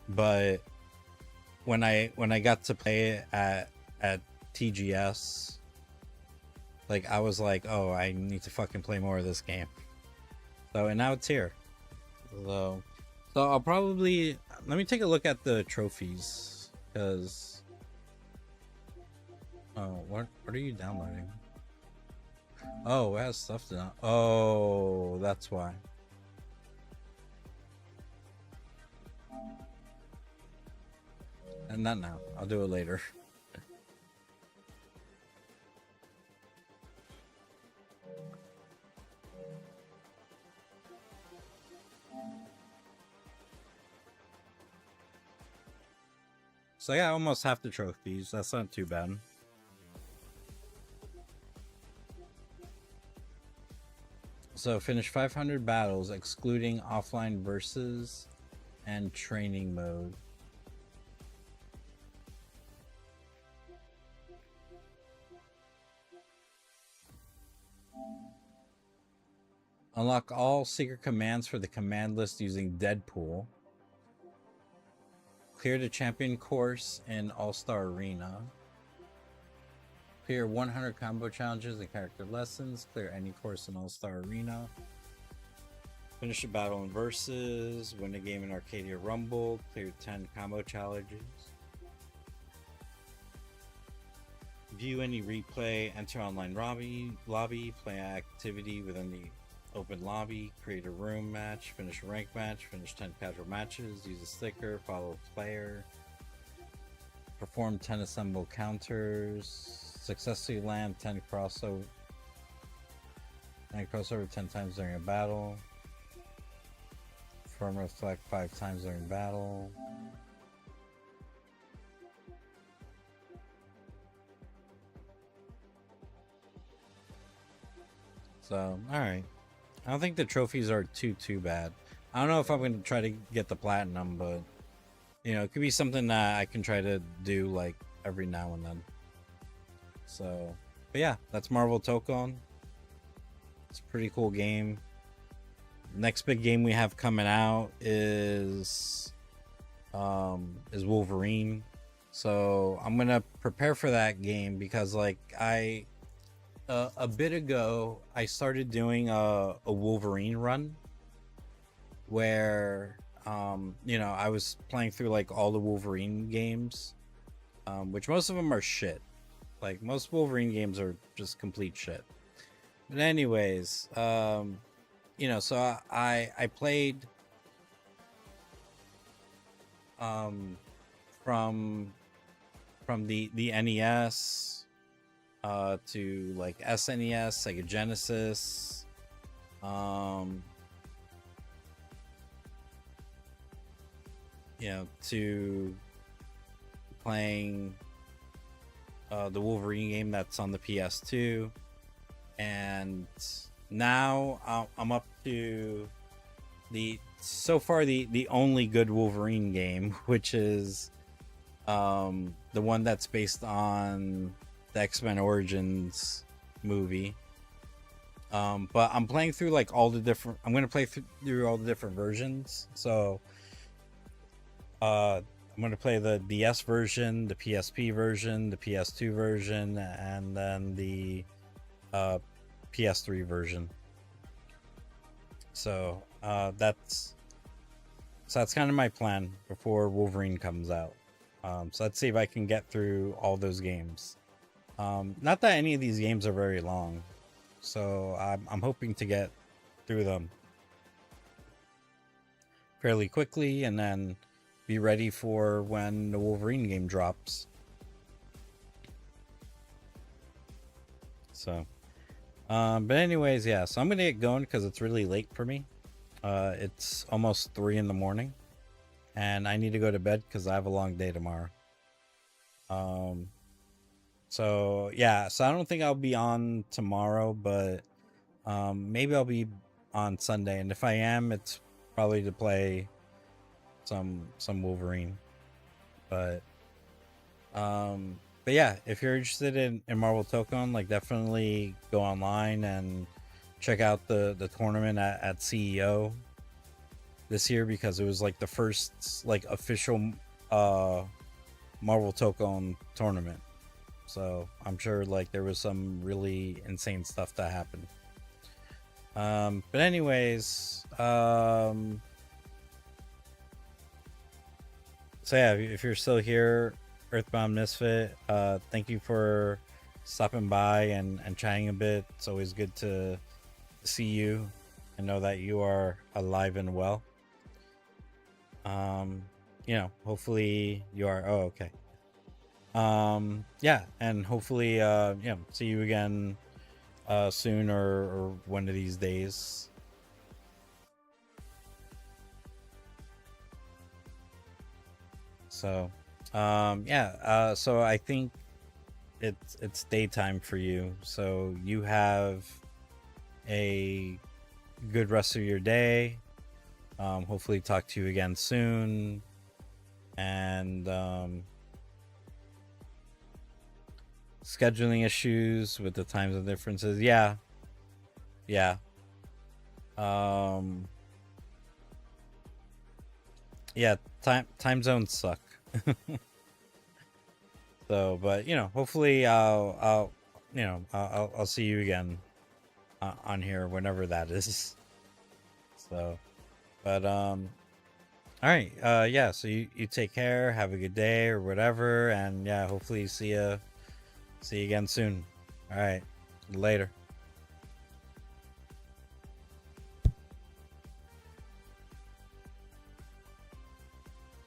but when I got to play it at TGS, like I was like, oh, I need to fucking play more of this game. So, and now it's here. So I'll probably, let me take a look at the trophies, because what are you downloading? Oh, it has stuff to download. Oh, that's why. And not now. I'll do it later. So yeah, almost half the trophies. That's not too bad. So finish 500 battles, excluding offline versus and training mode. Unlock all secret commands for the command list using Deadpool. Clear the champion course in All-Star Arena. Clear 100 combo challenges and character lessons. Clear any course in All-Star Arena. Finish a battle in Versus. Win a game in Arcadia Rumble. Clear 10 combo challenges. View any replay. Enter online lobby. Play activity within the open lobby. Create a room match. Finish a rank match. Finish 10 casual matches. Use a sticker. Follow a player. Perform 10 assemble counters. Successfully land 10 crossover 10 times during a battle. Perform reflect 5 times during battle. So, alright. I don't think the trophies are too bad. I don't know if I'm going to try to get the platinum, but you know, it could be something that I can try to do like every now and then. So, but yeah, that's Marvel Tokon. It's a pretty cool game. Next big game we have coming out is Wolverine. So I'm gonna prepare for that game because like a bit ago I started doing a Wolverine run where you know, I was playing through like all the Wolverine games, which most of them are shit. Like most Wolverine games are just complete shit. But anyways, you know, so I played from the NES to like SNES, Sega Genesis, you know, to playing the Wolverine game that's on the PS2, and now I'm up to so far the only good Wolverine game, which is the one that's based on the X-Men Origins movie. But I'm playing through like all the different. I'm gonna play through all the different versions. So I'm going to play the DS version, the PSP version, the PS2 version, and then the PS3 version. So that's kind of my plan before Wolverine comes out. So let's see if I can get through all those games. Not that any of these games are very long, so I'm hoping to get through them fairly quickly, and then be ready for when the Wolverine game drops. So, but anyways, yeah, so I'm gonna get going because it's really late for me. It's almost 3 in the morning, and I need to go to bed because I have a long day tomorrow. So yeah, so I don't think I'll be on tomorrow, but maybe I'll be on Sunday, and if I am, it's probably to play some Wolverine. But yeah, if you're interested in Marvel Tokon, like definitely go online and check out the tournament at CEO this year, because it was like the first like official Marvel Tokon tournament. So I'm sure like there was some really insane stuff that happened. But anyways, so yeah, if you're still here, Earthbound Misfit, thank you for stopping by and chatting a bit. It's always good to see you and know that you are alive and well. You know, hopefully you are. Oh, okay. Yeah, and hopefully, you know, see you again soon or one of these days. So, yeah, so I think it's daytime for you. So you have a good rest of your day. Hopefully talk to you again soon. And scheduling issues with the times and differences. Yeah. Yeah, time zones suck. So, but you know, hopefully, I'll see you again on here whenever that is. So, but all right, yeah. So you take care, have a good day or whatever, and yeah, hopefully see you again soon. All right, later.